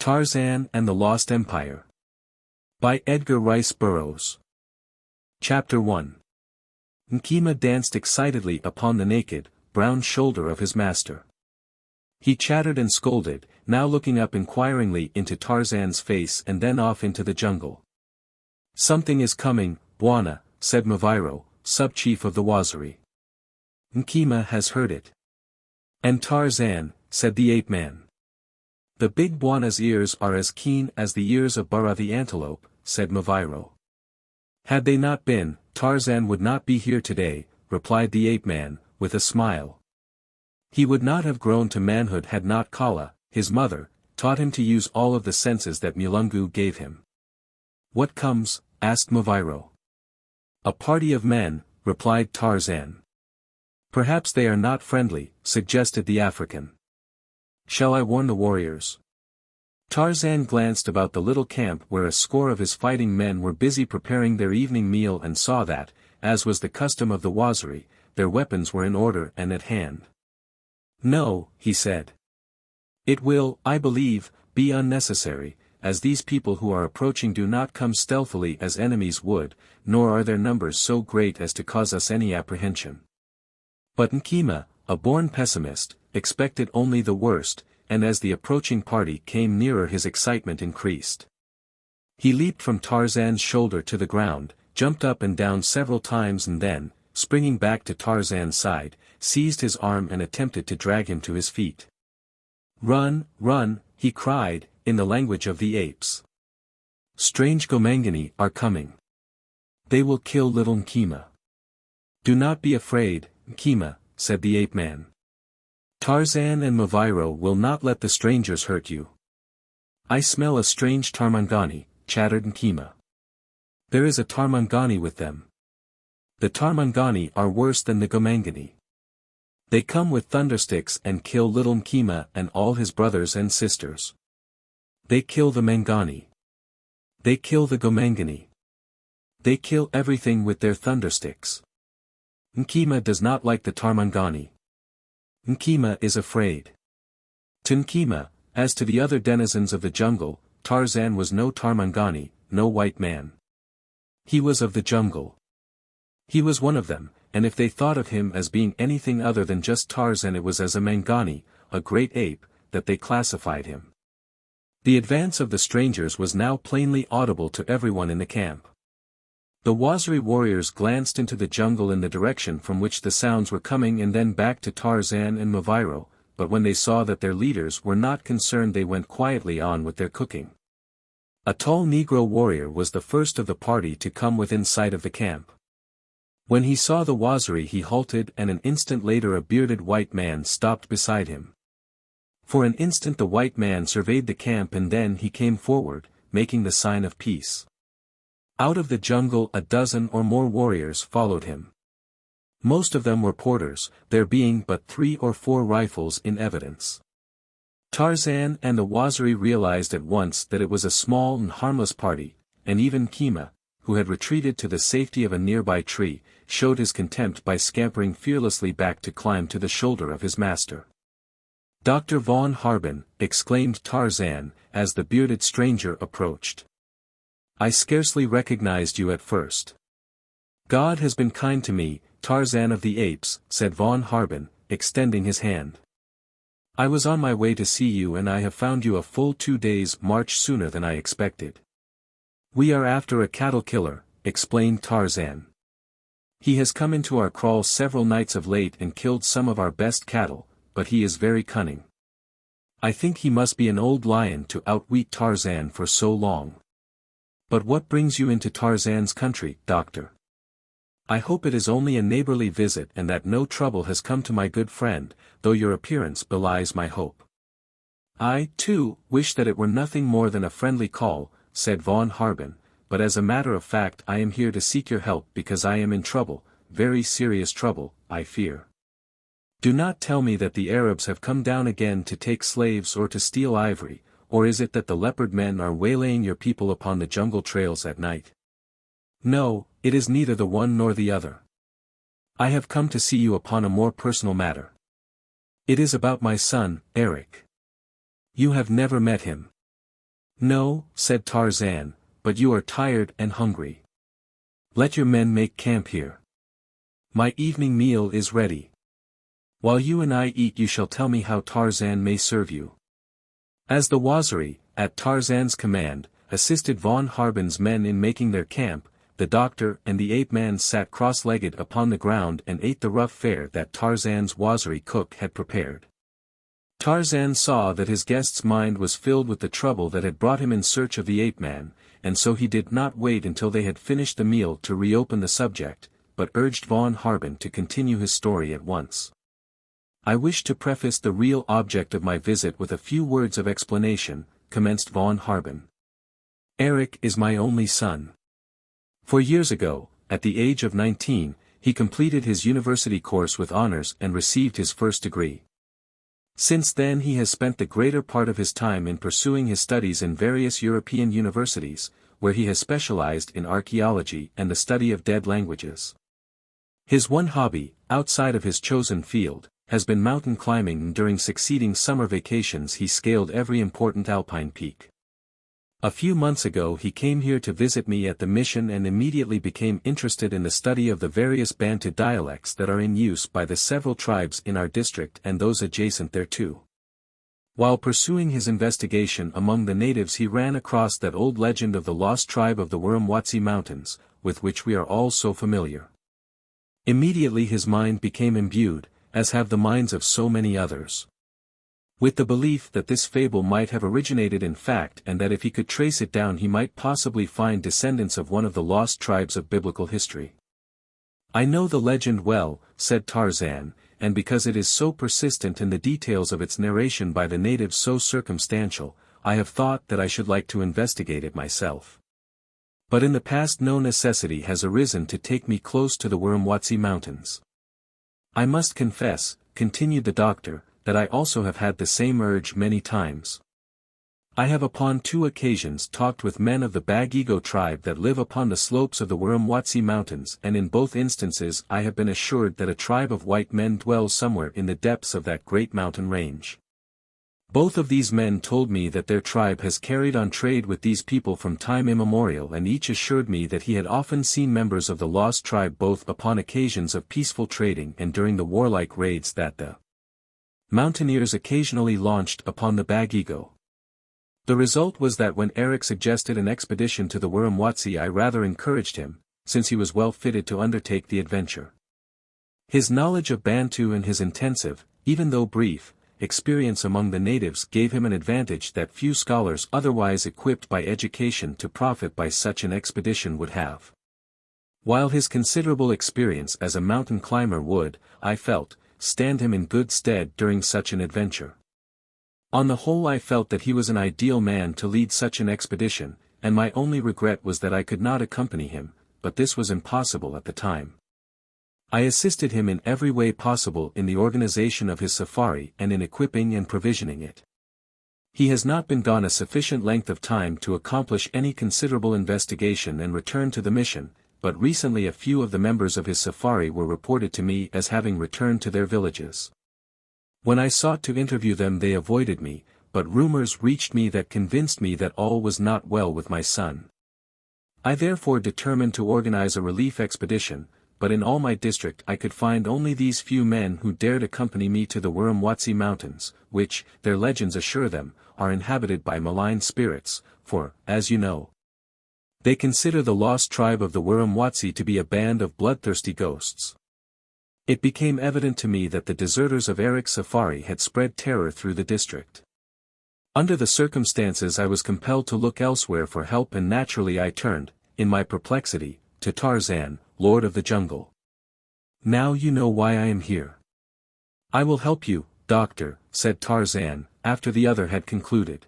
Tarzan and the Lost Empire. By Edgar Rice Burroughs. Chapter 1. Nkema danced excitedly upon the naked, brown shoulder of his master. He chattered and scolded, now looking up inquiringly into Tarzan's face and then off into the jungle. "Something is coming, Bwana," said Maviro, sub-chief of the Waziri. "Nkema has heard it." "And Tarzan," said the ape-man. "The big Bwana's ears are as keen as the ears of Bara the antelope," said Maviro. "Had they not been, Tarzan would not be here today," replied the ape-man, with a smile. "He would not have grown to manhood had not Kala, his mother, taught him to use all of the senses that Mulungu gave him." "What comes?" asked Maviro. "A party of men," replied Tarzan. "Perhaps they are not friendly," suggested the African. "Shall I warn the warriors?" Tarzan glanced about the little camp where a score of his fighting men were busy preparing their evening meal and saw that, as was the custom of the Waziri, their weapons were in order and at hand. "No," he said. "It will, I believe, be unnecessary, as these people who are approaching do not come stealthily as enemies would, nor are their numbers so great as to cause us any apprehension." But Nkema, a born pessimist, expected only the worst, and as the approaching party came nearer his excitement increased. He leaped from Tarzan's shoulder to the ground, jumped up and down several times and then, springing back to Tarzan's side, seized his arm and attempted to drag him to his feet. "Run, run," he cried, in the language of the apes. "Strange Gomangani are coming. They will kill little Nkema." "Do not be afraid, Nkema," said the ape-man. "Tarzan and Maviro will not let the strangers hurt you." "I smell a strange Tarmangani," chattered Nkema. "There is a Tarmangani with them. The Tarmangani are worse than the Gomangani. They come with thundersticks and kill little Nkema and all his brothers and sisters. They kill the Mangani. They kill the Gomangani. They kill everything with their thundersticks. Nkema does not like the Tarmangani. Nkema is afraid." To Nkema, as to the other denizens of the jungle, Tarzan was no Tarmangani, no white man. He was of the jungle. He was one of them, and if they thought of him as being anything other than just Tarzan, it was as a Mangani, a great ape, that they classified him. The advance of the strangers was now plainly audible to everyone in the camp. The Waziri warriors glanced into the jungle in the direction from which the sounds were coming and then back to Tarzan and Maviro, but when they saw that their leaders were not concerned they went quietly on with their cooking. A tall Negro warrior was the first of the party to come within sight of the camp. When he saw the Waziri he halted and an instant later a bearded white man stopped beside him. For an instant the white man surveyed the camp and then he came forward, making the sign of peace. Out of the jungle a dozen or more warriors followed him. Most of them were porters, there being but 3 or 4 rifles in evidence. Tarzan and the Waziri realized at once that it was a small and harmless party, and even Nkema, who had retreated to the safety of a nearby tree, showed his contempt by scampering fearlessly back to climb to the shoulder of his master. "Dr. von Harben," exclaimed Tarzan, as the bearded stranger approached. "I scarcely recognized you at first." "God has been kind to me, Tarzan of the Apes," said von Harben, extending his hand. "I was on my way to see you and I have found you a full 2 days' march sooner than I expected." "We are after a cattle killer," explained Tarzan. "He has come into our kraals several nights of late and killed some of our best cattle, but he is very cunning. I think he must be an old lion to outwit Tarzan for so long. But what brings you into Tarzan's country, doctor? I hope it is only a neighborly visit and that no trouble has come to my good friend, though your appearance belies my hope." "I, too, wish that it were nothing more than a friendly call," said von Harben, "but as a matter of fact I am here to seek your help because I am in trouble, very serious trouble, I fear. Do not tell me that the Arabs have come down again to take slaves or to steal ivory, or is it that the leopard men are waylaying your people upon the jungle trails at night? No, it is neither the one nor the other. I have come to see you upon a more personal matter. It is about my son, Erich. You have never met him. No, said Tarzan, but you are tired and hungry. Let your men make camp here. My evening meal is ready. While you and I eat you shall tell me how Tarzan may serve you. As the Waziri, at Tarzan's command, assisted von Harben's men in making their camp, the doctor and the ape-man sat cross-legged upon the ground and ate the rough fare that Tarzan's Waziri cook had prepared. Tarzan saw that his guest's mind was filled with the trouble that had brought him in search of the ape-man, and so he did not wait until they had finished the meal to reopen the subject, but urged von Harben to continue his story at once. I wish to preface the real object of my visit with a few words of explanation, commenced von Harben. Erich is my only son. 4 years ago, at the age of 19, he completed his university course with honors and received his first degree. Since then he has spent the greater part of his time in pursuing his studies in various European universities, where he has specialized in archaeology and the study of dead languages. His one hobby, outside of his chosen field, has been mountain climbing, and during succeeding summer vacations he scaled every important alpine peak. A few months ago he came here to visit me at the mission and immediately became interested in the study of the various Bantu dialects that are in use by the several tribes in our district and those adjacent thereto. While pursuing his investigation among the natives he ran across that old legend of the lost tribe of the Wiramwazi Mountains, with which we are all so familiar. Immediately his mind became imbued, as have the minds of so many others, with the belief that this fable might have originated in fact and that if he could trace it down he might possibly find descendants of one of the lost tribes of biblical history. I know the legend well, said Tarzan, and because it is so persistent and the details of its narration by the natives so circumstantial, I have thought that I should like to investigate it myself. But in the past no necessity has arisen to take me close to the Wiramwazi Mountains. I must confess, continued the doctor, that I also have had the same urge many times. I have upon 2 occasions talked with men of the Bagigo tribe that live upon the slopes of the Wiramwazi Mountains, and in both instances I have been assured that a tribe of white men dwells somewhere in the depths of that great mountain range. Both of these men told me that their tribe has carried on trade with these people from time immemorial, and each assured me that he had often seen members of the lost tribe both upon occasions of peaceful trading and during the warlike raids that the mountaineers occasionally launched upon the Bagigo. The result was that when Erich suggested an expedition to the Wiramwazi I rather encouraged him, since he was well fitted to undertake the adventure. His knowledge of Bantu and his intensive, even though brief, experience among the natives gave him an advantage that few scholars otherwise equipped by education to profit by such an expedition would have. While his considerable experience as a mountain climber would, I felt, stand him in good stead during such an adventure. On the whole I felt that he was an ideal man to lead such an expedition, and my only regret was that I could not accompany him, but this was impossible at the time. I assisted him in every way possible in the organization of his safari and in equipping and provisioning it. He has not been gone a sufficient length of time to accomplish any considerable investigation and return to the mission, but recently a few of the members of his safari were reported to me as having returned to their villages. When I sought to interview them they avoided me, but rumors reached me that convinced me that all was not well with my son. I therefore determined to organize a relief expedition, but in all my district I could find only these few men who dared accompany me to the Wiramwazi Mountains, which, their legends assure them, are inhabited by malign spirits, for, as you know, they consider the lost tribe of the Wiramwazi to be a band of bloodthirsty ghosts. It became evident to me that the deserters of Erich's safari had spread terror through the district. Under the circumstances I was compelled to look elsewhere for help, and naturally I turned, in my perplexity, to Tarzan, Lord of the Jungle. Now you know why I am here. I will help you, Doctor, said Tarzan, after the other had concluded.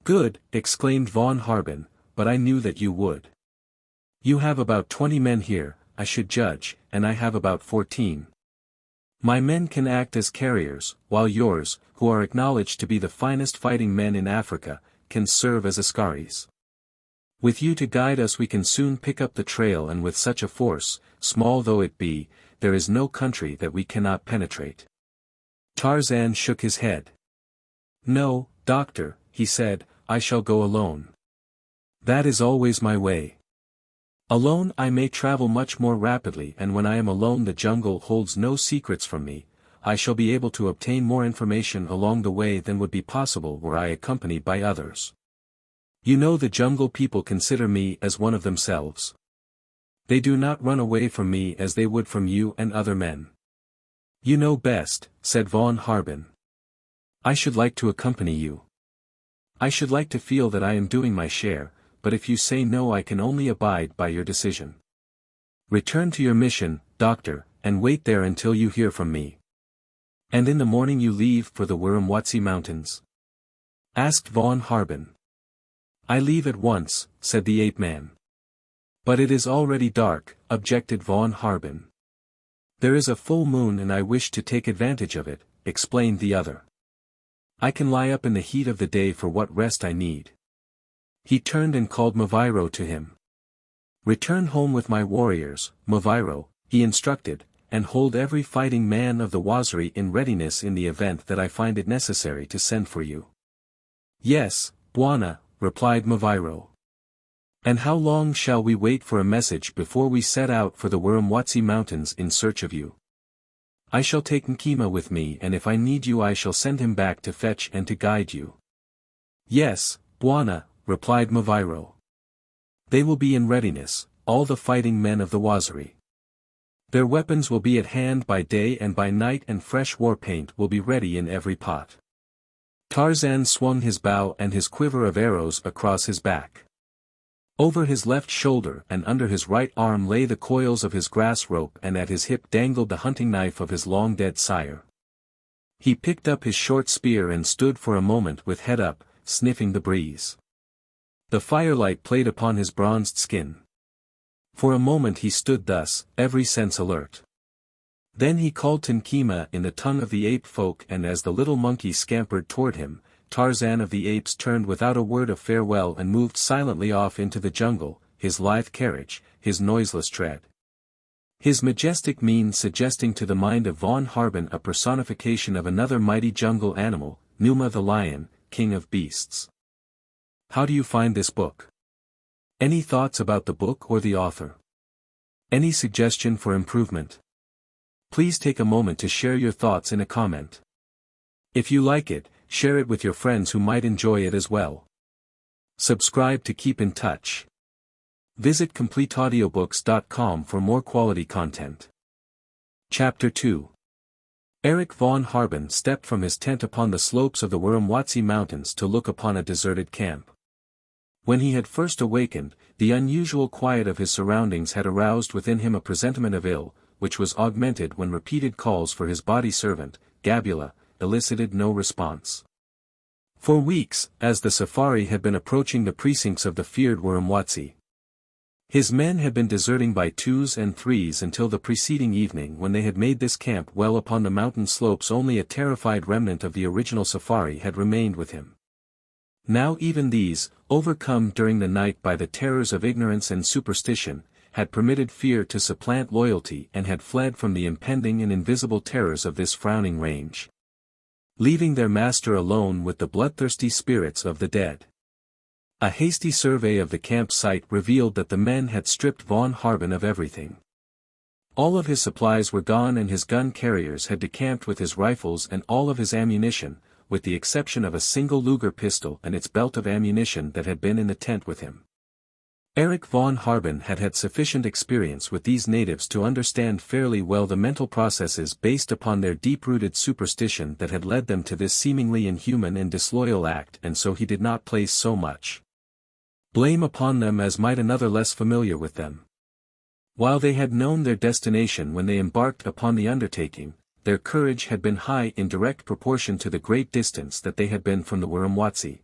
Good, exclaimed von Harben, but I knew that you would. You have about 20 men here, I should judge, and I have about 14. My men can act as carriers, while yours, who are acknowledged to be the finest fighting men in Africa, can serve as askaris. With you to guide us we can soon pick up the trail, and with such a force, small though it be, there is no country that we cannot penetrate. Tarzan shook his head. No, Doctor, he said, I shall go alone. That is always my way. Alone I may travel much more rapidly, and when I am alone the jungle holds no secrets from me. I shall be able to obtain more information along the way than would be possible were I accompanied by others. You know, the jungle people consider me as one of themselves. They do not run away from me as they would from you and other men. You know best, said von Harben. I should like to accompany you. I should like to feel that I am doing my share, but if you say no I can only abide by your decision. Return to your mission, doctor, and wait there until you hear from me. And in the morning you leave for the Wiramwazi Mountains? Asked von Harben. I leave at once, said the ape-man. But it is already dark, objected von Harben. There is a full moon and I wish to take advantage of it, explained the other. I can lie up in the heat of the day for what rest I need. He turned and called Maviro to him. Return home with my warriors, Maviro, he instructed, and hold every fighting man of the Waziri in readiness in the event that I find it necessary to send for you. Yes, Bwana, replied Maviro. And how long shall we wait for a message before we set out for the Wiramwazi Mountains in search of you? I shall take Nkima with me, and if I need you I shall send him back to fetch and to guide you. Yes, Bwana, replied Maviro. They will be in readiness, all the fighting men of the Waziri. Their weapons will be at hand by day and by night, and fresh war paint will be ready in every pot. Tarzan swung his bow and his quiver of arrows across his back. Over his left shoulder and under his right arm lay the coils of his grass rope, and at his hip dangled the hunting knife of his long-dead sire. He picked up his short spear and stood for a moment with head up, sniffing the breeze. The firelight played upon his bronzed skin. For a moment he stood thus, every sense alert. Then he called to Nkima in the tongue of the ape folk, and as the little monkey scampered toward him, Tarzan of the apes turned without a word of farewell and moved silently off into the jungle, his lithe carriage, his noiseless tread. His majestic mien suggesting to the mind of von Harben a personification of another mighty jungle animal, Numa the lion, king of beasts. How do you find this book? Any thoughts about the book or the author? Any suggestion for improvement? Please take a moment to share your thoughts in a comment. If you like it, share it with your friends who might enjoy it as well. Subscribe to keep in touch. Visit CompleteAudiobooks.com for more quality content. Chapter 2. Erich von Harben stepped from his tent upon the slopes of the Wiramwazi Mountains to look upon a deserted camp. When he had first awakened, the unusual quiet of his surroundings had aroused within him a presentiment of ill, which was augmented when repeated calls for his body servant, Gabula, elicited no response. For weeks, as the safari had been approaching the precincts of the feared Wiramwazi, his men had been deserting by twos and threes until the preceding evening, when they had made this camp well upon the mountain slopes. Only a terrified remnant of the original safari had remained with him. Now even these, overcome during the night by the terrors of ignorance and superstition, had permitted fear to supplant loyalty and had fled from the impending and invisible terrors of this frowning range, leaving their master alone with the bloodthirsty spirits of the dead. A hasty survey of the camp site revealed that the men had stripped von Harben of everything. All of his supplies were gone, and his gun carriers had decamped with his rifles and all of his ammunition, with the exception of a single Luger pistol and its belt of ammunition that had been in the tent with him. Erich von Harben had had sufficient experience with these natives to understand fairly well the mental processes based upon their deep-rooted superstition that had led them to this seemingly inhuman and disloyal act, and so he did not place so much blame upon them as might another less familiar with them. While they had known their destination when they embarked upon the undertaking, their courage had been high in direct proportion to the great distance that they had been from the Wiramwazi.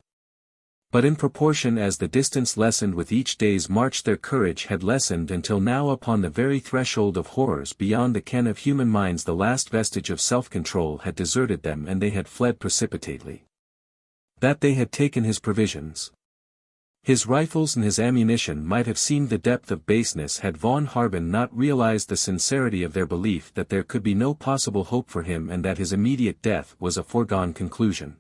But in proportion as the distance lessened with each day's march, their courage had lessened until now, upon the very threshold of horrors beyond the ken of human minds, the last vestige of self-control had deserted them and they had fled precipitately. That they had taken his provisions, his rifles and his ammunition might have seemed the depth of baseness had von Harben not realized the sincerity of their belief that there could be no possible hope for him and that his immediate death was a foregone conclusion.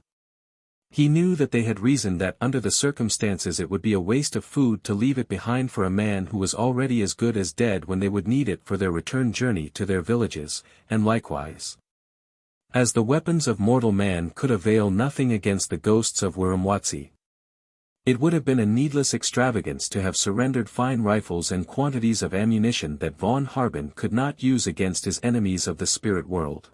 He knew that they had reasoned that under the circumstances it would be a waste of food to leave it behind for a man who was already as good as dead when they would need it for their return journey to their villages, and likewise, as the weapons of mortal man could avail nothing against the ghosts of Wiramwazi, it would have been a needless extravagance to have surrendered fine rifles and quantities of ammunition that von Harben could not use against his enemies of the spirit world.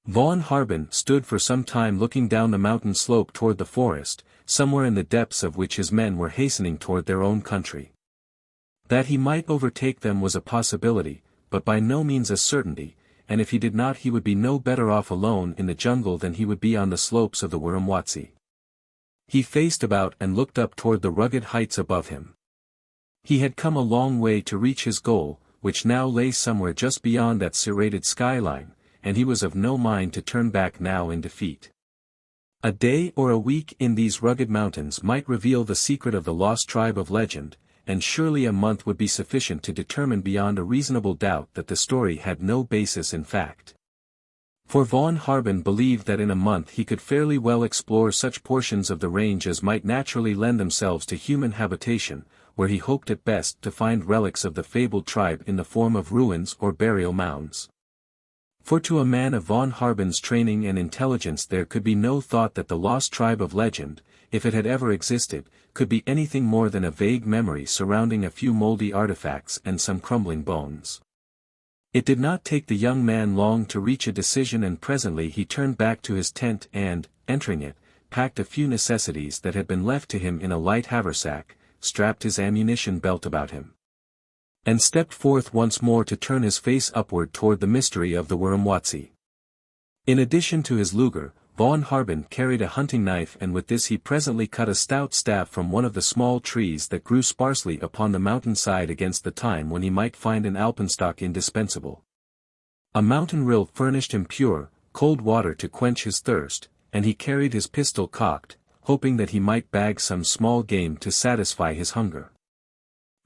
Von Harben stood for some time looking down the mountain slope toward the forest, somewhere in the depths of which his men were hastening toward their own country. That he might overtake them was a possibility, but by no means a certainty, and if he did not he would be no better off alone in the jungle than he would be on the slopes of the Wiramwazi. He faced about and looked up toward the rugged heights above him. He had come a long way to reach his goal, which now lay somewhere just beyond that serrated skyline, and he was of no mind to turn back now in defeat. A day or a week in these rugged mountains might reveal the secret of the lost tribe of legend, and surely a month would be sufficient to determine beyond a reasonable doubt that the story had no basis in fact. For von Harben believed that in a month he could fairly well explore such portions of the range as might naturally lend themselves to human habitation, where he hoped at best to find relics of the fabled tribe in the form of ruins or burial mounds. For to a man of von Harben's training and intelligence there could be no thought that the lost tribe of legend, if it had ever existed, could be anything more than a vague memory surrounding a few moldy artifacts and some crumbling bones. It did not take the young man long to reach a decision, and presently he turned back to his tent and, entering it, packed a few necessities that had been left to him in a light haversack, strapped his ammunition belt about him, and stepped forth once more to turn his face upward toward the mystery of the Wiramwazi. In addition to his Luger, von Harben carried a hunting knife, and with this he presently cut a stout staff from one of the small trees that grew sparsely upon the mountainside against the time when he might find an alpenstock indispensable. A mountain rill furnished him pure, cold water to quench his thirst, and he carried his pistol cocked, hoping that he might bag some small game to satisfy his hunger.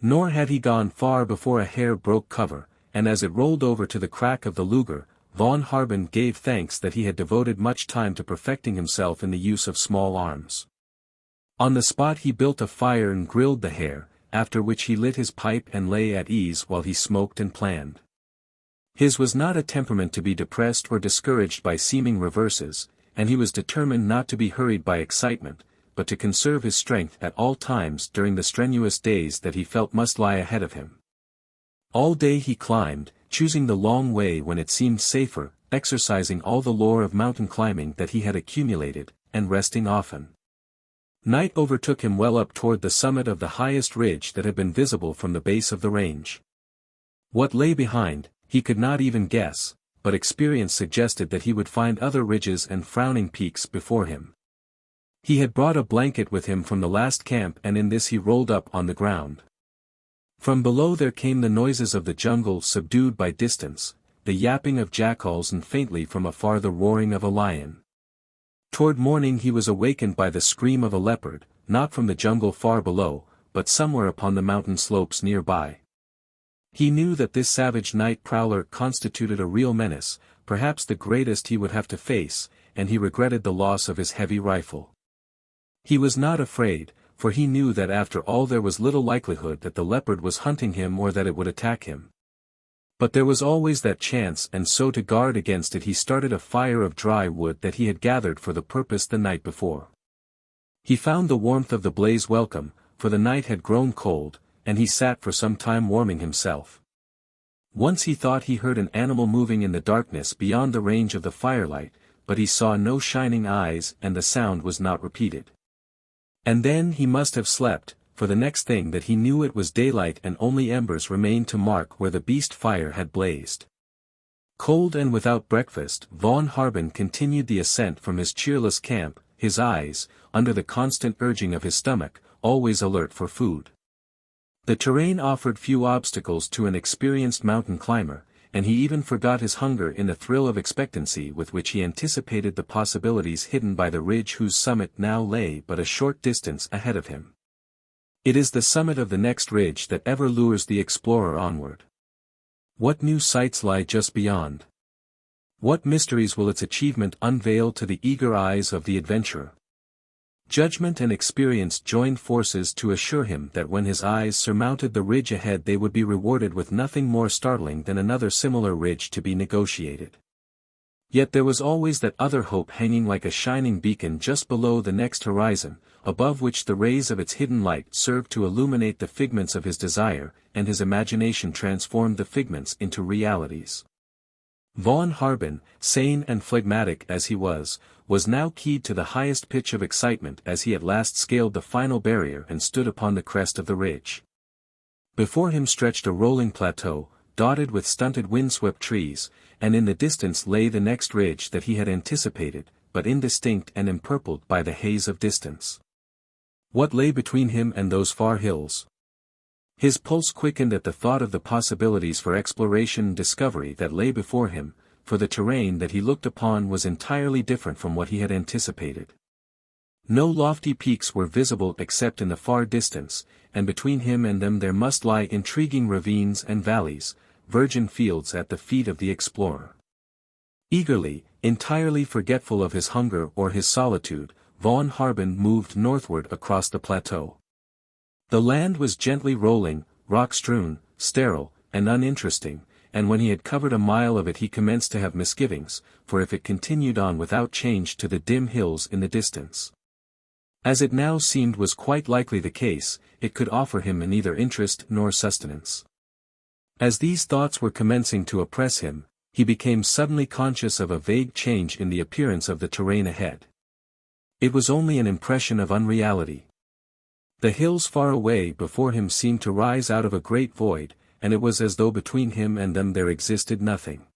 Nor had he gone far before a hare broke cover, and as it rolled over to the crack of the Luger, von Harben gave thanks that he had devoted much time to perfecting himself in the use of small arms. On the spot he built a fire and grilled the hare, after which he lit his pipe and lay at ease while he smoked and planned. His was not a temperament to be depressed or discouraged by seeming reverses, and he was determined not to be hurried by excitement, but to conserve his strength at all times during the strenuous days that he felt must lie ahead of him. All day he climbed, choosing the long way when it seemed safer, exercising all the lore of mountain climbing that he had accumulated, and resting often. Night overtook him well up toward the summit of the highest ridge that had been visible from the base of the range. What lay behind, he could not even guess, but experience suggested that he would find other ridges and frowning peaks before him. He had brought a blanket with him from the last camp, and in this he rolled up on the ground. From below there came the noises of the jungle subdued by distance, the yapping of jackals, and faintly from afar the roaring of a lion. Toward morning he was awakened by the scream of a leopard, not from the jungle far below, but somewhere upon the mountain slopes nearby. He knew that this savage night prowler constituted a real menace, perhaps the greatest he would have to face, and he regretted the loss of his heavy rifle. He was not afraid, for he knew that after all there was little likelihood that the leopard was hunting him or that it would attack him. But there was always that chance, and so to guard against it he started a fire of dry wood that he had gathered for the purpose the night before. He found the warmth of the blaze welcome, for the night had grown cold, and he sat for some time warming himself. Once he thought he heard an animal moving in the darkness beyond the range of the firelight, but he saw no shining eyes and the sound was not repeated. And then he must have slept, for the next thing that he knew it was daylight and only embers remained to mark where the beast fire had blazed. Cold and without breakfast, von Harben continued the ascent from his cheerless camp, his eyes, under the constant urging of his stomach, always alert for food. The terrain offered few obstacles to an experienced mountain climber, and he even forgot his hunger in the thrill of expectancy with which he anticipated the possibilities hidden by the ridge whose summit now lay but a short distance ahead of him. It is the summit of the next ridge that ever lures the explorer onward. What new sights lie just beyond? What mysteries will its achievement unveil to the eager eyes of the adventurer? Judgment and experience joined forces to assure him that when his eyes surmounted the ridge ahead they would be rewarded with nothing more startling than another similar ridge to be negotiated. Yet there was always that other hope hanging like a shining beacon just below the next horizon, above which the rays of its hidden light served to illuminate the figments of his desire, and his imagination transformed the figments into realities. Von Harben, sane and phlegmatic as he was now keyed to the highest pitch of excitement as he at last scaled the final barrier and stood upon the crest of the ridge. Before him stretched a rolling plateau, dotted with stunted windswept trees, and in the distance lay the next ridge that he had anticipated, but indistinct and empurpled by the haze of distance. What lay between him and those far hills? His pulse quickened at the thought of the possibilities for exploration and discovery that lay before him, for the terrain that he looked upon was entirely different from what he had anticipated. No lofty peaks were visible except in the far distance, and between him and them there must lie intriguing ravines and valleys, virgin fields at the feet of the explorer. Eagerly, entirely forgetful of his hunger or his solitude, von Harben moved northward across the plateau. The land was gently rolling, rock-strewn, sterile, and uninteresting, and when he had covered a mile of it he commenced to have misgivings, for if it continued on without change to the dim hills in the distance, as it now seemed was quite likely the case, it could offer him neither interest nor sustenance. As these thoughts were commencing to oppress him, he became suddenly conscious of a vague change in the appearance of the terrain ahead. It was only an impression of unreality. The hills far away before him seemed to rise out of a great void, and it was as though between him and them there existed nothing.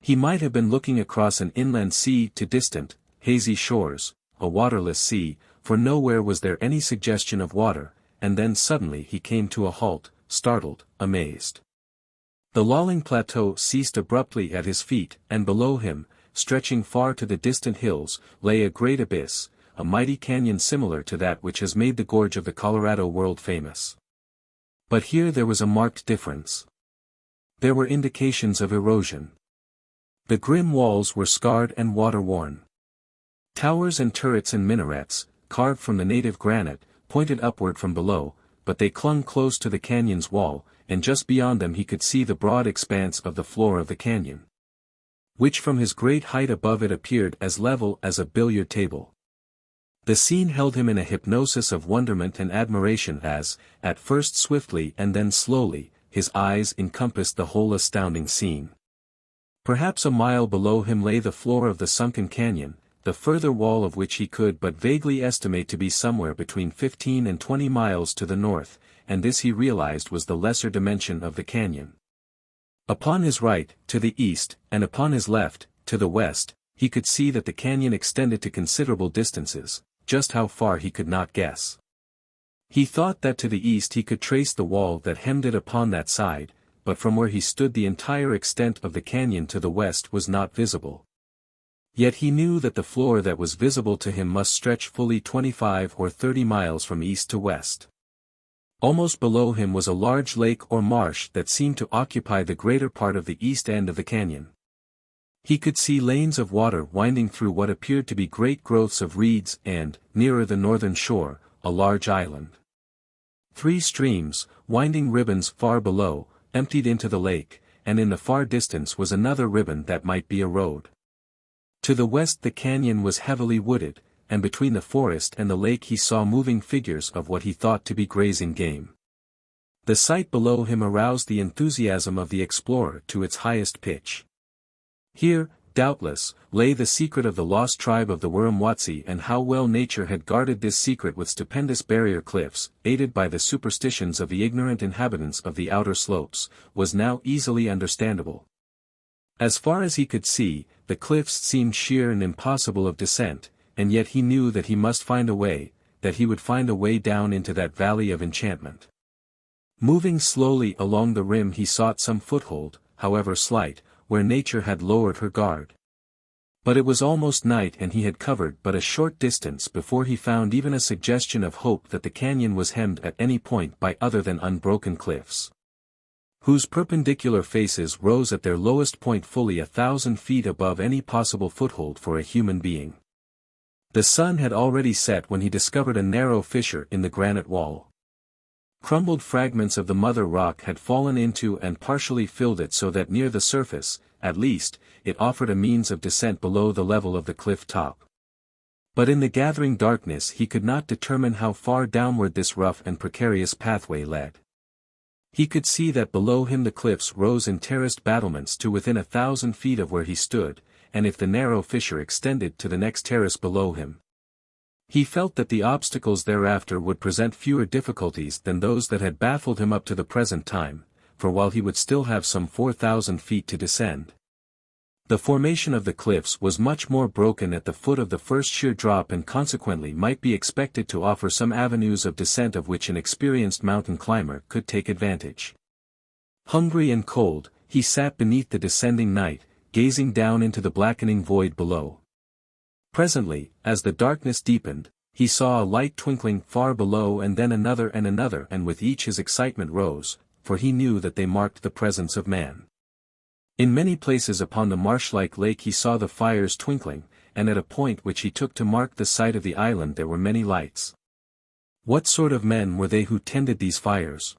He might have been looking across an inland sea to distant, hazy shores, a waterless sea, for nowhere was there any suggestion of water, and then suddenly he came to a halt, startled, amazed. The lolling plateau ceased abruptly at his feet, and below him, stretching far to the distant hills, lay a great abyss, a mighty canyon similar to that which has made the gorge of the Colorado world famous. But here there was a marked difference. There were indications of erosion. The grim walls were scarred and water-worn. Towers and turrets and minarets, carved from the native granite, pointed upward from below, but they clung close to the canyon's wall, and just beyond them he could see the broad expanse of the floor of the canyon, which from his great height above it appeared as level as a billiard table. The scene held him in a hypnosis of wonderment and admiration as, at first swiftly and then slowly, his eyes encompassed the whole astounding scene. Perhaps a mile below him lay the floor of the sunken canyon, the further wall of which he could but vaguely estimate to be somewhere between 15 and 20 miles to the north, and this he realized was the lesser dimension of the canyon. Upon his right, to the east, and upon his left, to the west, he could see that the canyon extended to considerable distances, just how far he could not guess. He thought that to the east he could trace the wall that hemmed it upon that side, but from where he stood the entire extent of the canyon to the west was not visible. Yet he knew that the floor that was visible to him must stretch fully 25 or 30 miles from east to west. Almost below him was a large lake or marsh that seemed to occupy the greater part of the east end of the canyon. He could see lanes of water winding through what appeared to be great growths of reeds and, nearer the northern shore, a large island. 3 streams, winding ribbons far below, emptied into the lake, and in the far distance was another ribbon that might be a road. To the west the canyon was heavily wooded, and between the forest and the lake he saw moving figures of what he thought to be grazing game. The sight below him aroused the enthusiasm of the explorer to its highest pitch. Here, doubtless, lay the secret of the lost tribe of the Wiramwazi, and how well nature had guarded this secret with stupendous barrier cliffs, aided by the superstitions of the ignorant inhabitants of the outer slopes, was now easily understandable. As far as he could see, the cliffs seemed sheer and impossible of descent, and yet he knew that he must find a way, that he would find a way down into that valley of enchantment. Moving slowly along the rim he sought some foothold, however slight, where nature had lowered her guard. But it was almost night and he had covered but a short distance before he found even a suggestion of hope that the canyon was hemmed at any point by other than unbroken cliffs, whose perpendicular faces rose at their lowest point fully 1,000 feet above any possible foothold for a human being. The sun had already set when he discovered a narrow fissure in the granite wall. Crumbled fragments of the mother rock had fallen into and partially filled it so that near the surface, at least, it offered a means of descent below the level of the cliff top. But in the gathering darkness he could not determine how far downward this rough and precarious pathway led. He could see that below him the cliffs rose in terraced battlements to within 1,000 feet of where he stood, and if the narrow fissure extended to the next terrace below him. He felt that the obstacles thereafter would present fewer difficulties than those that had baffled him up to the present time, for while he would still have some 4,000 feet to descend. The formation of the cliffs was much more broken at the foot of the first sheer drop and consequently might be expected to offer some avenues of descent of which an experienced mountain climber could take advantage. Hungry and cold, he sat beneath the descending night, gazing down into the blackening void below. Presently, as the darkness deepened, he saw a light twinkling far below and then another and with each his excitement rose, for he knew that they marked the presence of man. In many places upon the marsh-like lake he saw the fires twinkling, and at a point which he took to mark the site of the island there were many lights. What sort of men were they who tended these fires?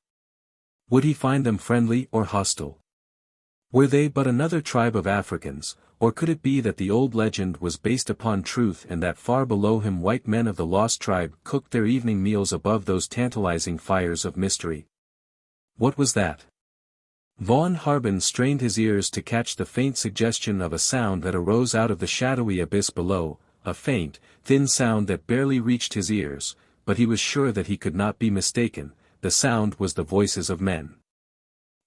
Would he find them friendly or hostile? Were they but another tribe of Africans, or could it be that the old legend was based upon truth and that far below him white men of the lost tribe cooked their evening meals above those tantalizing fires of mystery? What was that? Von Harben strained his ears to catch the faint suggestion of a sound that arose out of the shadowy abyss below, a faint, thin sound that barely reached his ears, but he was sure that he could not be mistaken. The sound was the voices of men.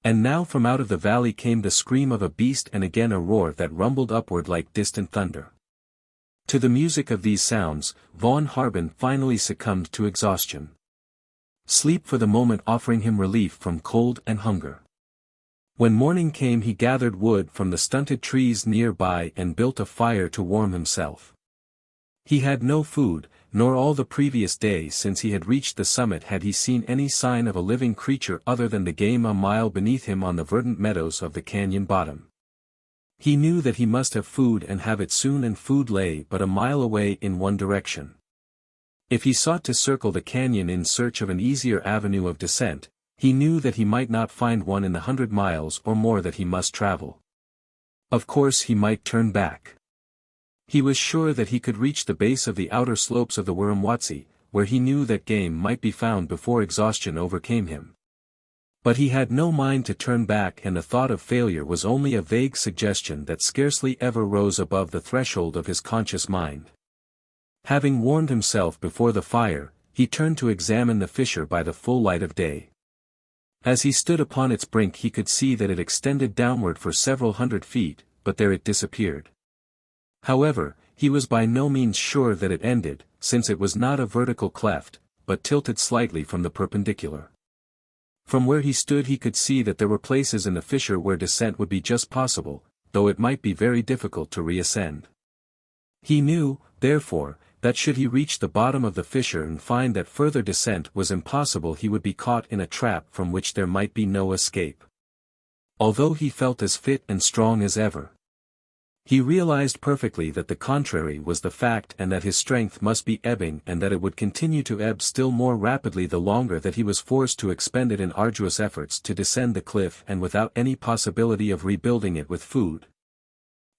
And now from out of the valley came the scream of a beast and again a roar that rumbled upward like distant thunder. To the music of these sounds, Von Harben finally succumbed to exhaustion. Sleep for the moment offering him relief from cold and hunger. When morning came he gathered wood from the stunted trees nearby and built a fire to warm himself. He had no food, nor all the previous day since he had reached the summit had he seen any sign of a living creature other than the game a mile beneath him on the verdant meadows of the canyon bottom. He knew that he must have food and have it soon, and food lay but a mile away in one direction. If he sought to circle the canyon in search of an easier avenue of descent, he knew that he might not find one in the 100 miles or more that he must travel. Of course he might turn back. He was sure that he could reach the base of the outer slopes of the Wiramwazi, where he knew that game might be found before exhaustion overcame him. But he had no mind to turn back, and the thought of failure was only a vague suggestion that scarcely ever rose above the threshold of his conscious mind. Having warmed himself before the fire, he turned to examine the fissure by the full light of day. As he stood upon its brink he could see that it extended downward for several 100 feet, but there it disappeared. However, he was by no means sure that it ended, since it was not a vertical cleft, but tilted slightly from the perpendicular. From where he stood he could see that there were places in the fissure where descent would be just possible, though it might be very difficult to reascend. He knew, therefore, that should he reach the bottom of the fissure and find that further descent was impossible he would be caught in a trap from which there might be no escape. Although he felt as fit and strong as ever, he realized perfectly that the contrary was the fact and that his strength must be ebbing and that it would continue to ebb still more rapidly the longer that he was forced to expend it in arduous efforts to descend the cliff and without any possibility of rebuilding it with food.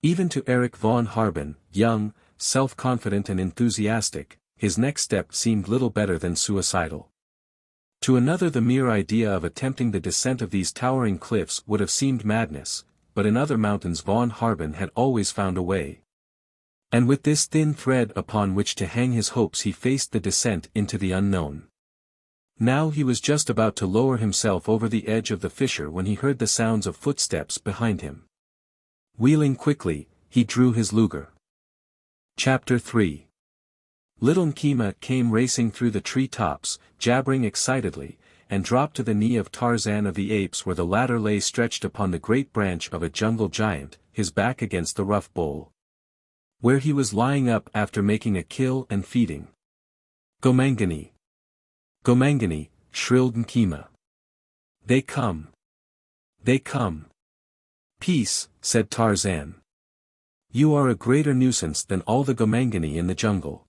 Even to Erich von Harben, young, self-confident and enthusiastic, his next step seemed little better than suicidal. To another the mere idea of attempting the descent of these towering cliffs would have seemed madness, but in other mountains von Harben had always found a way. And with this thin thread upon which to hang his hopes he faced the descent into the unknown. Now he was just about to lower himself over the edge of the fissure when he heard the sounds of footsteps behind him. Wheeling quickly, he drew his Luger. Chapter 3. Little Nkema came racing through the tree-tops, jabbering excitedly, and dropped to the knee of Tarzan of the apes where the latter lay stretched upon the great branch of a jungle giant, his back against the rough bole, where he was lying up after making a kill and feeding. Gomangani! Gomangani! Shrilled Nkema. They come! They come! Peace, said Tarzan. You are a greater nuisance than all the Gomangani in the jungle.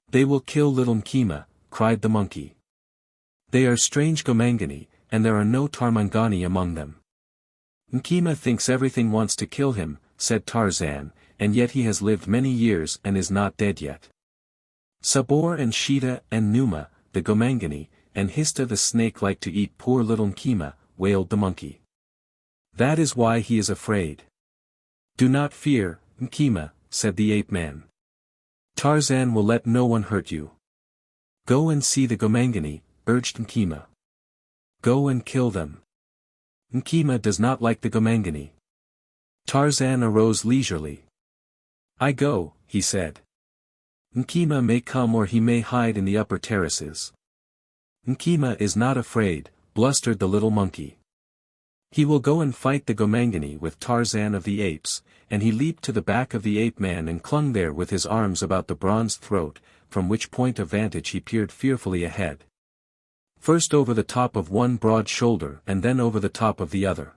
"They will kill little Nkima," cried the monkey. "They are strange Gomangani, and there are no Tarmangani among them." "Nkima thinks everything wants to kill him," said Tarzan, "and yet he has lived many years and is not dead yet." "Sabor and Shita and Numa, the Gomangani, and Hista the snake like to eat poor little Nkima," wailed the monkey. "That is why he is afraid." "Do not fear, Nkima," said the ape-man. "Tarzan will let no one hurt you." "Go and see the Gomangani," urged Nkima. "Go and kill them." "Nkima does not like the Gomangani." Tarzan arose leisurely. "I go," he said. "Nkima may come or he may hide in the upper terraces." "Nkima is not afraid," blustered the little monkey. "He will go and fight the Gomangani with Tarzan of the Apes," and he leaped to the back of the ape-man and clung there with his arms about the bronze throat, from which point of vantage he peered fearfully ahead. First over the top of one broad shoulder and then over the top of the other.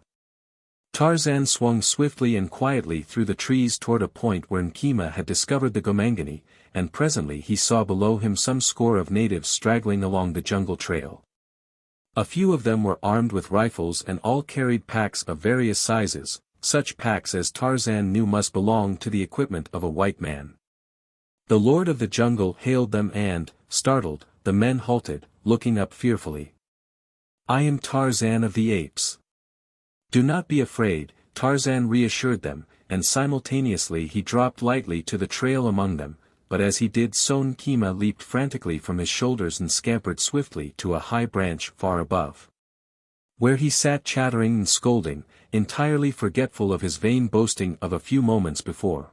Tarzan swung swiftly and quietly through the trees toward a point where Nkima had discovered the Gomangani, and presently he saw below him some score of natives straggling along the jungle trail. A few of them were armed with rifles and all carried packs of various sizes, such packs as Tarzan knew must belong to the equipment of a white man. The lord of the jungle hailed them and, startled, the men halted, looking up fearfully. "I am Tarzan of the Apes." "Do not be afraid," Tarzan reassured them, and simultaneously he dropped lightly to the trail among them, but as he did so Nkima leaped frantically from his shoulders and scampered swiftly to a high branch far above, where he sat chattering and scolding, entirely forgetful of his vain boasting of a few moments before.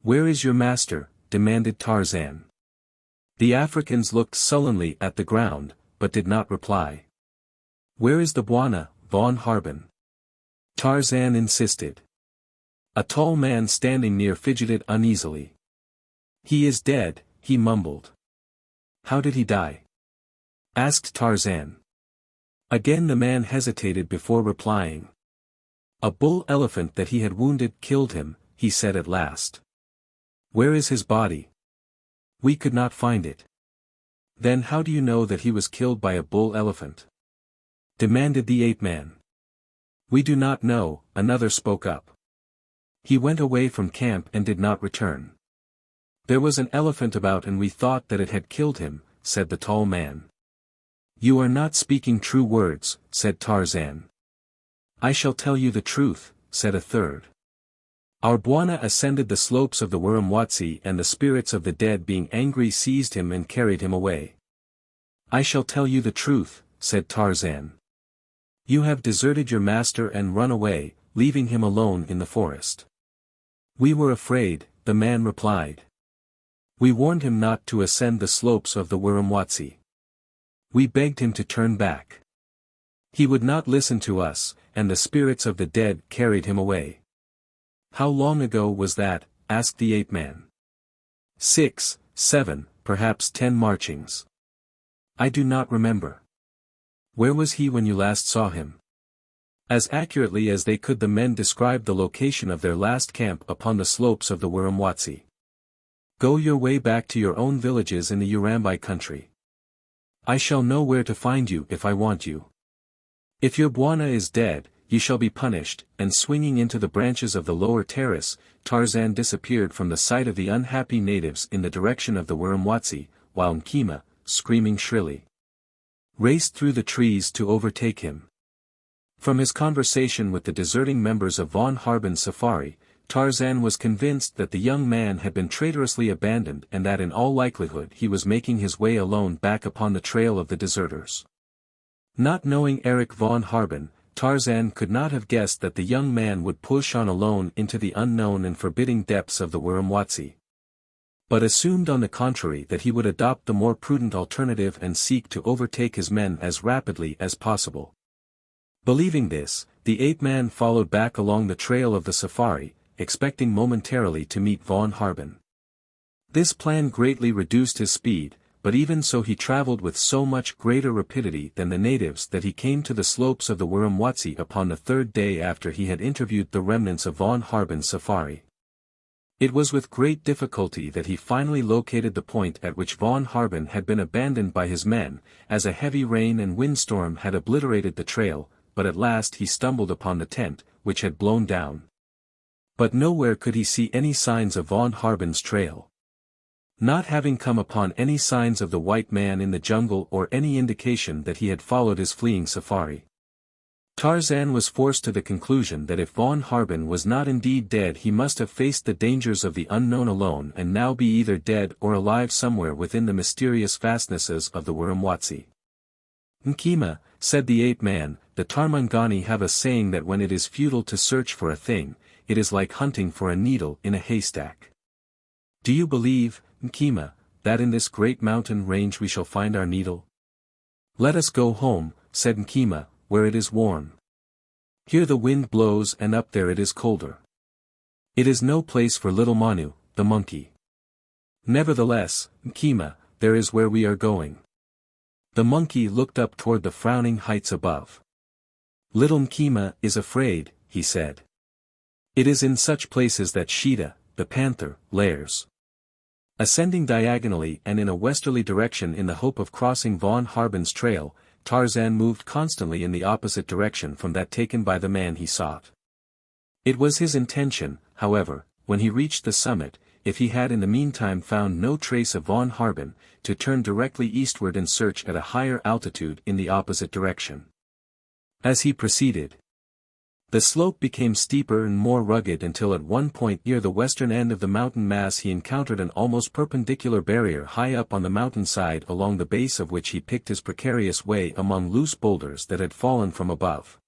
"Where is your master?" demanded Tarzan. The Africans looked sullenly at the ground, but did not reply. "Where is the Bwana, von Harben?" Tarzan insisted. A tall man standing near fidgeted uneasily. "He is dead," he mumbled. "How did he die?" asked Tarzan. Again the man hesitated before replying. "A bull elephant that he had wounded killed him," he said at last. "Where is his body?" "We could not find it." "Then how do you know that he was killed by a bull elephant?" demanded the ape-man. "We do not know," another spoke up. "He went away from camp and did not return. There was an elephant about and we thought that it had killed him," said the tall man. "You are not speaking true words," said Tarzan. "I shall tell you the truth," said a third. "Our Bwana ascended the slopes of the Wiramwazi and the spirits of the dead being angry seized him and carried him away." "I shall tell you the truth," said Tarzan. "You have deserted your master and run away, leaving him alone in the forest." "We were afraid," the man replied. "We warned him not to ascend the slopes of the Wiramwazi. We begged him to turn back. He would not listen to us, and the spirits of the dead carried him away." "How long ago was that?" asked the ape-man. 6, 7, perhaps 10 marchings. "I do not remember." "Where was he when you last saw him?" As accurately as they could the men described the location of their last camp upon the slopes of the Wiramwazi. "Go your way back to your own villages in the Urambi country. I shall know where to find you if I want you. If your Bwana is dead, you shall be punished," and swinging into the branches of the lower terrace, Tarzan disappeared from the sight of the unhappy natives in the direction of the Wiramwazi, while Nkima, screaming shrilly, raced through the trees to overtake him. From his conversation with the deserting members of von Harben's safari, Tarzan was convinced that the young man had been traitorously abandoned and that in all likelihood he was making his way alone back upon the trail of the deserters. Not knowing Erich von Harben, Tarzan could not have guessed that the young man would push on alone into the unknown and forbidding depths of the Wiramwazi, but assumed on the contrary that he would adopt the more prudent alternative and seek to overtake his men as rapidly as possible. Believing this, the ape-man followed back along the trail of the safari, expecting momentarily to meet von Harben. This plan greatly reduced his speed, but even so he traveled with so much greater rapidity than the natives that he came to the slopes of the Wiramwazi upon the third day after he had interviewed the remnants of von Harben's safari. It was with great difficulty that he finally located the point at which von Harben had been abandoned by his men, as a heavy rain and windstorm had obliterated the trail, but at last he stumbled upon the tent, which had blown down. But nowhere could he see any signs of von Harben's trail. Not having come upon any signs of the white man in the jungle or any indication that he had followed his fleeing safari, Tarzan was forced to the conclusion that if von Harben was not indeed dead, he must have faced the dangers of the unknown alone and now be either dead or alive somewhere within the mysterious fastnesses of the Wiramwazi. "Nkima," said the ape-man, "the Tarmangani have a saying that when it is futile to search for a thing, it is like hunting for a needle in a haystack. Do you believe, Nkima, that in this great mountain range we shall find our needle?" "Let us go home," said Nkima, "where it is warm. Here the wind blows and up there it is colder. It is no place for little Manu, the monkey." "Nevertheless, Nkima, there is where we are going." The monkey looked up toward the frowning heights above. "Little Nkima is afraid," he said. "It is in such places that Sheeta, the panther, lairs." Ascending diagonally and in a westerly direction in the hope of crossing von Harben's trail, Tarzan moved constantly in the opposite direction from that taken by the man he sought. It was his intention, however, when he reached the summit, if he had in the meantime found no trace of von Harben, to turn directly eastward and search at a higher altitude in the opposite direction. As he proceeded, the slope became steeper and more rugged until at one point near the western end of the mountain mass he encountered an almost perpendicular barrier high up on the mountainside, along the base of which he picked his precarious way among loose boulders that had fallen from above.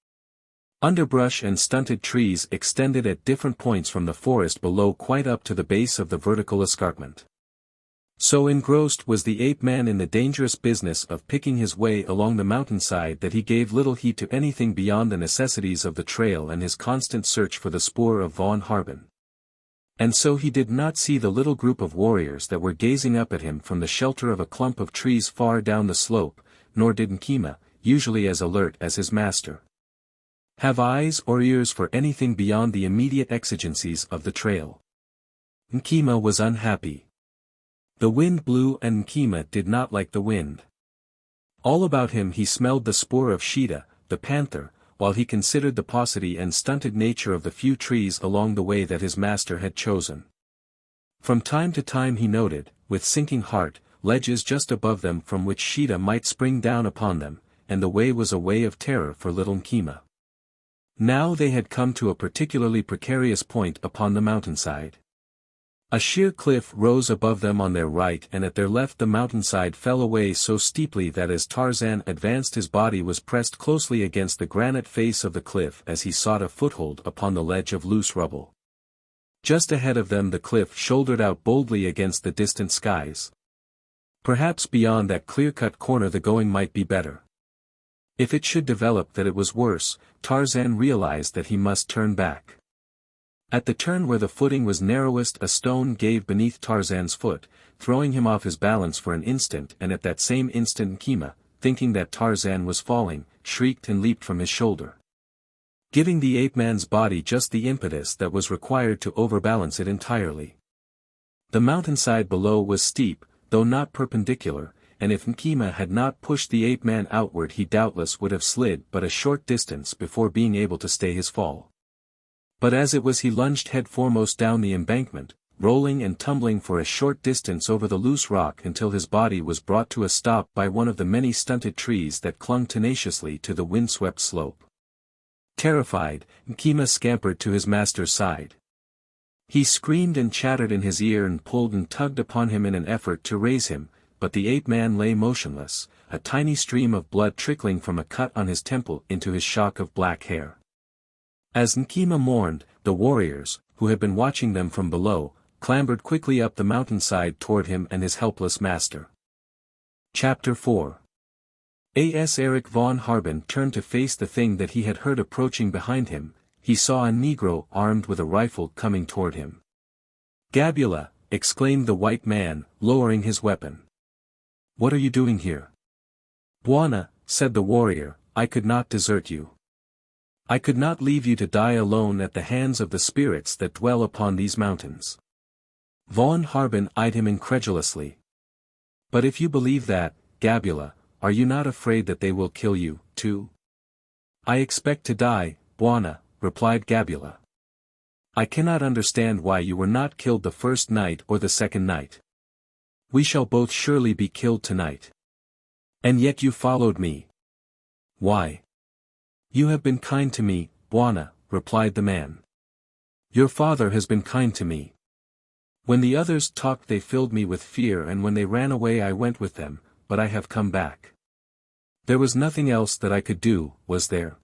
Underbrush and stunted trees extended at different points from the forest below quite up to the base of the vertical escarpment. So engrossed was the ape-man in the dangerous business of picking his way along the mountainside that he gave little heed to anything beyond the necessities of the trail and his constant search for the spoor of von Harben. And so he did not see the little group of warriors that were gazing up at him from the shelter of a clump of trees far down the slope, nor did Nkima, usually as alert as his master, have eyes or ears for anything beyond the immediate exigencies of the trail. Nkima was unhappy. The wind blew and Nkima did not like the wind. All about him he smelled the spoor of Sheeta, the panther, while he considered the paucity and stunted nature of the few trees along the way that his master had chosen. From time to time he noted, with sinking heart, ledges just above them from which Sheeta might spring down upon them, and the way was a way of terror for little Nkima. Now they had come to a particularly precarious point upon the mountainside. A sheer cliff rose above them on their right, and at their left the mountainside fell away so steeply that as Tarzan advanced his body was pressed closely against the granite face of the cliff as he sought a foothold upon the ledge of loose rubble. Just ahead of them the cliff shouldered out boldly against the distant skies. Perhaps beyond that clear-cut corner the going might be better. If it should develop that it was worse, Tarzan realized that he must turn back. At the turn where the footing was narrowest a stone gave beneath Tarzan's foot, throwing him off his balance for an instant, and at that same instant Nkima, thinking that Tarzan was falling, shrieked and leaped from his shoulder, giving the ape-man's body just the impetus that was required to overbalance it entirely. The mountainside below was steep, though not perpendicular, and if Nkima had not pushed the ape-man outward he doubtless would have slid but a short distance before being able to stay his fall. But as it was he lunged head foremost down the embankment, rolling and tumbling for a short distance over the loose rock until his body was brought to a stop by one of the many stunted trees that clung tenaciously to the windswept slope. Terrified, Nkima scampered to his master's side. He screamed and chattered in his ear and pulled and tugged upon him in an effort to raise him, but the ape-man lay motionless, a tiny stream of blood trickling from a cut on his temple into his shock of black hair. As Nkima mourned, the warriors, who had been watching them from below, clambered quickly up the mountainside toward him and his helpless master. Chapter 4. As Erich von Harben turned to face the thing that he had heard approaching behind him, he saw a Negro armed with a rifle coming toward him. "Gabula," exclaimed the white man, lowering his weapon. "What are you doing here?" "Bwana," said the warrior, "I could not desert you. I could not leave you to die alone at the hands of the spirits that dwell upon these mountains. Von Harben eyed him incredulously. But if you believe that, Gabula, are you not afraid that they will kill you, too? I expect to die, Buona, replied Gabula. I cannot understand why you were not killed the first night or the second night. We shall both surely be killed tonight. And yet you followed me. Why? You have been kind to me, Buona, replied the man. Your father has been kind to me. When the others talked they filled me with fear, and when they ran away I went with them, but I have come back. There was nothing else that I could do, was there?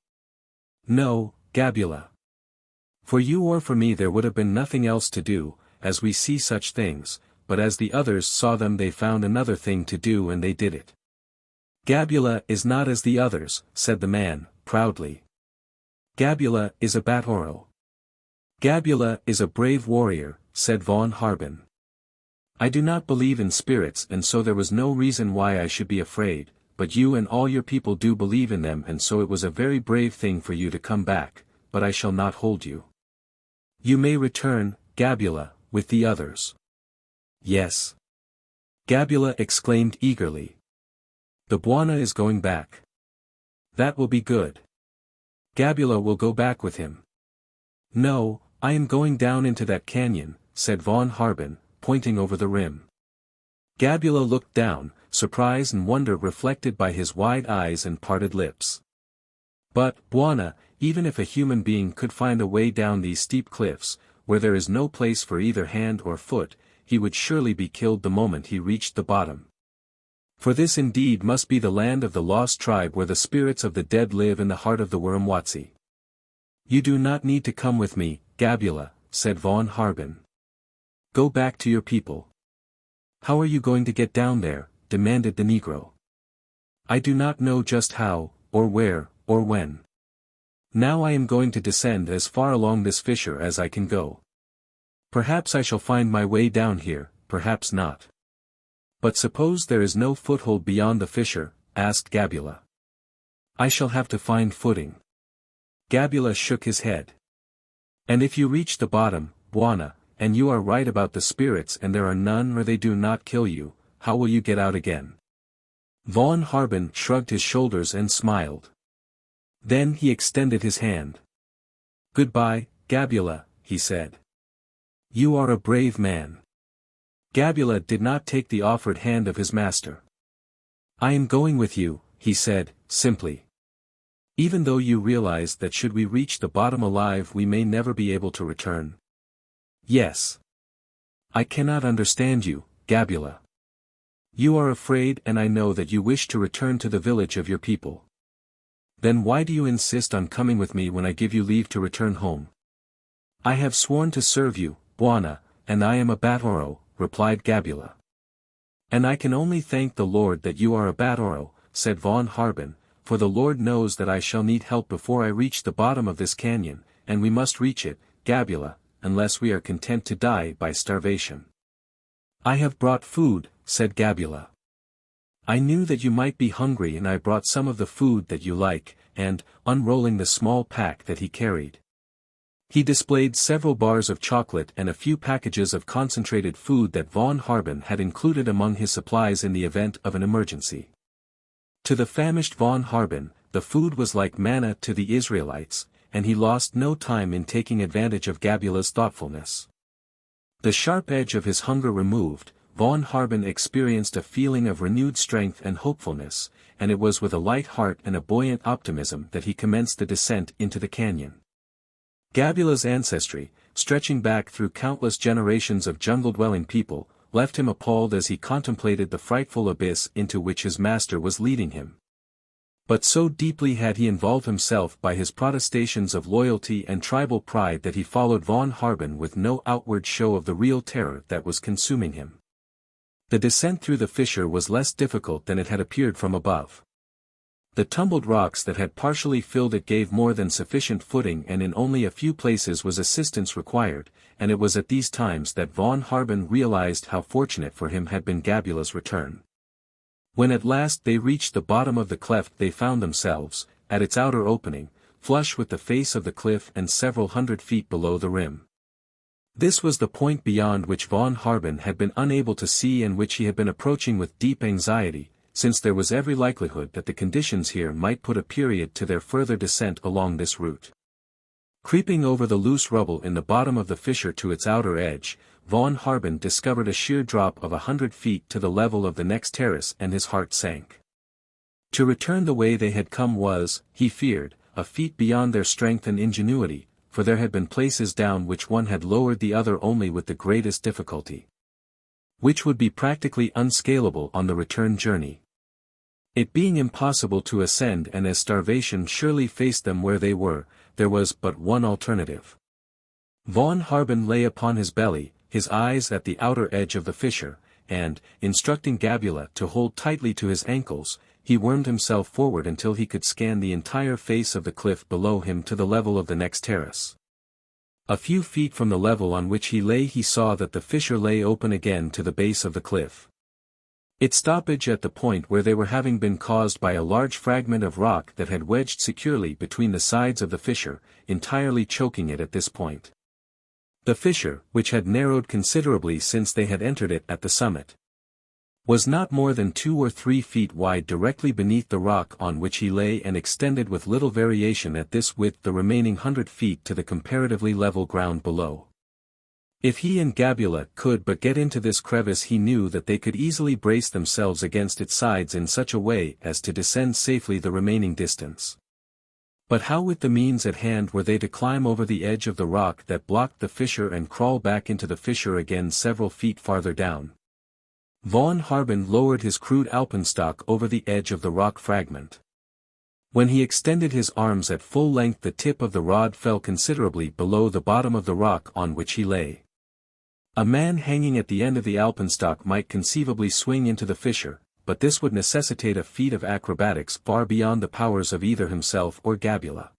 No, Gabula. For you or for me there would have been nothing else to do, as we see such things, but as the others saw them they found another thing to do and they did it. Gabula is not as the others, said the man, proudly. Gabula is a Batoro. Gabula is a brave warrior, said Von Harben. I do not believe in spirits and so there was no reason why I should be afraid, but you and all your people do believe in them and so it was a very brave thing for you to come back, but I shall not hold you. You may return, Gabula, with the others. Yes. Gabula exclaimed eagerly. The Buona is going back. That will be good. Gabula will go back with him. No, I am going down into that canyon, said Von Harben, pointing over the rim. Gabula looked down, surprise and wonder reflected by his wide eyes and parted lips. But, Buona, even if a human being could find a way down these steep cliffs, where there is no place for either hand or foot, he would surely be killed the moment he reached the bottom. For this indeed must be the land of the lost tribe where the spirits of the dead live in the heart of the Wiramwazi. You do not need to come with me, Gabula, said Von Harben. Go back to your people. How are you going to get down there? Demanded the Negro. I do not know just how, or where, or when. Now I am going to descend as far along this fissure as I can go. Perhaps I shall find my way down here, perhaps not. But suppose there is no foothold beyond the fissure, asked Gabula. I shall have to find footing. Gabula shook his head. And if you reach the bottom, Buona, and you are right about the spirits and there are none or they do not kill you, how will you get out again? Von Harben shrugged his shoulders and smiled. Then he extended his hand. Goodbye, Gabula, he said. You are a brave man. Gabula did not take the offered hand of his master. I am going with you, he said, simply. Even though you realize that should we reach the bottom alive we may never be able to return. Yes. I cannot understand you, Gabula. You are afraid and I know that you wish to return to the village of your people. Then why do you insist on coming with me when I give you leave to return home? I have sworn to serve you, Buona, and I am a Batoro, replied Gabula. And I can only thank the Lord that you are a Batoro, said Von Harben, for the Lord knows that I shall need help before I reach the bottom of this canyon, and we must reach it, Gabula, unless we are content to die by starvation. I have brought food, said Gabula. I knew that you might be hungry and I brought some of the food that you like, and, unrolling the small pack that he carried, he displayed several bars of chocolate and a few packages of concentrated food that Von Harben had included among his supplies in the event of an emergency. To the famished Von Harben, the food was like manna to the Israelites, and he lost no time in taking advantage of Gabula's thoughtfulness. The sharp edge of his hunger removed, Von Harben experienced a feeling of renewed strength and hopefulness, and it was with a light heart and a buoyant optimism that he commenced the descent into the canyon. Gabula's ancestry, stretching back through countless generations of jungle-dwelling people, left him appalled as he contemplated the frightful abyss into which his master was leading him. But so deeply had he involved himself by his protestations of loyalty and tribal pride that he followed Von Harben with no outward show of the real terror that was consuming him. The descent through the fissure was less difficult than it had appeared from above. The tumbled rocks that had partially filled it gave more than sufficient footing and in only a few places was assistance required, and it was at these times that Von Harben realized how fortunate for him had been Gabula's return. When at last they reached the bottom of the cleft they found themselves, at its outer opening, flush with the face of the cliff and several hundred feet below the rim. This was the point beyond which von Harben had been unable to see and which he had been approaching with deep anxiety, since there was every likelihood that the conditions here might put a period to their further descent along this route. Creeping over the loose rubble in the bottom of the fissure to its outer edge, von Harben discovered a sheer drop of 100 feet to the level of the next terrace, and his heart sank. To return the way they had come was, he feared, a feat beyond their strength and ingenuity, for there had been places down which one had lowered the other only with the greatest difficulty, which would be practically unscalable on the return journey. It being impossible to ascend, and as starvation surely faced them where they were, there was but one alternative. Von Harben lay upon his belly, his eyes at the outer edge of the fissure, and, instructing Gabula to hold tightly to his ankles, he wormed himself forward until he could scan the entire face of the cliff below him to the level of the next terrace. A few feet from the level on which he lay he saw that the fissure lay open again to the base of the cliff. Its stoppage at the point where they were having been caused by a large fragment of rock that had wedged securely between the sides of the fissure, entirely choking it at this point. The fissure, which had narrowed considerably since they had entered it at the summit, was not more than 2 or 3 feet wide directly beneath the rock on which he lay, and extended with little variation at this width the remaining 100 feet to the comparatively level ground below. If he and Gabula could but get into this crevice, he knew that they could easily brace themselves against its sides in such a way as to descend safely the remaining distance. But how, with the means at hand, were they to climb over the edge of the rock that blocked the fissure and crawl back into the fissure again several feet farther down? Von Harben lowered his crude alpenstock over the edge of the rock fragment. When he extended his arms at full length, the tip of the rod fell considerably below the bottom of the rock on which he lay. A man hanging at the end of the alpenstock might conceivably swing into the fissure, but this would necessitate a feat of acrobatics far beyond the powers of either himself or Gabula.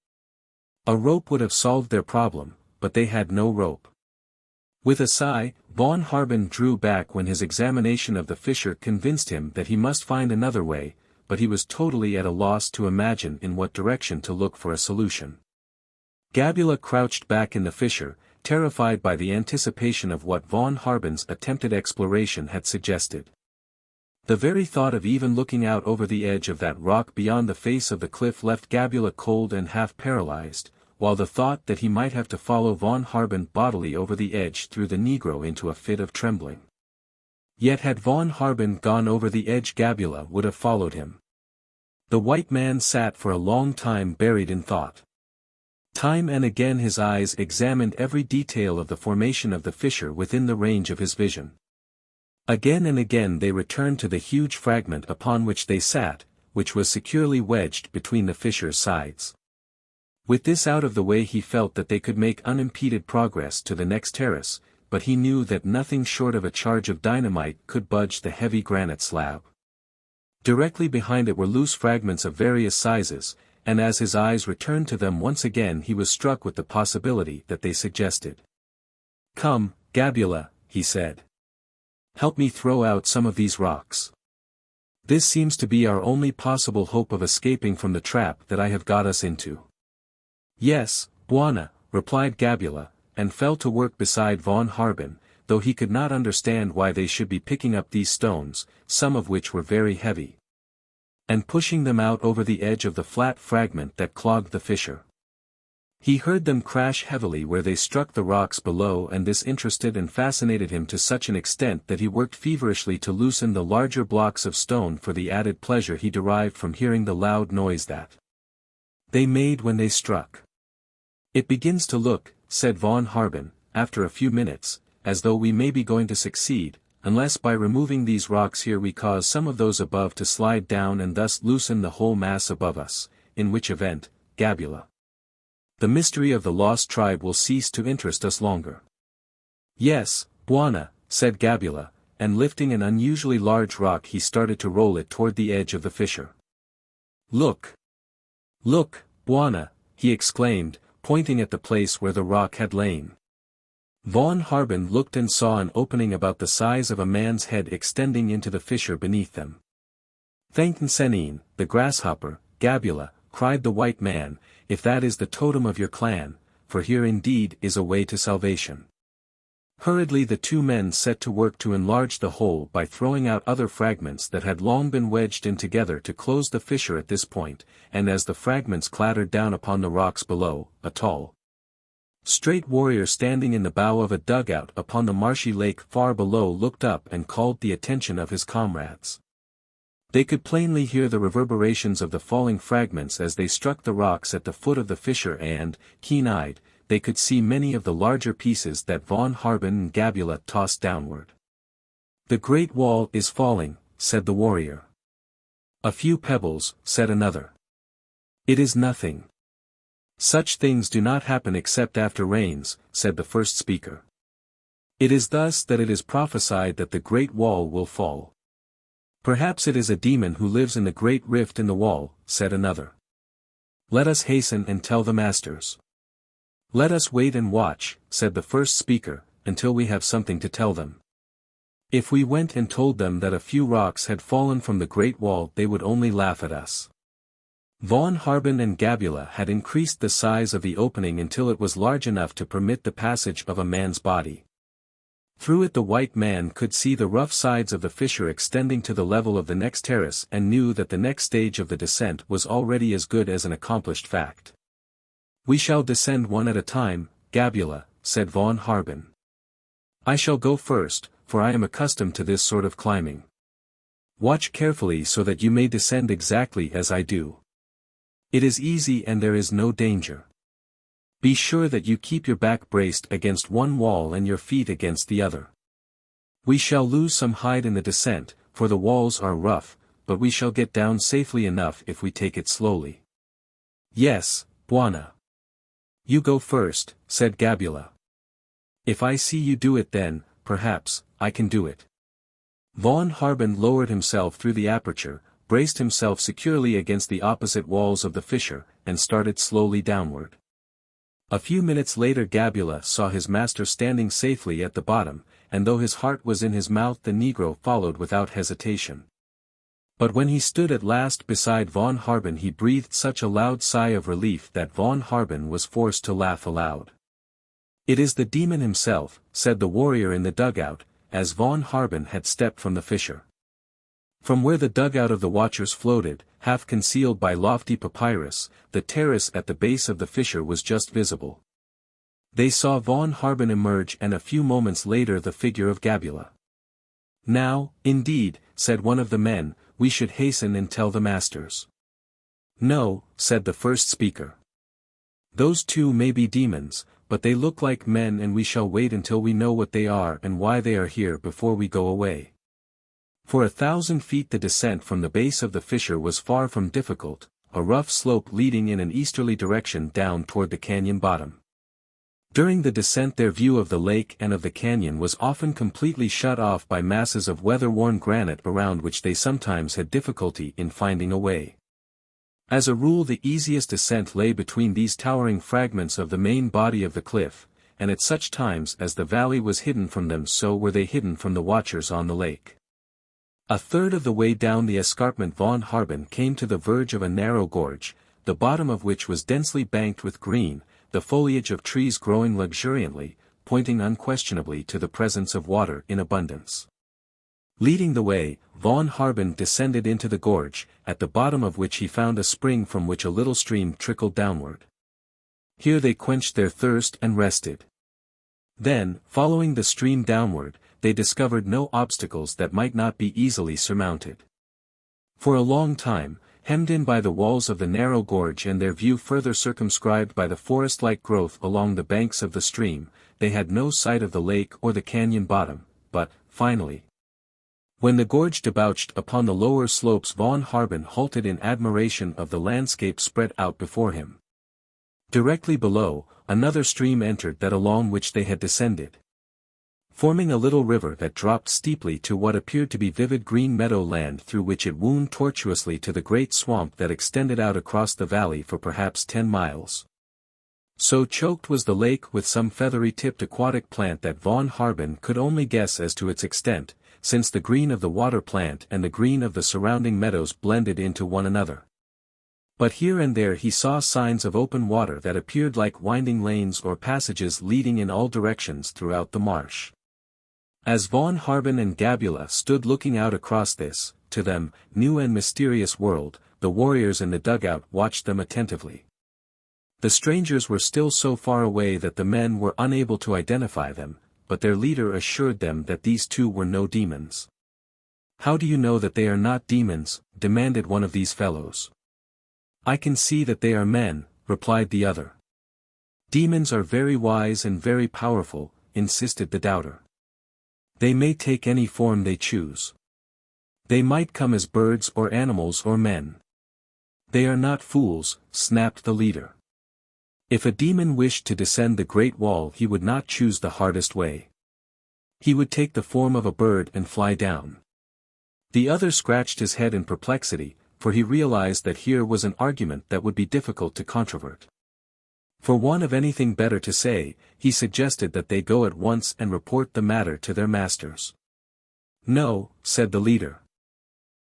A rope would have solved their problem, but they had no rope. With a sigh, von Harben drew back when his examination of the fissure convinced him that he must find another way, but he was totally at a loss to imagine in what direction to look for a solution. Gabula crouched back in the fissure, terrified by the anticipation of what von Harben's attempted exploration had suggested. The very thought of even looking out over the edge of that rock beyond the face of the cliff left Gabula cold and half paralyzed, while the thought that he might have to follow von Harben bodily over the edge threw the Negro into a fit of trembling. Yet had von Harben gone over the edge, Gabula would have followed him. The white man sat for a long time buried in thought. Time and again his eyes examined every detail of the formation of the fissure within the range of his vision. Again and again they returned to the huge fragment upon which they sat, which was securely wedged between the fissure's sides. With this out of the way, he felt that they could make unimpeded progress to the next terrace, but he knew that nothing short of a charge of dynamite could budge the heavy granite slab. Directly behind it were loose fragments of various sizes, and as his eyes returned to them once again he was struck with the possibility that they suggested. "Come, Gabula," he said. "Help me throw out some of these rocks. This seems to be our only possible hope of escaping from the trap that I have got us into." "Yes, Bwana," replied Gabula, and fell to work beside von Harben, though he could not understand why they should be picking up these stones, some of which were very heavy, and pushing them out over the edge of the flat fragment that clogged the fissure. He heard them crash heavily where they struck the rocks below, and this interested and fascinated him to such an extent that he worked feverishly to loosen the larger blocks of stone for the added pleasure he derived from hearing the loud noise that they made when they struck. "It begins to look," said von Harben, after a few minutes, "as though we may be going to succeed, unless by removing these rocks here we cause some of those above to slide down and thus loosen the whole mass above us, in which event, Gabula, the mystery of the lost tribe will cease to interest us longer." "Yes, Bwana," said Gabula, and lifting an unusually large rock he started to roll it toward the edge of the fissure. "Look! Look, Bwana," he exclaimed, pointing at the place where the rock had lain. Von Harben looked and saw an opening about the size of a man's head extending into the fissure beneath them. "Thankensenine, the grasshopper, Gabula," cried the white man, "if that is the totem of your clan, for here indeed is a way to salvation." Hurriedly the two men set to work to enlarge the hole by throwing out other fragments that had long been wedged in together to close the fissure at this point, and as the fragments clattered down upon the rocks below, a tall, straight warrior standing in the bow of a dugout upon the marshy lake far below looked up and called the attention of his comrades. They could plainly hear the reverberations of the falling fragments as they struck the rocks at the foot of the fissure and, keen-eyed, they could see many of the larger pieces that von Harben and Gabula tossed downward. "The great wall is falling," said the warrior. "A few pebbles," said another. "It is nothing. Such things do not happen except after rains," said the first speaker. "It is thus that it is prophesied that the great wall will fall." "Perhaps it is a demon who lives in the great rift in the wall," said another. "Let us hasten and tell the masters." "Let us wait and watch," said the first speaker, "until we have something to tell them. If we went and told them that a few rocks had fallen from the great wall they would only laugh at us." Von Harben and Gabula had increased the size of the opening until it was large enough to permit the passage of a man's body. Through it the white man could see the rough sides of the fissure extending to the level of the next terrace and knew that the next stage of the descent was already as good as an accomplished fact. "We shall descend one at a time, Gabula," said von Harben. "I shall go first, for I am accustomed to this sort of climbing. Watch carefully so that you may descend exactly as I do. It is easy and there is no danger. Be sure that you keep your back braced against one wall and your feet against the other. We shall lose some height in the descent, for the walls are rough, but we shall get down safely enough if we take it slowly." "Yes, Bwana. You go first," said Gabula. "If I see you do it then, perhaps, I can do it." Von Harben lowered himself through the aperture, braced himself securely against the opposite walls of the fissure, and started slowly downward. A few minutes later Gabula saw his master standing safely at the bottom, and though his heart was in his mouth the negro followed without hesitation. But when he stood at last beside von Harben he breathed such a loud sigh of relief that von Harben was forced to laugh aloud. "It is the demon himself," said the warrior in the dugout, as von Harben had stepped from the fissure. From where the dugout of the watchers floated, half concealed by lofty papyrus, the terrace at the base of the fissure was just visible. They saw von Harben emerge and a few moments later the figure of Gabula. "Now, indeed," said one of the men, "we should hasten and tell the masters." "No," said the first speaker. "Those two may be demons, but they look like men and we shall wait until we know what they are and why they are here before we go away." For 1,000 feet the descent from the base of the fissure was far from difficult, a rough slope leading in an easterly direction down toward the canyon bottom. During the descent their view of the lake and of the canyon was often completely shut off by masses of weather-worn granite around which they sometimes had difficulty in finding a way. As a rule the easiest descent lay between these towering fragments of the main body of the cliff, and at such times as the valley was hidden from them so were they hidden from the watchers on the lake. A third of the way down the escarpment von Harben came to the verge of a narrow gorge, the bottom of which was densely banked with green, the foliage of trees growing luxuriantly, pointing unquestionably to the presence of water in abundance. Leading the way, von Harben descended into the gorge, at the bottom of which he found a spring from which a little stream trickled downward. Here they quenched their thirst and rested. Then, following the stream downward, they discovered no obstacles that might not be easily surmounted. For a long time, hemmed in by the walls of the narrow gorge and their view further circumscribed by the forest-like growth along the banks of the stream, they had no sight of the lake or the canyon bottom, but, finally, when the gorge debouched upon the lower slopes von Harben halted in admiration of the landscape spread out before him. Directly below, another stream entered that along which they had descended, forming a little river that dropped steeply to what appeared to be vivid green meadow land through which it wound tortuously to the great swamp that extended out across the valley for perhaps 10 miles. So choked was the lake with some feathery-tipped aquatic plant that von Harben could only guess as to its extent, since the green of the water plant and the green of the surrounding meadows blended into one another. But here and there he saw signs of open water that appeared like winding lanes or passages leading in all directions throughout the marsh. As von Harben and Gabula stood looking out across this, to them, new and mysterious world, the warriors in the dugout watched them attentively. The strangers were still so far away that the men were unable to identify them, but their leader assured them that these two were no demons. "How do you know that they are not demons?" demanded one of these fellows. "I can see that they are men," replied the other. "Demons are very wise and very powerful," insisted the doubter. "They may take any form they choose. They might come as birds or animals or men." "They are not fools," snapped the leader. "If a demon wished to descend the Great Wall he would not choose the hardest way. He would take the form of a bird and fly down." The other scratched his head in perplexity, for he realized that here was an argument that would be difficult to controvert. For want of anything better to say, he suggested that they go at once and report the matter to their masters. "No," said the leader.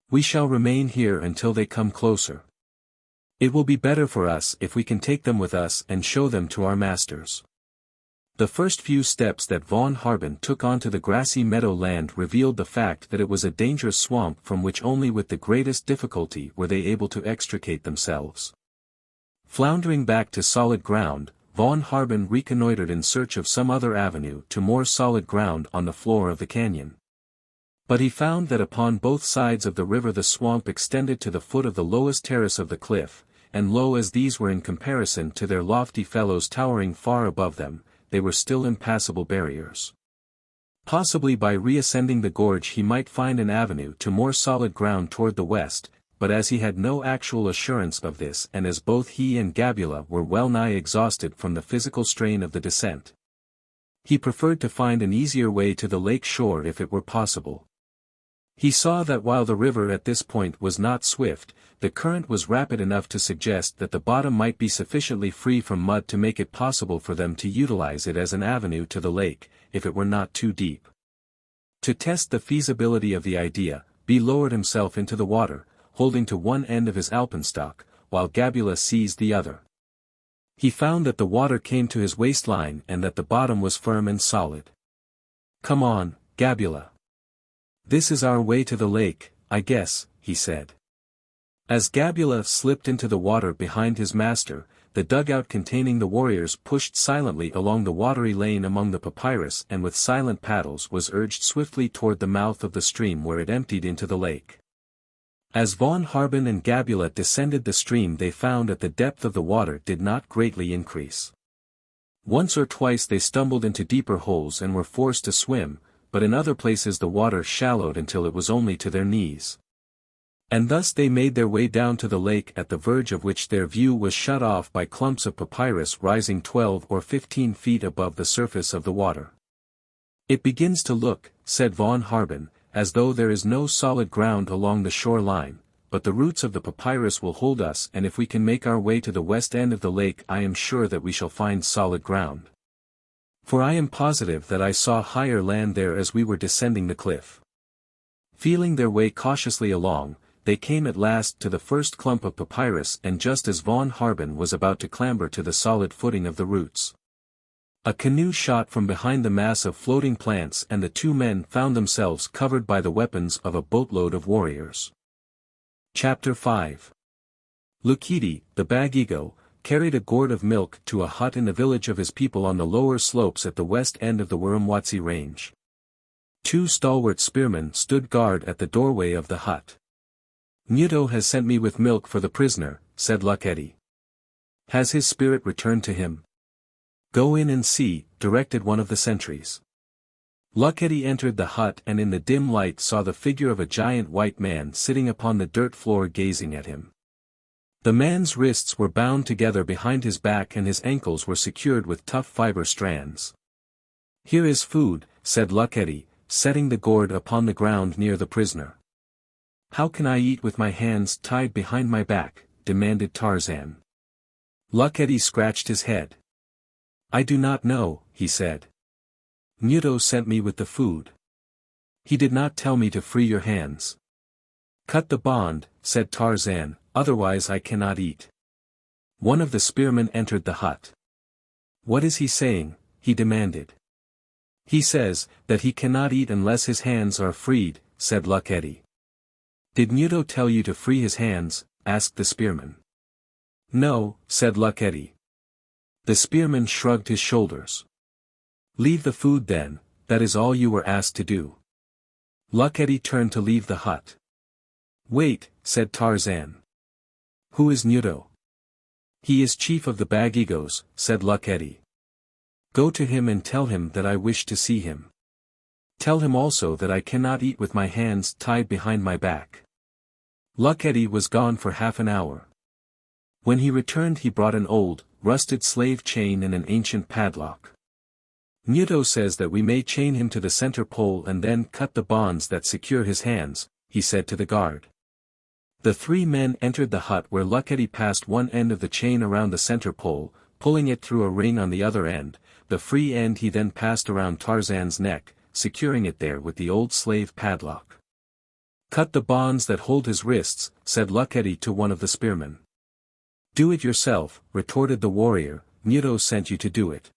"We shall remain here until they come closer. It will be better for us if we can take them with us and show them to our masters." The first few steps that von Harben took onto the grassy meadow land revealed the fact that it was a dangerous swamp from which only with the greatest difficulty were they able to extricate themselves. Floundering back to solid ground, von Harben reconnoitered in search of some other avenue to more solid ground on the floor of the canyon. But he found that upon both sides of the river the swamp extended to the foot of the lowest terrace of the cliff, and low as these were in comparison to their lofty fellows towering far above them, they were still impassable barriers. Possibly by reascending the gorge he might find an avenue to more solid ground toward the west, but as he had no actual assurance of this and as both he and Gabula were well nigh exhausted from the physical strain of the descent, he preferred to find an easier way to the lake shore if it were possible. He saw that while the river at this point was not swift, the current was rapid enough to suggest that the bottom might be sufficiently free from mud to make it possible for them to utilize it as an avenue to the lake, if it were not too deep. To test the feasibility of the idea, B lowered himself into the water, holding to one end of his alpenstock, while Gabula seized the other. He found that the water came to his waistline and that the bottom was firm and solid. "Come on, Gabula. This is our way to the lake, I guess," he said. As Gabula slipped into the water behind his master, the dugout containing the warriors pushed silently along the watery lane among the papyrus and with silent paddles was urged swiftly toward the mouth of the stream where it emptied into the lake. As von Harben and Gabula descended the stream they found that the depth of the water did not greatly increase. Once or twice they stumbled into deeper holes and were forced to swim, but in other places the water shallowed until it was only to their knees. And thus they made their way down to the lake at the verge of which their view was shut off by clumps of papyrus rising 12 or 15 feet above the surface of the water. "It begins to look," said von Harben, "as though there is no solid ground along the shore line, but the roots of the papyrus will hold us and if we can make our way to the west end of the lake I am sure that we shall find solid ground. For I am positive that I saw higher land there as we were descending the cliff." Feeling their way cautiously along, they came at last to the first clump of papyrus and just as von Harben was about to clamber to the solid footing of the roots, a canoe shot from behind the mass of floating plants and the two men found themselves covered by the weapons of a boatload of warriors. Chapter 5. Lukidi, the Bagigo, carried a gourd of milk to a hut in the village of his people on the lower slopes at the west end of the Wiramwazi range. Two stalwart spearmen stood guard at the doorway of the hut. "Muto has sent me with milk for the prisoner," said Lukedi. "Has his spirit returned to him?" "Go in and see," directed one of the sentries. Lukedi entered the hut and in the dim light saw the figure of a giant white man sitting upon the dirt floor gazing at him. The man's wrists were bound together behind his back and his ankles were secured with tough fiber strands. "Here is food," said Lukedi, setting the gourd upon the ground near the prisoner. "How can I eat with my hands tied behind my back?" demanded Tarzan. Lukedi scratched his head. "I do not know," he said. "Muto sent me with the food. He did not tell me to free your hands." "Cut the bond," said Tarzan, otherwise I cannot eat." One of the spearmen entered the hut. "What is he saying?" he demanded. "He says, that he cannot eat unless his hands are freed," said Luckety. "Did Muto tell you to free his hands?" asked the spearman. "No," said Luckety. The spearman shrugged his shoulders. "Leave the food then, that is all you were asked to do." Luckety turned to leave the hut. "Wait," said Tarzan. "Who is Muto?" "He is chief of the Bagigos," said Luckety. "Go to him and tell him that I wish to see him. Tell him also that I cannot eat with my hands tied behind my back." Luckety was gone for half an hour. When he returned he brought an old, rusted slave chain and an ancient padlock. "Muto says that we may chain him to the center pole and then cut the bonds that secure his hands," he said to the guard. The three men entered the hut where Luckety passed one end of the chain around the center pole, pulling it through a ring on the other end. The free end he then passed around Tarzan's neck, securing it there with the old slave padlock. "Cut the bonds that hold his wrists," said Luckety to one of the spearmen. "Do it yourself," retorted the warrior. "Muto sent you to do it."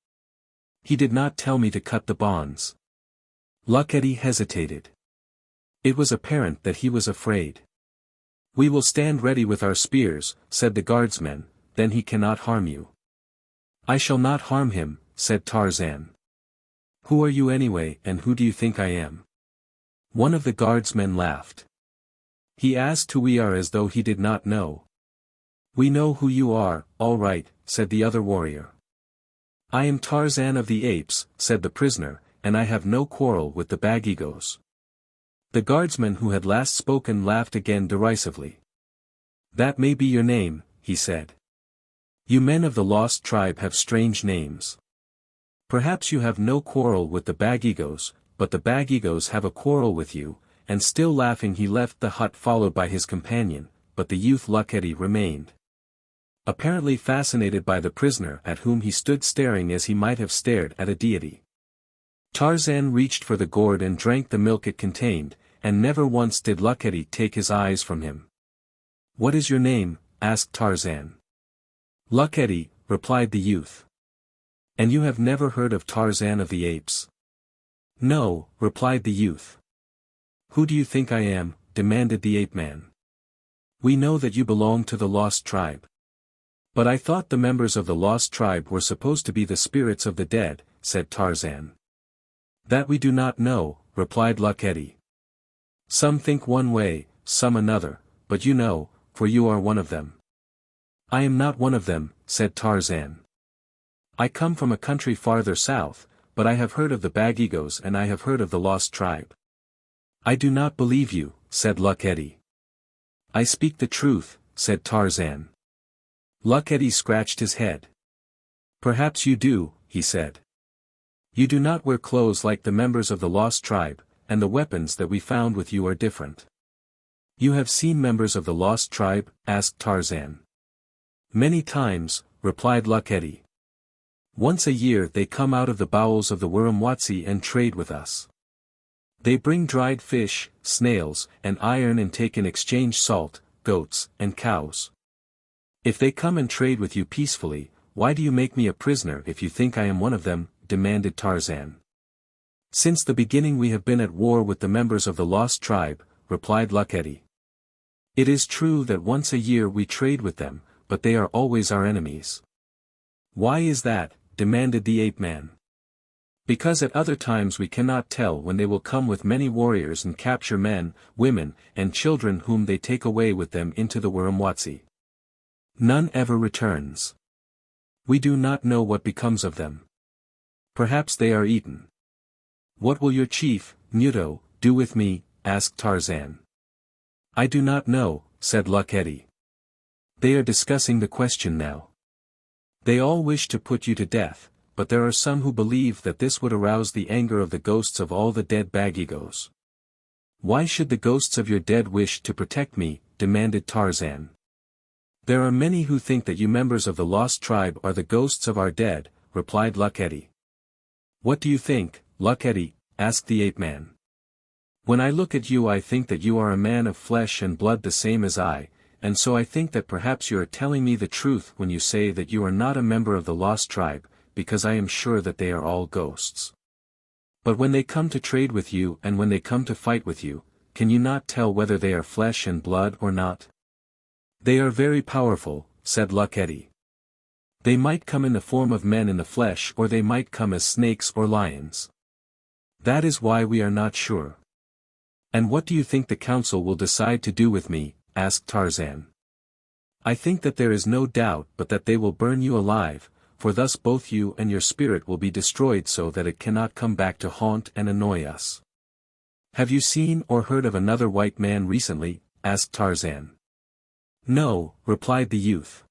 "He did not tell me to cut the bonds." Luckety hesitated. It was apparent that he was afraid. "We will stand ready with our spears," said the guardsmen, "then he cannot harm you." "I shall not harm him," said Tarzan. "Who are you anyway, and who do you think I am?" One of the guardsmen laughed. He asked who we are as though he did not know. "We know who you are, all right," said the other warrior. "I am Tarzan of the Apes," said the prisoner, "and I have no quarrel with the Bagigos." The guardsman who had last spoken laughed again derisively. "That may be your name," he said. "You men of the lost tribe have strange names. Perhaps you have no quarrel with the Bagigos, but the Bagigos have a quarrel with you," and still laughing he left the hut followed by his companion, but the youth Luckety remained. Apparently fascinated by the prisoner at whom he stood staring as he might have stared at a deity. Tarzan reached for the gourd and drank the milk it contained, and never once did Luckety take his eyes from him. "What is your name?" asked Tarzan. "Luckety," replied the youth. "And you have never heard of Tarzan of the Apes?" "No," replied the youth. "Who do you think I am?" demanded the ape-man. "We know that you belong to the lost tribe." "But I thought the members of the lost tribe were supposed to be the spirits of the dead," said Tarzan. "That we do not know," replied Luckety. "Some think one way, some another, but you know, for you are one of them." "I am not one of them," said Tarzan. "I come from a country farther south, but I have heard of the Bagigos and I have heard of the lost tribe." "I do not believe you," said Luckety. "I speak the truth," said Tarzan. Luckety scratched his head. "Perhaps you do," he said. "You do not wear clothes like the members of the lost tribe, and the weapons that we found with you are different." "You have seen members of the lost tribe?" asked Tarzan. "Many times," replied Luckety. "Once a year they come out of the bowels of the Wiramwazi and trade with us. They bring dried fish, snails, and iron and take in exchange salt, goats, and cows. If they come and trade with you peacefully, why do you make me a prisoner if you think I am one of them?" demanded Tarzan. "Since the beginning we have been at war with the members of the lost tribe," replied Luckety. "It is true that once a year we trade with them, but they are always our enemies." "Why is that?" demanded the ape-man. "Because at other times we cannot tell when they will come with many warriors and capture men, women, and children whom they take away with them into the Wiramwazi. None ever returns. We do not know what becomes of them. Perhaps they are eaten." "What will your chief, Muto, do with me?" asked Tarzan. "I do not know," said Luckety. "They are discussing the question now. They all wish to put you to death, but there are some who believe that this would arouse the anger of the ghosts of all the dead Bagigos." "Why should the ghosts of your dead wish to protect me?" demanded Tarzan. "There are many who think that you members of the lost tribe are the ghosts of our dead," replied Luckety. "What do you think, Luckety?" asked the ape-man. "When I look at you I think that you are a man of flesh and blood the same as I, and so I think that perhaps you are telling me the truth when you say that you are not a member of the lost tribe, because I am sure that they are all ghosts. But when they come to trade with you and when they come to fight with you, can you not tell whether they are flesh and blood or not? They are very powerful, said Luckety. They might come in the form of men in the flesh, or they might come as snakes or lions. That is why we are not sure. And what do you think the council will decide to do with me? Asked Tarzan. I think that there is no doubt but that they will burn you alive, for thus both you and your spirit will be destroyed so that it cannot come back to haunt and annoy us. Have you seen or heard of another white man recently? Asked Tarzan. No, replied the youth.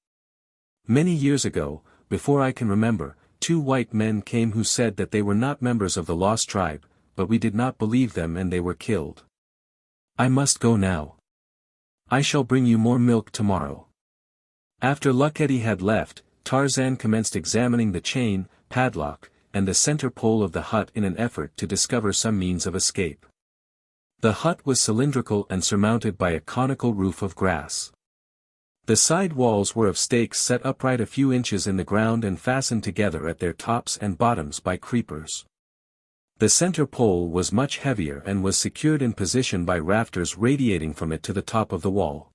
Many years ago, before I can remember, 2 white men came who said that they were not members of the lost tribe, but we did not believe them and they were killed. I must go now. I shall bring you more milk tomorrow. After Luckety had left, Tarzan commenced examining the chain, padlock, and the center pole of the hut in an effort to discover some means of escape. The hut was cylindrical and surmounted by a conical roof of grass. The side walls were of stakes set upright a few inches in the ground and fastened together at their tops and bottoms by creepers. The center pole was much heavier and was secured in position by rafters radiating from it to the top of the wall.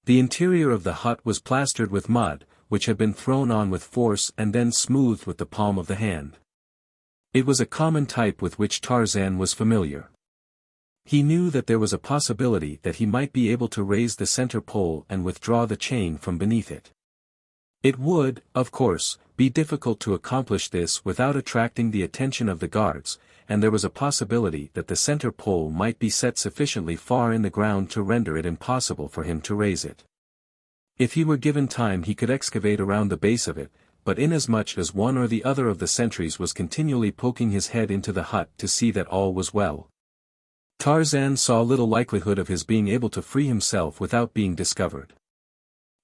The interior of the hut was plastered with mud, which had been thrown on with force and then smoothed with the palm of the hand. It was a common type with which Tarzan was familiar. He knew that there was a possibility that he might be able to raise the center pole and withdraw the chain from beneath it. It would, of course, be difficult to accomplish this without attracting the attention of the guards, and there was a possibility that the center pole might be set sufficiently far in the ground to render it impossible for him to raise it. If he were given time he could excavate around the base of it, but inasmuch as one or the other of the sentries was continually poking his head into the hut to see that all was well, Tarzan saw little likelihood of his being able to free himself without being discovered.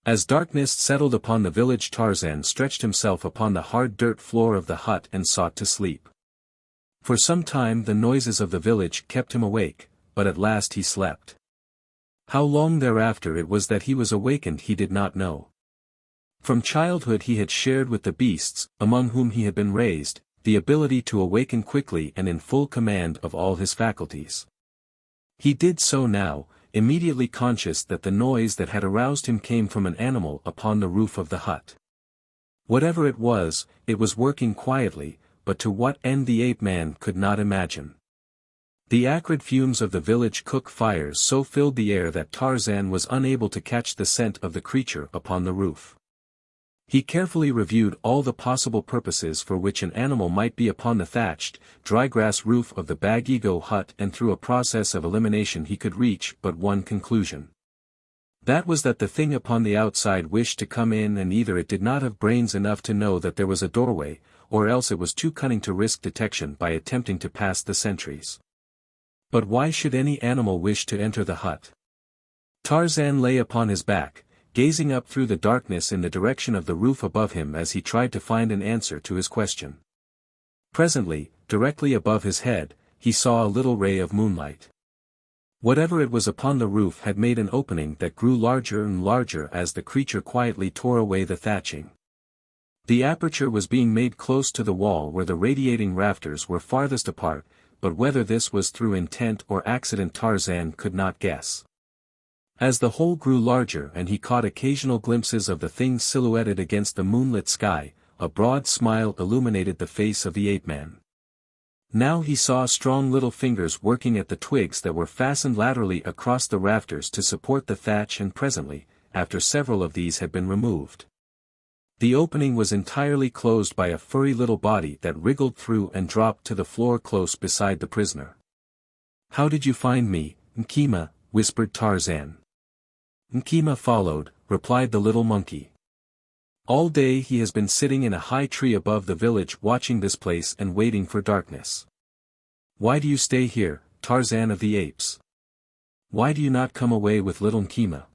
As darkness settled upon the village, Tarzan stretched himself upon the hard dirt floor of the hut and sought to sleep. For some time the noises of the village kept him awake, but at last he slept. How long thereafter it was that he was awakened he did not know. From childhood he had shared with the beasts, among whom he had been raised, the ability to awaken quickly and in full command of all his faculties. He did so now, immediately conscious that the noise that had aroused him came from an animal upon the roof of the hut. Whatever it was working quietly, but to what end the ape-man could not imagine. The acrid fumes of the village cook fires so filled the air that Tarzan was unable to catch the scent of the creature upon the roof. He carefully reviewed all the possible purposes for which an animal might be upon the thatched, dry-grass roof of the Bagigo hut, and through a process of elimination he could reach but one conclusion. That was that the thing upon the outside wished to come in, and either it did not have brains enough to know that there was a doorway, or else it was too cunning to risk detection by attempting to pass the sentries. But why should any animal wish to enter the hut? Tarzan lay upon his back, gazing up through the darkness in the direction of the roof above him as he tried to find an answer to his question. Presently, directly above his head, he saw a little ray of moonlight. Whatever it was upon the roof had made an opening that grew larger and larger as the creature quietly tore away the thatching. The aperture was being made close to the wall where the radiating rafters were farthest apart, but whether this was through intent or accident Tarzan could not guess. As the hole grew larger and he caught occasional glimpses of the thing silhouetted against the moonlit sky, a broad smile illuminated the face of the ape-man. Now he saw strong little fingers working at the twigs that were fastened laterally across the rafters to support the thatch, and presently, after several of these had been removed, the opening was entirely closed by a furry little body that wriggled through and dropped to the floor close beside the prisoner. "How did you find me, Nkima?" whispered Tarzan. "Nkima followed," replied the little monkey. "All day he has been sitting in a high tree above the village watching this place and waiting for darkness. Why do you stay here, Tarzan of the Apes? Why do you not come away with little Nkima?"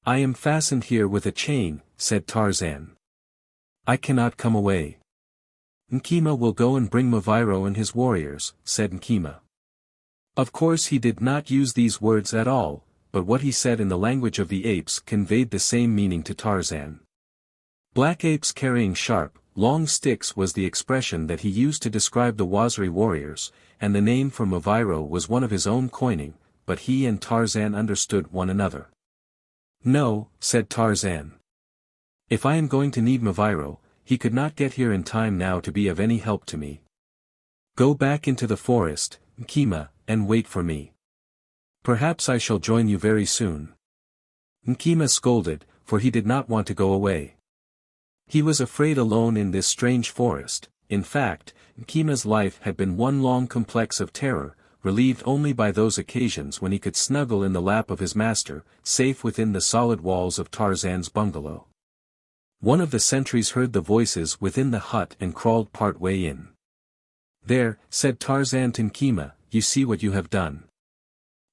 "I am fastened here with a chain," said Tarzan. "I cannot come away." "Nkima will go and bring Maviro and his warriors," said Nkima. Of course he did not use these words at all, but what he said in the language of the apes conveyed the same meaning to Tarzan. Black apes carrying sharp, long sticks was the expression that he used to describe the Waziri warriors, and the name for Maviro was one of his own coining, but he and Tarzan understood one another. "No," said Tarzan. "If I am going to need Maviro, he could not get here in time now to be of any help to me. Go back into the forest, Nkima, and wait for me. Perhaps I shall join you very soon." Nkima scolded, for he did not want to go away. He was afraid alone in this strange forest. In fact, Nkima's life had been one long complex of terror, relieved only by those occasions when he could snuggle in the lap of his master, safe within the solid walls of Tarzan's bungalow. One of the sentries heard the voices within the hut and crawled part way in. "There," said Tarzan to Nkima, "you see what you have done.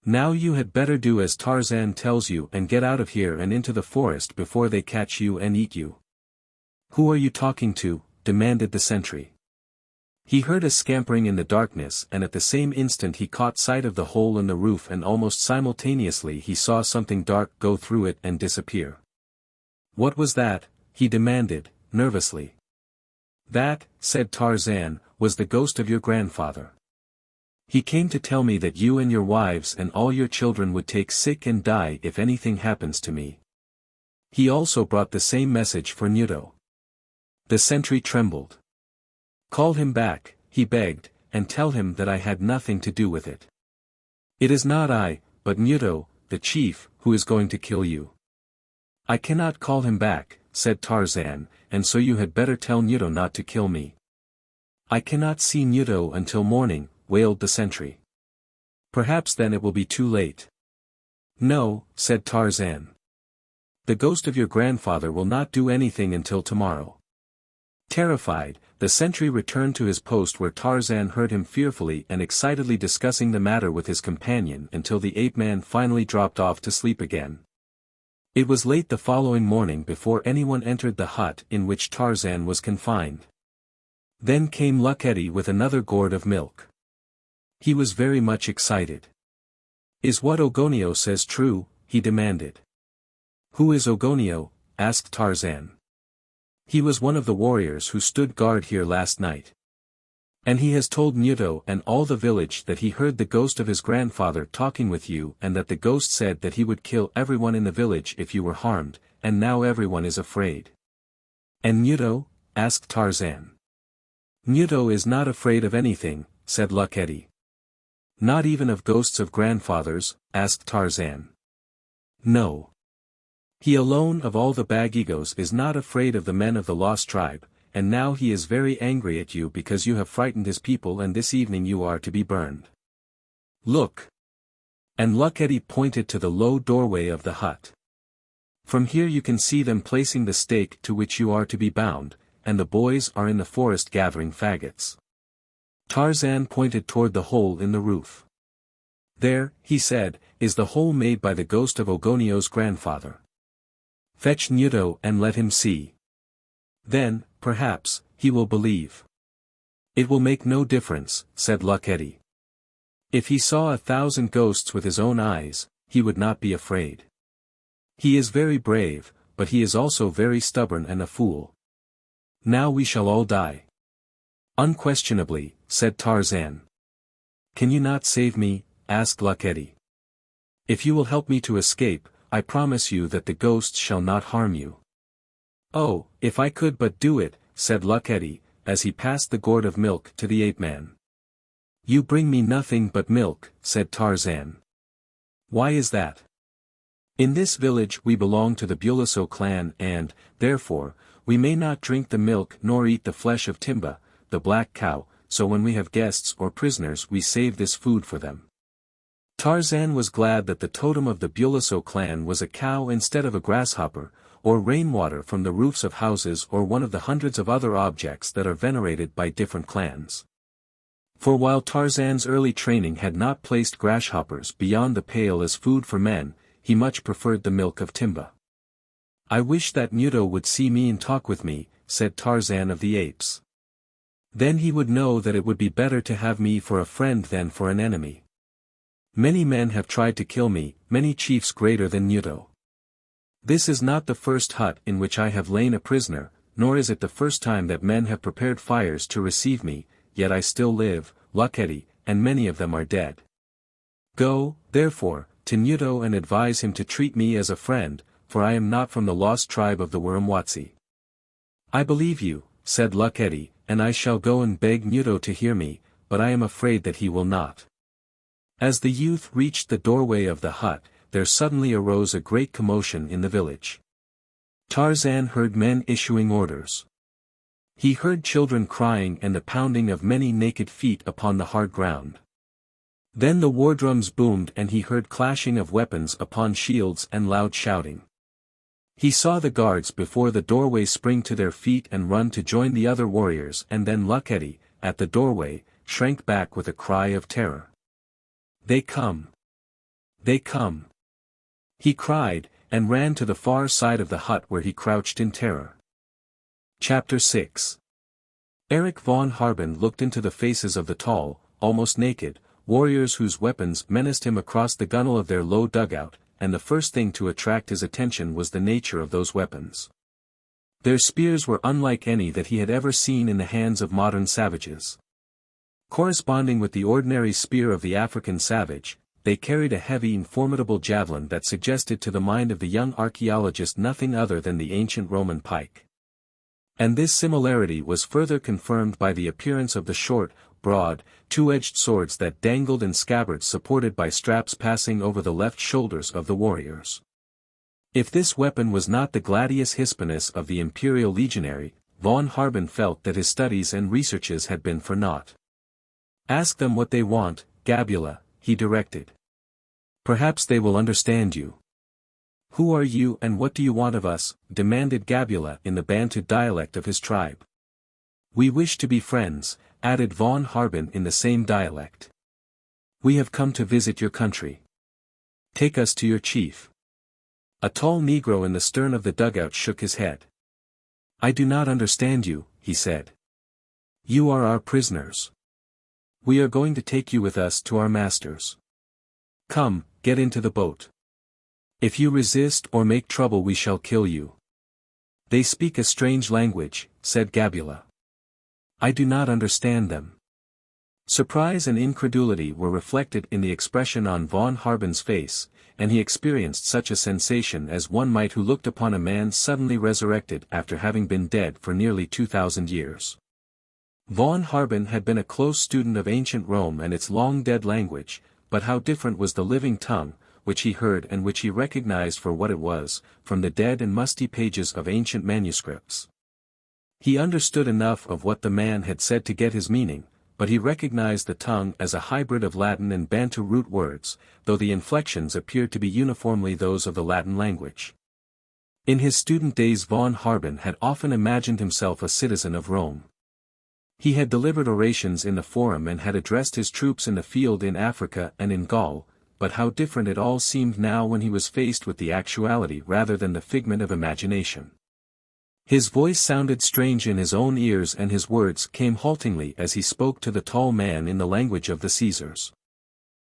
Now you had better do as Tarzan tells you and get out of here and into the forest before they catch you and eat you." "Who are you talking to?" demanded the sentry. He heard a scampering in the darkness, and at the same instant he caught sight of the hole in the roof, and almost simultaneously he saw something dark go through it and disappear. "What was that?" he demanded, nervously. "That," said Tarzan, "was the ghost of your grandfather. He came to tell me that you and your wives and all your children would take sick and die if anything happens to me. He also brought the same message for Nudo." The sentry trembled. "Call him back," he begged, "and tell him that I had nothing to do with it. It is not I, but Nudo, the chief, who is going to kill you." "I cannot call him back," said Tarzan, "and so you had better tell Nudo not to kill me." "I cannot see Nudo until morning," wailed the sentry. "Perhaps then it will be too late." "No," said Tarzan. "The ghost of your grandfather will not do anything until tomorrow." Terrified, the sentry returned to his post, where Tarzan heard him fearfully and excitedly discussing the matter with his companion until the ape-man finally dropped off to sleep again. It was late the following morning before anyone entered the hut in which Tarzan was confined. Then came Luckety with another gourd of milk. He was very much excited. "Is what Ogonio says true?" he demanded. "Who is Ogonio?" asked Tarzan. "He was one of the warriors who stood guard here last night. And he has told Nudo and all the village that he heard the ghost of his grandfather talking with you, and that the ghost said that he would kill everyone in the village if you were harmed, and now everyone is afraid." "And Nudo?" asked Tarzan. "Nudo is not afraid of anything," said Luckety. "Not even of ghosts of grandfathers?" asked Tarzan. "No. He alone of all the Bagigos is not afraid of the men of the lost tribe, and now he is very angry at you because you have frightened his people, and this evening you are to be burned. Look." And Luckety pointed to the low doorway of the hut. "From here you can see them placing the stake to which you are to be bound, and the boys are in the forest gathering faggots." Tarzan pointed toward the hole in the roof. "There," he said, "is the hole made by the ghost of Ogonio's grandfather. Fetch Nudo and let him see. Then, perhaps, he will believe." "It will make no difference," said Luckety. "If he saw 1,000 ghosts with his own eyes, he would not be afraid. He is very brave, but he is also very stubborn and a fool. Now we shall all die." "Unquestionably," said Tarzan. "Can you not save me?" asked Luckety. "If you will help me to escape, I promise you that the ghosts shall not harm you." "Oh, if I could but do it," said Luckety, as he passed the gourd of milk to the ape-man. "You bring me nothing but milk," said Tarzan. "Why is that?" "In this village we belong to the Bulaso clan and, therefore, we may not drink the milk nor eat the flesh of Timba, the black cow, so when we have guests or prisoners we save this food for them." Tarzan was glad that the totem of the Bulaso clan was a cow instead of a grasshopper, or rainwater from the roofs of houses, or one of the hundreds of other objects that are venerated by different clans. For while Tarzan's early training had not placed grasshoppers beyond the pale as food for men, he much preferred the milk of Timba. "I wish that Nudo would see me and talk with me," said Tarzan of the Apes. "Then he would know that it would be better to have me for a friend than for an enemy." Many men have tried to kill me, many chiefs greater than Nudo. This is not the first hut in which I have lain a prisoner, nor is it the first time that men have prepared fires to receive me, yet I still live, Luckety, and many of them are dead. Go, therefore, to Nudo and advise him to treat me as a friend, for I am not from the lost tribe of the Wiramwazi. I believe you, said Luckety, and I shall go and beg Nudo to hear me, but I am afraid that he will not. As the youth reached the doorway of the hut, there suddenly arose a great commotion in the village. Tarzan heard men issuing orders. He heard children crying and the pounding of many naked feet upon the hard ground. Then the war drums boomed and he heard clashing of weapons upon shields and loud shouting. He saw the guards before the doorway spring to their feet and run to join the other warriors, and then Luckety, at the doorway, shrank back with a cry of terror. They come! They come! He cried, and ran to the far side of the hut where he crouched in terror. Chapter 6. Erich von Harben looked into the faces of the tall, almost naked, warriors whose weapons menaced him across the gunwale of their low dugout, and the first thing to attract his attention was the nature of those weapons. Their spears were unlike any that he had ever seen in the hands of modern savages. Corresponding with the ordinary spear of the African savage, they carried a heavy and formidable javelin that suggested to the mind of the young archaeologist nothing other than the ancient Roman pike. And this similarity was further confirmed by the appearance of the short, broad, two-edged swords that dangled in scabbards supported by straps passing over the left shoulders of the warriors. If this weapon was not the gladius hispanius of the imperial legionary, von Harben felt that his studies and researches had been for naught. Ask them what they want, Gabula, he directed. Perhaps they will understand you. Who are you and what do you want of us? Demanded Gabula in the Bantu dialect of his tribe. We wish to be friends, added von Harben in the same dialect. We have come to visit your country. Take us to your chief. A tall Negro in the stern of the dugout shook his head. I do not understand you, he said. You are our prisoners. We are going to take you with us to our masters. Come, get into the boat. If you resist or make trouble we shall kill you. They speak a strange language, said Gabula. I do not understand them. Surprise and incredulity were reflected in the expression on von Harben's face, and he experienced such a sensation as one might who looked upon a man suddenly resurrected after having been dead for nearly 2,000 years. Von Harben had been a close student of ancient Rome and its long-dead language, but how different was the living tongue, which he heard and which he recognized for what it was, from the dead and musty pages of ancient manuscripts. He understood enough of what the man had said to get his meaning, but he recognized the tongue as a hybrid of Latin and Bantu root words, though the inflections appeared to be uniformly those of the Latin language. In his student days von Harben had often imagined himself a citizen of Rome. He had delivered orations in the Forum and had addressed his troops in the field in Africa and in Gaul, but how different it all seemed now when he was faced with the actuality rather than the figment of imagination. His voice sounded strange in his own ears and his words came haltingly as he spoke to the tall man in the language of the Caesars.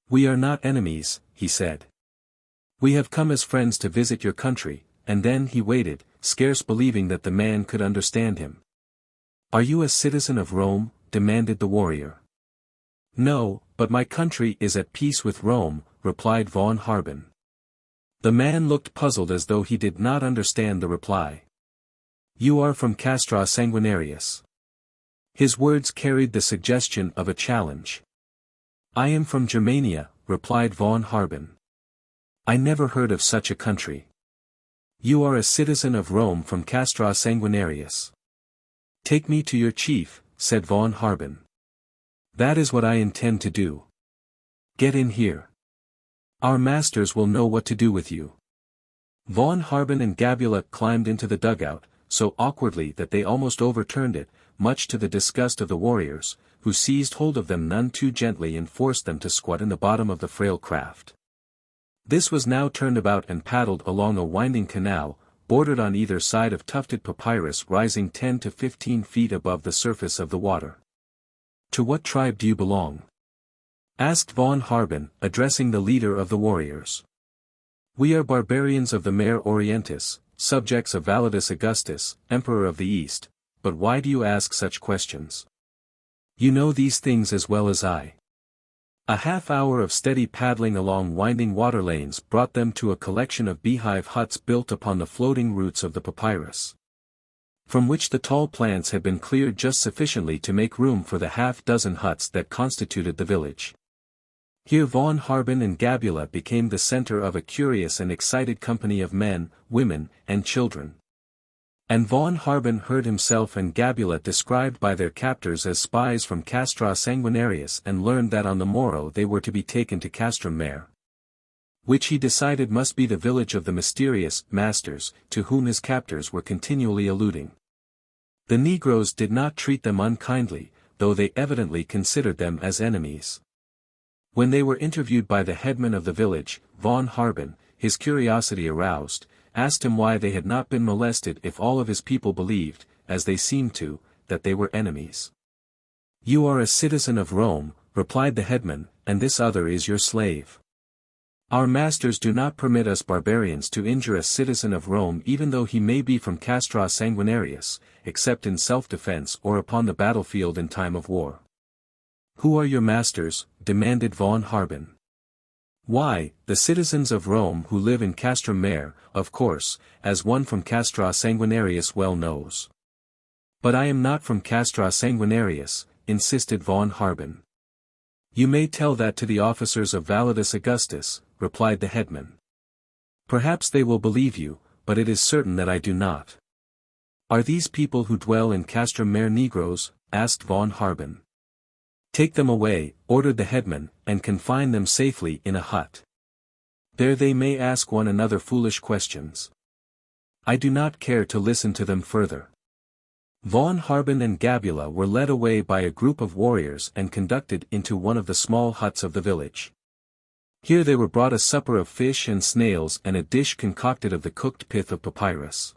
We are not enemies, he said. We have come as friends to visit your country, and then he waited, scarce believing that the man could understand him. Are you a citizen of Rome? Demanded the warrior. No, but my country is at peace with Rome, replied von Harben. The man looked puzzled as though he did not understand the reply. You are from Castra Sanguinarius. His words carried the suggestion of a challenge. I am from Germania, replied von Harben. I never heard of such a country. You are a citizen of Rome from Castra Sanguinarius. Take me to your chief, said von Harben. That is what I intend to do. Get in here. Our masters will know what to do with you. Von Harben and Gabula climbed into the dugout, so awkwardly that they almost overturned it, much to the disgust of the warriors, who seized hold of them none too gently and forced them to squat in the bottom of the frail craft. This was now turned about and paddled along a winding canal, bordered on either side of tufted papyrus rising 10 to 15 feet above the surface of the water. To what tribe do you belong? asked von Harben, addressing the leader of the warriors. We are barbarians of the Mare Orientis, subjects of Validus Augustus, Emperor of the East, but why do you ask such questions? You know these things as well as I. A half-hour of steady paddling along winding water lanes brought them to a collection of beehive huts built upon the floating roots of the papyrus, from which the tall plants had been cleared just sufficiently to make room for the half-dozen huts that constituted the village. Here von Harben and Gabula became the center of a curious and excited company of men, women, and children. And von Harben heard himself and Gabula described by their captors as spies from Castra Sanguinarius and learned that on the morrow they were to be taken to Castrum Mare, which he decided must be the village of the mysterious masters, to whom his captors were continually alluding. The Negroes did not treat them unkindly, though they evidently considered them as enemies. When they were interviewed by the headman of the village, von Harben, his curiosity aroused, asked him why they had not been molested if all of his people believed, as they seemed to, that they were enemies. You are a citizen of Rome, replied the headman, and this other is your slave. Our masters do not permit us barbarians to injure a citizen of Rome even though he may be from Castra Sanguinarius, except in self-defense or upon the battlefield in time of war. Who are your masters? Demanded von Harben. Why, the citizens of Rome who live in Castrum Mare, of course, as one from Castra Sanguinarius well knows. But I am not from Castra Sanguinarius, insisted von Harben. You may tell that to the officers of Validus Augustus, replied the headman. Perhaps they will believe you, but it is certain that I do not. Are these people who dwell in Castrum Mare Negroes? Asked von Harben. Take them away, ordered the headman, and confine them safely in a hut. There they may ask one another foolish questions. I do not care to listen to them further. Von Harben and Gabula were led away by a group of warriors and conducted into one of the small huts of the village. Here they were brought a supper of fish and snails and a dish concocted of the cooked pith of papyrus.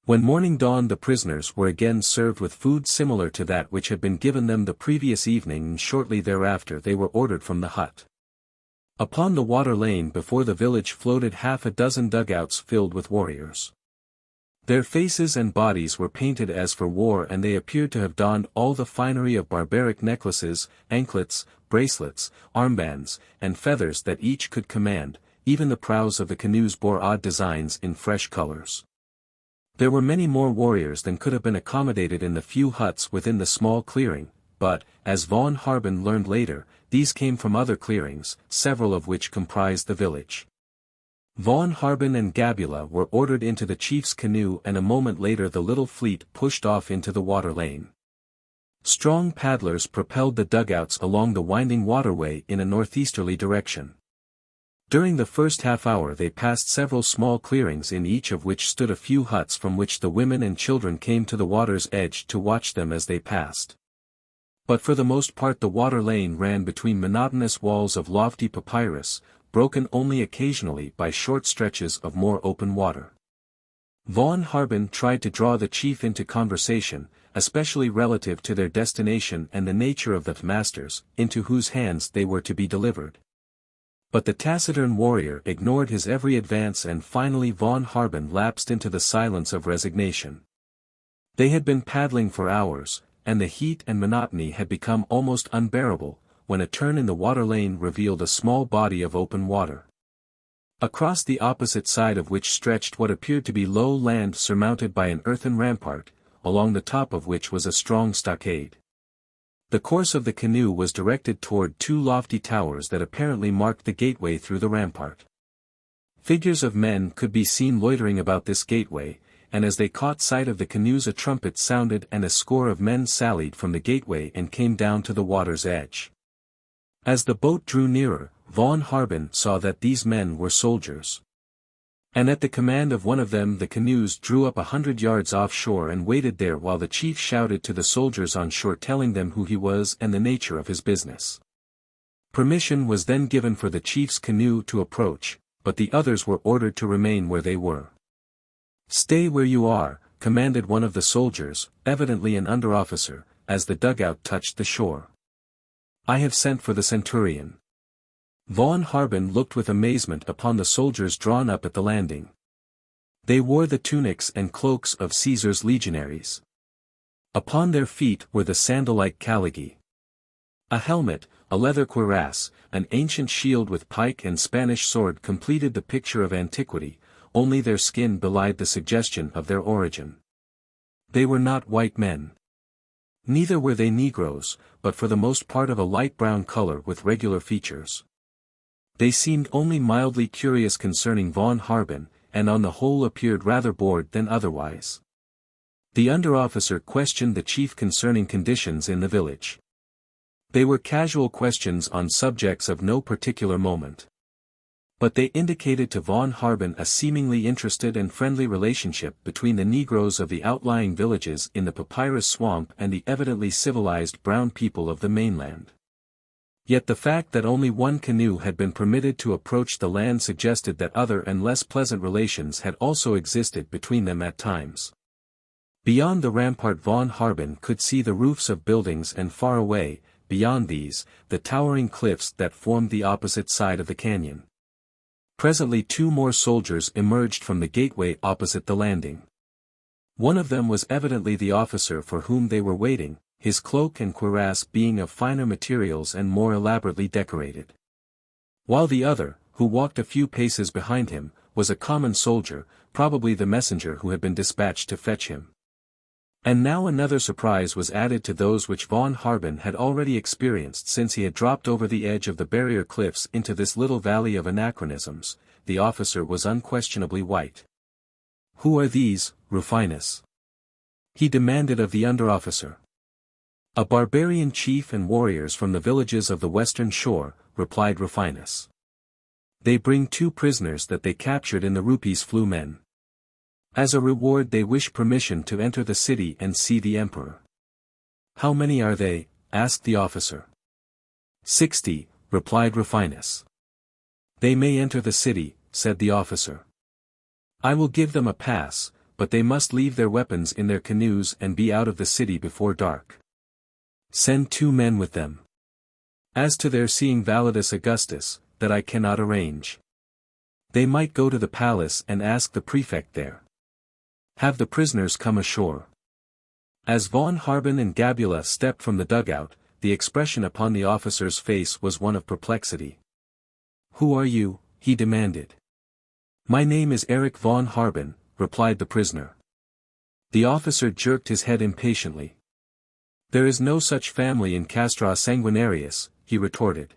When morning dawned the prisoners were again served with food similar to that which had been given them the previous evening, and shortly thereafter they were ordered from the hut. Upon the water lane before the village floated half a dozen dugouts filled with warriors. Their faces and bodies were painted as for war, and they appeared to have donned all the finery of barbaric necklaces, anklets, bracelets, armbands, and feathers that each could command. Even the prows of the canoes bore odd designs in fresh colors. There were many more warriors than could have been accommodated in the few huts within the small clearing, but, as von Harben learned later, these came from other clearings, several of which comprised the village. Von Harben and Gabula were ordered into the chief's canoe, and a moment later the little fleet pushed off into the water lane. Strong paddlers propelled the dugouts along the winding waterway in a northeasterly direction. During the first half-hour they passed several small clearings, in each of which stood a few huts from which the women and children came to the water's edge to watch them as they passed. But for the most part the water lane ran between monotonous walls of lofty papyrus, broken only occasionally by short stretches of more open water. Von Harben tried to draw the chief into conversation, especially relative to their destination and the nature of the masters, into whose hands they were to be delivered. But the taciturn warrior ignored his every advance, and finally von Harben lapsed into the silence of resignation. They had been paddling for hours, and the heat and monotony had become almost unbearable, when a turn in the water lane revealed a small body of open water, across the opposite side of which stretched what appeared to be low land surmounted by an earthen rampart, along the top of which was a strong stockade. The course of the canoe was directed toward two lofty towers that apparently marked the gateway through the rampart. Figures of men could be seen loitering about this gateway, and as they caught sight of the canoes a trumpet sounded and a score of men sallied from the gateway and came down to the water's edge. As the boat drew nearer, von Harben saw that these men were soldiers. And at the command of one of them the canoes drew up 100 yards offshore and waited there while the chief shouted to the soldiers on shore, telling them who he was and the nature of his business. Permission was then given for the chief's canoe to approach, but the others were ordered to remain where they were. "Stay where you are," commanded one of the soldiers, evidently an under-officer, as the dugout touched the shore. I have sent for the centurion. Von Harben looked with amazement upon the soldiers drawn up at the landing. They wore the tunics and cloaks of Caesar's legionaries. Upon their feet were the sandal-like caligae. A helmet, a leather cuirass, an ancient shield with pike and Spanish sword completed the picture of antiquity, only their skin belied the suggestion of their origin. They were not white men. Neither were they Negroes, but for the most part of a light brown color with regular features. They seemed only mildly curious concerning von Harben, and on the whole appeared rather bored than otherwise. The under-officer questioned the chief concerning conditions in the village. They were casual questions on subjects of no particular moment. But they indicated to von Harben a seemingly interested and friendly relationship between the Negroes of the outlying villages in the papyrus swamp and the evidently civilized brown people of the mainland. Yet the fact that only one canoe had been permitted to approach the land suggested that other and less pleasant relations had also existed between them at times. Beyond the rampart von Harben could see the roofs of buildings and far away, beyond these, the towering cliffs that formed the opposite side of the canyon. Presently 2 more soldiers emerged from the gateway opposite the landing. One of them was evidently the officer for whom they were waiting, his cloak and cuirass being of finer materials and more elaborately decorated. While the other, who walked a few paces behind him, was a common soldier, probably the messenger who had been dispatched to fetch him. And now another surprise was added to those which von Harben had already experienced since he had dropped over the edge of the barrier cliffs into this little valley of anachronisms. The officer was unquestionably white. "Who are these, Rufinus?" he demanded of the under-officer. "A barbarian chief and warriors from the villages of the western shore," replied Rufinus. "They bring 2 prisoners that they captured in the Rupes flew men. As a reward they wish permission to enter the city and see the emperor." "How many are they?" asked the officer. 60, replied Rufinus. "They may enter the city," said the officer. "I will give them a pass, but they must leave their weapons in their canoes and be out of the city before dark. Send 2 men with them. As to their seeing Validus Augustus, that I cannot arrange. They might go to the palace and ask the prefect there. Have the prisoners come ashore." As von Harben and Gabula stepped from the dugout, the expression upon the officer's face was one of perplexity. "Who are you?" he demanded. "My name is Erich von Harben," replied the prisoner. The officer jerked his head impatiently. "There is no such family in Castra Sanguinarius," he retorted.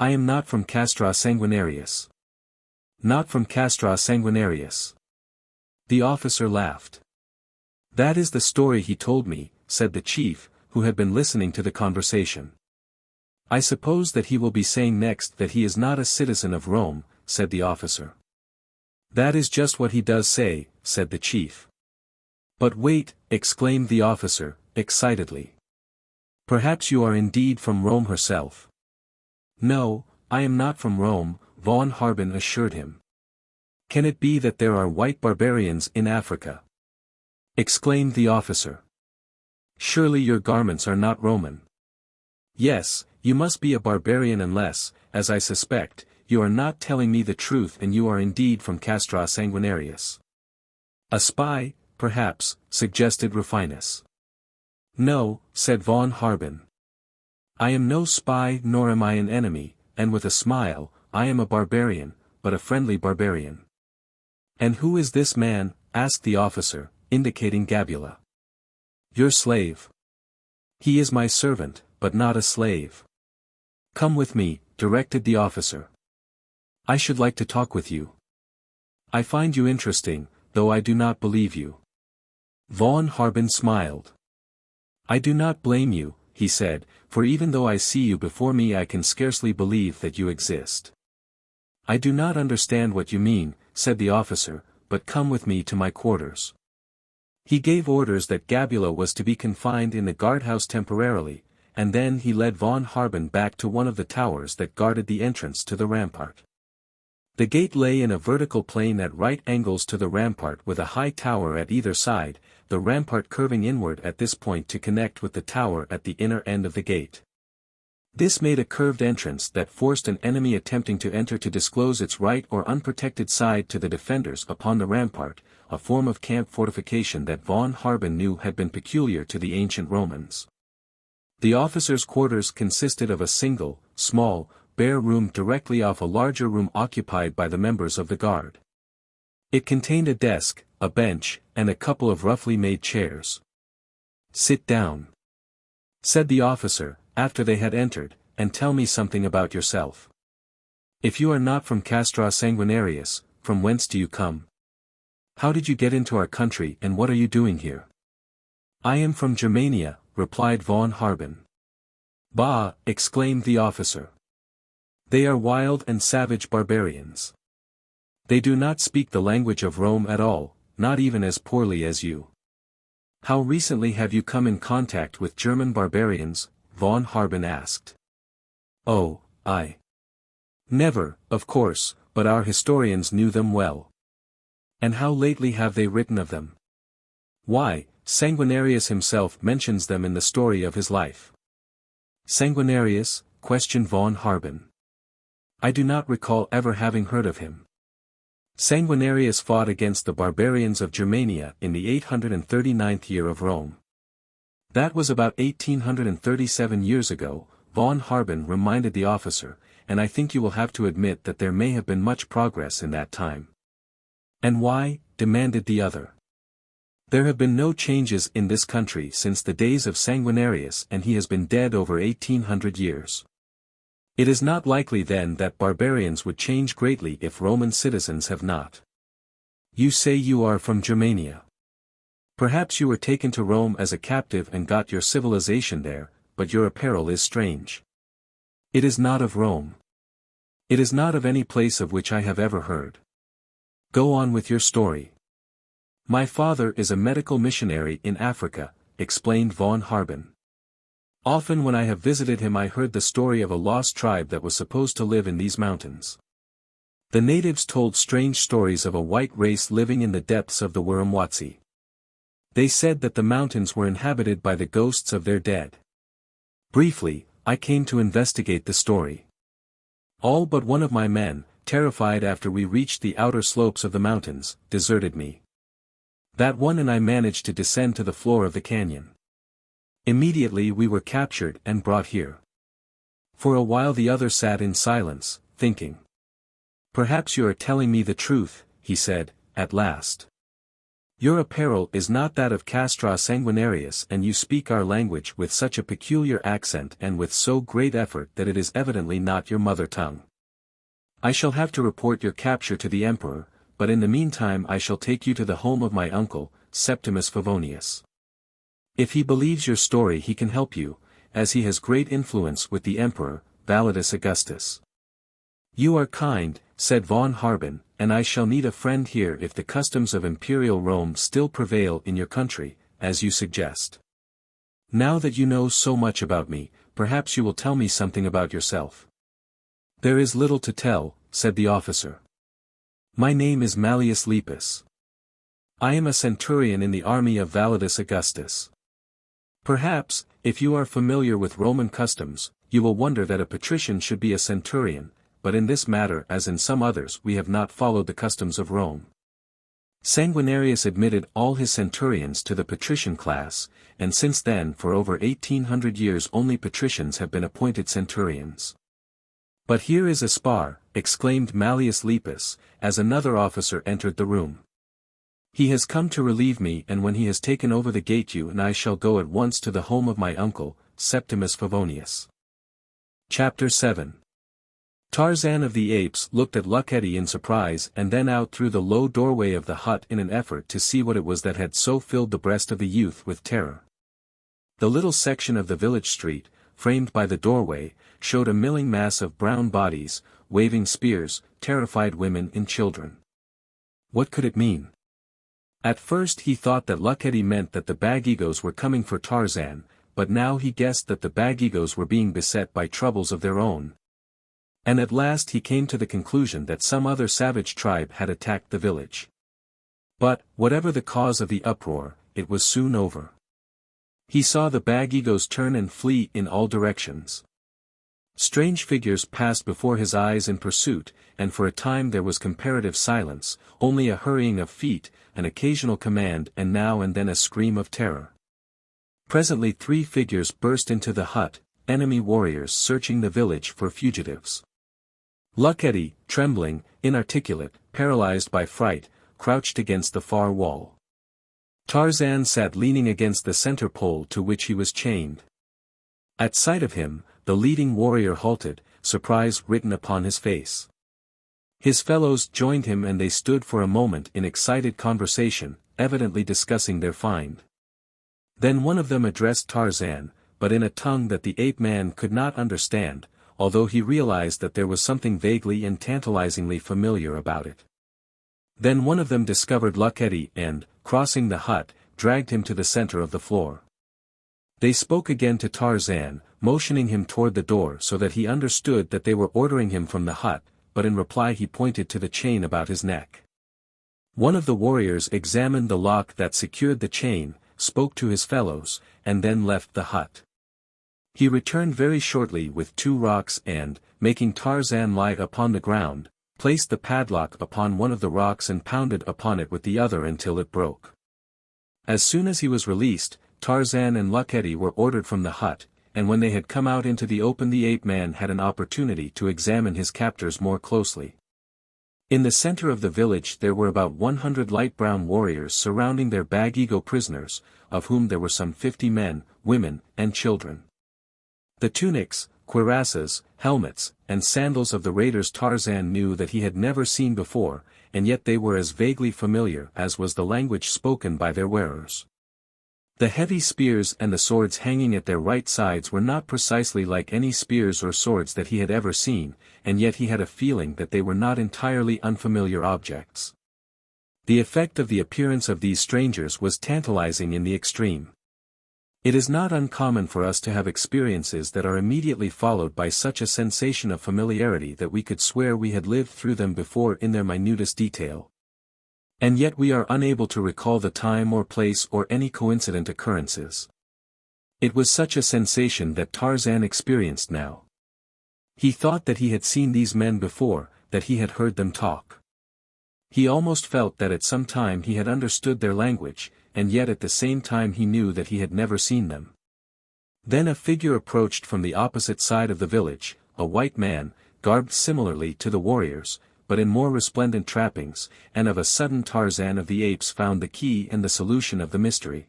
"I am not from Castra Sanguinarius." "Not from Castra Sanguinarius." The officer laughed. "That is the story he told me," said the chief, who had been listening to the conversation. "I suppose that he will be saying next that he is not a citizen of Rome," said the officer. "That is just what he does say," said the chief. "But wait," exclaimed the officer, excitedly. "Perhaps you are indeed from Rome herself." "No, I am not from Rome," von Harben assured him. "Can it be that there are white barbarians in Africa?" exclaimed the officer. "Surely your garments are not Roman." "Yes, you must be a barbarian unless, as I suspect, you are not telling me the truth and you are indeed from Castra Sanguinarius." "A spy, perhaps," suggested Rufinus. "No," said von Harben. "I am no spy nor am I an enemy, and with a smile, I am a barbarian, but a friendly barbarian." "And who is this man?" asked the officer, indicating Gabula. "Your slave." "He is my servant, but not a slave." "Come with me," directed the officer. "I should like to talk with you. I find you interesting, though I do not believe you." Von Harben smiled. "I do not blame you," he said, "for even though I see you before me I can scarcely believe that you exist." "I do not understand what you mean," said the officer, "but come with me to my quarters." He gave orders that Gabula was to be confined in the guardhouse temporarily, and then he led von Harben back to one of the towers that guarded the entrance to the rampart. The gate lay in a vertical plane at right angles to the rampart with a high tower at either side, the rampart curving inward at this point to connect with the tower at the inner end of the gate. This made a curved entrance that forced an enemy attempting to enter to disclose its right or unprotected side to the defenders upon the rampart, a form of camp fortification that von Harben knew had been peculiar to the ancient Romans. The officers' quarters consisted of a single, small, bare room directly off a larger room occupied by the members of the guard. It contained a desk, a bench, and a couple of roughly made chairs. "Sit down," said the officer, after they had entered, "and tell me something about yourself. If you are not from Castra Sanguinarius, from whence do you come? How did you get into our country and what are you doing here?" "I am from Germania," replied von Harben. "Bah!" exclaimed the officer. "They are wild and savage barbarians. They do not speak the language of Rome at all, not even as poorly as you. How recently have you come in contact with German barbarians?" von Harben asked. "Oh, never, of course, but our historians knew them well." "And how lately have they written of them?" "Why, Sanguinarius himself mentions them in the story of his life." "Sanguinarius?" questioned von Harben. "I do not recall ever having heard of him." "Sanguinarius fought against the barbarians of Germania in the 839th year of Rome. That was about 1837 years ago," von Harben reminded the officer, "and I think you will have to admit that there may have been much progress in that time." "And why?" demanded the other. "There have been no changes in this country since the days of Sanguinarius and he has been dead over 1800 years. It is not likely then that barbarians would change greatly if Roman citizens have not." "You say you are from Germania. Perhaps you were taken to Rome as a captive and got your civilization there, but your apparel is strange. It is not of Rome. It is not of any place of which I have ever heard. Go on with your story." "My father is a medical missionary in Africa," explained von Harben. "Often when I have visited him I heard the story of a lost tribe that was supposed to live in these mountains. The natives told strange stories of a white race living in the depths of the Wiramwazi. They said that the mountains were inhabited by the ghosts of their dead. Briefly, I came to investigate the story. All but one of my men, terrified after we reached the outer slopes of the mountains, deserted me. That one and I managed to descend to the floor of the canyon. Immediately we were captured and brought here." For a while the other sat in silence, thinking. "Perhaps you are telling me the truth," he said, at last. "Your apparel is not that of Castra Sanguinarius and you speak our language with such a peculiar accent and with so great effort that it is evidently not your mother tongue. I shall have to report your capture to the emperor, but in the meantime I shall take you to the home of my uncle, Septimus Favonius. If he believes your story he can help you, as he has great influence with the emperor, Validus Augustus." "You are kind," said von Harben, "and I shall need a friend here if the customs of imperial Rome still prevail in your country, as you suggest. Now that you know so much about me, perhaps you will tell me something about yourself." "There is little to tell," said the officer. "My name is Mallius Lepus. I am a centurion in the army of Validus Augustus. Perhaps, if you are familiar with Roman customs, you will wonder that a patrician should be a centurion, but in this matter as in some others we have not followed the customs of Rome. Sanguinarius admitted all his centurions to the patrician class, and since then for over 1800 years only patricians have been appointed centurions. But here is a spar," exclaimed Mallius Lepus, as another officer entered the room. "He has come to relieve me and when he has taken over the gate you and I shall go at once to the home of my uncle, Septimus Favonius." Chapter 7. Tarzan of the Apes looked at Luckety in surprise and then out through the low doorway of the hut in an effort to see what it was that had so filled the breast of the youth with terror. The little section of the village street, framed by the doorway, showed a milling mass of brown bodies, waving spears, terrified women and children. What could it mean? At first he thought that Luckety meant that the Bagigos were coming for Tarzan, but now he guessed that the Bagigos were being beset by troubles of their own. And at last he came to the conclusion that some other savage tribe had attacked the village. But, whatever the cause of the uproar, it was soon over. He saw the Bagigos turn and flee in all directions. Strange figures passed before his eyes in pursuit, and for a time there was comparative silence, only a hurrying of feet, an occasional command and now and then a scream of terror. Presently 3 figures burst into the hut, enemy warriors searching the village for fugitives. Luckety, trembling, inarticulate, paralyzed by fright, crouched against the far wall. Tarzan sat leaning against the center pole to which he was chained. At sight of him, the leading warrior halted, surprise written upon his face. His fellows joined him and they stood for a moment in excited conversation, evidently discussing their find. Then one of them addressed Tarzan, but in a tongue that the ape-man could not understand, although he realized that there was something vaguely and tantalizingly familiar about it. Then one of them discovered Luckety and, crossing the hut, dragged him to the center of the floor. They spoke again to Tarzan, motioning him toward the door so that he understood that they were ordering him from the hut, but in reply he pointed to the chain about his neck. One of the warriors examined the lock that secured the chain, spoke to his fellows, and then left the hut. He returned very shortly with 2 rocks and, making Tarzan lie upon the ground, placed the padlock upon one of the rocks and pounded upon it with the other until it broke. As soon as he was released, Tarzan and Luckety were ordered from the hut, and when they had come out into the open the ape-man had an opportunity to examine his captors more closely. In the center of the village there were about 100 light brown warriors surrounding their Bag-Ego prisoners, of whom there were some 50 men, women, and children. The tunics, cuirasses, helmets, and sandals of the raiders Tarzan knew that he had never seen before, and yet they were as vaguely familiar as was the language spoken by their wearers. The heavy spears and the swords hanging at their right sides were not precisely like any spears or swords that he had ever seen, and yet he had a feeling that they were not entirely unfamiliar objects. The effect of the appearance of these strangers was tantalizing in the extreme. It is not uncommon for us to have experiences that are immediately followed by such a sensation of familiarity that we could swear we had lived through them before in their minutest detail. And yet we are unable to recall the time or place or any coincident occurrences. It was such a sensation that Tarzan experienced now. He thought that he had seen these men before, that he had heard them talk. He almost felt that at some time he had understood their language, and yet at the same time he knew that he had never seen them. Then a figure approached from the opposite side of the village, a white man, garbed similarly to the warriors, but in more resplendent trappings, and of a sudden Tarzan of the Apes found the key and the solution of the mystery.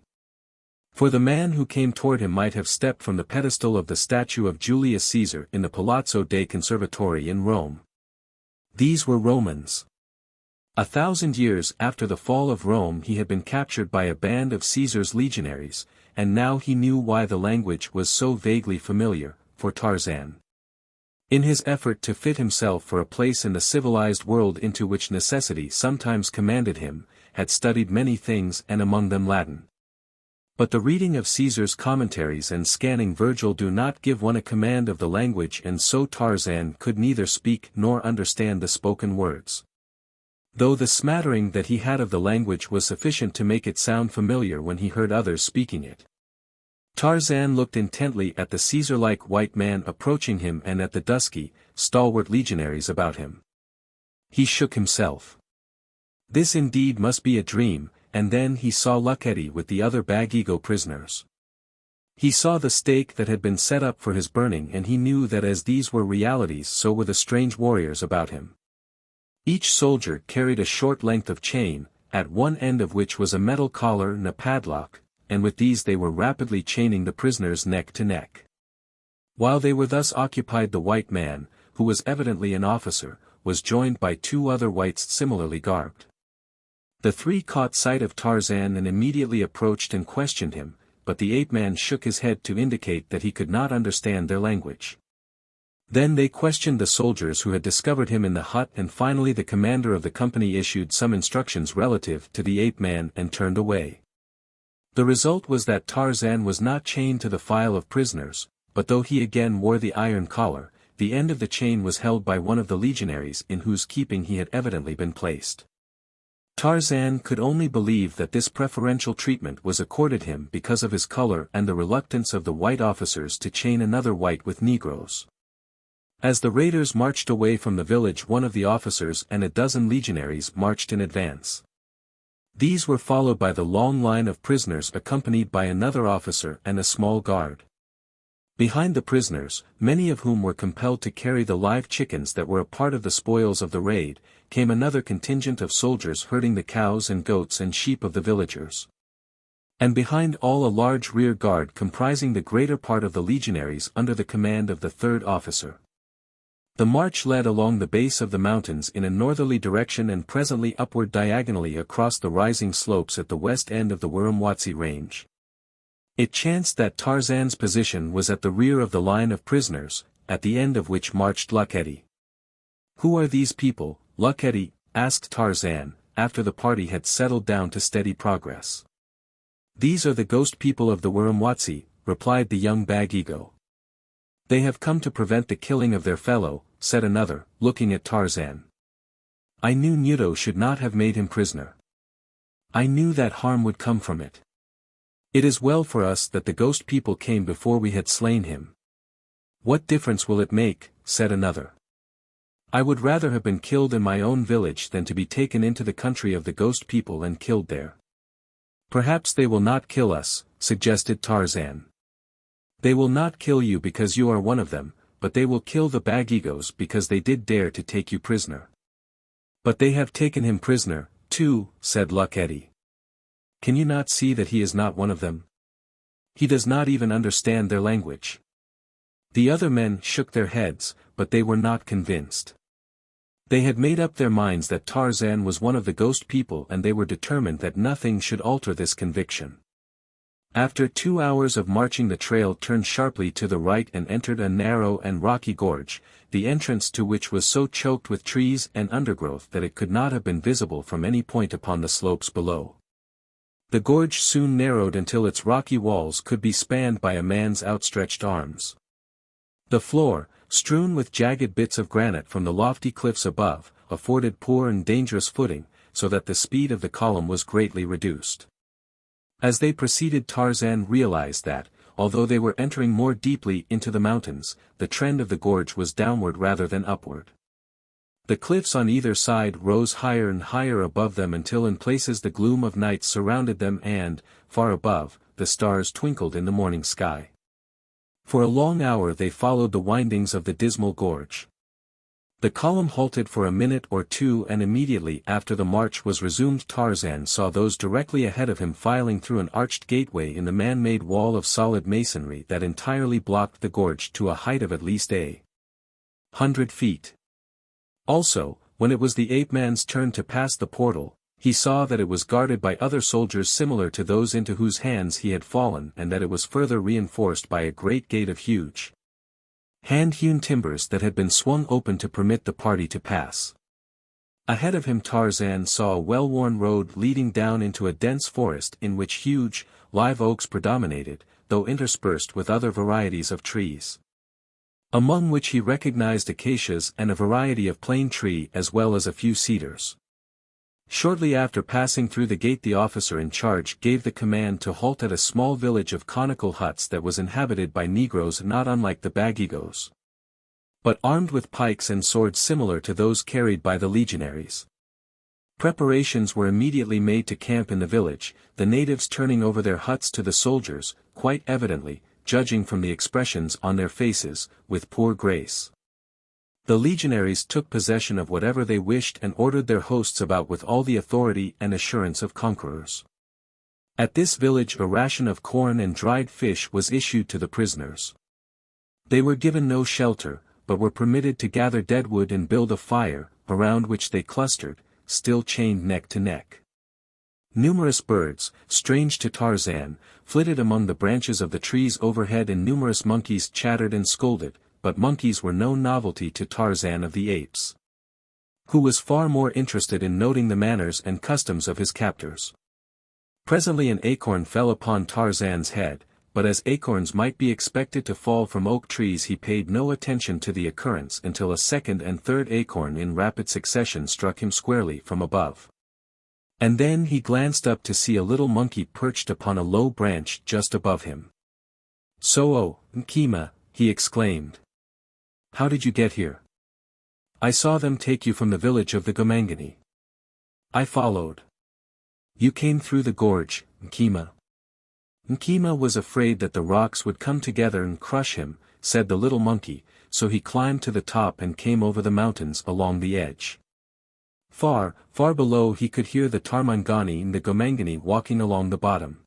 For the man who came toward him might have stepped from the pedestal of the statue of Julius Caesar in the Palazzo dei Conservatori in Rome. These were Romans. 1,000 years after the fall of Rome he had been captured by a band of Caesar's legionaries, and now he knew why the language was so vaguely familiar, for Tarzan. In his effort to fit himself for a place in the civilized world into which necessity sometimes commanded him, had studied many things and among them Latin. But the reading of Caesar's commentaries and scanning Virgil do not give one a command of the language, and so Tarzan could neither speak nor understand the spoken words. Though the smattering that he had of the language was sufficient to make it sound familiar when he heard others speaking it. Tarzan looked intently at the Caesar-like white man approaching him and at the dusky, stalwart legionaries about him. He shook himself. This indeed must be a dream, and then he saw Luckety with the other Bag-Ego prisoners. He saw the stake that had been set up for his burning, and he knew that as these were realities so were the strange warriors about him. Each soldier carried a short length of chain, at one end of which was a metal collar and a padlock, and with these they were rapidly chaining the prisoners neck to neck. While they were thus occupied, the white man, who was evidently an officer, was joined by 2 other whites similarly garbed. The 3 caught sight of Tarzan and immediately approached and questioned him, but the ape-man shook his head to indicate that he could not understand their language. Then they questioned the soldiers who had discovered him in the hut, and finally the commander of the company issued some instructions relative to the ape-man and turned away. The result was that Tarzan was not chained to the file of prisoners, but though he again wore the iron collar, the end of the chain was held by one of the legionaries in whose keeping he had evidently been placed. Tarzan could only believe that this preferential treatment was accorded him because of his color and the reluctance of the white officers to chain another white with Negroes. As the raiders marched away from the village, one of the officers and a dozen legionaries marched in advance. These were followed by the long line of prisoners accompanied by another officer and a small guard. Behind the prisoners, many of whom were compelled to carry the live chickens that were a part of the spoils of the raid, came another contingent of soldiers herding the cows and goats and sheep of the villagers. And behind all a large rear guard comprising the greater part of the legionaries under the command of the third officer. The march led along the base of the mountains in a northerly direction and presently upward diagonally across the rising slopes at the west end of the Wiramwazi range. It chanced that Tarzan's position was at the rear of the line of prisoners, at the end of which marched Luckety. "Who are these people, Luckety?" asked Tarzan, after the party had settled down to steady progress. "These are the ghost people of the Wiramwazi," replied the young Bag-Ego. "They have come to prevent the killing of their fellow," said another, looking at Tarzan. "I knew Nudo should not have made him prisoner. I knew that harm would come from it. It is well for us that the ghost people came before we had slain him." "What difference will it make?" said another. "I would rather have been killed in my own village than to be taken into the country of the ghost people and killed there." "Perhaps they will not kill us," suggested Tarzan. "They will not kill you because you are one of them, but they will kill the Bag-Egos because they did dare to take you prisoner." "But they have taken him prisoner, too," said Luckety. "Can you not see that he is not one of them? He does not even understand their language." The other men shook their heads, but they were not convinced. They had made up their minds that Tarzan was one of the ghost people and they were determined that nothing should alter this conviction. After 2 hours of marching the trail turned sharply to the right and entered a narrow and rocky gorge, the entrance to which was so choked with trees and undergrowth that it could not have been visible from any point upon the slopes below. The gorge soon narrowed until its rocky walls could be spanned by a man's outstretched arms. The floor, strewn with jagged bits of granite from the lofty cliffs above, afforded poor and dangerous footing, so that the speed of the column was greatly reduced. As they proceeded, Tarzan realized that, although they were entering more deeply into the mountains, the trend of the gorge was downward rather than upward. The cliffs on either side rose higher and higher above them until in places the gloom of night surrounded them and, far above, the stars twinkled in the morning sky. For a long hour they followed the windings of the dismal gorge. The column halted for a minute or two and immediately after the march was resumed Tarzan saw those directly ahead of him filing through an arched gateway in the man-made wall of solid masonry that entirely blocked the gorge to a height of at least 100 feet. Also, when it was the ape-man's turn to pass the portal, he saw that it was guarded by other soldiers similar to those into whose hands he had fallen and that it was further reinforced by a great gate of huge hand-hewn timbers that had been swung open to permit the party to pass. Ahead of him Tarzan saw a well-worn road leading down into a dense forest in which huge, live oaks predominated, though interspersed with other varieties of trees, among which he recognized acacias and a variety of plane tree as well as a few cedars. Shortly after passing through the gate the officer in charge gave the command to halt at a small village of conical huts that was inhabited by Negroes not unlike the Bag-Egos, but armed with pikes and swords similar to those carried by the legionaries. Preparations were immediately made to camp in the village, the natives turning over their huts to the soldiers, quite evidently, judging from the expressions on their faces, with poor grace. The legionaries took possession of whatever they wished and ordered their hosts about with all the authority and assurance of conquerors. At this village a ration of corn and dried fish was issued to the prisoners. They were given no shelter, but were permitted to gather dead wood and build a fire, around which they clustered, still chained neck to neck. Numerous birds, strange to Tarzan, flitted among the branches of the trees overhead and numerous monkeys chattered and scolded, but monkeys were no novelty to Tarzan of the Apes, who was far more interested in noting the manners and customs of his captors. Presently an acorn fell upon Tarzan's head, but as acorns might be expected to fall from oak trees he paid no attention to the occurrence until a second and third acorn in rapid succession struck him squarely from above. And then he glanced up to see a little monkey perched upon a low branch just above him. "So, Nkima," he exclaimed. How did you get here? I saw them take you from the village of the Gomangani. I followed. You came through the gorge, Nkima. Nkima was afraid that the rocks would come together and crush him, said the little monkey, so he climbed to the top and came over the mountains along the edge. Far, far below he could hear the Tarmangani and the Gomangani walking along the bottom.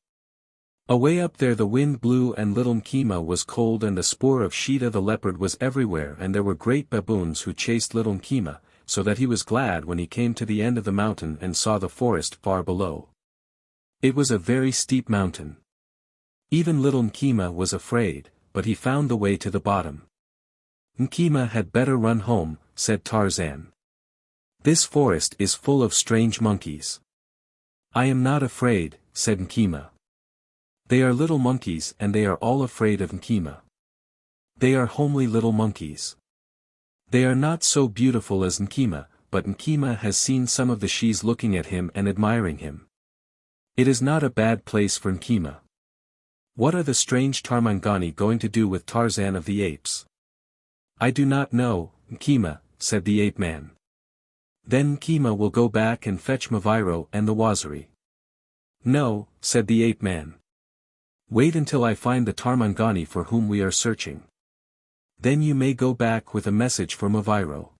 Away up there the wind blew and little Nkima was cold and the spoor of Sheeta the leopard was everywhere and there were great baboons who chased little Nkima, so that he was glad when he came to the end of the mountain and saw the forest far below. It was a very steep mountain. Even little Nkima was afraid, but he found the way to the bottom. Nkima had better run home, said Tarzan. This forest is full of strange monkeys. I am not afraid, said Nkima. They are little monkeys and they are all afraid of Nkima. They are homely little monkeys. They are not so beautiful as Nkima, but Nkima has seen some of the shes looking at him and admiring him. It is not a bad place for Nkima. What are the strange Tarmangani going to do with Tarzan of the apes? I do not know, Nkima, said the ape-man. Then Nkima will go back and fetch Maviro and the Waziri. No, said the ape-man. Wait until I find the Tarmangani for whom we are searching. Then you may go back with a message for Maviro.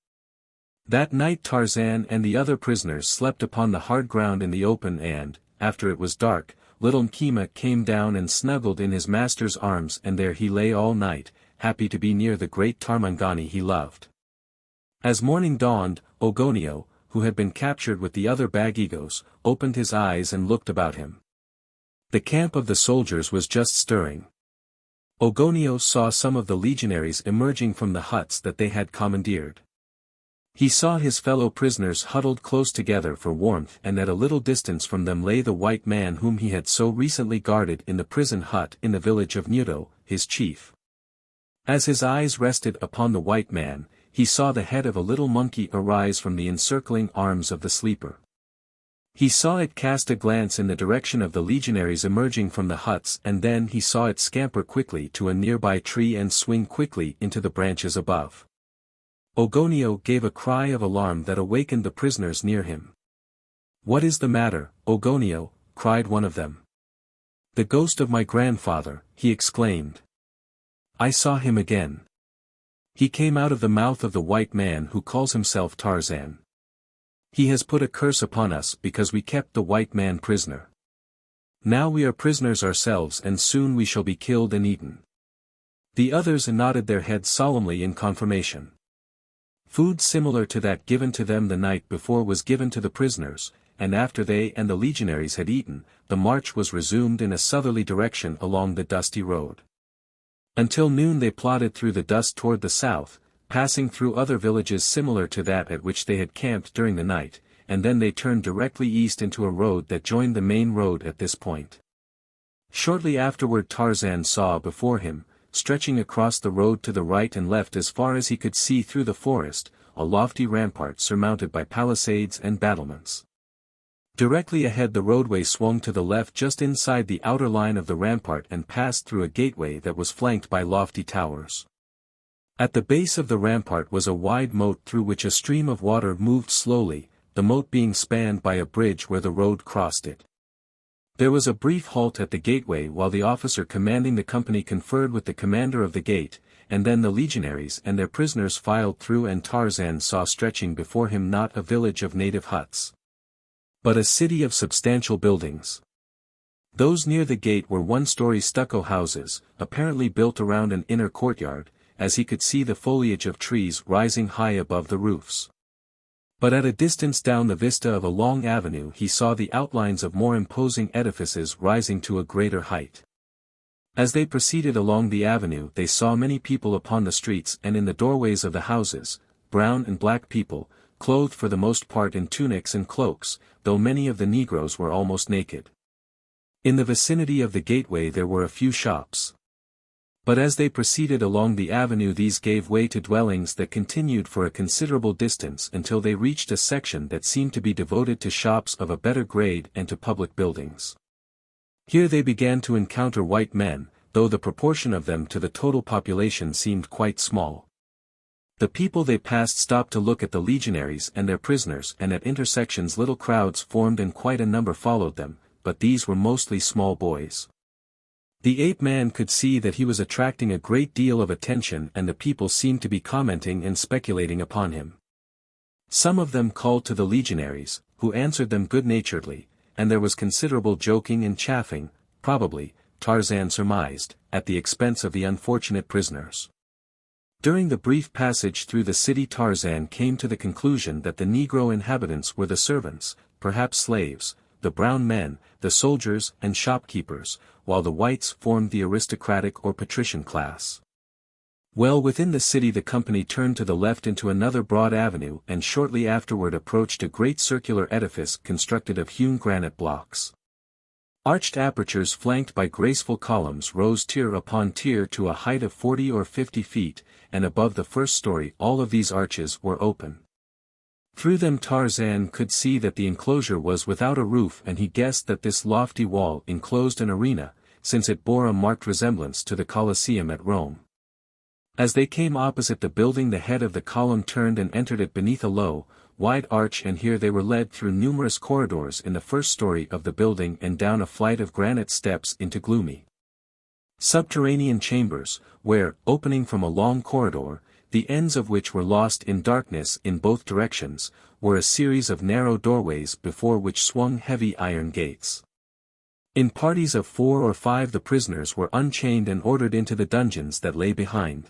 That night Tarzan and the other prisoners slept upon the hard ground in the open and, after it was dark, little Nkima came down and snuggled in his master's arms and there he lay all night, happy to be near the great Tarmangani he loved. As morning dawned, Ogonio, who had been captured with the other Bagigos, opened his eyes and looked about him. The camp of the soldiers was just stirring. Ogonio saw some of the legionaries emerging from the huts that they had commandeered. He saw his fellow prisoners huddled close together for warmth and at a little distance from them lay the white man whom he had so recently guarded in the prison hut in the village of Nudo, his chief. As his eyes rested upon the white man, he saw the head of a little monkey arise from the encircling arms of the sleeper. He saw it cast a glance in the direction of the legionaries emerging from the huts and then he saw it scamper quickly to a nearby tree and swing quickly into the branches above. Ogonio gave a cry of alarm that awakened the prisoners near him. What is the matter, Ogonio? Cried one of them. The ghost of my grandfather, he exclaimed. I saw him again. He came out of the mouth of the white man who calls himself Tarzan. He has put a curse upon us because we kept the white man prisoner. Now we are prisoners ourselves and soon we shall be killed and eaten. The others nodded their heads solemnly in confirmation. Food similar to that given to them the night before was given to the prisoners, and after they and the legionaries had eaten, the march was resumed in a southerly direction along the dusty road. Until noon they plodded through the dust toward the south, passing through other villages similar to that at which they had camped during the night, and then they turned directly east into a road that joined the main road at this point. Shortly afterward Tarzan saw before him, stretching across the road to the right and left as far as he could see through the forest, a lofty rampart surmounted by palisades and battlements. Directly ahead the roadway swung to the left just inside the outer line of the rampart and passed through a gateway that was flanked by lofty towers. At the base of the rampart was a wide moat through which a stream of water moved slowly, the moat being spanned by a bridge where the road crossed it. There was a brief halt at the gateway while the officer commanding the company conferred with the commander of the gate, and then the legionaries and their prisoners filed through and Tarzan saw stretching before him not a village of native huts, but a city of substantial buildings. Those near the gate were one-story stucco houses, apparently built around an inner courtyard, as he could see the foliage of trees rising high above the roofs. But at a distance down the vista of a long avenue he saw the outlines of more imposing edifices rising to a greater height. As they proceeded along the avenue they saw many people upon the streets and in the doorways of the houses, brown and black people, clothed for the most part in tunics and cloaks, though many of the Negroes were almost naked. In the vicinity of the gateway there were a few shops. But as they proceeded along the avenue these gave way to dwellings that continued for a considerable distance until they reached a section that seemed to be devoted to shops of a better grade and to public buildings. Here they began to encounter white men, though the proportion of them to the total population seemed quite small. The people they passed stopped to look at the legionaries and their prisoners, and at intersections little crowds formed and quite a number followed them, but these were mostly small boys. The ape-man could see that he was attracting a great deal of attention, and the people seemed to be commenting and speculating upon him. Some of them called to the legionaries, who answered them good-naturedly, and there was considerable joking and chaffing, probably, Tarzan surmised, at the expense of the unfortunate prisoners. During the brief passage through the city Tarzan came to the conclusion that the Negro inhabitants were the servants, perhaps slaves, the brown men, the soldiers and shopkeepers, while the whites formed the aristocratic or patrician class. Well within the city the company turned to the left into another broad avenue and shortly afterward approached a great circular edifice constructed of hewn granite blocks. Arched apertures flanked by graceful columns rose tier upon tier to a height of 40 or 50 feet, and above the first story all of these arches were open. Through them Tarzan could see that the enclosure was without a roof, and he guessed that this lofty wall enclosed an arena, since it bore a marked resemblance to the Colosseum at Rome. As they came opposite the building the head of the column turned and entered it beneath a low, wide arch, and here they were led through numerous corridors in the first story of the building and down a flight of granite steps into gloomy subterranean chambers, where, opening from a long corridor, the ends of which were lost in darkness in both directions, were a series of narrow doorways before which swung heavy iron gates. In parties of 4 or 5 the prisoners were unchained and ordered into the dungeons that lay behind.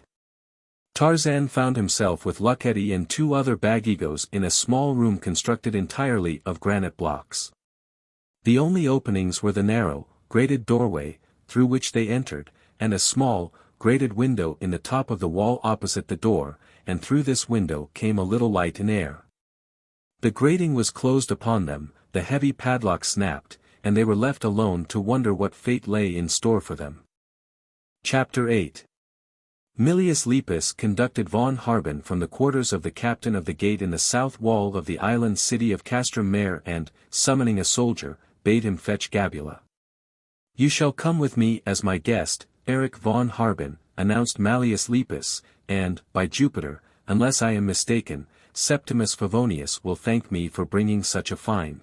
Tarzan found himself with Luckety and 2 other bagigos in a small room constructed entirely of granite blocks. The only openings were the narrow, grated doorway, through which they entered, and a small, grated window in the top of the wall opposite the door, and through this window came a little light and air. The grating was closed upon them, the heavy padlock snapped, and they were left alone to wonder what fate lay in store for them. Chapter 8. Mallius Lepus conducted von Harben from the quarters of the captain of the gate in the south wall of the island city of Castrum Mare and, summoning a soldier, bade him fetch Gabula. "You shall come with me as my guest, Erich von Harben," announced Mallius Lepus, "and, by Jupiter, unless I am mistaken, Septimus Favonius will thank me for bringing such a find.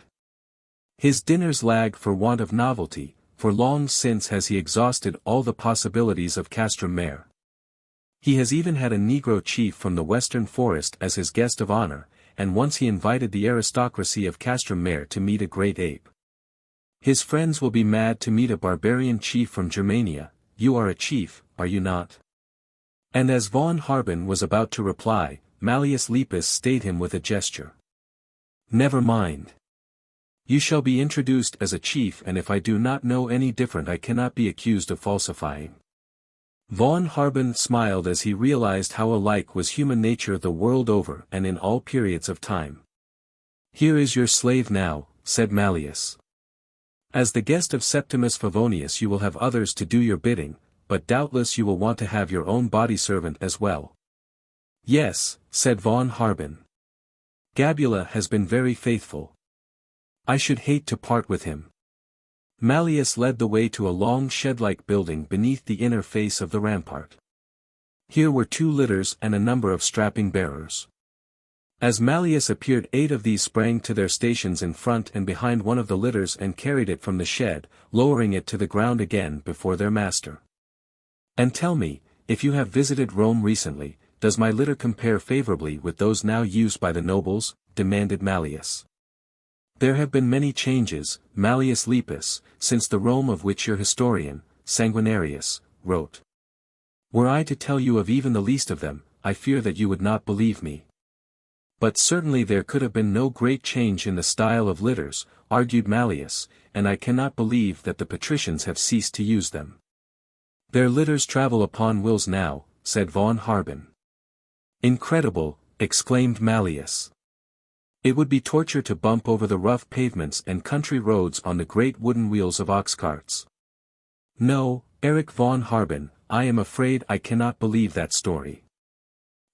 His dinners lag for want of novelty, for long since has he exhausted all the possibilities of Castrum Mare. He has even had a Negro chief from the western forest as his guest of honor, and once he invited the aristocracy of Castrum Mare to meet a great ape. His friends will be mad to meet a barbarian chief from Germania. You are a chief, are you not?" And as von Harben was about to reply, Mallius Lepus stayed him with a gesture. "Never mind. You shall be introduced as a chief, and if I do not know any different I cannot be accused of falsifying." Von Harben smiled as he realized how alike was human nature the world over and in all periods of time. "Here is your slave now," said Mallius. "As the guest of Septimus Favonius you will have others to do your bidding, but doubtless you will want to have your own body servant as well." "Yes," said von Harben. "Gabula has been very faithful. I should hate to part with him." Mallius led the way to a long shed-like building beneath the inner face of the rampart. Here were 2 litters and a number of strapping bearers. As Mallius appeared 8 of these sprang to their stations in front and behind one of the litters and carried it from the shed, lowering it to the ground again before their master. "And tell me, if you have visited Rome recently, does my litter compare favorably with those now used by the nobles?" demanded Mallius. "There have been many changes, Mallius Lepus, since the Rome of which your historian, Sanguinarius, wrote. Were I to tell you of even the least of them, I fear that you would not believe me. But certainly there could have been no great change in the style of litters," argued Mallius, "and I cannot believe that the patricians have ceased to use them." "Their litters travel upon wheels now," said von Harben. "Incredible," exclaimed Mallius. "It would be torture to bump over the rough pavements and country roads on the great wooden wheels of ox carts." "No, Erich von Harben, I am afraid I cannot believe that story.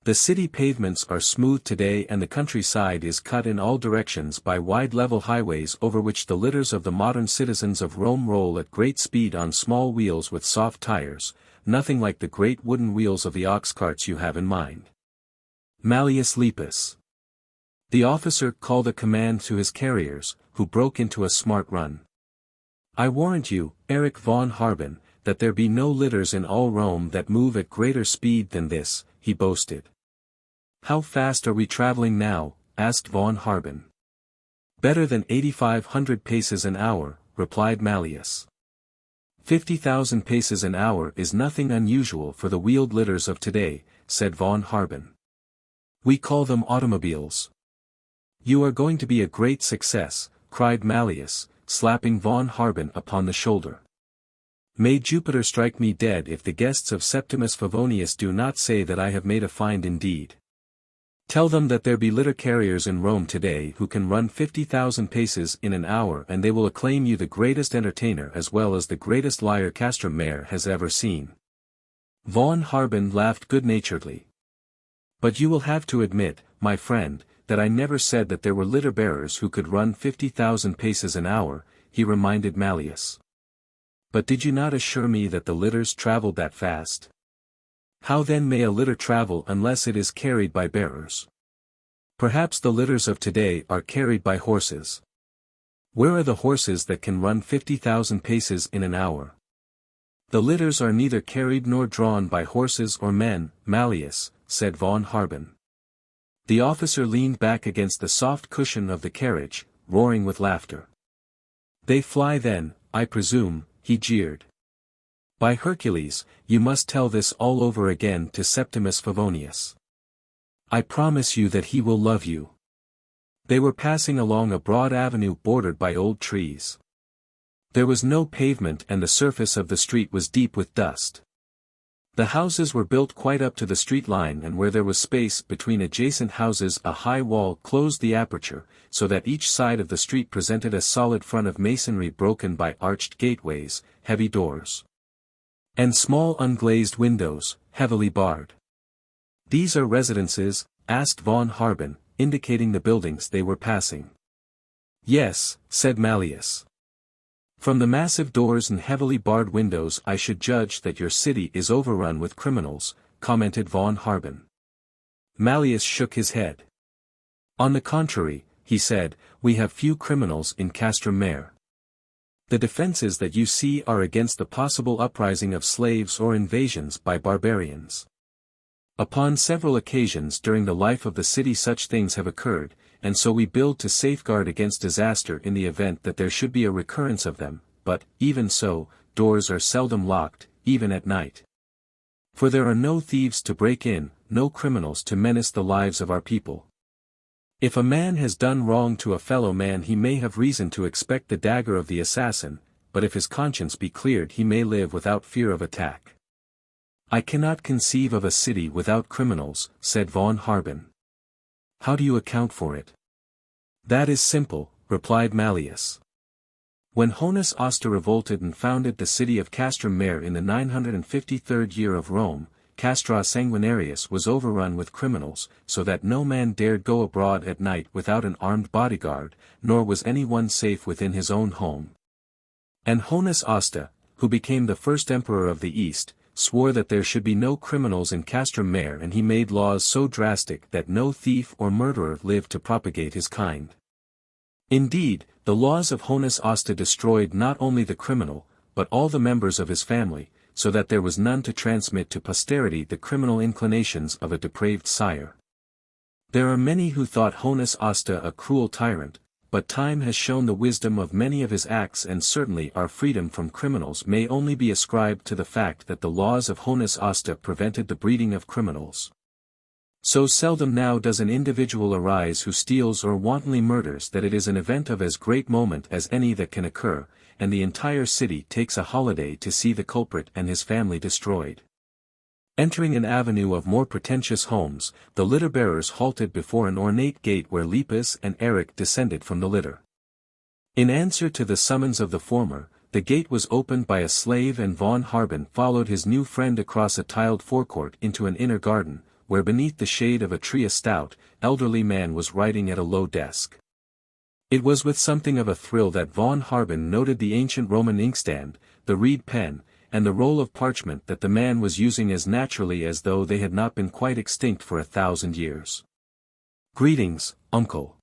The city pavements are smooth today and the countryside is cut in all directions by wide level highways over which the litters of the modern citizens of Rome roll at great speed on small wheels with soft tires, nothing like the great wooden wheels of the ox carts you have in mind." Mallius Lepus. The officer called a command to his carriers, who broke into a smart run. I warrant you, Erich von Harben, that there be no litters in all Rome that move at greater speed than this, he boasted. How fast are we traveling now? Asked von Harben. Better than 8,500 paces an hour, replied Mallius. 50,000 paces an hour is nothing unusual for the wheeled litters of today, said von Harben. We call them automobiles. You are going to be a great success, cried Mallius, slapping von Harben upon the shoulder. May Jupiter strike me dead if the guests of Septimus Favonius do not say that I have made a find indeed. Tell them that there be litter carriers in Rome today who can run 50,000 paces in an hour, and they will acclaim you the greatest entertainer as well as the greatest liar Castrum Mare has ever seen. Von Harben laughed good-naturedly. But you will have to admit, my friend, that I never said that there were litter bearers who could run 50,000 paces an hour, he reminded Mallius. But did you not assure me that the litters traveled that fast? How then may a litter travel unless it is carried by bearers? Perhaps the litters of today are carried by horses. Where are the horses that can run 50,000 paces in an hour? The litters are neither carried nor drawn by horses or men, Mallius, said von Harben. The officer leaned back against the soft cushion of the carriage, roaring with laughter. They fly then, I presume, he jeered. By Hercules, you must tell this all over again to Septimus Favonius. I promise you that he will love you. They were passing along a broad avenue bordered by old trees. There was no pavement and the surface of the street was deep with dust. The houses were built quite up to the street line, and where there was space between adjacent houses a high wall closed the aperture, so that each side of the street presented a solid front of masonry broken by arched gateways, heavy doors, and small unglazed windows, heavily barred. These are residences? Asked von Harben, indicating the buildings they were passing. Yes, said Mallius. From the massive doors and heavily barred windows I should judge that your city is overrun with criminals, commented von Harben. Mallius shook his head. On the contrary, he said, we have few criminals in Castrum Mare. The defenses that you see are against the possible uprising of slaves or invasions by barbarians. Upon several occasions during the life of the city such things have occurred, and so we build to safeguard against disaster in the event that there should be a recurrence of them, but, even so, doors are seldom locked, even at night. For there are no thieves to break in, no criminals to menace the lives of our people. If a man has done wrong to a fellow man he may have reason to expect the dagger of the assassin, but if his conscience be cleared he may live without fear of attack. I cannot conceive of a city without criminals, said von Harben. How do you account for it? That is simple, replied Mallius. When Honus Auster revolted and founded the city of Castrum Mare in the 953rd year of Rome, Castra Sanguinarius was overrun with criminals, so that no man dared go abroad at night without an armed bodyguard, nor was any one safe within his own home. And Honus Auster, who became the first emperor of the East, swore that there should be no criminals in Castrum Mare, and he made laws so drastic that no thief or murderer lived to propagate his kind. Indeed, the laws of Honus Auster destroyed not only the criminal, but all the members of his family, so that there was none to transmit to posterity the criminal inclinations of a depraved sire. There are many who thought Honus Auster a cruel tyrant, but time has shown the wisdom of many of his acts, and certainly our freedom from criminals may only be ascribed to the fact that the laws of Honus Auster prevented the breeding of criminals. So seldom now does an individual arise who steals or wantonly murders that it is an event of as great moment as any that can occur, and the entire city takes a holiday to see the culprit and his family destroyed. Entering an avenue of more pretentious homes, the litter-bearers halted before an ornate gate where Lepus and Erich descended from the litter. In answer to the summons of the former, the gate was opened by a slave, and von Harben followed his new friend across a tiled forecourt into an inner garden, where beneath the shade of a tree a stout, elderly man was writing at a low desk. It was with something of a thrill that von Harben noted the ancient Roman inkstand, the reed pen, and the roll of parchment that the man was using as naturally as though they had not been quite extinct for 1,000 years. "Greetings, uncle,"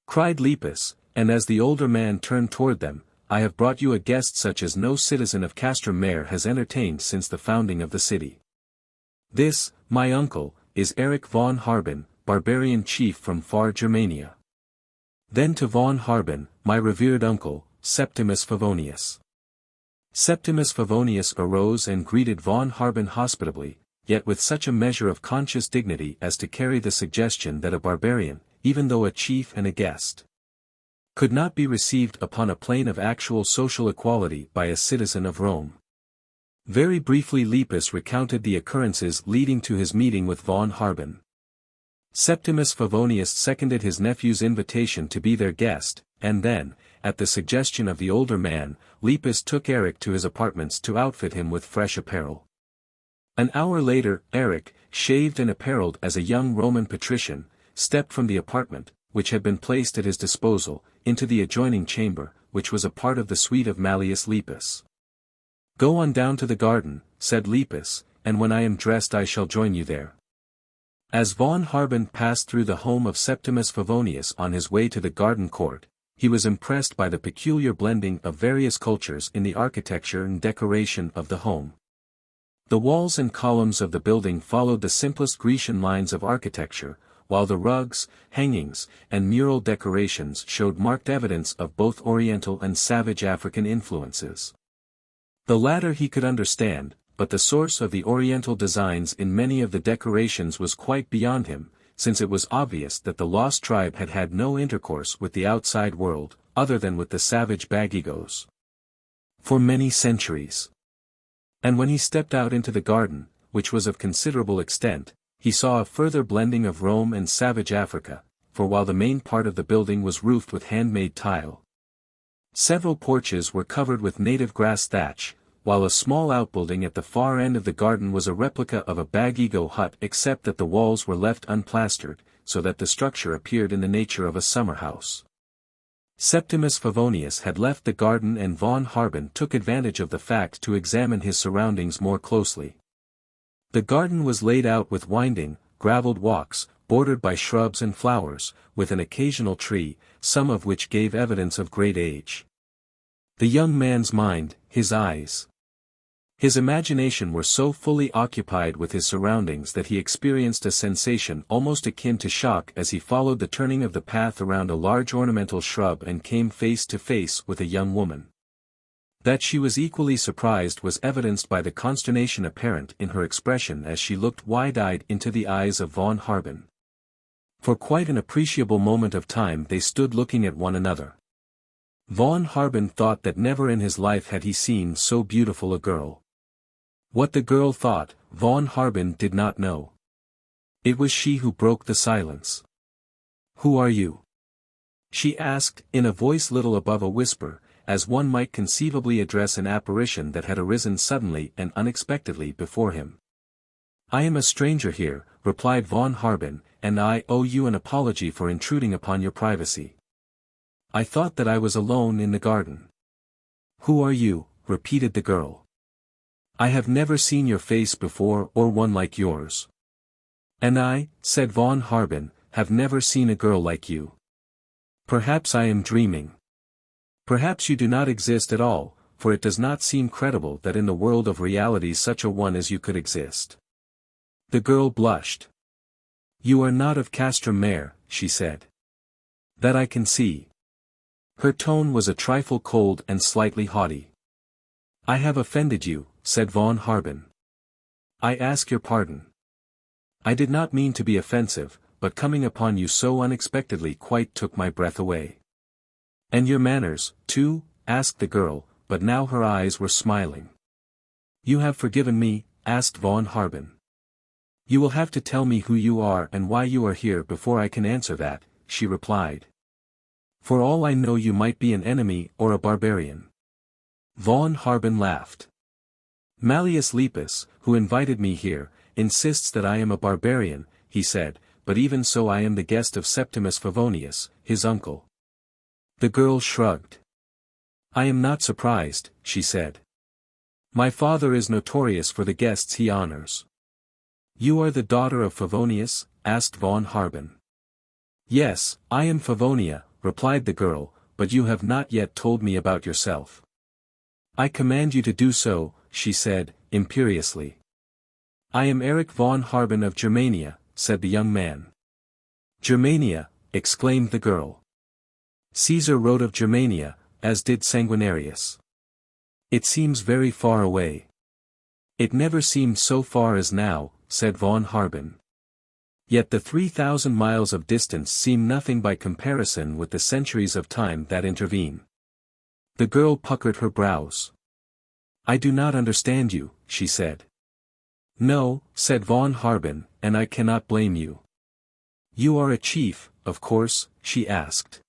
cried Lepus, and as the older man turned toward them, "I have brought you a guest such as no citizen of Castrum Mare has entertained since the founding of the city. This, my uncle, is Erich von Harben, barbarian chief from far Germania." Then to von Harben, "My revered uncle, Septimus Favonius." Septimus Favonius arose and greeted von Harben hospitably, yet with such a measure of conscious dignity as to carry the suggestion that a barbarian, even though a chief and a guest, could not be received upon a plane of actual social equality by a citizen of Rome. Very briefly Lepus recounted the occurrences leading to his meeting with von Harben. Septimus Favonius seconded his nephew's invitation to be their guest, and then, at the suggestion of the older man, Lepus took Erich to his apartments to outfit him with fresh apparel. An hour later, Erich, shaved and apparelled as a young Roman patrician, stepped from the apartment, which had been placed at his disposal, into the adjoining chamber, which was a part of the suite of Mallius Lepus. "Go on down to the garden," said Lepus, "and when I am dressed I shall join you there." As von Harben passed through the home of Septimus Favonius on his way to the garden court, he was impressed by the peculiar blending of various cultures in the architecture and decoration of the home. The walls and columns of the building followed the simplest Grecian lines of architecture, while the rugs, hangings, and mural decorations showed marked evidence of both Oriental and savage African influences. The latter he could understand, but the source of the Oriental designs in many of the decorations was quite beyond him, since it was obvious that the lost tribe had had no intercourse with the outside world, other than with the savage Bagigos, for many centuries. And when he stepped out into the garden, which was of considerable extent, he saw a further blending of Rome and savage Africa, for while the main part of the building was roofed with handmade tile, several porches were covered with native grass thatch, while a small outbuilding at the far end of the garden was a replica of a Bagigo hut except that the walls were left unplastered, so that the structure appeared in the nature of a summer house. Septimus Favonius had left the garden and von Harben took advantage of the fact to examine his surroundings more closely. The garden was laid out with winding, gravelled walks, bordered by shrubs and flowers, with an occasional tree, some of which gave evidence of great age. The young man's mind, his eyes, his imagination were so fully occupied with his surroundings that he experienced a sensation almost akin to shock as he followed the turning of the path around a large ornamental shrub and came face to face with a young woman. That she was equally surprised was evidenced by the consternation apparent in her expression as she looked wide-eyed into the eyes of von Harben. For quite an appreciable moment of time they stood looking at one another. Von Harben thought that never in his life had he seen so beautiful a girl. What the girl thought, von Harben did not know. It was she who broke the silence. "Who are you?" she asked, in a voice little above a whisper, as one might conceivably address an apparition that had arisen suddenly and unexpectedly before him. "I am a stranger here," replied von Harben, "and I owe you an apology for intruding upon your privacy. I thought that I was alone in the garden." "Who are you?" repeated the girl. "I have never seen your face before or one like yours." "And I," said von Harben, "have never seen a girl like you. Perhaps I am dreaming. Perhaps you do not exist at all, for it does not seem credible that in the world of reality such a one as you could exist." The girl blushed. "You are not of Castrum Mare," she said. "That I can see." Her tone was a trifle cold and slightly haughty. "I have offended you," said von Harben. "I ask your pardon. I did not mean to be offensive, but coming upon you so unexpectedly quite took my breath away." "And your manners, too?" asked the girl, but now her eyes were smiling. "You have forgiven me?" asked von Harben. "You will have to tell me who you are and why you are here before I can answer that," she replied. "For all I know you might be an enemy or a barbarian." Von Harben laughed. "Mallius Lepus, who invited me here, insists that I am a barbarian," he said, "but even so I am the guest of Septimus Favonius, his uncle." The girl shrugged. "I am not surprised," she said. My father is notorious for the guests he honors. You are the daughter of Favonius? Asked von Harben. Yes, I am Favonia, replied the girl, but you have not yet told me about yourself. I command you to do so, she said, imperiously. I am Erich von Harben of Germania, said the young man. Germania, exclaimed the girl. Caesar wrote of Germania, as did Sanguinarius. It seems very far away. It never seemed so far as now, said von Harben. Yet the 3,000 miles of distance seem nothing by comparison with the centuries of time that intervene. The girl puckered her brows. I do not understand you, she said. No, said von Harben, and I cannot blame you. You are a chief, of course, she asked.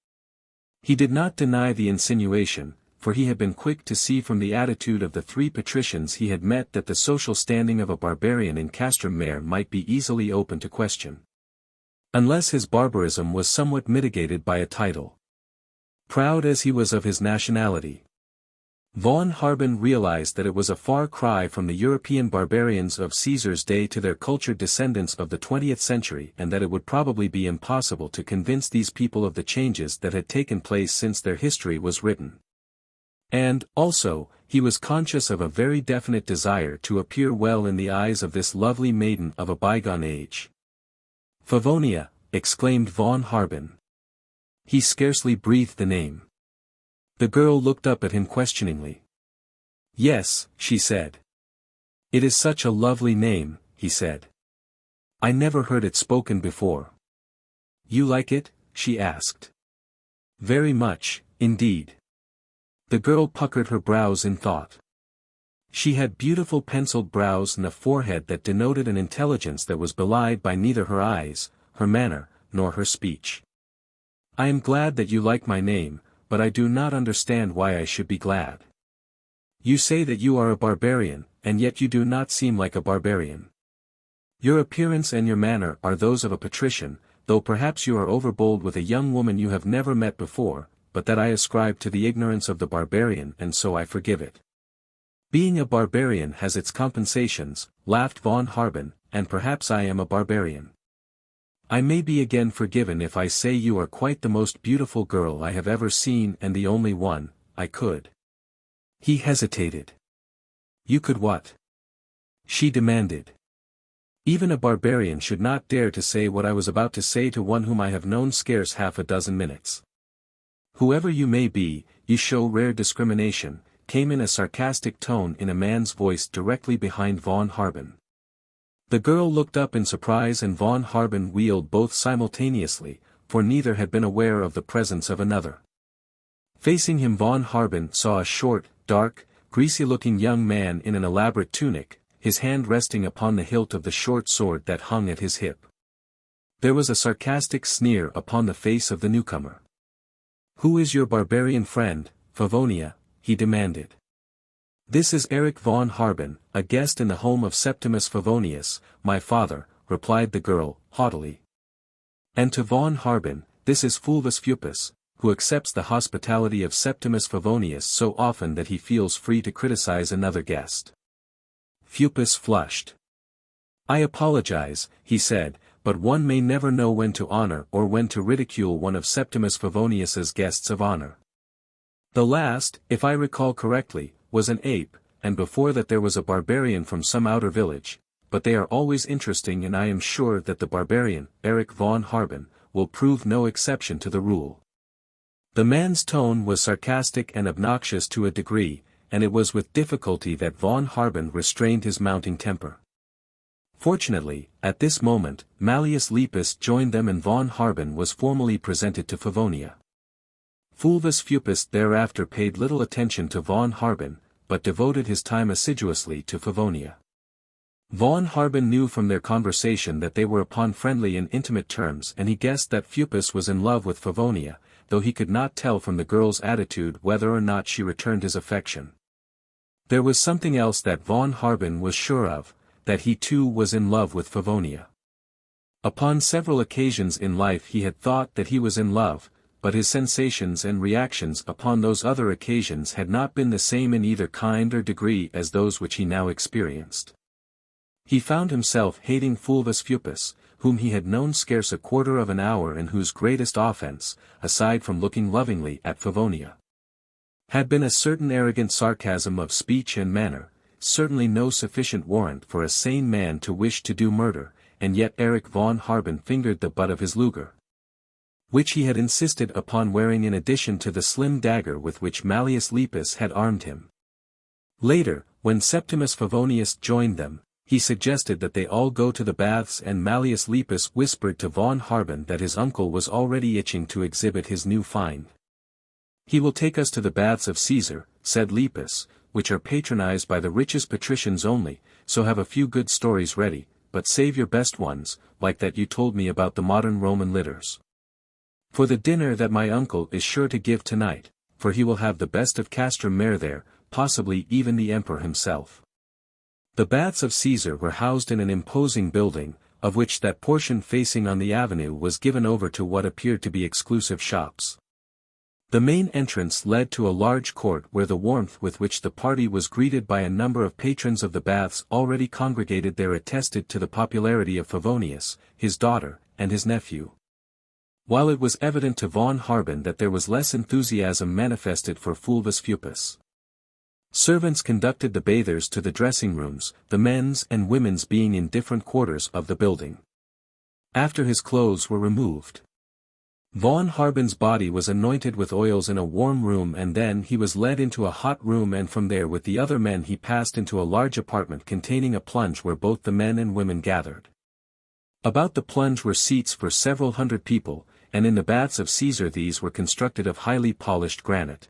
He did not deny the insinuation, for he had been quick to see from the attitude of the 3 patricians he had met that the social standing of a barbarian in Castrum Mare might be easily open to question. Unless his barbarism was somewhat mitigated by a title. Proud as he was of his nationality. Von Harben realized that it was a far cry from the European barbarians of Caesar's day to their cultured descendants of the 20th century and that it would probably be impossible to convince these people of the changes that had taken place since their history was written. And, also, he was conscious of a very definite desire to appear well in the eyes of this lovely maiden of a bygone age. Favonia, exclaimed von Harben. He scarcely breathed the name. The girl looked up at him questioningly. Yes, she said. It is such a lovely name, he said. I never heard it spoken before. You like it? She asked. Very much, indeed. The girl puckered her brows in thought. She had beautiful penciled brows and a forehead that denoted an intelligence that was belied by neither her eyes, her manner, nor her speech. I am glad that you like my name, but I do not understand why I should be glad. You say that you are a barbarian, and yet you do not seem like a barbarian. Your appearance and your manner are those of a patrician, though perhaps you are overbold with a young woman you have never met before, but that I ascribe to the ignorance of the barbarian and so I forgive it. Being a barbarian has its compensations, laughed von Harben, and perhaps I am a barbarian. I may be again forgiven if I say you are quite the most beautiful girl I have ever seen and the only one, I could. He hesitated. You could what? She demanded. Even a barbarian should not dare to say what I was about to say to one whom I have known scarce half a dozen minutes. Whoever you may be, you show rare discrimination, came in a sarcastic tone in a man's voice directly behind von Harben. The girl looked up in surprise and von Harben wheeled both simultaneously, for neither had been aware of the presence of another. Facing him von Harben saw a short, dark, greasy-looking young man in an elaborate tunic, his hand resting upon the hilt of the short sword that hung at his hip. There was a sarcastic sneer upon the face of the newcomer. Who is your barbarian friend, Favonia? He demanded. This is Erich von Harben, a guest in the home of Septimus Favonius, my father, replied the girl, haughtily. And to von Harben, this is Fulvus Fupus, who accepts the hospitality of Septimus Favonius so often that he feels free to criticize another guest. Fupus flushed. I apologize, he said, but one may never know when to honor or when to ridicule one of Septimus Favonius's guests of honor. The last, if I recall correctly, was an ape, and before that there was a barbarian from some outer village, but they are always interesting and I am sure that the barbarian, Erich von Harben, will prove no exception to the rule. The man's tone was sarcastic and obnoxious to a degree, and it was with difficulty that von Harben restrained his mounting temper. Fortunately, at this moment, Mallius Lepus joined them and von Harben was formally presented to Favonia. Fulvus Fupus thereafter paid little attention to von Harben, but devoted his time assiduously to Favonia. Von Harben knew from their conversation that they were upon friendly and intimate terms and he guessed that Fupus was in love with Favonia, though he could not tell from the girl's attitude whether or not she returned his affection. There was something else that von Harben was sure of, that he too was in love with Favonia. Upon several occasions in life he had thought that he was in love, but his sensations and reactions upon those other occasions had not been the same in either kind or degree as those which he now experienced. He found himself hating Fulvus Fupus, whom he had known scarce a quarter of an hour and whose greatest offence, aside from looking lovingly at Favonia, had been a certain arrogant sarcasm of speech and manner, certainly no sufficient warrant for a sane man to wish to do murder, and yet Erich von Harben fingered the butt of his Luger, which he had insisted upon wearing in addition to the slim dagger with which Mallius Lepus had armed him. Later, when Septimus Favonius joined them, he suggested that they all go to the baths, and Mallius Lepus whispered to von Harben that his uncle was already itching to exhibit his new find. "He will take us to the baths of Caesar," said Lepus, "which are patronized by the richest patricians only, so have a few good stories ready, but save your best ones, like that you told me about the modern Roman litters, for the dinner that my uncle is sure to give tonight, for he will have the best of Castrum Mare there, possibly even the emperor himself." The baths of Caesar were housed in an imposing building, of which that portion facing on the avenue was given over to what appeared to be exclusive shops. The main entrance led to a large court where the warmth with which the party was greeted by a number of patrons of the baths already congregated there attested to the popularity of Favonius, his daughter, and his nephew. While it was evident to von Harben that there was less enthusiasm manifested for Fulvus Fupus. Servants conducted the bathers to the dressing rooms, the men's and women's being in different quarters of the building. After his clothes were removed, von Harben's body was anointed with oils in a warm room, and then he was led into a hot room, and from there with the other men he passed into a large apartment containing a plunge where both the men and women gathered. About the plunge were seats for several hundred people, and in the baths of Caesar these were constructed of highly polished granite.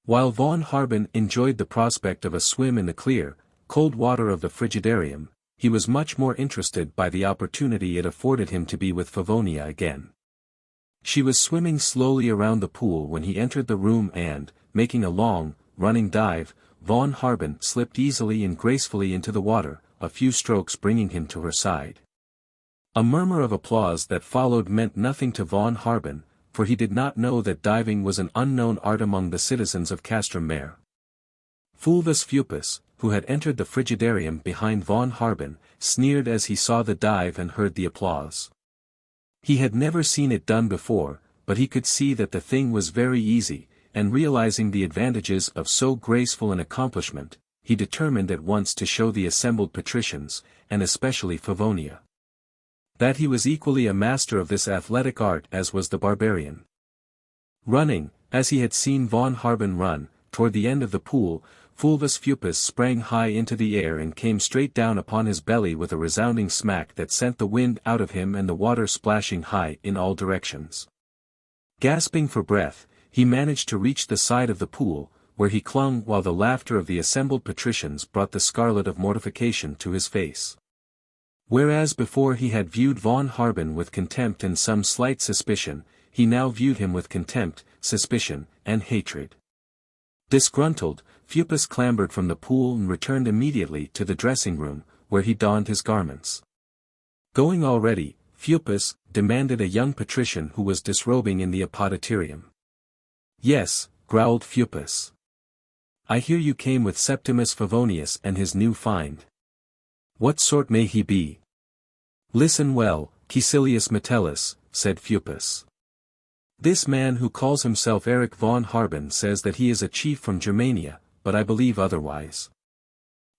While von Harben enjoyed the prospect of a swim in the clear, cold water of the frigidarium, he was much more interested by the opportunity it afforded him to be with Favonia again. She was swimming slowly around the pool when he entered the room and, making a long, running dive, von Harben slipped easily and gracefully into the water, a few strokes bringing him to her side. A murmur of applause that followed meant nothing to von Harben, for he did not know that diving was an unknown art among the citizens of Castrum Mare. Fulvus Fupus, who had entered the frigidarium behind von Harben, sneered as he saw the dive and heard the applause. He had never seen it done before, but he could see that the thing was very easy, and realizing the advantages of so graceful an accomplishment, he determined at once to show the assembled patricians, and especially Favonia, that he was equally a master of this athletic art as was the barbarian. Running, as he had seen von Harben run, toward the end of the pool, Fulvus Fupus sprang high into the air and came straight down upon his belly with a resounding smack that sent the wind out of him and the water splashing high in all directions. Gasping for breath, he managed to reach the side of the pool, where he clung while the laughter of the assembled patricians brought the scarlet of mortification to his face. Whereas before he had viewed von Harben with contempt and some slight suspicion, he now viewed him with contempt, suspicion, and hatred. Disgruntled, Fupus clambered from the pool and returned immediately to the dressing room, where he donned his garments. "Going already, Fupus?" demanded a young patrician who was disrobing in the apoditerium. "Yes," growled Fupus. "I hear you came with Septimus Favonius and his new find. What sort may he be?" "Listen well, Caecilius Metellus," said Fupus. "This man who calls himself Erich von Harben says that he is a chief from Germania, but I believe otherwise."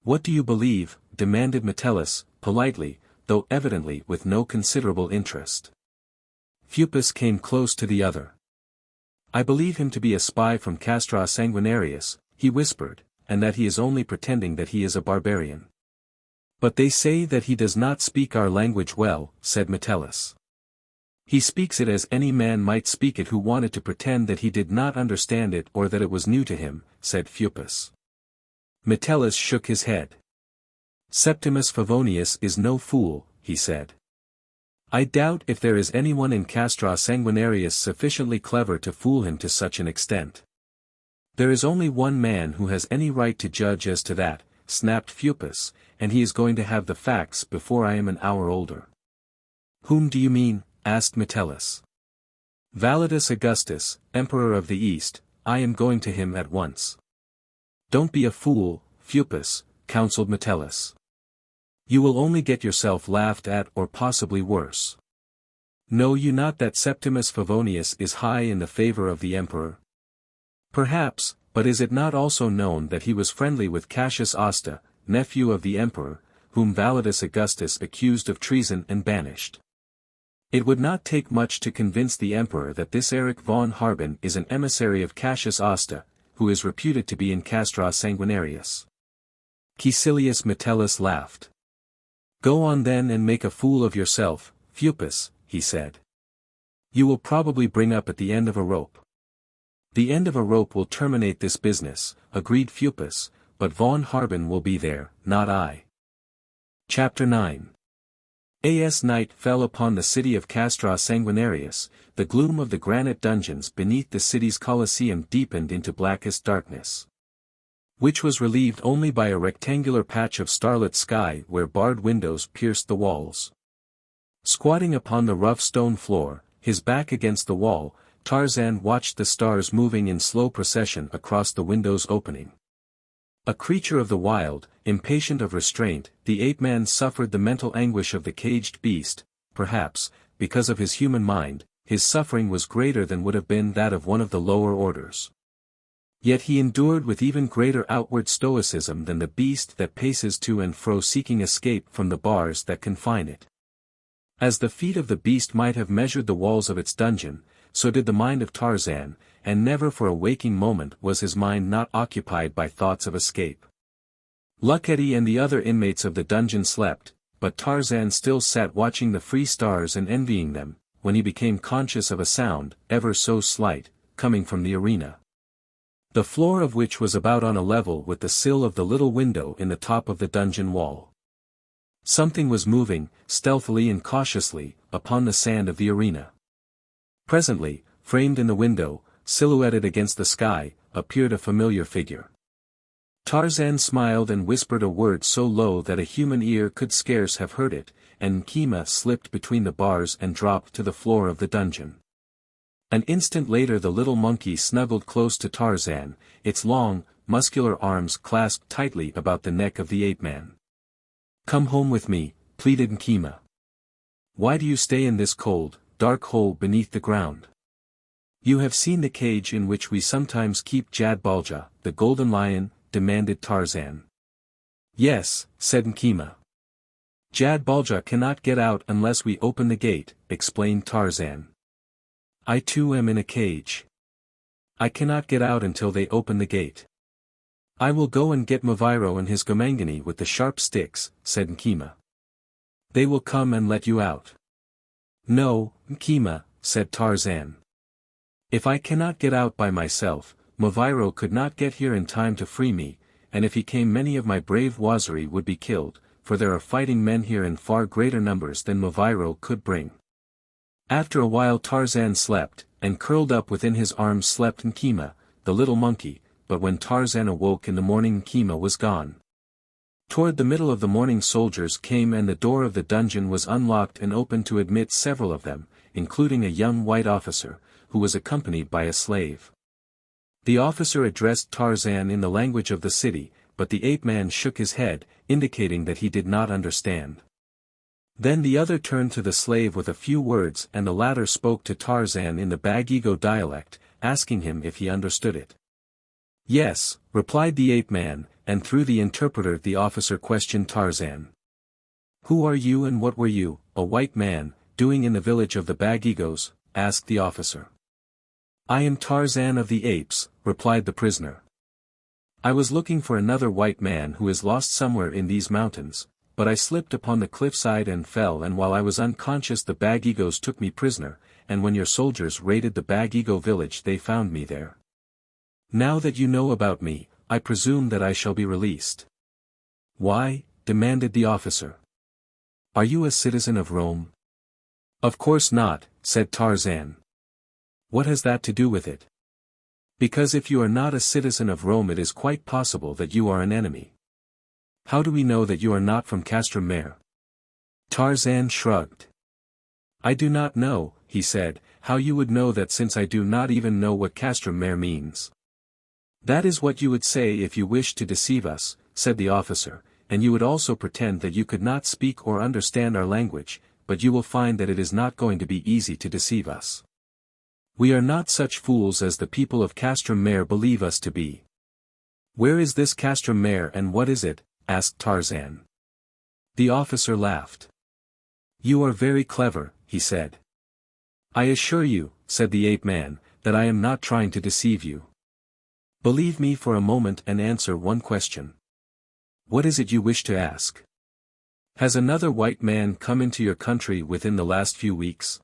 "What do you believe?" demanded Metellus, politely, though evidently with no considerable interest. Fupus came close to the other. "I believe him to be a spy from Castra Sanguinarius," he whispered, "and that he is only pretending that he is a barbarian." "But they say that he does not speak our language well," said Metellus. "He speaks it as any man might speak it who wanted to pretend that he did not understand it or that it was new to him," said Fupus. Metellus shook his head. "Septimus Favonius is no fool," he said. "I doubt if there is anyone in Castra Sanguinarius sufficiently clever to fool him to such an extent." "There is only one man who has any right to judge as to that," snapped Fupus, "and he is going to have the facts before I am an hour older." "Whom do you mean?" asked Metellus. Validus Augustus, Emperor of the East, I am going to him at once. Don't be a fool, Fupus, counseled Metellus. You will only get yourself laughed at or possibly worse. Know you not that Septimus Favonius is high in the favor of the emperor? Perhaps, but is it not also known that he was friendly with Cassius Osta, nephew of the emperor, whom Validus Augustus accused of treason and banished? It would not take much to convince the emperor that this Erich von Harben is an emissary of Cassius Osta, who is reputed to be in Castra Sanguinarius. Caecilius Metellus laughed. Go on then and make a fool of yourself, Fupus, he said. You will probably bring up at the end of a rope. The end of a rope will terminate this business, agreed Fupus, but von Harben will be there, not I. Chapter 9. As night fell upon the city of Castra Sanguinarius, the gloom of the granite dungeons beneath the city's Colosseum deepened into blackest darkness, which was relieved only by a rectangular patch of starlit sky where barred windows pierced the walls. Squatting upon the rough stone floor, his back against the wall, Tarzan watched the stars moving in slow procession across the window's opening. A creature of the wild, impatient of restraint, the ape-man suffered the mental anguish of the caged beast. Perhaps, because of his human mind, his suffering was greater than would have been that of one of the lower orders. Yet he endured with even greater outward stoicism than the beast that paces to and fro seeking escape from the bars that confine it. As the feet of the beast might have measured the walls of its dungeon, so did the mind of Tarzan, and never for a waking moment was his mind not occupied by thoughts of escape. Luckety and the other inmates of the dungeon slept, but Tarzan still sat watching the free stars and envying them, when he became conscious of a sound, ever so slight, coming from the arena, the floor of which was about on a level with the sill of the little window in the top of the dungeon wall. Something was moving, stealthily and cautiously, upon the sand of the arena. Presently, framed in the window, silhouetted against the sky, appeared a familiar figure. Tarzan smiled and whispered a word so low that a human ear could scarce have heard it, and Nkema slipped between the bars and dropped to the floor of the dungeon. An instant later the little monkey snuggled close to Tarzan, its long, muscular arms clasped tightly about the neck of the ape-man. Come home with me, pleaded Nkema. Why do you stay in this cold, dark hole beneath the ground? You have seen the cage in which we sometimes keep Jadbalja, the golden lion, demanded Tarzan. Yes, said Nkema. Jadbalja cannot get out unless we open the gate, explained Tarzan. I too am in a cage. I cannot get out until they open the gate. I will go and get Maviro and his Gomangani with the sharp sticks, said Nkema. They will come and let you out. No, Nkema, said Tarzan. If I cannot get out by myself, Maviro could not get here in time to free me, and if he came many of my brave Waziri would be killed, for there are fighting men here in far greater numbers than Maviro could bring. After a while Tarzan slept, and curled up within his arms slept Nkema, the little monkey, but when Tarzan awoke in the morning Nkema was gone. Toward the middle of the morning soldiers came and the door of the dungeon was unlocked and opened to admit several of them, including a young white officer, who was accompanied by a slave. The officer addressed Tarzan in the language of the city, but the ape-man shook his head, indicating that he did not understand. Then the other turned to the slave with a few words and the latter spoke to Tarzan in the Bagigo dialect, asking him if he understood it. Yes, replied the ape-man, and through the interpreter the officer questioned Tarzan. Who are you and what were you, a white man, doing in the village of the Bagigos? Asked the officer. I am Tarzan of the Apes, replied the prisoner. I was looking for another white man who is lost somewhere in these mountains, but I slipped upon the cliffside and fell, and while I was unconscious the Bagigos took me prisoner, and when your soldiers raided the Bagigo village they found me there. Now that you know about me, I presume that I shall be released. Why? Demanded the officer. Are you a citizen of Rome? Of course not, said Tarzan. What has that to do with it? Because if you are not a citizen of Rome it is quite possible that you are an enemy. How do we know that you are not from Castrum Mare? Tarzan shrugged. I do not know, he said, how you would know that since I do not even know what Castrum Mare means. That is what you would say if you wished to deceive us, said the officer, and you would also pretend that you could not speak or understand our language, but you will find that it is not going to be easy to deceive us. We are not such fools as the people of Castrum Mare believe us to be. Where is this Castrum Mare and what is it? Asked Tarzan. The officer laughed. You are very clever, he said. I assure you, said the ape-man, that I am not trying to deceive you. Believe me for a moment and answer one question. What is it you wish to ask? Has another white man come into your country within the last few weeks?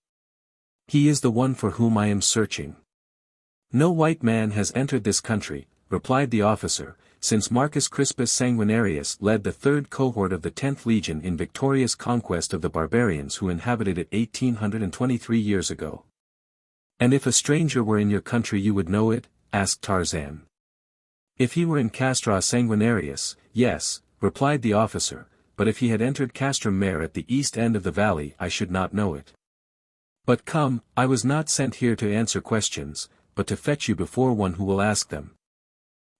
He is the one for whom I am searching. No white man has entered this country, replied the officer, since Marcus Crispus Sanguinarius led the third cohort of the 10th Legion in victorious conquest of the barbarians who inhabited it 1823 years ago. And if a stranger were in your country you would know it? Asked Tarzan. If he were in Castra Sanguinarius, yes, replied the officer, but if he had entered Castrum Mare at the east end of the valley I should not know it. But come, I was not sent here to answer questions, but to fetch you before one who will ask them.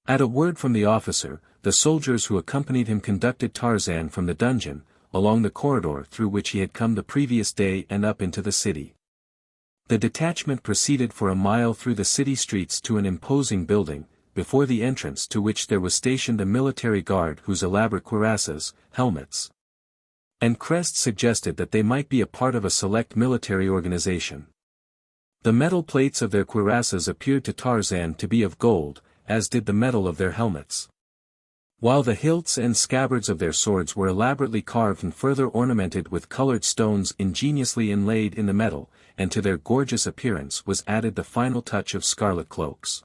At a word from the officer, the soldiers who accompanied him conducted Tarzan from the dungeon, along the corridor through which he had come the previous day and up into the city. The detachment proceeded for a mile through the city streets to an imposing building, before the entrance to which there was stationed a military guard whose elaborate cuirasses, helmets, and crests suggested that they might be a part of a select military organization. The metal plates of their cuirasses appeared to Tarzan to be of gold, as did the metal of their helmets. While the hilts and scabbards of their swords were elaborately carved and further ornamented with colored stones ingeniously inlaid in the metal, and to their gorgeous appearance was added the final touch of scarlet cloaks.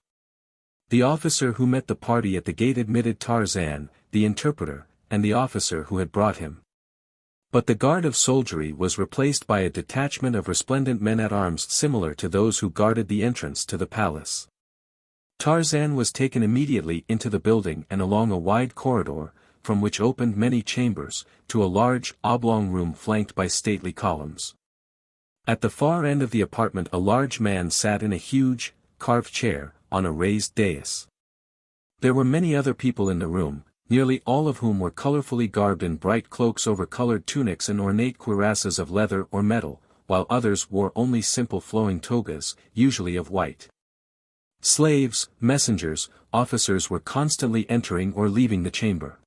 The officer who met the party at the gate admitted Tarzan, the interpreter, and the officer who had brought him. But the guard of soldiery was replaced by a detachment of resplendent men-at-arms similar to those who guarded the entrance to the palace. Tarzan was taken immediately into the building and along a wide corridor, from which opened many chambers, to a large, oblong room flanked by stately columns. At the far end of the apartment a large man sat in a huge, carved chair, on a raised dais. There were many other people in the room, nearly all of whom were colorfully garbed in bright cloaks over colored tunics and ornate cuirasses of leather or metal, while others wore only simple flowing togas, usually of white. Slaves, messengers, officers were constantly entering or leaving the chamber.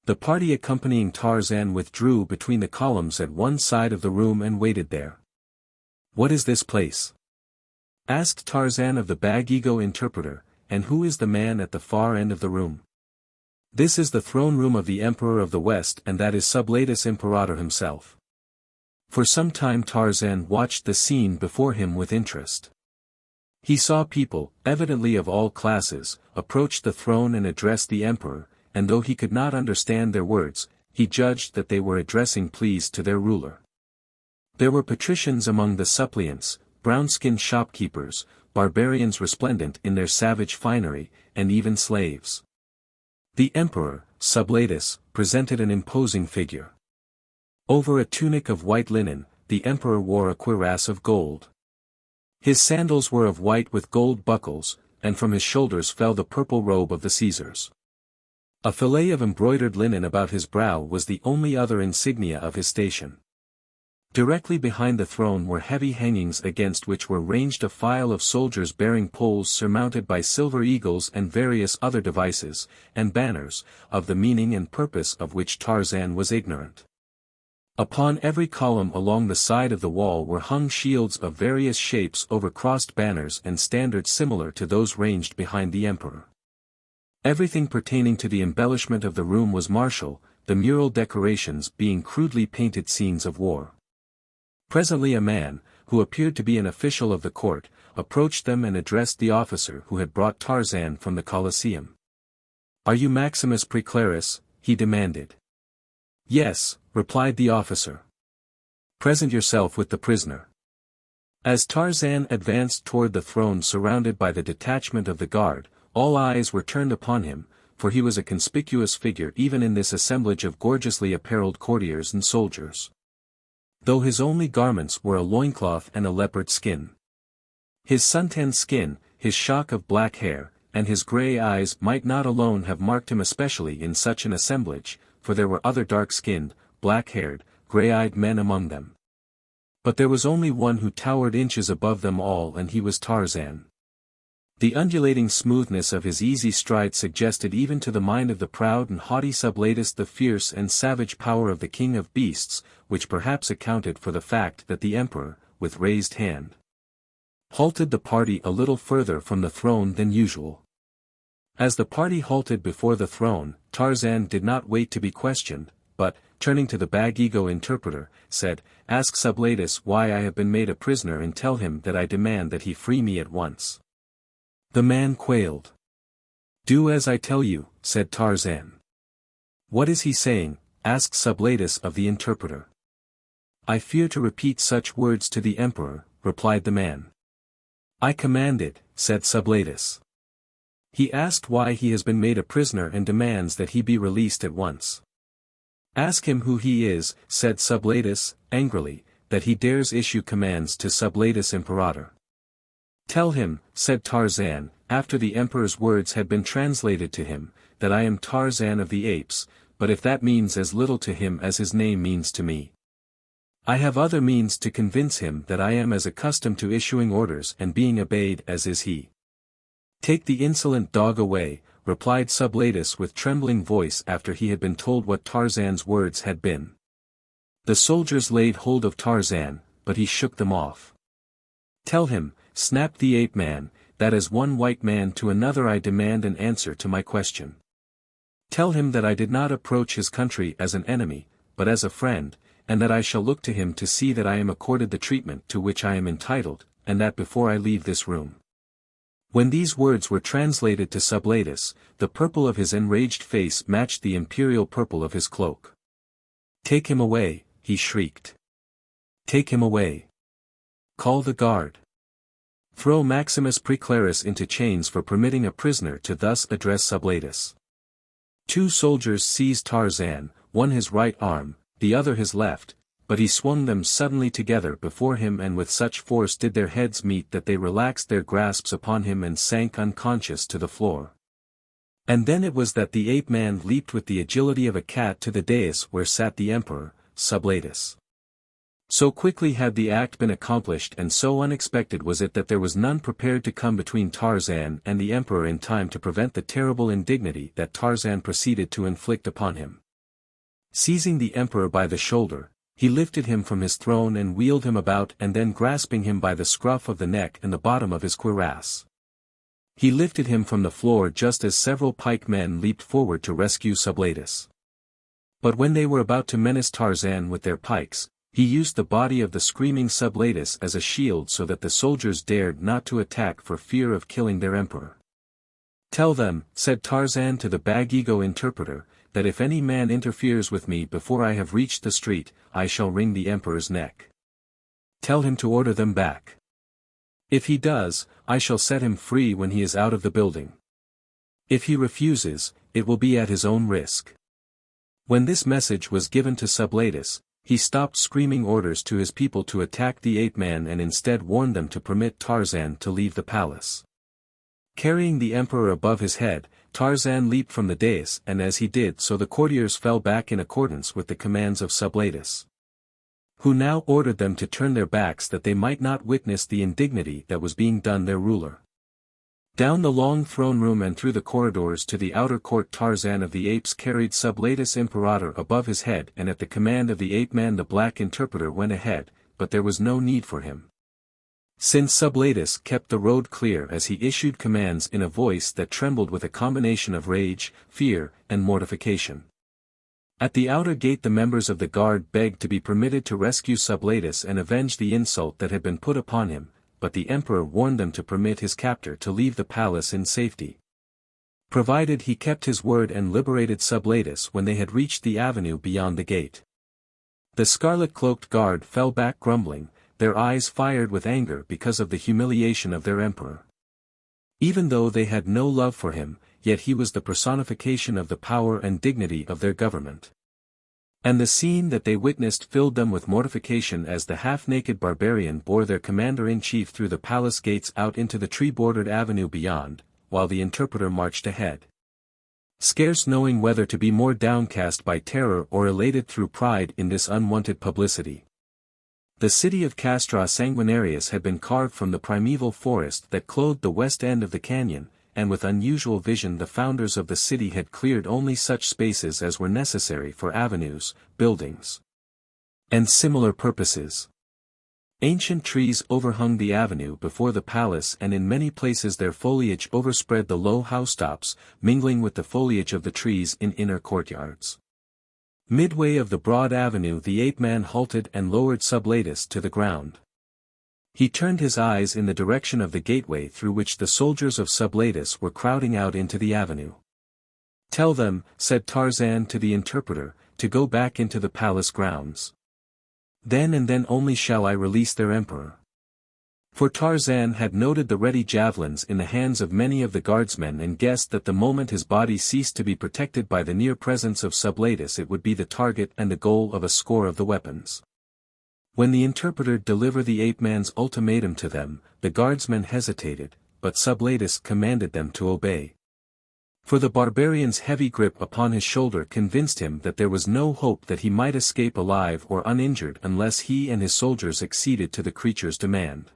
The party accompanying Tarzan withdrew between the columns at one side of the room and waited there. What is this place? Asked Tarzan of the Bag-Ego interpreter, and who is the man at the far end of the room? This is the throne room of the Emperor of the West and that is Sublatus Imperator himself. For some time Tarzan watched the scene before him with interest. He saw people, evidently of all classes, approach the throne and address the emperor, and though he could not understand their words, he judged that they were addressing pleas to their ruler. There were patricians among the suppliants, brown-skinned shopkeepers, barbarians resplendent in their savage finery, and even slaves. The emperor, Sublatus, presented an imposing figure. Over a tunic of white linen, the emperor wore a cuirass of gold. His sandals were of white with gold buckles, and from his shoulders fell the purple robe of the Caesars. A fillet of embroidered linen about his brow was the only other insignia of his station. Directly behind the throne were heavy hangings against which were ranged a file of soldiers bearing poles surmounted by silver eagles and various other devices, and banners, of the meaning and purpose of which Tarzan was ignorant. Upon every column along the side of the wall were hung shields of various shapes over crossed banners and standards similar to those ranged behind the emperor. Everything pertaining to the embellishment of the room was martial, the mural decorations being crudely painted scenes of war. Presently a man, who appeared to be an official of the court, approached them and addressed the officer who had brought Tarzan from the Colosseum. "Are you Maximus Praeclarus?" he demanded. "Yes," replied the officer. "Present yourself with the prisoner." As Tarzan advanced toward the throne surrounded by the detachment of the guard, all eyes were turned upon him, for he was a conspicuous figure even in this assemblage of gorgeously apparelled courtiers and soldiers. though his only garments were a loincloth and a leopard skin. His suntanned skin, his shock of black hair, and his grey eyes might not alone have marked him especially in such an assemblage, for there were other dark-skinned, black-haired, grey-eyed men among them. But there was only one who towered inches above them all, and he was Tarzan. The undulating smoothness of his easy stride suggested even to the mind of the proud and haughty Sublatus the fierce and savage power of the king of beasts, which perhaps accounted for the fact that the emperor, with raised hand, halted the party a little further from the throne than usual. As the party halted before the throne, Tarzan did not wait to be questioned, but, turning to the Bag-Ego interpreter, said, "Ask Sublatus why I have been made a prisoner and tell him that I demand that he free me at once." The man quailed. "Do as I tell you," said Tarzan. "What is he saying?" asked Sublatus of the interpreter. "I fear to repeat such words to the emperor," replied the man. "I command it," said Sublatus. "He asked why he has been made a prisoner and demands that he be released at once." "Ask him who he is," said Sublatus, angrily, "that he dares issue commands to Sublatus Imperator." "Tell him," said Tarzan, after the emperor's words had been translated to him, "that I am Tarzan of the Apes, but if that means as little to him as his name means to me, I have other means to convince him that I am as accustomed to issuing orders and being obeyed as is he." "Take the insolent dog away," replied Sublatus with trembling voice after he had been told what Tarzan's words had been. The soldiers laid hold of Tarzan, but he shook them off. "Tell him," snapped the ape-man, "that as one white man to another I demand an answer to my question. Tell him that I did not approach his country as an enemy, but as a friend, and that I shall look to him to see that I am accorded the treatment to which I am entitled, and that before I leave this room." When these words were translated to Sublatus, the purple of his enraged face matched the imperial purple of his cloak. "Take him away," he shrieked. "Take him away. Call the guard. Throw Maximus Preclarus into chains for permitting a prisoner to thus address Sublatus." 2 soldiers seized Tarzan, one his right arm, the other his left, but he swung them suddenly together before him and with such force did their heads meet that they relaxed their grasps upon him and sank unconscious to the floor. And then it was that the ape-man leaped with the agility of a cat to the dais where sat the emperor, Sublatus. So quickly had the act been accomplished and so unexpected was it that there was none prepared to come between Tarzan and the emperor in time to prevent the terrible indignity that Tarzan proceeded to inflict upon him. Seizing the emperor by the shoulder, he lifted him from his throne and wheeled him about and then grasping him by the scruff of the neck and the bottom of his cuirass, he lifted him from the floor just as several pike men leaped forward to rescue Sublatus. But when they were about to menace Tarzan with their pikes, he used the body of the screaming Sublatus as a shield so that the soldiers dared not to attack for fear of killing their emperor. "Tell them," said Tarzan to the Bag-Ego interpreter, "that if any man interferes with me before I have reached the street, I shall wring the emperor's neck. Tell him to order them back. If he does, I shall set him free when he is out of the building. If he refuses, it will be at his own risk." When this message was given to Sublatus, he stopped screaming orders to his people to attack the ape-man and instead warned them to permit Tarzan to leave the palace. Carrying the emperor above his head, Tarzan leaped from the dais and as he did so the courtiers fell back in accordance with the commands of Sublatus, who now ordered them to turn their backs that they might not witness the indignity that was being done their ruler. Down the long throne room and through the corridors to the outer court Tarzan of the Apes carried Sublatus Imperator above his head and at the command of the ape-man the black interpreter went ahead, but there was no need for him, since Sublatus kept the road clear as he issued commands in a voice that trembled with a combination of rage, fear, and mortification. At the outer gate the members of the guard begged to be permitted to rescue Sublatus and avenge the insult that had been put upon him, but the emperor warned them to permit his captor to leave the palace in safety, provided he kept his word and liberated Sublatus when they had reached the avenue beyond the gate. The scarlet-cloaked guard fell back grumbling, their eyes fired with anger because of the humiliation of their emperor. Even though they had no love for him, yet he was the personification of the power and dignity of their government. And the scene that they witnessed filled them with mortification as the half-naked barbarian bore their commander-in-chief through the palace gates out into the tree-bordered avenue beyond, while the interpreter marched ahead. Scarce knowing whether to be more downcast by terror or elated through pride in this unwanted publicity. The city of Castra Sanguinarius had been carved from the primeval forest that clothed the west end of the canyon, and with unusual vision the founders of the city had cleared only such spaces as were necessary for avenues, buildings, and similar purposes. Ancient trees overhung the avenue before the palace, and in many places their foliage overspread the low housetops, mingling with the foliage of the trees in inner courtyards. Midway of the broad avenue the ape-man halted and lowered Sublatus to the ground. He turned his eyes in the direction of the gateway through which the soldiers of Sublatus were crowding out into the avenue. "Tell them," said Tarzan to the interpreter, "to go back into the palace grounds. Then and then only shall I release their emperor." For Tarzan had noted the ready javelins in the hands of many of the guardsmen and guessed that the moment his body ceased to be protected by the near presence of Sublatus it would be the target and the goal of a score of the weapons. When the interpreter delivered the ape-man's ultimatum to them, the guardsmen hesitated, but Sublatus commanded them to obey. For the barbarian's heavy grip upon his shoulder convinced him that there was no hope that he might escape alive or uninjured unless he and his soldiers acceded to the creature's demand.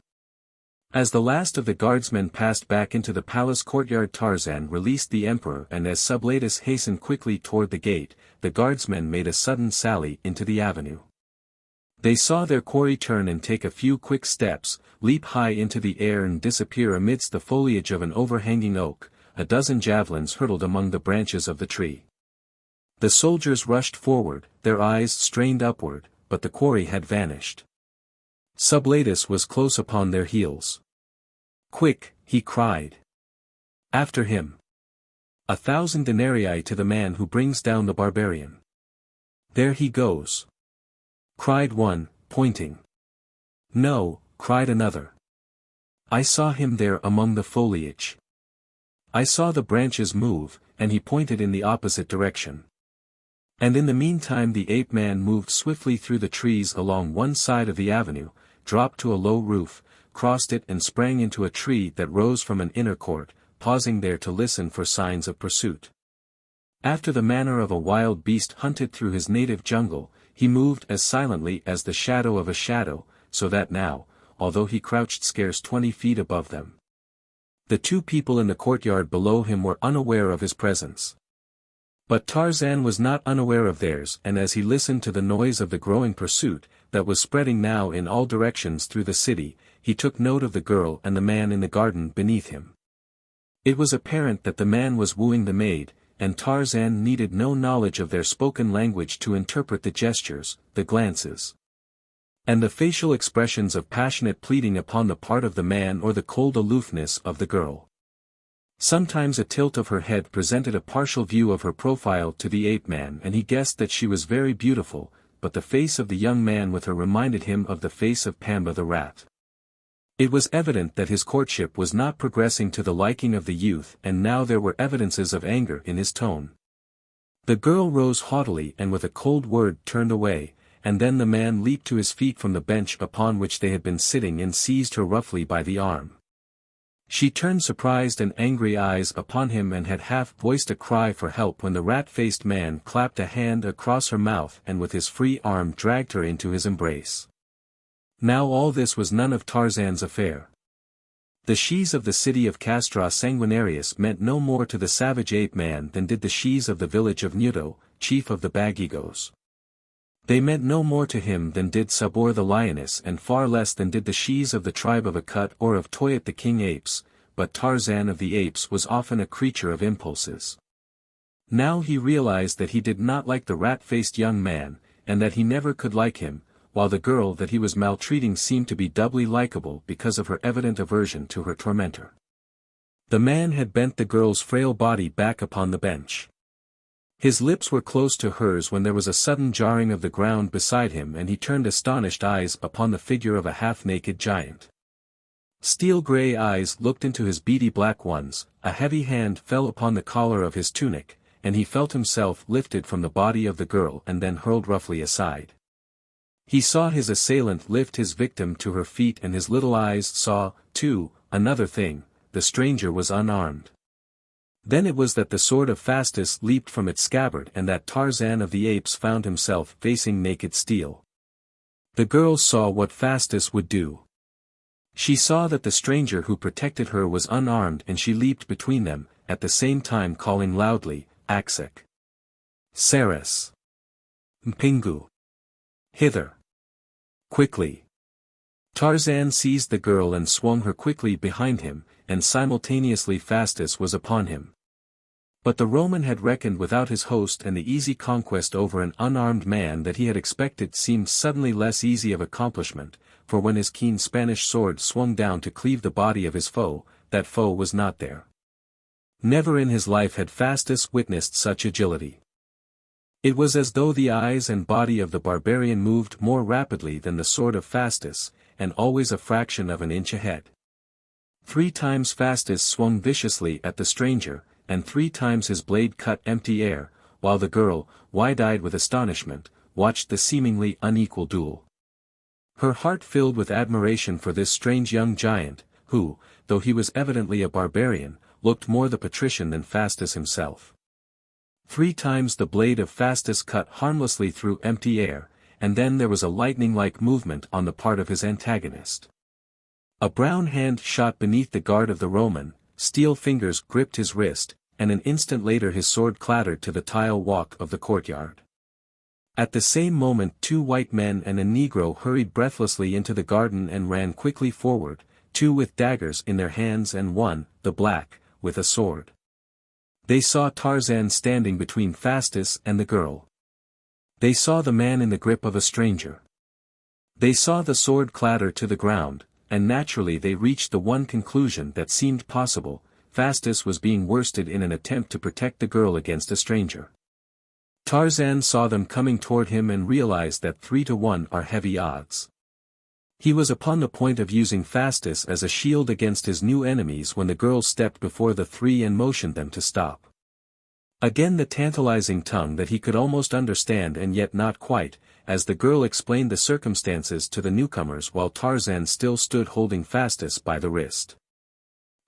As the last of the guardsmen passed back into the palace courtyard Tarzan released the emperor, and as Sublatus hastened quickly toward the gate, the guardsmen made a sudden sally into the avenue. They saw their quarry turn and take a few quick steps, leap high into the air and disappear amidst the foliage of an overhanging oak. A dozen javelins hurtled among the branches of the tree. The soldiers rushed forward, their eyes strained upward, but the quarry had vanished. Sublatus was close upon their heels. "Quick," he cried. "After him. 1,000 denarii to the man who brings down the barbarian." "There he goes," cried one, pointing. "No," cried another. "I saw him there among the foliage. I saw the branches move," and he pointed in the opposite direction. And in the meantime the ape-man moved swiftly through the trees along one side of the avenue, dropped to a low roof, crossed it and sprang into a tree that rose from an inner court, pausing there to listen for signs of pursuit. After the manner of a wild beast hunted through his native jungle, he moved as silently as the shadow of a shadow, so that now, although he crouched scarce 20 feet above them, the two people in the courtyard below him were unaware of his presence. But Tarzan was not unaware of theirs, and as he listened to the noise of the growing pursuit, that was spreading now in all directions through the city, he took note of the girl and the man in the garden beneath him. It was apparent that the man was wooing the maid, and Tarzan needed no knowledge of their spoken language to interpret the gestures, the glances, and the facial expressions of passionate pleading upon the part of the man or the cold aloofness of the girl. Sometimes a tilt of her head presented a partial view of her profile to the ape-man and he guessed that she was very beautiful, but the face of the young man with her reminded him of the face of Pamba the rat. It was evident that his courtship was not progressing to the liking of the youth, and now there were evidences of anger in his tone. The girl rose haughtily and with a cold word turned away, and then the man leaped to his feet from the bench upon which they had been sitting and seized her roughly by the arm. She turned surprised and angry eyes upon him and had half-voiced a cry for help when the rat-faced man clapped a hand across her mouth and with his free arm dragged her into his embrace. Now all this was none of Tarzan's affair. The shes of the city of Castra Sanguinarius meant no more to the savage ape-man than did the shes of the village of Nudo, chief of the Bagigos. They meant no more to him than did Sabor the lioness and far less than did the shes of the tribe of Akut or of Toyat the king apes, but Tarzan of the apes was often a creature of impulses. Now he realized that he did not like the rat-faced young man, and that he never could like him, while the girl that he was maltreating seemed to be doubly likable because of her evident aversion to her tormentor. The man had bent the girl's frail body back upon the bench. His lips were close to hers when there was a sudden jarring of the ground beside him and he turned astonished eyes upon the figure of a half-naked giant. Steel-gray eyes looked into his beady black ones, a heavy hand fell upon the collar of his tunic, and he felt himself lifted from the body of the girl and then hurled roughly aside. He saw his assailant lift his victim to her feet, and his little eyes saw, too, another thing: the stranger was unarmed. Then it was that the sword of Fastus leaped from its scabbard and that Tarzan of the Apes found himself facing naked steel. The girl saw what Fastus would do. She saw that the stranger who protected her was unarmed, and she leaped between them, at the same time calling loudly, "Axik! Saris! Mpingu! Hither! Quickly!" Tarzan seized the girl and swung her quickly behind him, and simultaneously Fastus was upon him. But the Roman had reckoned without his host, and the easy conquest over an unarmed man that he had expected seemed suddenly less easy of accomplishment, for when his keen Spanish sword swung down to cleave the body of his foe, that foe was not there. Never in his life had Fastus witnessed such agility. It was as though the eyes and body of the barbarian moved more rapidly than the sword of Fastus, and always a fraction of an inch ahead. 3 times Fastus swung viciously at the stranger, and 3 times his blade cut empty air, while the girl, wide-eyed with astonishment, watched the seemingly unequal duel. Her heart filled with admiration for this strange young giant, who, though he was evidently a barbarian, looked more the patrician than Fastus himself. 3 times the blade of Fastus cut harmlessly through empty air, and then there was a lightning-like movement on the part of his antagonist. A brown hand shot beneath the guard of the Roman, steel fingers gripped his wrist, and an instant later his sword clattered to the tile walk of the courtyard. At the same moment 2 white men and a Negro hurried breathlessly into the garden and ran quickly forward, 2 with daggers in their hands and 1, the black, with a sword. They saw Tarzan standing between Fastus and the girl. They saw the man in the grip of a stranger. They saw the sword clatter to the ground, and naturally they reached the one conclusion that seemed possible: Fastus was being worsted in an attempt to protect the girl against a stranger. Tarzan saw them coming toward him and realized that 3 to 1 are heavy odds. He was upon the point of using Fastus as a shield against his new enemies when the girl stepped before the 3 and motioned them to stop. Again the tantalizing tongue that he could almost understand and yet not quite, as the girl explained the circumstances to the newcomers while Tarzan still stood holding Fastus by the wrist.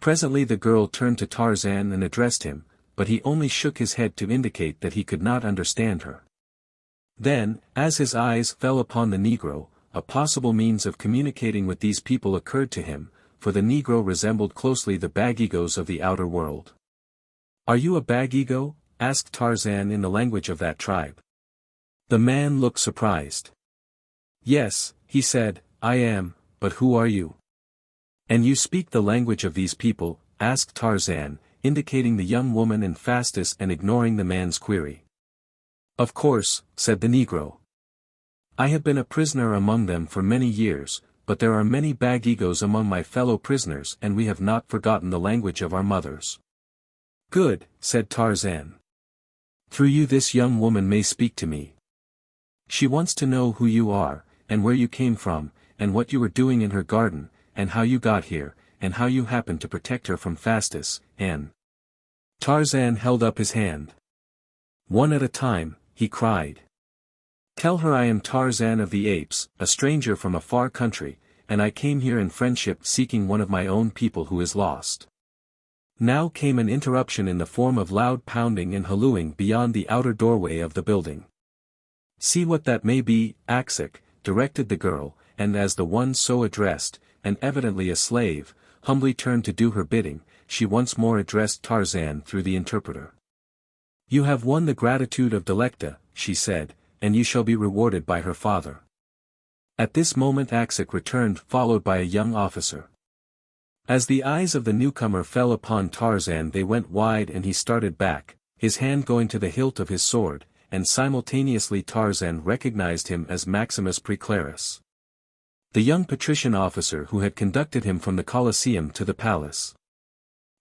Presently the girl turned to Tarzan and addressed him, but he only shook his head to indicate that he could not understand her. Then, as his eyes fell upon the Negro, a possible means of communicating with these people occurred to him, for the Negro resembled closely the Bagigos of the outer world. "Are you a Bagigo?" asked Tarzan in the language of that tribe. The man looked surprised. "Yes," he said, "I am, but who are you?" "And you speak the language of these people?" asked Tarzan, indicating the young woman and Fastus and ignoring the man's query. "Of course," said the Negro. "I have been a prisoner among them for many years, but there are many Bagigos among my fellow prisoners and we have not forgotten the language of our mothers." "Good," said Tarzan. "Through you this young woman may speak to me. She wants to know who you are, and where you came from, and what you were doing in her garden, and how you got here, and how you happened to protect her from Fastus, and—" Tarzan held up his hand. "One at a time," he cried. "Tell her I am Tarzan of the Apes, a stranger from a far country, and I came here in friendship seeking one of my own people who is lost." Now came an interruption in the form of loud pounding and hallooing beyond the outer doorway of the building. "See what that may be, Axik," directed the girl, and as the one so addressed, and evidently a slave, humbly turned to do her bidding, she once more addressed Tarzan through the interpreter. "You have won the gratitude of Delecta," she said, "and you shall be rewarded by her father." At this moment Axik returned followed by a young officer. As the eyes of the newcomer fell upon Tarzan they went wide and he started back, his hand going to the hilt of his sword, and simultaneously Tarzan recognized him as Maximus Praeclarus, the young patrician officer who had conducted him from the Colosseum to the palace.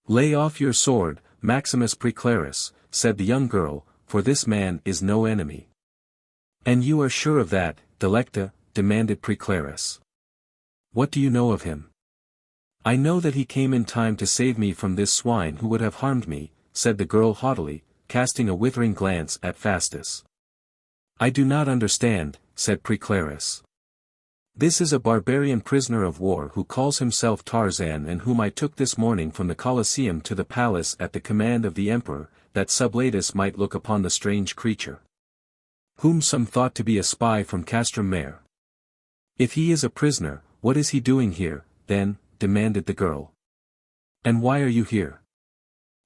"Lay off your sword, Maximus Praeclarus," said the young girl, "for this man is no enemy." "And you are sure of that, Delecta?" demanded Praeclarus. "What do you know of him?" "I know that he came in time to save me from this swine who would have harmed me," said the girl haughtily, casting a withering glance at Fastus. "I do not understand," said Preclaris. "This is a barbarian prisoner of war who calls himself Tarzan and whom I took this morning from the Colosseum to the palace at the command of the emperor, that Sublatus might look upon the strange creature, whom some thought to be a spy from Castrum Mare. If he is a prisoner, what is he doing here, then?" demanded the girl. "And why are you here?"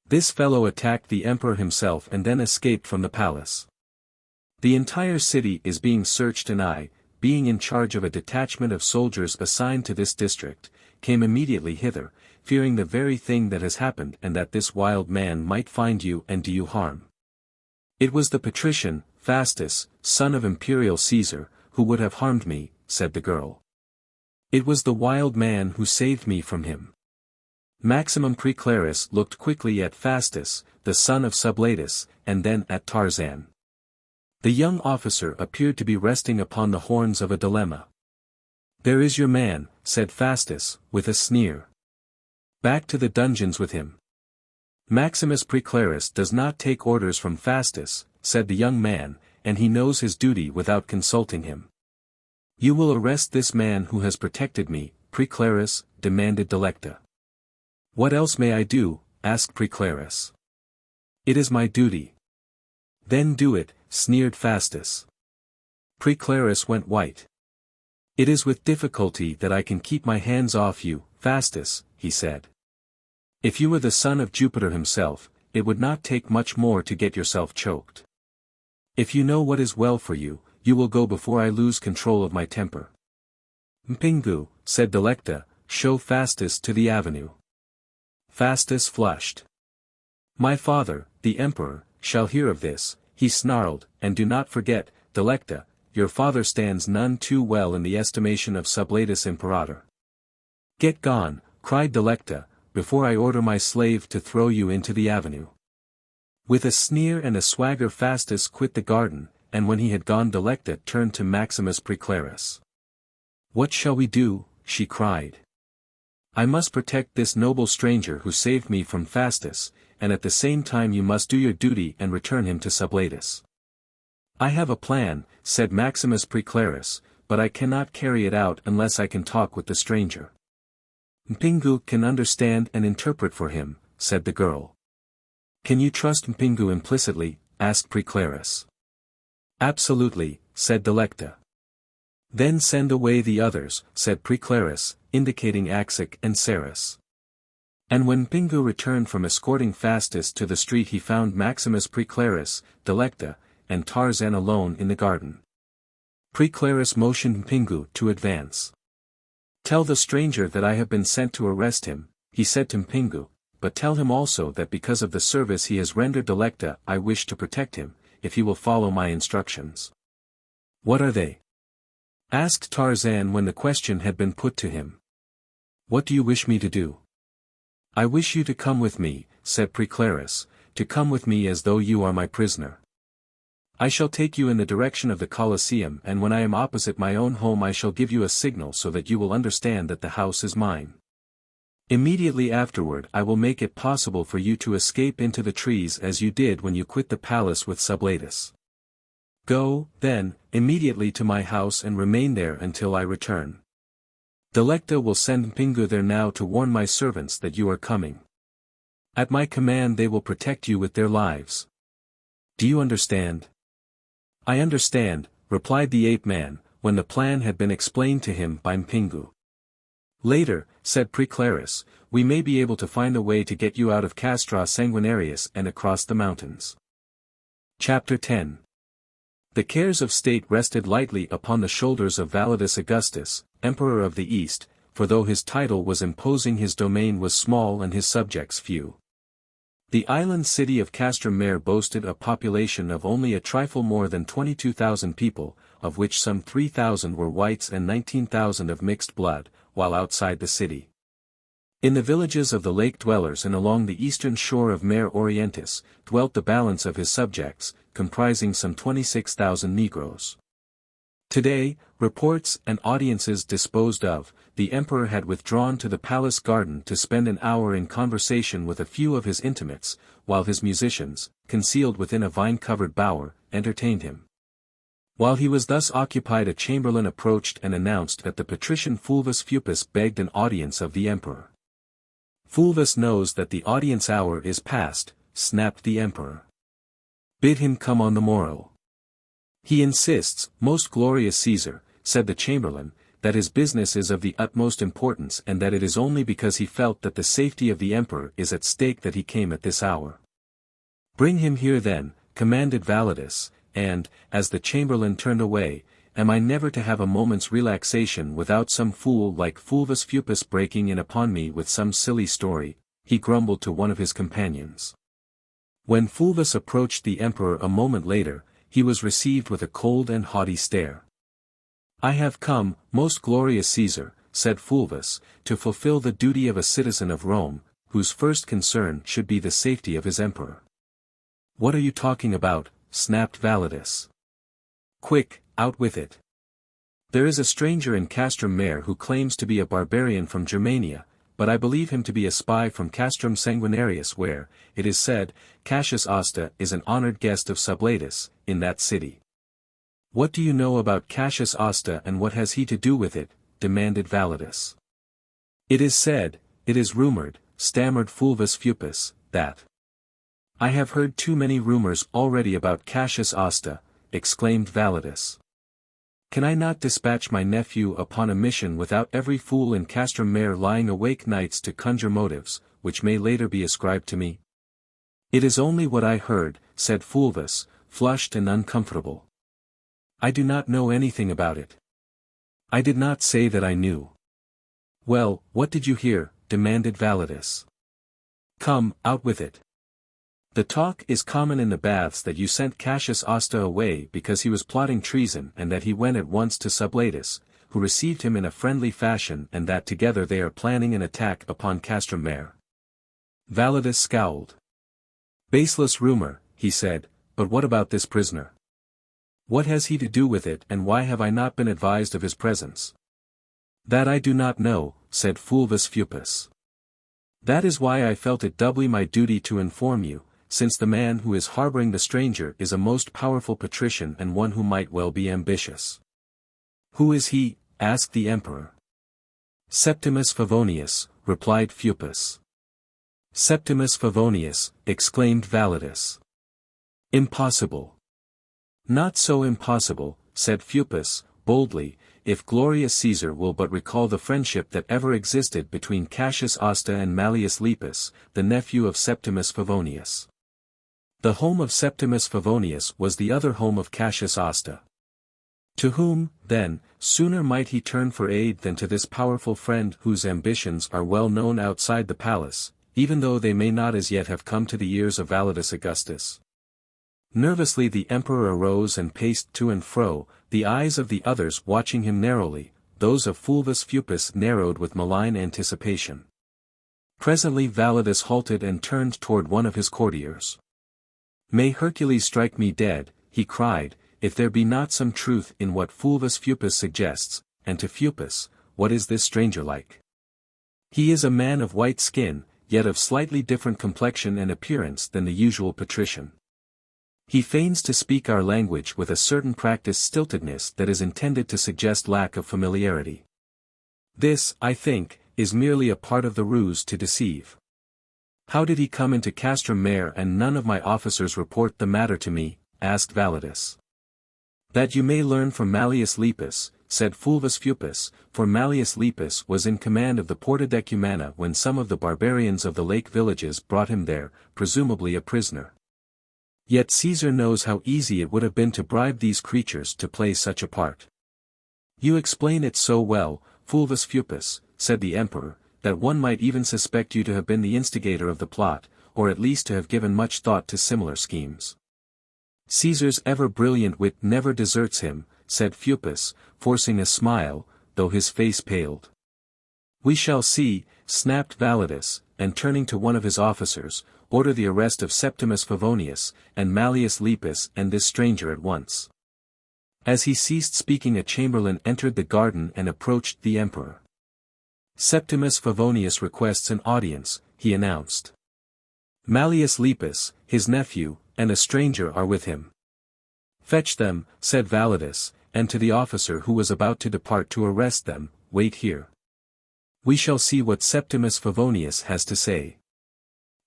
"This fellow attacked the emperor himself and then escaped from the palace. The entire city is being searched and I, being in charge of a detachment of soldiers assigned to this district, came immediately hither, fearing the very thing that has happened and that this wild man might find you and do you harm. It was the patrician, Fastus, son of Imperial Caesar, who would have harmed me," said the girl. "It was the wild man who saved me from him." Maximum Preclaris looked quickly at Fastus, the son of Sublatus, and then at Tarzan. The young officer appeared to be resting upon the horns of a dilemma. "There is your man," said Fastus, with a sneer. "Back to the dungeons with him." "Maximus Preclaris does not take orders from Fastus," said the young man, "and he knows his duty without consulting him." "You will arrest this man who has protected me, Preclaris?" demanded Delecta. "What else may I do?" asked Preclaris. "It is my duty." "Then do it," sneered Fastus. Preclaris went white. "It is with difficulty that I can keep my hands off you, Fastus," he said. "If you were the son of Jupiter himself, it would not take much more to get yourself choked. If you know what is well for you, you will go before I lose control of my temper." "Mpingu," said Delecta, "show Fastus to the avenue." Fastus flushed. "My father, the emperor, shall hear of this," he snarled, "and do not forget, Delecta, your father stands none too well in the estimation of Sublatus Imperator." "Get gone," cried Delecta, "before I order my slave to throw you into the avenue." With a sneer and a swagger Fastus quit the garden, and when he had gone Delecta turned to Maximus Preclaris. "What shall we do?" she cried. "I must protect this noble stranger who saved me from Fastus, and at the same time you must do your duty and return him to Sublatus." "I have a plan," said Maximus Preclaris, "but I cannot carry it out unless I can talk with the stranger." "Mpingu can understand and interpret for him," said the girl. "Can you trust Mpingu implicitly?" asked Preclaris. "Absolutely," said Delecta. "Then send away the others," said Preclaris, indicating Axic and Ceres. And when Mpingu returned from escorting Fastus to the street he found Maximus Preclaris, Delecta, and Tarzan alone in the garden. Preclaris motioned Mpingu to advance. "Tell the stranger that I have been sent to arrest him," he said to Mpingu, "but tell him also that because of the service he has rendered Delecta I wish to protect him, if he will follow my instructions." "What are they?" asked Tarzan when the question had been put to him. "What do you wish me to do?" "I wish you to come with me," said Preclaris, "to come with me as though you are my prisoner. I shall take you in the direction of the Colosseum and when I am opposite my own home I shall give you a signal so that you will understand that the house is mine. Immediately afterward I will make it possible for you to escape into the trees as you did when you quit the palace with Sublatus. Go, then, immediately to my house and remain there until I return. Delecta will send Mpingu there now to warn my servants that you are coming. At my command they will protect you with their lives. Do you understand?" "I understand," replied the ape-man, when the plan had been explained to him by Mpingu. "Later," said Preclaris, "we may be able to find a way to get you out of Castra Sanguinarius and across the mountains." Chapter 10. The cares of state rested lightly upon the shoulders of Validus Augustus, Emperor of the East, for though his title was imposing his domain was small and his subjects few. The island city of Castrum Mare boasted a population of only a trifle more than 22,000 people, of which some 3,000 were whites and 19,000 of mixed blood, while outside the city. In the villages of the lake dwellers and along the eastern shore of Mare Orientis, dwelt the balance of his subjects, comprising some 26,000 Negroes. Today, reports and audiences disposed of, the emperor had withdrawn to the palace garden to spend an hour in conversation with a few of his intimates, while his musicians, concealed within a vine-covered bower, entertained him. While he was thus occupied, a chamberlain approached and announced that the patrician Fulvus Fupus begged an audience of the emperor. "Fulvus knows that the audience hour is past," snapped the emperor. "Bid him come on the morrow." "He insists, most glorious Caesar," said the chamberlain, "that his business is of the utmost importance and that it is only because he felt that the safety of the emperor is at stake that he came at this hour." "Bring him here then," commanded Validus, and, as the chamberlain turned away, "am I never to have a moment's relaxation without some fool like Fulvus Fupus breaking in upon me with some silly story?" he grumbled to one of his companions. When Fulvus approached the emperor a moment later, he was received with a cold and haughty stare. "I have come, most glorious Caesar," said Fulvus, "to fulfill the duty of a citizen of Rome, whose first concern should be the safety of his emperor." "What are you talking about?" snapped Validus. "Quick, out with it. There is a stranger in Castrum Mare who claims to be a barbarian from Germania, but I believe him to be a spy from Castrum Sanguinarius where, it is said, Cassius Asta is an honored guest of Sublatus, in that city." "What do you know about Cassius Asta and what has he to do with it?" demanded Validus. "It is said, it is rumored," stammered Fulvus Fupus, "that—" "I have heard too many rumors already about Cassius Asta," exclaimed Validus. "Can I not dispatch my nephew upon a mission without every fool in Castrum Mare lying awake nights to conjure motives, which may later be ascribed to me?" "It is only what I heard," said Fulvus, flushed and uncomfortable. "I do not know anything about it." "I did not say that I knew." "Well, what did you hear?" demanded Validus. "Come, out with it. The talk is common in the baths that you sent Cassius Asta away because he was plotting treason and that he went at once to Sublatus, who received him in a friendly fashion and that together they are planning an attack upon Castrum Mare." Validus scowled. "Baseless rumor," he said, "but what about this prisoner? What has he to do with it and why have I not been advised of his presence?" "That I do not know," said Fulvus Fupus. "That is why I felt it doubly my duty to inform you, since the man who is harboring the stranger is a most powerful patrician and one who might well be ambitious." "Who is he?" asked the emperor. "Septimus Favonius," replied Fupus. "Septimus Favonius," exclaimed Validus. "Impossible." "Not so impossible," said Fupus, boldly, "if glorious Caesar will but recall the friendship that ever existed between Cassius Asta and Mallius Lepus, the nephew of Septimus Favonius. The home of Septimus Favonius was the other home of Cassius Asta. To whom, then, sooner might he turn for aid than to this powerful friend whose ambitions are well known outside the palace, even though they may not as yet have come to the ears of Validus Augustus?" Nervously the emperor arose and paced to and fro, the eyes of the others watching him narrowly, those of Fulvus Fupus narrowed with malign anticipation. Presently Validus halted and turned toward one of his courtiers. "May Hercules strike me dead," he cried, "if there be not some truth in what Fulvus Fupus suggests, and to Fupus, what is this stranger like? He is a man of white skin, yet of slightly different complexion and appearance than the usual patrician. He feigns to speak our language with a certain practiced stiltedness that is intended to suggest lack of familiarity. This, I think, is merely a part of the ruse to deceive. How did he come into Castrum Mare and none of my officers report the matter to me?" asked Validus. "That you may learn from Mallius Lepus," said Fulvus Fupus, "for Mallius Lepus was in command of the Porta Decumana when some of the barbarians of the lake villages brought him there, presumably a prisoner. Yet Caesar knows how easy it would have been to bribe these creatures to play such a part." "You explain it so well, Fulvus Fupus," said the emperor, "that one might even suspect you to have been the instigator of the plot, or at least to have given much thought to similar schemes." "Caesar's ever brilliant wit never deserts him," said Fupus, forcing a smile, though his face paled. "We shall see," snapped Validus, and turning to one of his officers, "order the arrest of Septimus Favonius, and Mallius Lepus and this stranger at once." As he ceased speaking, a chamberlain entered the garden and approached the emperor. Septimus Favonius requests an audience, he announced. Mallius Lepus, his nephew, and a stranger are with him. Fetch them, said Validus, and to the officer who was about to depart to arrest them, wait here. We shall see what Septimus Favonius has to say.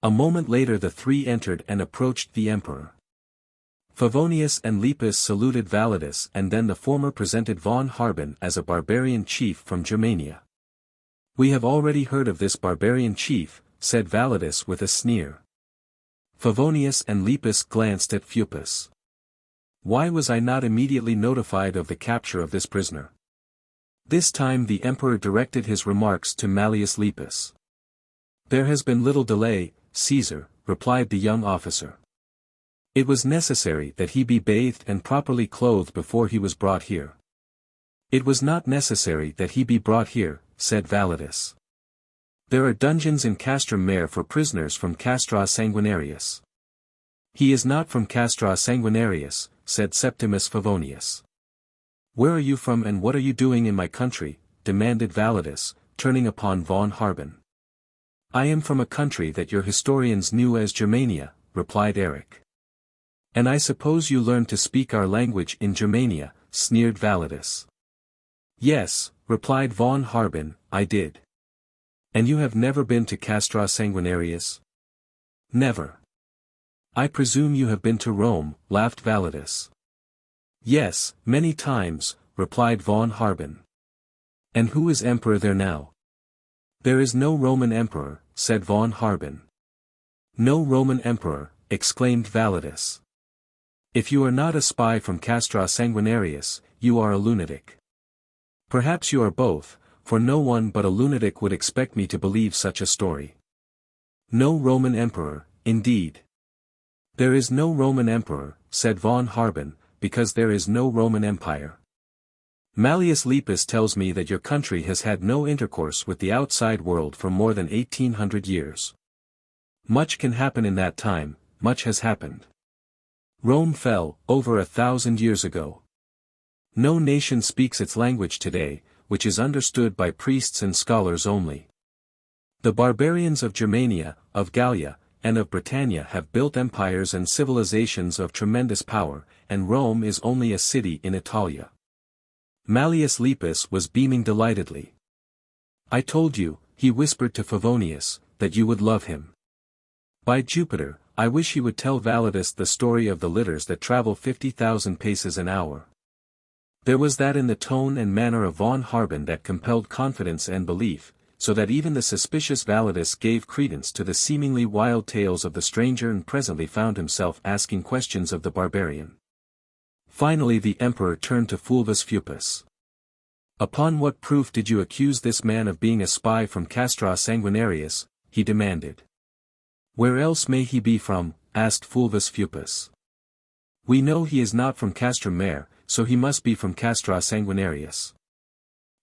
A moment later the three entered and approached the emperor. Favonius and Lepus saluted Validus, and then the former presented von Harben as a barbarian chief from Germania. We have already heard of this barbarian chief, said Validus with a sneer. Favonius and Lepus glanced at Fupus. Why was I not immediately notified of the capture of this prisoner? This time the emperor directed his remarks to Mallius Lepus. There has been little delay, Caesar, replied the young officer. It was necessary that he be bathed and properly clothed before he was brought here. It was not necessary that he be brought here, said Validus. There are dungeons in Castrum Mare for prisoners from Castra Sanguinarius. He is not from Castra Sanguinarius, said Septimus Favonius. Where are you from and what are you doing in my country? Demanded Validus, turning upon von Harben. I am from a country that your historians knew as Germania, replied Erich. And I suppose you learned to speak our language in Germania, sneered Validus. Yes, replied von Harben, I did. And you have never been to Castra Sanguinarius? Never. I presume you have been to Rome, laughed Validus. Yes, many times, replied von Harben. And who is emperor there now? There is no Roman emperor, said von Harben. No Roman emperor, exclaimed Validus. If you are not a spy from Castra Sanguinarius, you are a lunatic. Perhaps you are both, for no one but a lunatic would expect me to believe such a story. No Roman emperor, indeed. There is no Roman emperor, said von Harben, because there is no Roman Empire. Mallius Lepus tells me that your country has had no intercourse with the outside world for more than 1800 years. Much can happen in that time, much has happened. Rome fell, over 1,000 years ago. No nation speaks its language today, which is understood by priests and scholars only. The barbarians of Germania, of Gallia, and of Britannia have built empires and civilizations of tremendous power, and Rome is only a city in Italia. Mallius Lepus was beaming delightedly. I told you, he whispered to Favonius, that you would love him. By Jupiter, I wish he would tell Validus the story of the litters that travel 50,000 paces an hour. There was that in the tone and manner of von Harben that compelled confidence and belief, so that even the suspicious Validus gave credence to the seemingly wild tales of the stranger and presently found himself asking questions of the barbarian. Finally the emperor turned to Fulvus Fupus. Upon what proof did you accuse this man of being a spy from Castra Sanguinarius? He demanded. Where else may he be from? Asked Fulvus Fupus. We know he is not from Castrum Mare, so he must be from Castra Sanguinarius.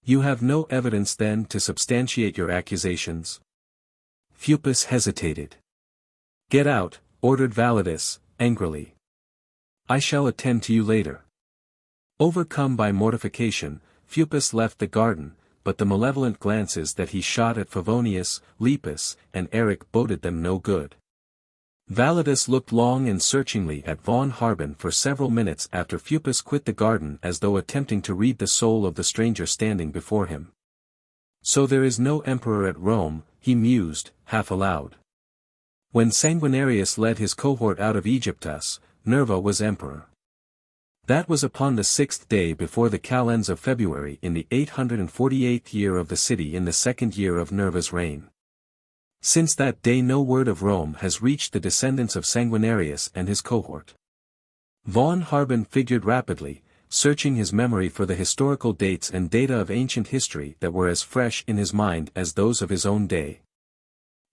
You have no evidence then to substantiate your accusations? Fupus hesitated. Get out, ordered Validus, angrily. I shall attend to you later. Overcome by mortification, Fupus left the garden, but the malevolent glances that he shot at Favonius, Lepus, and Erich boded them no good. Validus looked long and searchingly at von Harben for several minutes after Fupus quit the garden as though attempting to read the soul of the stranger standing before him. So there is no emperor at Rome, he mused, half aloud. When Sanguinarius led his cohort out of Egyptus, Nerva was emperor. That was upon the 6th day before the calends of February in the 848th year of the city in the 2nd year of Nerva's reign. Since that day no word of Rome has reached the descendants of Sanguinarius and his cohort. Von Harben figured rapidly, searching his memory for the historical dates and data of ancient history that were as fresh in his mind as those of his own day.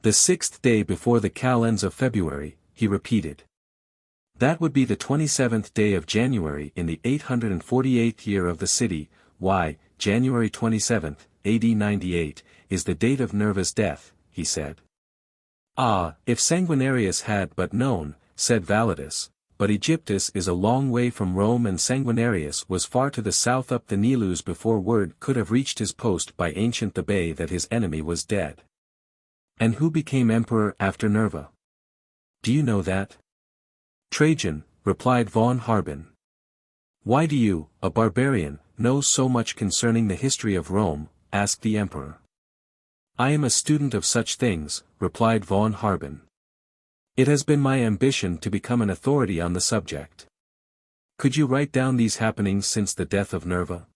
The 6th day before the calends of February, he repeated. That would be the 27th day of January in the 848th year of the city. Why, January 27th, AD 98, is the date of Nerva's death, he said. Ah, if Sanguinarius had but known, said Validus, but Aegyptus is a long way from Rome and Sanguinarius was far to the south up the Nilus before word could have reached his post by ancient Thebae that his enemy was dead. And who became emperor after Nerva? Do you know that? Trajan, replied von Harben. Why do you, a barbarian, know so much concerning the history of Rome? Asked the emperor. I am a student of such things, replied von Harben. It has been my ambition to become an authority on the subject. Could you write down these happenings since the death of Nerva?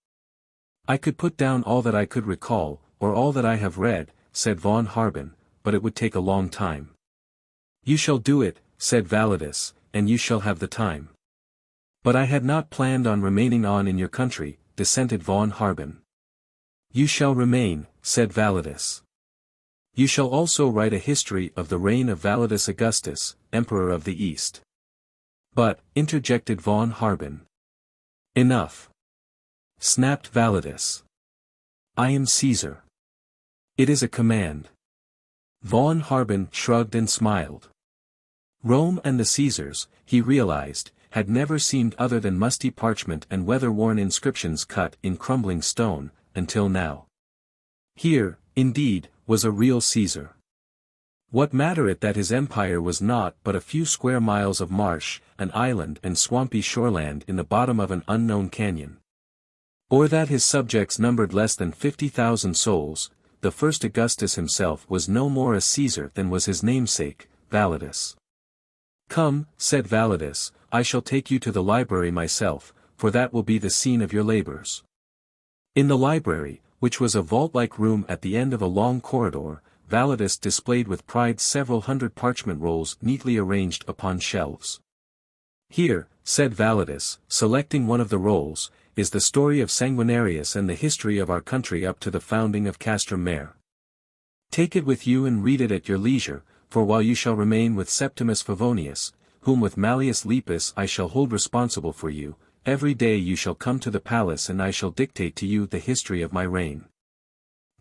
I could put down all that I could recall, or all that I have read, said von Harben, but it would take a long time. You shall do it, said Validus, and you shall have the time. But I had not planned on remaining on in your country, dissented von Harben. You shall remain, said Validus. You shall also write a history of the reign of Validus Augustus, Emperor of the East. But, interjected von Harben. Enough. Snapped Validus. I am Caesar. It is a command. Von Harben shrugged and smiled. Rome and the Caesars, he realized, had never seemed other than musty parchment and weather-worn inscriptions cut in crumbling stone, until now. Here, indeed, was a real Caesar. What matter it that his empire was not but a few square miles of marsh, an island and swampy shoreland in the bottom of an unknown canyon? Or that his subjects numbered less than 50,000 souls, the first Augustus himself was no more a Caesar than was his namesake, Validus. Come, said Validus, I shall take you to the library myself, for that will be the scene of your labors. In the library, which was a vault-like room at the end of a long corridor, Validus displayed with pride several hundred parchment rolls neatly arranged upon shelves. Here, said Validus, selecting one of the rolls, is the story of Sanguinarius and the history of our country up to the founding of Castrum Mare. Take it with you and read it at your leisure, for while you shall remain with Septimus Favonius, whom with Mallius Lepus I shall hold responsible for you, every day you shall come to the palace and I shall dictate to you the history of my reign.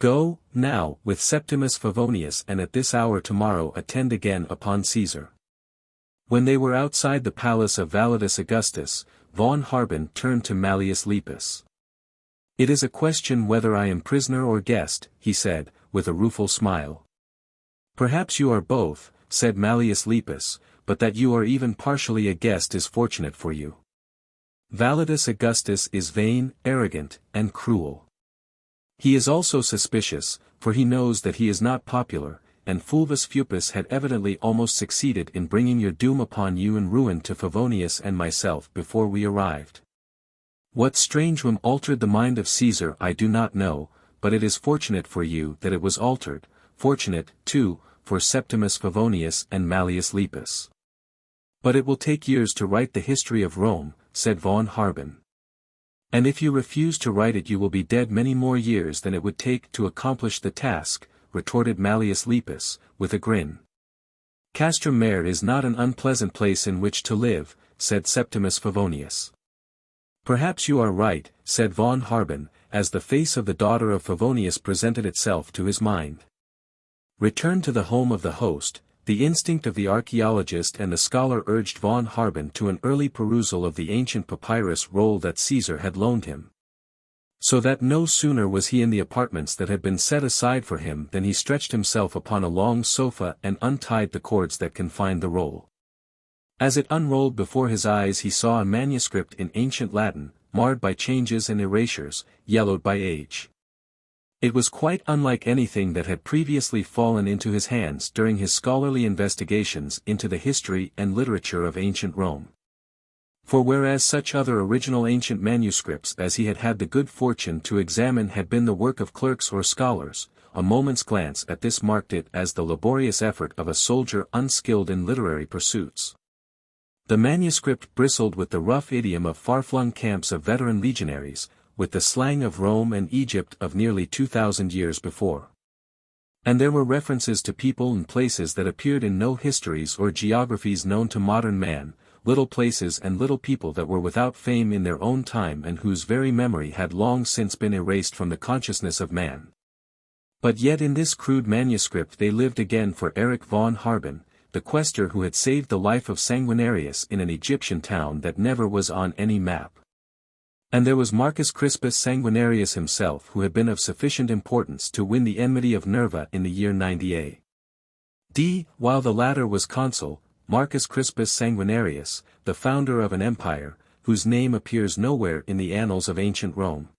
Go, now, with Septimus Favonius and at this hour tomorrow attend again upon Caesar. When they were outside the palace of Validus Augustus, von Harben turned to Mallius Lepus. It is a question whether I am prisoner or guest, he said, with a rueful smile. Perhaps you are both, said Mallius Lepus, but that you are even partially a guest is fortunate for you. Validus Augustus is vain, arrogant, and cruel. He is also suspicious, for he knows that he is not popular, and Fulvus Fupus had evidently almost succeeded in bringing your doom upon you and ruin to Favonius and myself before we arrived. What strange whim altered the mind of Caesar I do not know, but it is fortunate for you that it was altered, fortunate, too, for Septimus Favonius and Mallius Lepus. But it will take years to write the history of Rome, said von Harben. And if you refuse to write it you will be dead many more years than it would take to accomplish the task, retorted Mallius Lepus, with a grin. Castrum Mare is not an unpleasant place in which to live, said Septimus Favonius. Perhaps you are right, said von Harben, as the face of the daughter of Favonius presented itself to his mind. Return to the home of the host. The instinct of the archaeologist and the scholar urged von Harben to an early perusal of the ancient papyrus roll that Caesar had loaned him. So that no sooner was he in the apartments that had been set aside for him than he stretched himself upon a long sofa and untied the cords that confined the roll. As it unrolled before his eyes he saw a manuscript in ancient Latin, marred by changes and erasures, yellowed by age. It was quite unlike anything that had previously fallen into his hands during his scholarly investigations into the history and literature of ancient Rome. For whereas such other original ancient manuscripts as he had had the good fortune to examine had been the work of clerks or scholars, a moment's glance at this marked it as the laborious effort of a soldier unskilled in literary pursuits. The manuscript bristled with the rough idiom of far-flung camps of veteran legionaries, with the slang of Rome and Egypt of nearly 2,000 years before. And there were references to people and places that appeared in no histories or geographies known to modern man, little places and little people that were without fame in their own time and whose very memory had long since been erased from the consciousness of man. But yet in this crude manuscript they lived again for Erich von Harben, the quaestor who had saved the life of Sanguinarius in an Egyptian town that never was on any map. And there was Marcus Crispus Sanguinarius himself, who had been of sufficient importance to win the enmity of Nerva in the year 90 A.D., while the latter was consul. Marcus Crispus Sanguinarius, the founder of an empire, whose name appears nowhere in the annals of ancient Rome.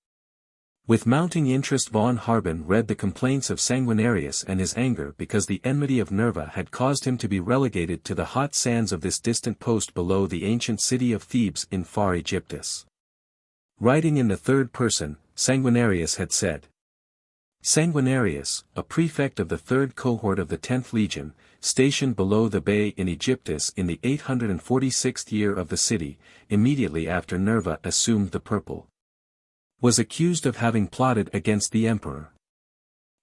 With mounting interest von Harben read the complaints of Sanguinarius and his anger because the enmity of Nerva had caused him to be relegated to the hot sands of this distant post below the ancient city of Thebes in far Egyptus. Writing in the third person, Sanguinarius had said, Sanguinarius, a prefect of the third cohort of the 10th legion, stationed below the bay in Egyptus in the 846th year of the city, immediately after Nerva assumed the purple, was accused of having plotted against the emperor.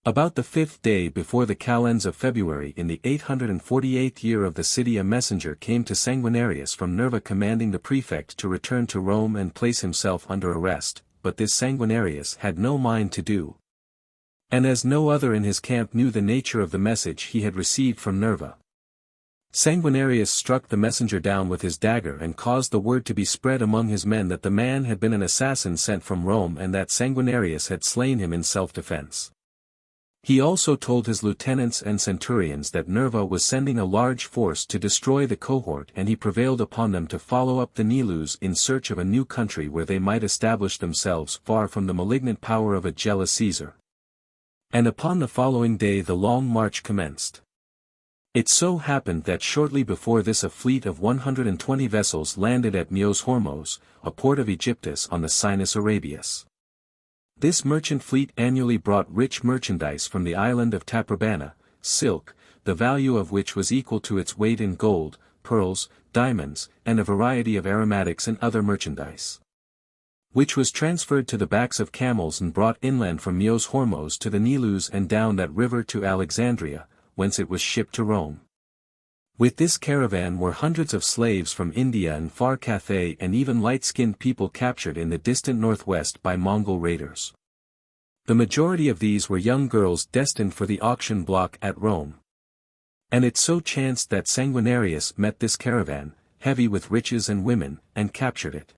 About the 5th day before the calends of February in the 848th year of the city, a messenger came to Sanguinarius from Nerva commanding the prefect to return to Rome and place himself under arrest, but this Sanguinarius had no mind to do. And as no other in his camp knew the nature of the message he had received from Nerva, Sanguinarius struck the messenger down with his dagger and caused the word to be spread among his men that the man had been an assassin sent from Rome and that Sanguinarius had slain him in self-defense. He also told his lieutenants and centurions that Nerva was sending a large force to destroy the cohort, and he prevailed upon them to follow up the Nilus in search of a new country where they might establish themselves far from the malignant power of a jealous Caesar. And upon the following day the long march commenced. It so happened that shortly before this a fleet of 120 vessels landed at Myos Hormos, a port of Egyptus on the Sinus Arabius. This merchant fleet annually brought rich merchandise from the island of Taprobana, silk, the value of which was equal to its weight in gold, pearls, diamonds, and a variety of aromatics and other merchandise, which was transferred to the backs of camels and brought inland from Myos Hormos to the Nilus and down that river to Alexandria, whence it was shipped to Rome. With this caravan were hundreds of slaves from India and far Cathay, and even light-skinned people captured in the distant northwest by Mongol raiders. The majority of these were young girls destined for the auction block at Rome. And it so chanced that Sanguinarius met this caravan, heavy with riches and women, and captured it.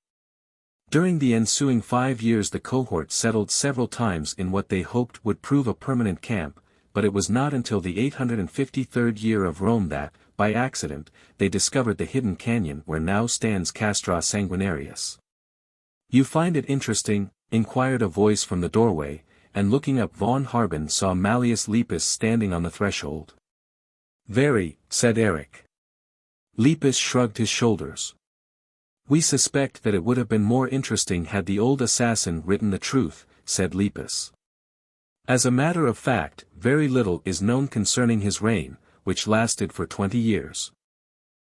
During the ensuing 5 years the cohort settled several times in what they hoped would prove a permanent camp, but it was not until the 853rd year of Rome that, by accident, they discovered the hidden canyon where now stands Castra Sanguinarius. "You find it interesting?" inquired a voice from the doorway, and looking up von Harben saw Mallius Lepus standing on the threshold. "Very," said Erich. Lepus shrugged his shoulders. "We suspect that it would have been more interesting had the old assassin written the truth," said Lepus. As a matter of fact, very little is known concerning his reign, which lasted for 20 years.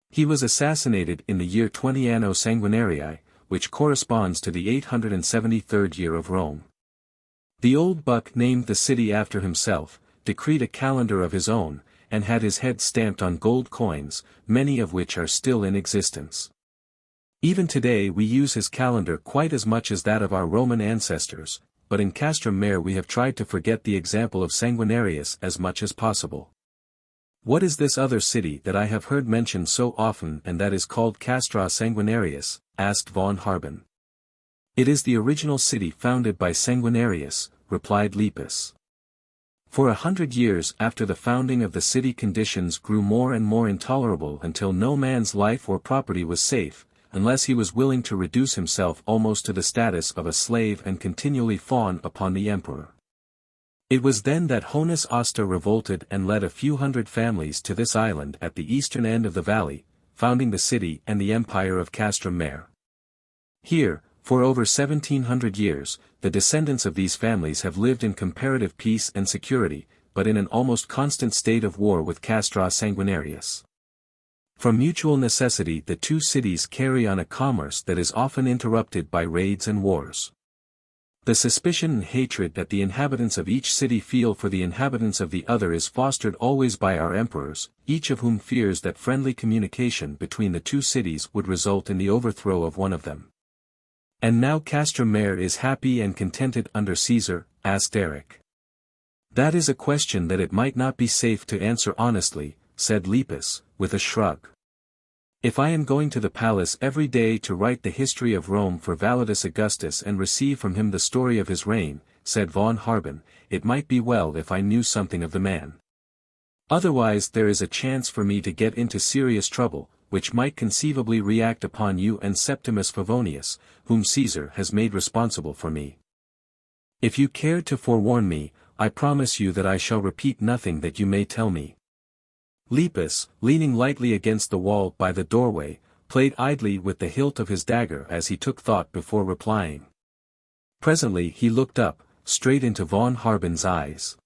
He was assassinated in the year 20 Anno Sanguinarii, which corresponds to the 873rd year of Rome. The old buck named the city after himself, decreed a calendar of his own, and had his head stamped on gold coins, many of which are still in existence. Even today we use his calendar quite as much as that of our Roman ancestors, but in Castrum Mare we have tried to forget the example of Sanguinarius as much as possible. "What is this other city that I have heard mentioned so often and that is called Castra Sanguinarius?" asked von Harben. "It is the original city founded by Sanguinarius," replied Lepus. "For 100 years after the founding of the city conditions grew more and more intolerable until no man's life or property was safe, unless he was willing to reduce himself almost to the status of a slave and continually fawn upon the emperor. It was then that Honus Asta revolted and led a few hundred families to this island at the eastern end of the valley, founding the city and the empire of Castrum Mare. Here, for over 1700 years, the descendants of these families have lived in comparative peace and security, but in an almost constant state of war with Castra Sanguinarius. From mutual necessity the two cities carry on a commerce that is often interrupted by raids and wars. The suspicion and hatred that the inhabitants of each city feel for the inhabitants of the other is fostered always by our emperors, each of whom fears that friendly communication between the two cities would result in the overthrow of one of them." "And now Castrum Mare is happy and contented under Caesar?" asked Erich. "That is a question that it might not be safe to answer honestly," said Lepus, with a shrug. If I am going to the palace every day to write the history of Rome for Validus Augustus and receive from him the story of his reign, said von Harben, it might be well if I knew something of the man. Otherwise there is a chance for me to get into serious trouble, which might conceivably react upon you and Septimus Favonius, whom Caesar has made responsible for me. If you care to forewarn me, I promise you that I shall repeat nothing that you may tell me. Lepus, leaning lightly against the wall by the doorway, played idly with the hilt of his dagger as he took thought before replying. Presently he looked up, straight into von Harben's eyes.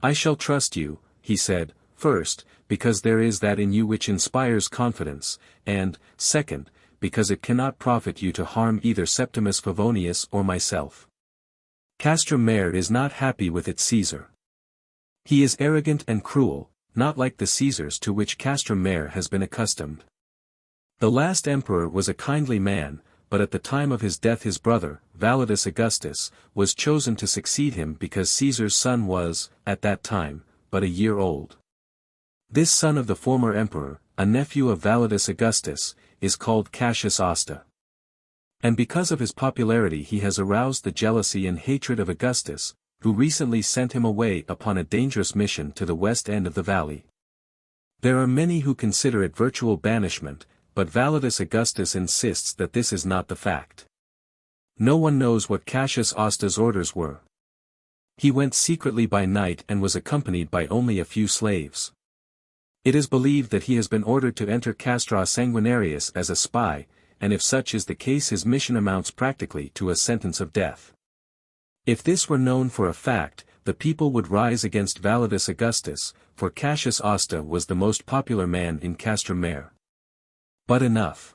I shall trust you, he said, first, because there is that in you which inspires confidence, and, second, because it cannot profit you to harm either Septimus Favonius or myself. Castrum Mare is not happy with its Caesar. He is arrogant and cruel, not like the Caesars to which Castrum Mare has been accustomed. The last emperor was a kindly man, but at the time of his death his brother, Validus Augustus, was chosen to succeed him because Caesar's son was, at that time, but a year old. This son of the former emperor, a nephew of Validus Augustus, is called Cassius Asta. And because of his popularity he has aroused the jealousy and hatred of Augustus, who recently sent him away upon a dangerous mission to the west end of the valley. There are many who consider it virtual banishment, but Validus Augustus insists that this is not the fact. No one knows what Cassius Asta's orders were. He went secretly by night and was accompanied by only a few slaves. It is believed that he has been ordered to enter Castra Sanguinarius as a spy, and if such is the case his mission amounts practically to a sentence of death. If this were known for a fact, the people would rise against Validus Augustus, for Cassius Asta was the most popular man in Castrum Mare. But enough.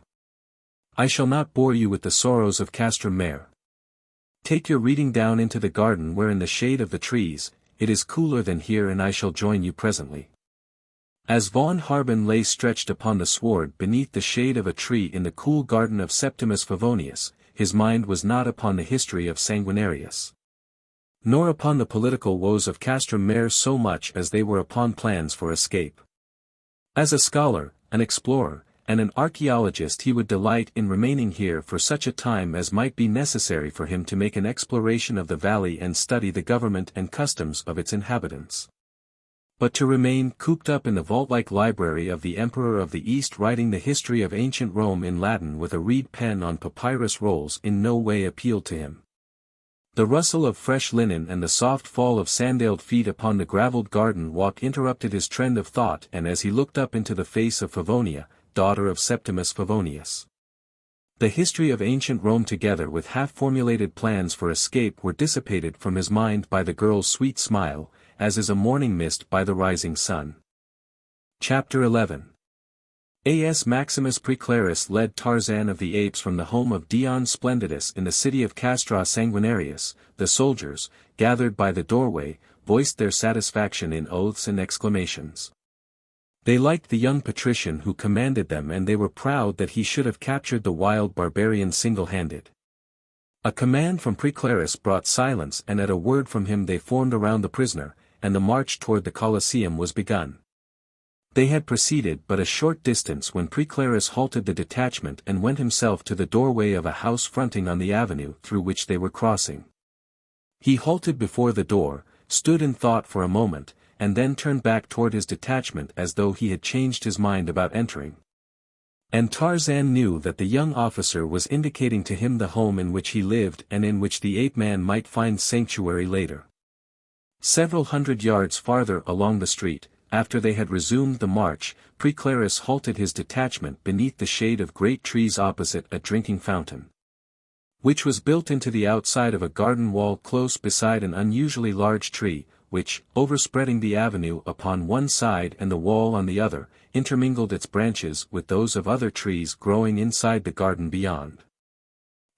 I shall not bore you with the sorrows of Castrum Mare. Take your reading down into the garden where in the shade of the trees, it is cooler than here and I shall join you presently. As von Harben lay stretched upon the sward beneath the shade of a tree in the cool garden of Septimus Favonius, his mind was not upon the history of Sanguinarius, nor upon the political woes of Castrum Mare so much as they were upon plans for escape. As a scholar, an explorer, and an archaeologist he would delight in remaining here for such a time as might be necessary for him to make an exploration of the valley and study the government and customs of its inhabitants. But to remain cooped up in the vault-like library of the Emperor of the East writing the history of ancient Rome in Latin with a reed pen on papyrus rolls in no way appealed to him. The rustle of fresh linen and the soft fall of sandaled feet upon the gravelled garden walk interrupted his trend of thought and as he looked up into the face of Favonia, daughter of Septimus Favonius. The history of ancient Rome together with half-formulated plans for escape were dissipated from his mind by the girl's sweet smile, as is a morning mist by the rising sun. Chapter 11. A.S. Maximus Preclarus led Tarzan of the Apes from the home of Dion Splendidus in the city of Castra Sanguinarius. The soldiers, gathered by the doorway, voiced their satisfaction in oaths and exclamations. They liked the young patrician who commanded them and they were proud that he should have captured the wild barbarian single-handed. A command from Preclarus brought silence and at a word from him they formed around the prisoner, and the march toward the Colosseum was begun. They had proceeded but a short distance when Preclarus halted the detachment and went himself to the doorway of a house fronting on the avenue through which they were crossing. He halted before the door, stood in thought for a moment, and then turned back toward his detachment as though he had changed his mind about entering. And Tarzan knew that the young officer was indicating to him the home in which he lived and in which the ape-man might find sanctuary later. Several hundred yards farther along the street, after they had resumed the march, Preclarus halted his detachment beneath the shade of great trees opposite a drinking fountain, which was built into the outside of a garden wall close beside an unusually large tree, which, overspreading the avenue upon one side and the wall on the other, intermingled its branches with those of other trees growing inside the garden beyond.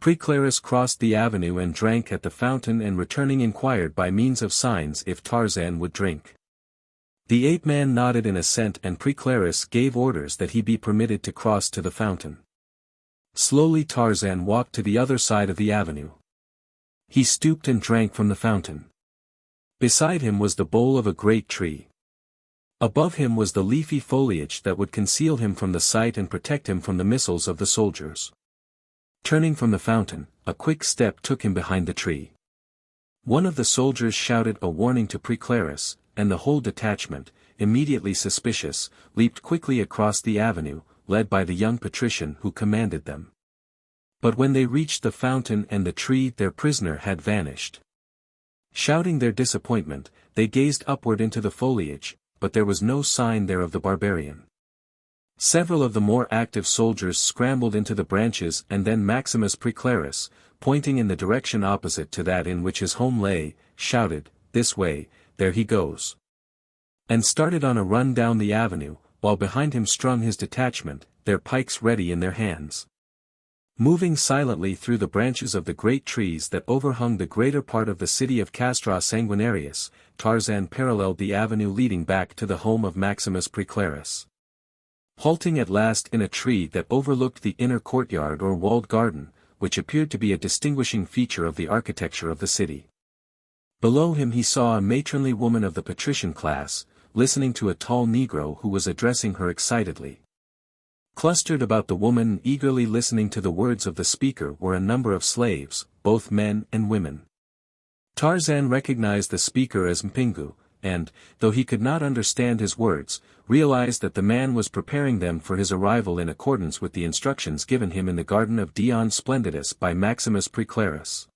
Preclarus crossed the avenue and drank at the fountain and returning inquired by means of signs if Tarzan would drink. The ape-man nodded in assent and Preclarus gave orders that he be permitted to cross to the fountain. Slowly Tarzan walked to the other side of the avenue. He stooped and drank from the fountain. Beside him was the bole of a great tree. Above him was the leafy foliage that would conceal him from the sight and protect him from the missiles of the soldiers. Turning from the fountain, a quick step took him behind the tree. One of the soldiers shouted a warning to Preclaris, and the whole detachment, immediately suspicious, leaped quickly across the avenue, led by the young patrician who commanded them. But when they reached the fountain and the tree, their prisoner had vanished. Shouting their disappointment, they gazed upward into the foliage, but there was no sign there of the barbarian. Several of the more active soldiers scrambled into the branches, and then Maximus Preclaris, pointing in the direction opposite to that in which his home lay, shouted, "This way, there he goes," and started on a run down the avenue, while behind him strung his detachment, their pikes ready in their hands. Moving silently through the branches of the great trees that overhung the greater part of the city of Castra Sanguinarius, Tarzan paralleled the avenue leading back to the home of Maximus Preclaris. Halting at last in a tree that overlooked the inner courtyard or walled garden, which appeared to be a distinguishing feature of the architecture of the city. Below him he saw a matronly woman of the patrician class, listening to a tall Negro who was addressing her excitedly. Clustered about the woman eagerly listening to the words of the speaker were a number of slaves, both men and women. Tarzan recognized the speaker as Mpingu, and, though he could not understand his words, realized that the man was preparing them for his arrival in accordance with the instructions given him in the garden of Dion Splendidus by Maximus Preclaris.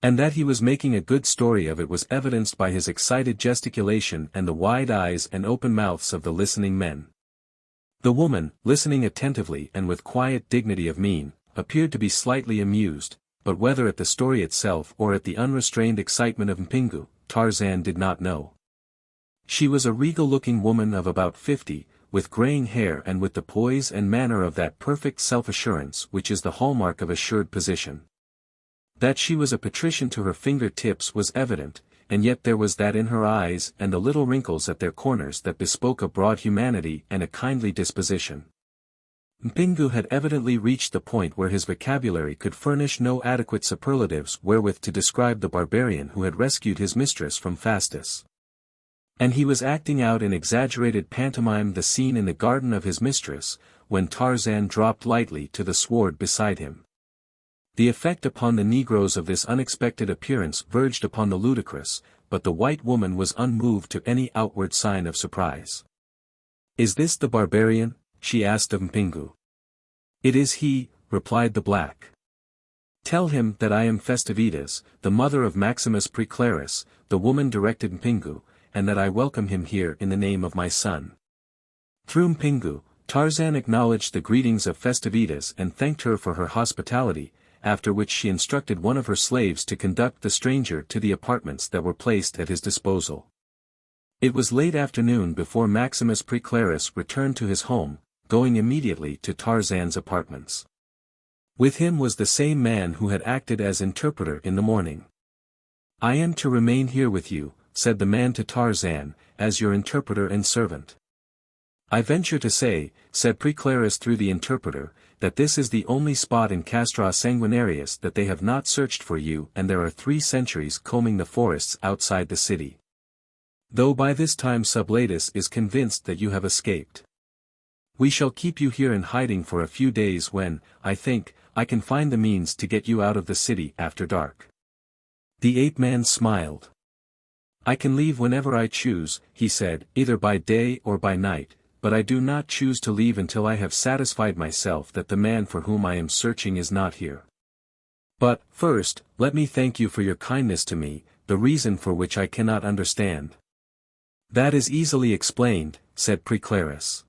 And that he was making a good story of it was evidenced by his excited gesticulation and the wide eyes and open mouths of the listening men. The woman, listening attentively and with quiet dignity of mien, appeared to be slightly amused, but whether at the story itself or at the unrestrained excitement of Mpingu, Tarzan did not know. She was a regal-looking woman of about 50, with graying hair and with the poise and manner of that perfect self-assurance which is the hallmark of assured position. That she was a patrician to her finger-tips was evident, and yet there was that in her eyes and the little wrinkles at their corners that bespoke a broad humanity and a kindly disposition. Mpingu had evidently reached the point where his vocabulary could furnish no adequate superlatives wherewith to describe the barbarian who had rescued his mistress from Fastus. And he was acting out in exaggerated pantomime the scene in the garden of his mistress, when Tarzan dropped lightly to the sward beside him. The effect upon the negroes of this unexpected appearance verged upon the ludicrous, but the white woman was unmoved to any outward sign of surprise. "Is this the barbarian?" she asked of Mpingu. "It is he," replied the black. "Tell him that I am Festivitas, the mother of Maximus Preclaris," the woman directed Mpingu, "and that I welcome him here in the name of my son." Through Mpingu, Tarzan acknowledged the greetings of Festivitas and thanked her for her hospitality, after which she instructed one of her slaves to conduct the stranger to the apartments that were placed at his disposal. It was late afternoon before Maximus Preclaris returned to his home, going immediately to Tarzan's apartments. With him was the same man who had acted as interpreter in the morning. "I am to remain here with you," said the man to Tarzan, "as your interpreter and servant." "I venture to say," said Preclaris through the interpreter, "that this is the only spot in Castra Sanguinarius that they have not searched for you, and there are 3 centuries combing the forests outside the city. Though by this time Sublatus is convinced that you have escaped. We shall keep you here in hiding for a few days when, I think, I can find the means to get you out of the city after dark." The ape-man smiled. "I can leave whenever I choose," he said, "either by day or by night, but I do not choose to leave until I have satisfied myself that the man for whom I am searching is not here. But, first, let me thank you for your kindness to me, the reason for which I cannot understand." "That is easily explained," said Preclaris.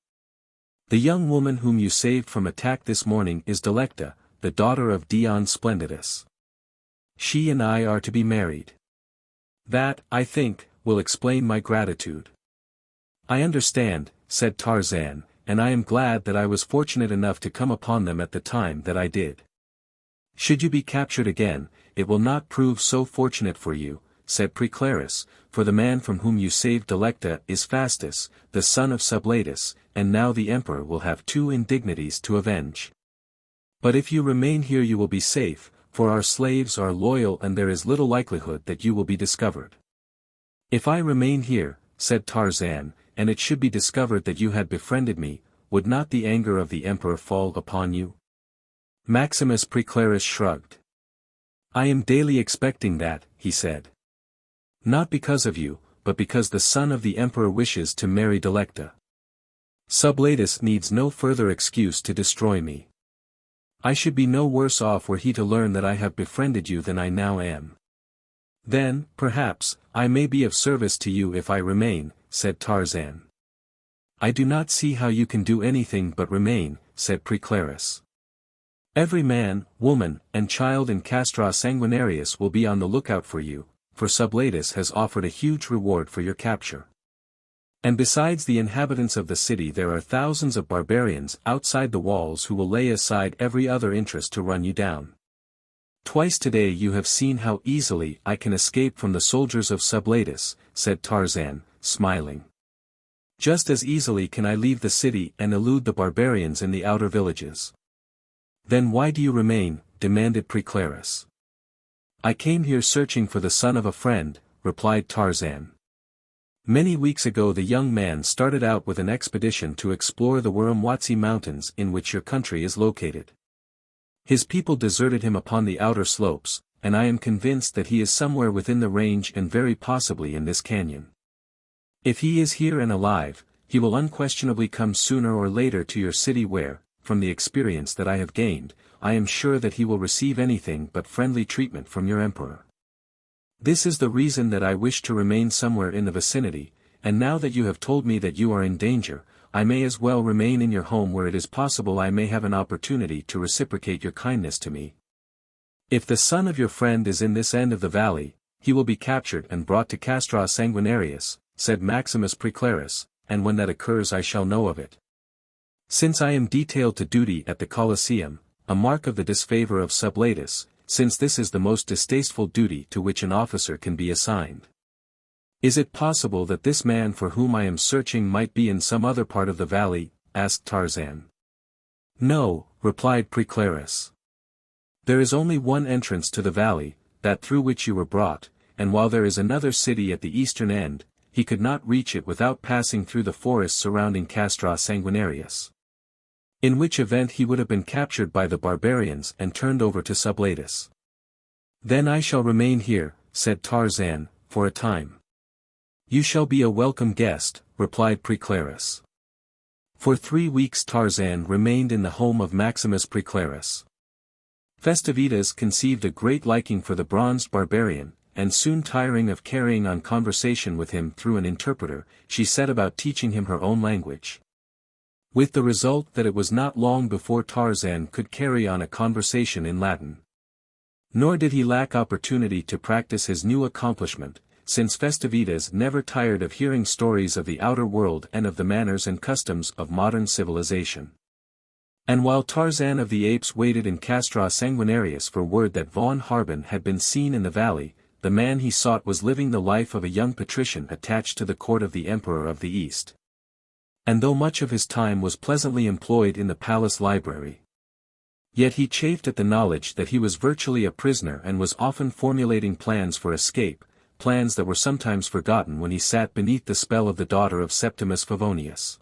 "The young woman whom you saved from attack this morning is Delecta, the daughter of Dion Splendidus. She and I are to be married. That, I think, will explain my gratitude." "I understand," said Tarzan, "and I am glad that I was fortunate enough to come upon them at the time that I did. Should you be captured again, it will not prove so fortunate for you," said Preclaris, "for the man from whom you saved Delecta is Fastus, the son of Sublatus, and now the emperor will have 2 indignities to avenge. But if you remain here you will be safe, for our slaves are loyal and there is little likelihood that you will be discovered." "If I remain here," said Tarzan, and it should be discovered that you had befriended me, would not the anger of the emperor fall upon you? Maximus Praeclarus shrugged. I am daily expecting that, he said. Not because of you, but because the son of the emperor wishes to marry Delecta. Sublatus needs no further excuse to destroy me. I should be no worse off were he to learn that I have befriended you than I now am. Then, perhaps, I may be of service to you if I remain, said Tarzan. I do not see how you can do anything but remain, said Praeclarus. Every man, woman, and child in Castra Sanguinarius will be on the lookout for you, for Sublatus has offered a huge reward for your capture. And besides the inhabitants of the city there are thousands of barbarians outside the walls who will lay aside every other interest to run you down. Twice today you have seen how easily I can escape from the soldiers of Sublatus, said Tarzan, smiling. Just as easily can I leave the city and elude the barbarians in the outer villages. Then why do you remain? Demanded Praeclarus. I came here searching for the son of a friend, replied Tarzan. Many weeks ago the young man started out with an expedition to explore the Wiramwazi Mountains in which your country is located. His people deserted him upon the outer slopes, and I am convinced that he is somewhere within the range and very possibly in this canyon. If he is here and alive, he will unquestionably come sooner or later to your city where, from the experience that I have gained, I am sure that he will receive anything but friendly treatment from your emperor. This is the reason that I wish to remain somewhere in the vicinity, and now that you have told me that you are in danger, I may as well remain in your home where it is possible I may have an opportunity to reciprocate your kindness to me. If the son of your friend is in this end of the valley, he will be captured and brought to Castra Sanguinarius, said Maximus Praeclarus, and when that occurs I shall know of it. Since I am detailed to duty at the Colosseum, a mark of the disfavor of Sublatus, since this is the most distasteful duty to which an officer can be assigned. Is it possible that this man for whom I am searching might be in some other part of the valley? Asked Tarzan. No, replied Praeclarus. There is only one entrance to the valley, that through which you were brought, and while there is another city at the eastern end, he could not reach it without passing through the forest surrounding Castra Sanguinarius. In which event he would have been captured by the barbarians and turned over to Sublatus. Then I shall remain here, said Tarzan, for a time. You shall be a welcome guest, replied Praeclarus. For 3 weeks Tarzan remained in the home of Maximus Praeclarus. Festivitas conceived a great liking for the bronzed barbarian, and soon tiring of carrying on conversation with him through an interpreter, she set about teaching him her own language. With the result that it was not long before Tarzan could carry on a conversation in Latin. Nor did he lack opportunity to practice his new accomplishment, since Festivitas never tired of hearing stories of the outer world and of the manners and customs of modern civilization. And while Tarzan of the Apes waited in Castra Sanguinarius for word that von Harben had been seen in the valley, the man he sought was living the life of a young patrician attached to the court of the Emperor of the East. And though much of his time was pleasantly employed in the palace library, yet he chafed at the knowledge that he was virtually a prisoner and was often formulating plans for escape, plans that were sometimes forgotten when he sat beneath the spell of the daughter of Septimus Favonius.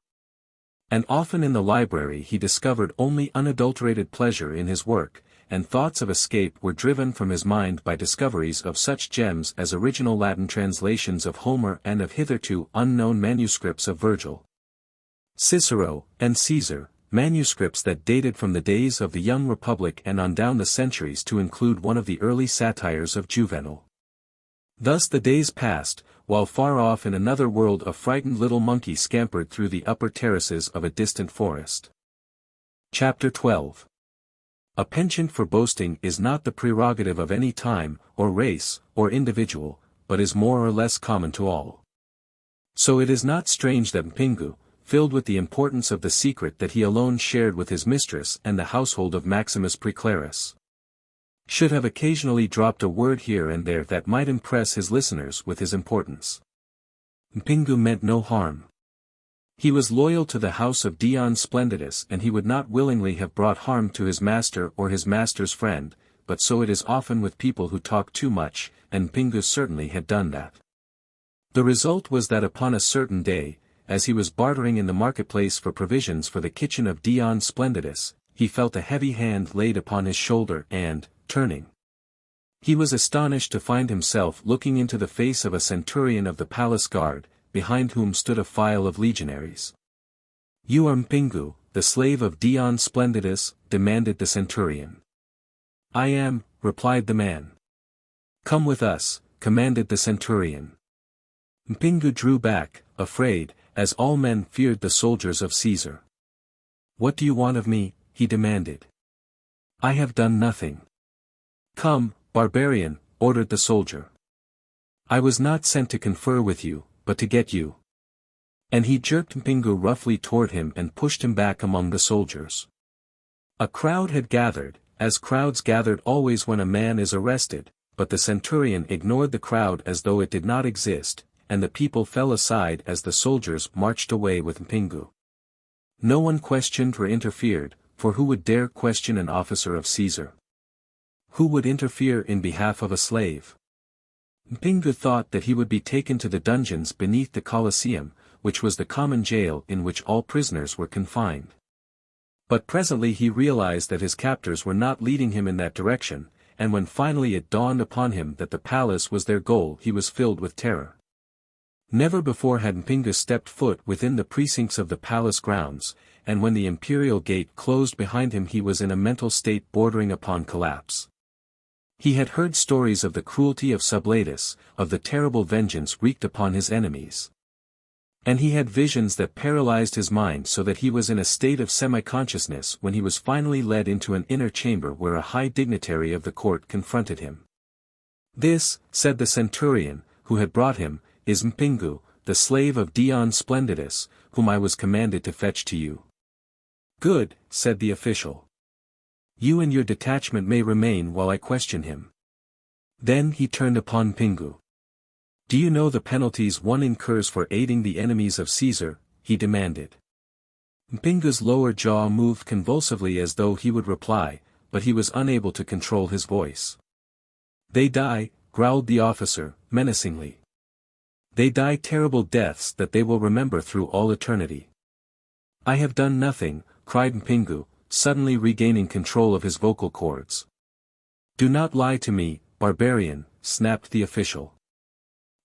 And often in the library he discovered only unadulterated pleasure in his work, and thoughts of escape were driven from his mind by discoveries of such gems as original Latin translations of Homer and of hitherto unknown manuscripts of Virgil, Cicero, and Caesar, manuscripts that dated from the days of the young Republic and on down the centuries to include one of the early satires of Juvenal. Thus the days passed, while far off in another world a frightened little monkey scampered through the upper terraces of a distant forest. Chapter 12. A penchant for boasting is not the prerogative of any time, or race, or individual, but is more or less common to all. So it is not strange that Mpingu, filled with the importance of the secret that he alone shared with his mistress and the household of Maximus Praeclarus, should have occasionally dropped a word here and there that might impress his listeners with his importance. Mpingu meant no harm. He was loyal to the house of Dion Splendidus and he would not willingly have brought harm to his master or his master's friend, but so it is often with people who talk too much, and Mpingu certainly had done that. The result was that upon a certain day, as he was bartering in the marketplace for provisions for the kitchen of Dion Splendidus, he felt a heavy hand laid upon his shoulder and, turning, he was astonished to find himself looking into the face of a centurion of the palace guard, behind whom stood a file of legionaries. "You are Mpingu, the slave of Dion Splendidus?" demanded the centurion. "I am," replied the man. "Come with us," commanded the centurion. Mpingu drew back, afraid, as all men feared the soldiers of Caesar. "What do you want of me?" he demanded. "I have done nothing." "Come, barbarian," ordered the soldier. "I was not sent to confer with you, but to get you." And he jerked Mpingu roughly toward him and pushed him back among the soldiers. A crowd had gathered, as crowds gathered always when a man is arrested, but the centurion ignored the crowd as though it did not exist, and the people fell aside as the soldiers marched away with Mpingu. No one questioned or interfered, for who would dare question an officer of Caesar? Who would interfere in behalf of a slave? Mpingu thought that he would be taken to the dungeons beneath the Colosseum, which was the common jail in which all prisoners were confined. But presently he realized that his captors were not leading him in that direction, and when finally it dawned upon him that the palace was their goal, he was filled with terror. Never before had Mpingu stepped foot within the precincts of the palace grounds, and when the imperial gate closed behind him he was in a mental state bordering upon collapse. He had heard stories of the cruelty of Sublatus, of the terrible vengeance wreaked upon his enemies. And he had visions that paralyzed his mind so that he was in a state of semi-consciousness when he was finally led into an inner chamber where a high dignitary of the court confronted him. "This," said the centurion, who had brought him, "is Mpingu, the slave of Dion Splendidus, whom I was commanded to fetch to you." "Good," said the official. "You and your detachment may remain while I question him." Then he turned upon Mpingu. "Do you know the penalties one incurs for aiding the enemies of Caesar?" he demanded. Mpingu's lower jaw moved convulsively as though he would reply, but he was unable to control his voice. "They die," growled the officer, menacingly. "They die terrible deaths that they will remember through all eternity." "I have done nothing," cried Mpingu, suddenly regaining control of his vocal cords. "Do not lie to me, barbarian," snapped the official.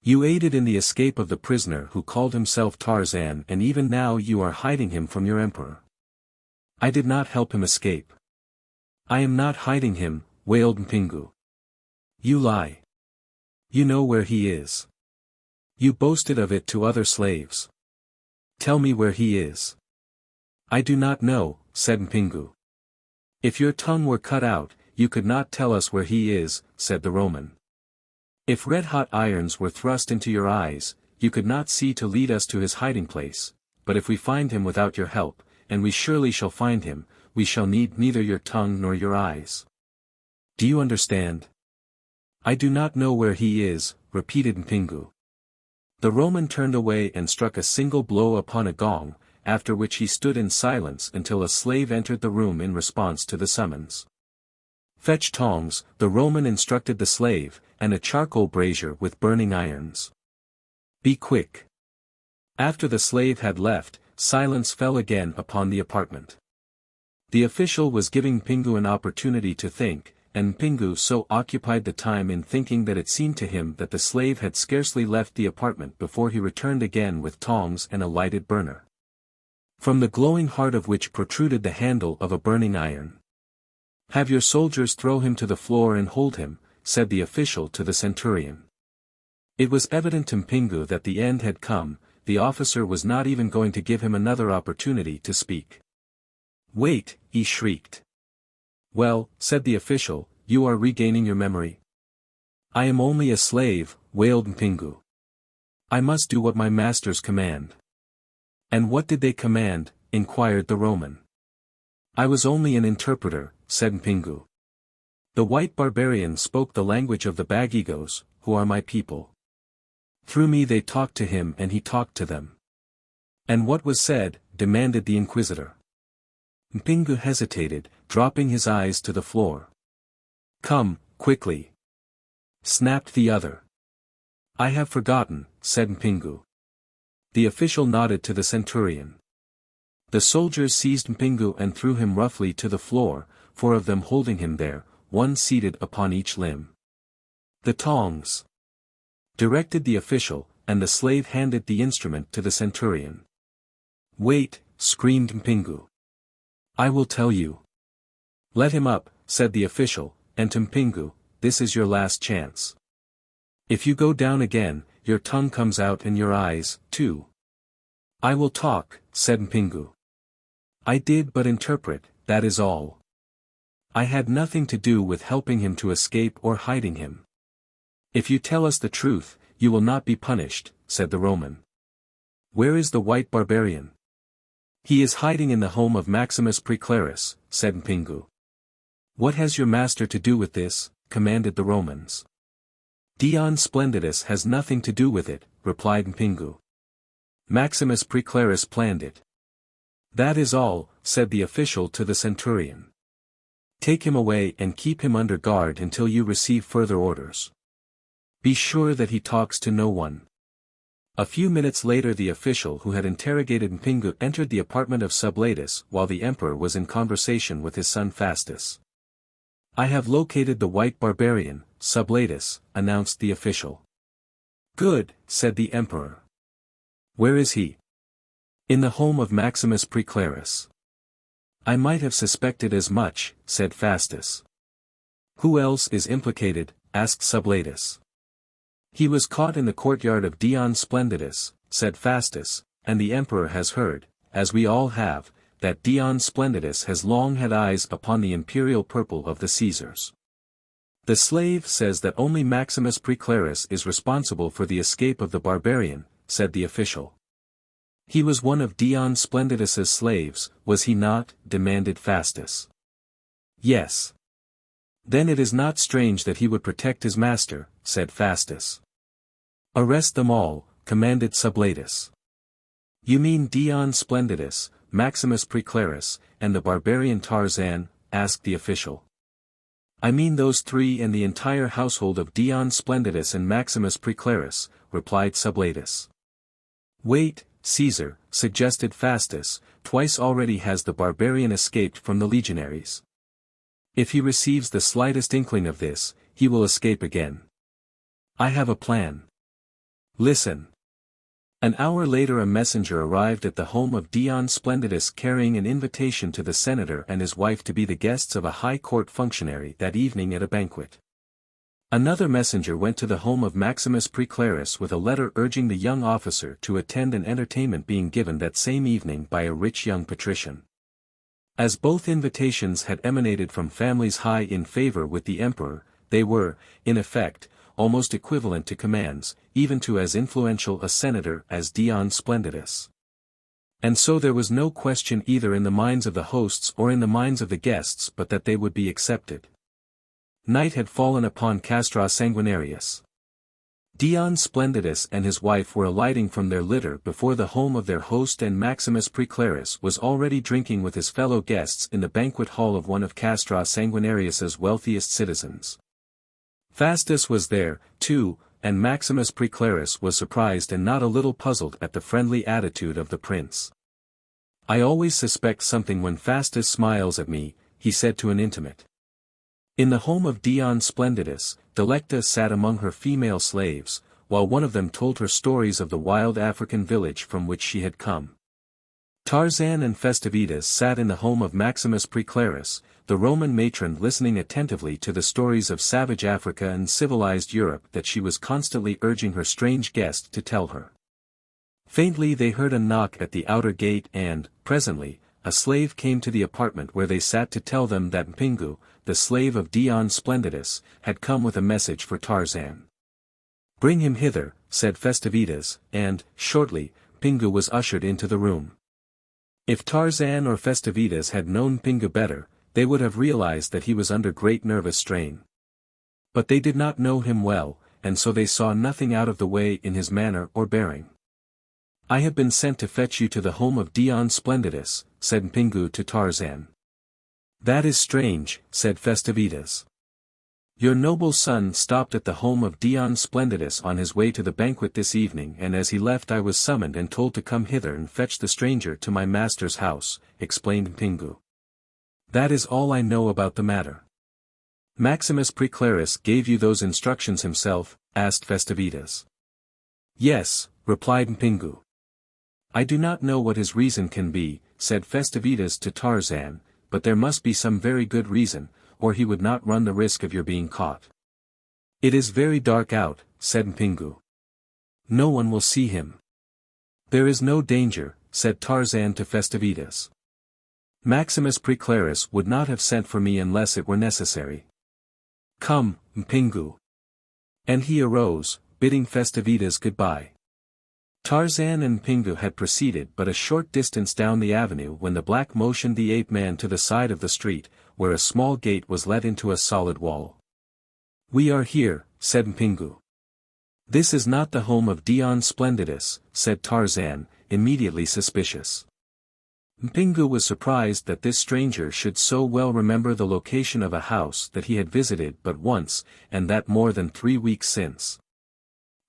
"You aided in the escape of the prisoner who called himself Tarzan, and even now you are hiding him from your emperor." "I did not help him escape." "I am not hiding him," wailed Mpingu. "You lie. You know where he is. You boasted of it to other slaves. Tell me where he is." "I do not know," said Mpingu. "If your tongue were cut out, you could not tell us where he is," said the Roman. "If red-hot irons were thrust into your eyes, you could not see to lead us to his hiding place, but if we find him without your help, and we surely shall find him, we shall need neither your tongue nor your eyes. Do you understand?" "I do not know where he is," repeated Mpingu. The Roman turned away and struck a single blow upon a gong, after which he stood in silence until a slave entered the room in response to the summons. "Fetch tongs," the Roman instructed the slave, "and a charcoal brazier with burning irons. Be quick." After the slave had left, silence fell again upon the apartment. The official was giving Mpingu an opportunity to think, and Mpingu so occupied the time in thinking that it seemed to him that the slave had scarcely left the apartment before he returned again with tongs and a lighted burner, from the glowing heart of which protruded the handle of a burning iron. "Have your soldiers throw him to the floor and hold him," said the official to the centurion. It was evident to Mpingu that the end had come. The officer was not even going to give him another opportunity to speak. "Wait," he shrieked. "Well," said the official, "you are regaining your memory." "I am only a slave," wailed Mpingu. "I must do what my masters command." "And what did they command?" inquired the Roman. "I was only an interpreter," said Mpingu. "The white barbarian spoke the language of the Bagigos, who are my people. Through me they talked to him and he talked to them." "And what was said?" demanded the inquisitor. Mpingu hesitated, dropping his eyes to the floor. "Come, quickly!" snapped the other. "I have forgotten," said Mpingu. The official nodded to the centurion. The soldiers seized Mpingu and threw him roughly to the floor, 4 of them holding him there, 1 seated upon each limb. "The tongs!" directed the official, and the slave handed the instrument to the centurion. "Wait," screamed Mpingu. "I will tell you." "Let him up," said the official, and to Mpingu, "This is your last chance. If you go down again, your tongue comes out and your eyes, too." "I will talk," said Mpingu. "I did but interpret, that is all. I had nothing to do with helping him to escape or hiding him." "If you tell us the truth, you will not be punished," said the Roman. "Where is the white barbarian?" "He is hiding in the home of Maximus Preclarus," said Mpingu. "What has your master to do with this?" commanded the Romans. "Dion Splendidus has nothing to do with it," replied Mpingu. "Maximus Preclarus planned it." "That is all," said the official to the centurion. "Take him away and keep him under guard until you receive further orders. Be sure that he talks to no one." A few minutes later the official who had interrogated Mpingu entered the apartment of Sublatus while the emperor was in conversation with his son Fastus. "I have located the white barbarian, Sublatus," announced the official. "Good," said the emperor. "Where is he?" "In the home of Maximus Preclarus." "I might have suspected as much," said Fastus. "Who else is implicated?" asked Sublatus. "He was caught in the courtyard of Dion Splendidus," said Fastus, "and the emperor has heard, as we all have, that Dion Splendidus has long had eyes upon the imperial purple of the Caesars. The slave says that only Maximus Preclarus is responsible for the escape of the barbarian," said the official. "He was one of Dion Splendidus's slaves, was he not?" demanded Fastus. "Yes." "Then it is not strange that he would protect his master," said Fastus. "Arrest them all," commanded Sublatus. "You mean Dion Splendidus, Maximus Preclarus, and the barbarian Tarzan?" asked the official. "I mean those 3 and the entire household of Dion Splendidus and Maximus Preclarus," replied Sublatus. "Wait, Caesar," suggested Fastus, "twice already has the barbarian escaped from the legionaries. If he receives the slightest inkling of this, he will escape again. I have a plan. Listen." An hour later a messenger arrived at the home of Dion Splendidus carrying an invitation to the senator and his wife to be the guests of a high court functionary that evening at a banquet. Another messenger went to the home of Maximus Preclarus with a letter urging the young officer to attend an entertainment being given that same evening by a rich young patrician. As both invitations had emanated from families high in favor with the emperor, they were, in effect, almost equivalent to commands, even to as influential a senator as Dion Splendidus. And so there was no question either in the minds of the hosts or in the minds of the guests but that they would be accepted. Night had fallen upon Castra Sanguinarius. Dion Splendidus and his wife were alighting from their litter before the home of their host, and Maximus Preclarus was already drinking with his fellow guests in the banquet hall of one of Castra Sanguinarius's wealthiest citizens. Fastus was there, too, and Maximus Preclarus was surprised and not a little puzzled at the friendly attitude of the prince. "I always suspect something when Fastus smiles at me," he said to an intimate. In the home of Dion Splendidus, Delecta sat among her female slaves, while one of them told her stories of the wild African village from which she had come. Tarzan and Festivitas sat in the home of Maximus Preclarus, the Roman matron listening attentively to the stories of savage Africa and civilized Europe that she was constantly urging her strange guest to tell her. Faintly they heard a knock at the outer gate and, presently, a slave came to the apartment where they sat to tell them that Mpingu, the slave of Dion Splendidus, had come with a message for Tarzan. "Bring him hither," said Festivitas, and, shortly, Mpingu was ushered into the room. If Tarzan or Festivitas had known Mpingu better, they would have realized that he was under great nervous strain. But they did not know him well, and so they saw nothing out of the way in his manner or bearing. "I have been sent to fetch you to the home of Dion Splendidus," said Mpingu to Tarzan. "That is strange," said Festivitas. Your noble son stopped at the home of Dion Splendidus on his way to the banquet this evening, and as he left I was summoned and told to come hither and fetch the stranger to my master's house," explained Mpingu. "That is all I know about the matter." "Maximus Praeclarus gave you those instructions himself?" asked Festivitas. "Yes," replied Mpingu. "I do not know what his reason can be," said Festivitas to Tarzan, "but there must be some very good reason, or he would not run the risk of your being caught." "It is very dark out," said Mpingu. "No one will see him." "There is no danger," said Tarzan to Festivitas. "Maximus Praeclarus would not have sent for me unless it were necessary. Come, Mpingu." And he arose, bidding Festivitas goodbye. Tarzan and Mpingu had proceeded but a short distance down the avenue when the black motioned the ape-man to the side of the street, where a small gate was let into a solid wall. "We are here," said Mpingu. "This is not the home of Dion Splendidus," said Tarzan, immediately suspicious. Mpingu was surprised that this stranger should so well remember the location of a house that he had visited but once, and that more than 3 weeks since.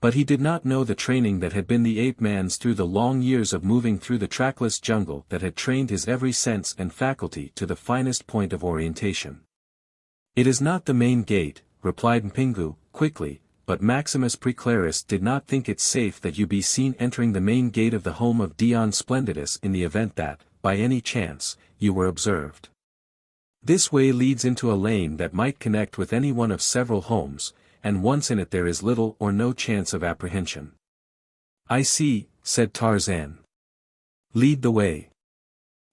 But he did not know the training that had been the ape-man's through the long years of moving through the trackless jungle that had trained his every sense and faculty to the finest point of orientation. "It is not the main gate," replied Mpingu, quickly, "but Maximus Praeclarus did not think it safe that you be seen entering the main gate of the home of Dion Splendidus in the event that, by any chance, you were observed. This way leads into a lane that might connect with any one of several homes, and once in it there is little or no chance of apprehension." "I see," said Tarzan. "Lead the way."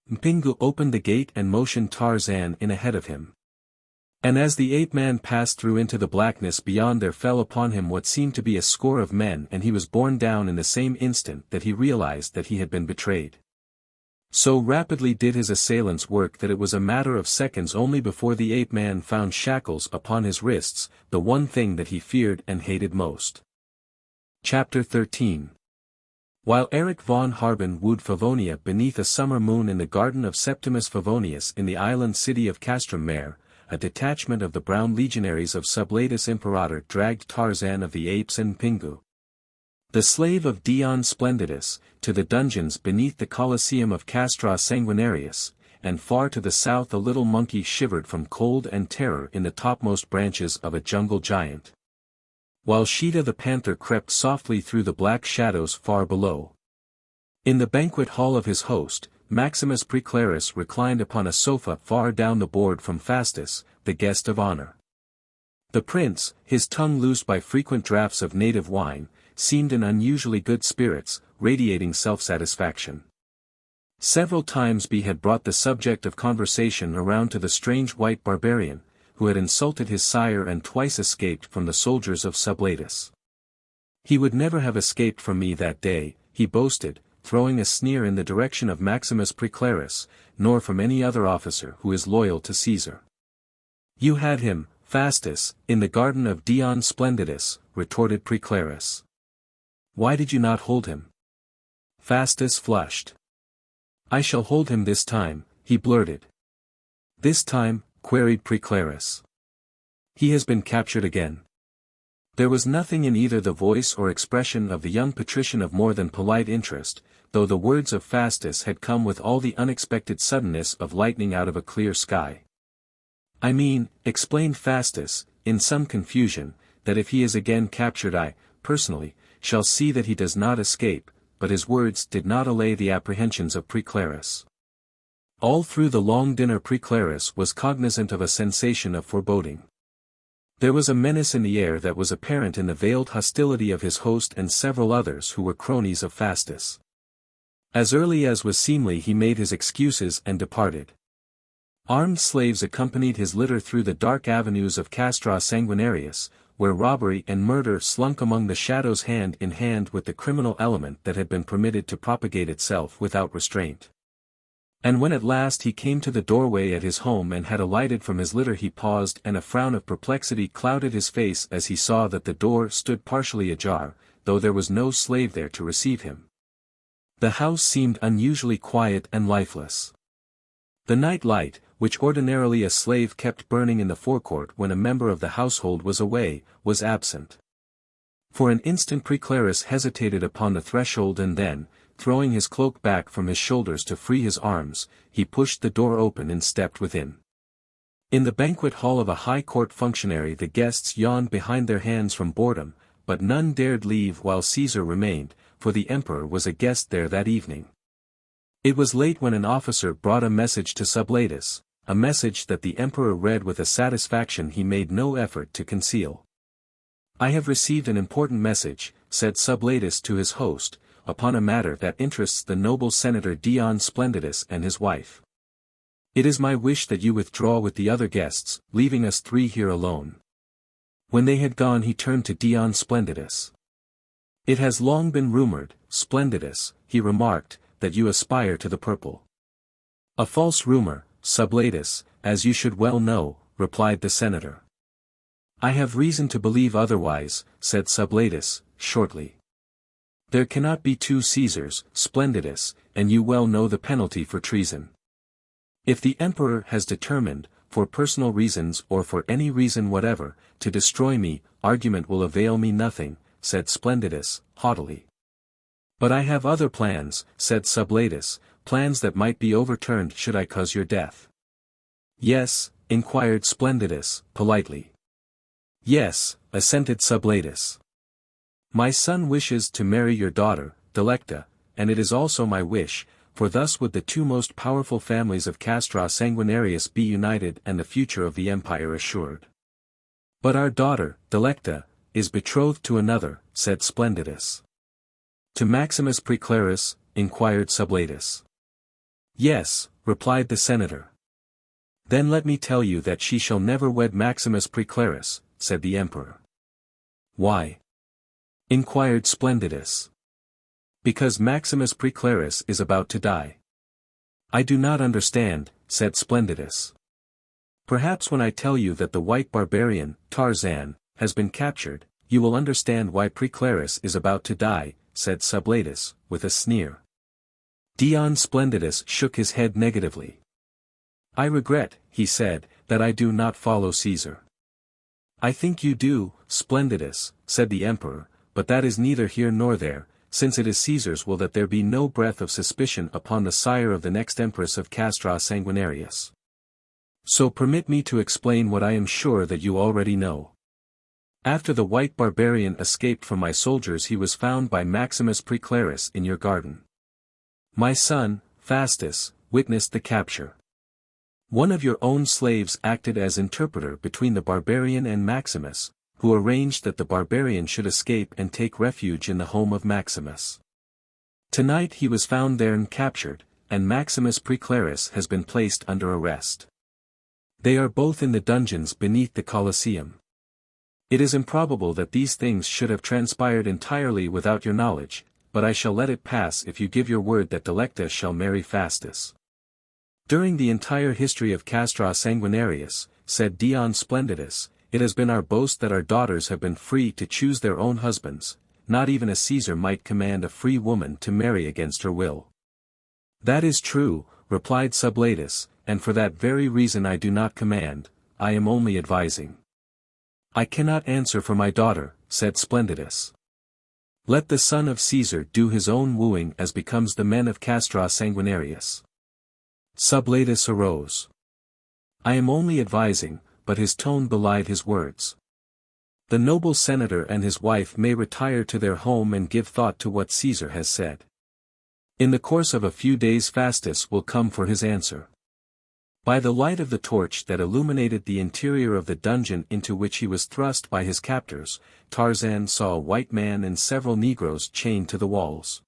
Mpingu opened the gate and motioned Tarzan in ahead of him. And as the ape-man passed through into the blackness beyond there fell upon him what seemed to be a score of men, and he was borne down in the same instant that he realized that he had been betrayed. So rapidly did his assailants work that it was a matter of seconds only before the ape-man found shackles upon his wrists, the one thing that he feared and hated most. Chapter 13. While Erich von Harben wooed Favonia beneath a summer moon in the garden of Septimus Favonius in the island city of Castrum Mare, a detachment of the brown legionaries of Sublatus Imperator dragged Tarzan of the Apes and Mpingu, the slave of Dion Splendidus, to the dungeons beneath the Colosseum of Castra Sanguinarius, and far to the south a little monkey shivered from cold and terror in the topmost branches of a jungle giant, while Sheeta the panther crept softly through the black shadows far below. In the banquet hall of his host, Maximus Praeclarus reclined upon a sofa far down the board from Fastus, the guest of honor. The prince, his tongue loosed by frequent draughts of native wine, seemed in unusually good spirits, radiating self-satisfaction. Several times he had brought the subject of conversation around to the strange white barbarian, who had insulted his sire and twice escaped from the soldiers of Sublatus. "He would never have escaped from me that day," he boasted, throwing a sneer in the direction of Maximus Praeclarus, "nor from any other officer who is loyal to Caesar." "You had him, Fastus, in the garden of Dion Splendidus," retorted Praeclarus. "Why did you not hold him?" Fastus flushed. "I shall hold him this time," he blurted. "This time?" queried Praeclarus. "He has been captured again." There was nothing in either the voice or expression of the young patrician of more than polite interest, though the words of Fastus had come with all the unexpected suddenness of lightning out of a clear sky. "I mean," explained Fastus, in some confusion, "that if he is again captured I, personally, shall see that he does not escape," but his words did not allay the apprehensions of Praeclarus. All through the long dinner Praeclarus was cognizant of a sensation of foreboding. There was a menace in the air that was apparent in the veiled hostility of his host and several others who were cronies of Fastus. As early as was seemly he made his excuses and departed. Armed slaves accompanied his litter through the dark avenues of Castra Sanguinarius, where robbery and murder slunk among the shadows hand in hand with the criminal element that had been permitted to propagate itself without restraint. And when at last he came to the doorway at his home and had alighted from his litter he paused, and a frown of perplexity clouded his face as he saw that the door stood partially ajar, though there was no slave there to receive him. The house seemed unusually quiet and lifeless. The night light, which ordinarily a slave kept burning in the forecourt when a member of the household was away, was absent. For an instant Preclarus hesitated upon the threshold and then, throwing his cloak back from his shoulders to free his arms, he pushed the door open and stepped within. In the banquet hall of a high court functionary the guests yawned behind their hands from boredom, but none dared leave while Caesar remained, for the emperor was a guest there that evening. It was late when an officer brought a message to Sublatus, a message that the emperor read with a satisfaction he made no effort to conceal. "I have received an important message," said Sublatus to his host, "upon a matter that interests the noble senator Dion Splendidus and his wife. It is my wish that you withdraw with the other guests, leaving us three here alone." When they had gone he turned to Dion Splendidus. "It has long been rumored, Splendidus," he remarked, "that you aspire to the purple." "A false rumor, Sublatus, as you should well know," replied the senator. "I have reason to believe otherwise," said Sublatus, shortly. "There cannot be two Caesars, Splendidus, and you well know the penalty for treason. If the emperor has determined, for personal reasons or for any reason whatever, to destroy me, argument will avail me nothing," said Splendidus, haughtily. "But I have other plans," said Sublatus, "plans that might be overturned should I cause your death." "Yes?" inquired Splendidus, politely. "Yes," assented Sublatus. "My son wishes to marry your daughter, Delecta, and it is also my wish, for thus would the two most powerful families of Castra Sanguinarius be united and the future of the empire assured." "But our daughter, Delecta, is betrothed to another," said Splendidus. "To Maximus Preclarus?" inquired Sublatus. "Yes," replied the senator. "Then let me tell you that she shall never wed Maximus Preclarus," said the emperor. "Why?" inquired Splendidus. "Because Maximus Preclarus is about to die." "I do not understand," said Splendidus. "Perhaps when I tell you that the white barbarian, Tarzan, has been captured, you will understand why Preclarus is about to die," said Sublatus, with a sneer. Dion Splendidus shook his head negatively. "I regret," he said, "that I do not follow Caesar." "I think you do, Splendidus," said the emperor, "but that is neither here nor there, since it is Caesar's will that there be no breath of suspicion upon the sire of the next empress of Castra Sanguinarius. So permit me to explain what I am sure that you already know. After the white barbarian escaped from my soldiers he was found by Maximus Preclarus in your garden. My son, Fastus, witnessed the capture. One of your own slaves acted as interpreter between the barbarian and Maximus, who arranged that the barbarian should escape and take refuge in the home of Maximus. Tonight he was found there and captured, and Maximus Preclarus has been placed under arrest. They are both in the dungeons beneath the Colosseum. It is improbable that these things should have transpired entirely without your knowledge, but I shall let it pass if you give your word that Delecta shall marry Fastus. During the entire history of Castra Sanguinarius, said Dion Splendidus, it has been our boast that our daughters have been free to choose their own husbands, not even a Caesar might command a free woman to marry against her will. That is true, replied Sublatus, and for that very reason I do not command, I am only advising. I cannot answer for my daughter, said Splendidus. Let the son of Caesar do his own wooing as becomes the men of Castra Sanguinarius. Sublatus arose. I am only advising, but his tone belied his words. The noble senator and his wife may retire to their home and give thought to what Caesar has said. In the course of a few days Fastus will come for his answer. By the light of the torch that illuminated the interior of the dungeon into which he was thrust by his captors, Tarzan saw a white man and several Negroes chained to the walls.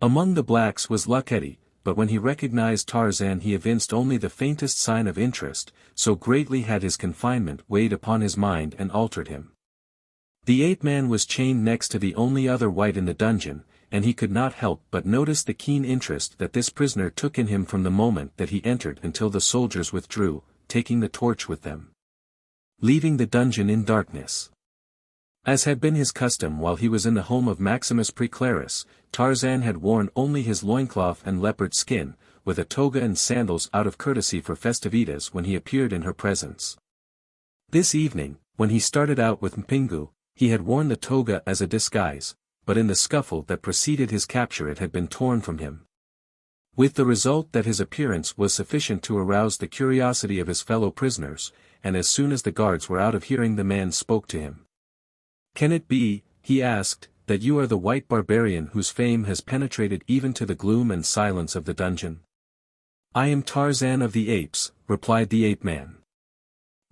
Among the blacks was Luckety, but when he recognized Tarzan he evinced only the faintest sign of interest, so greatly had his confinement weighed upon his mind and altered him. The ape-man was chained next to the only other white in the dungeon, and he could not help but notice the keen interest that this prisoner took in him from the moment that he entered until the soldiers withdrew, taking the torch with them. Leaving the dungeon in darkness. As had been his custom while he was in the home of Maximus Preclarus, Tarzan had worn only his loincloth and leopard skin, with a toga and sandals out of courtesy for festivitas when he appeared in her presence. This evening, when he started out with Mpingu, he had worn the toga as a disguise, but in the scuffle that preceded his capture it had been torn from him. With the result that his appearance was sufficient to arouse the curiosity of his fellow prisoners, and as soon as the guards were out of hearing the man spoke to him. "Can it be," he asked, "that you are the white barbarian whose fame has penetrated even to the gloom and silence of the dungeon?" "I am Tarzan of the Apes," replied the ape-man.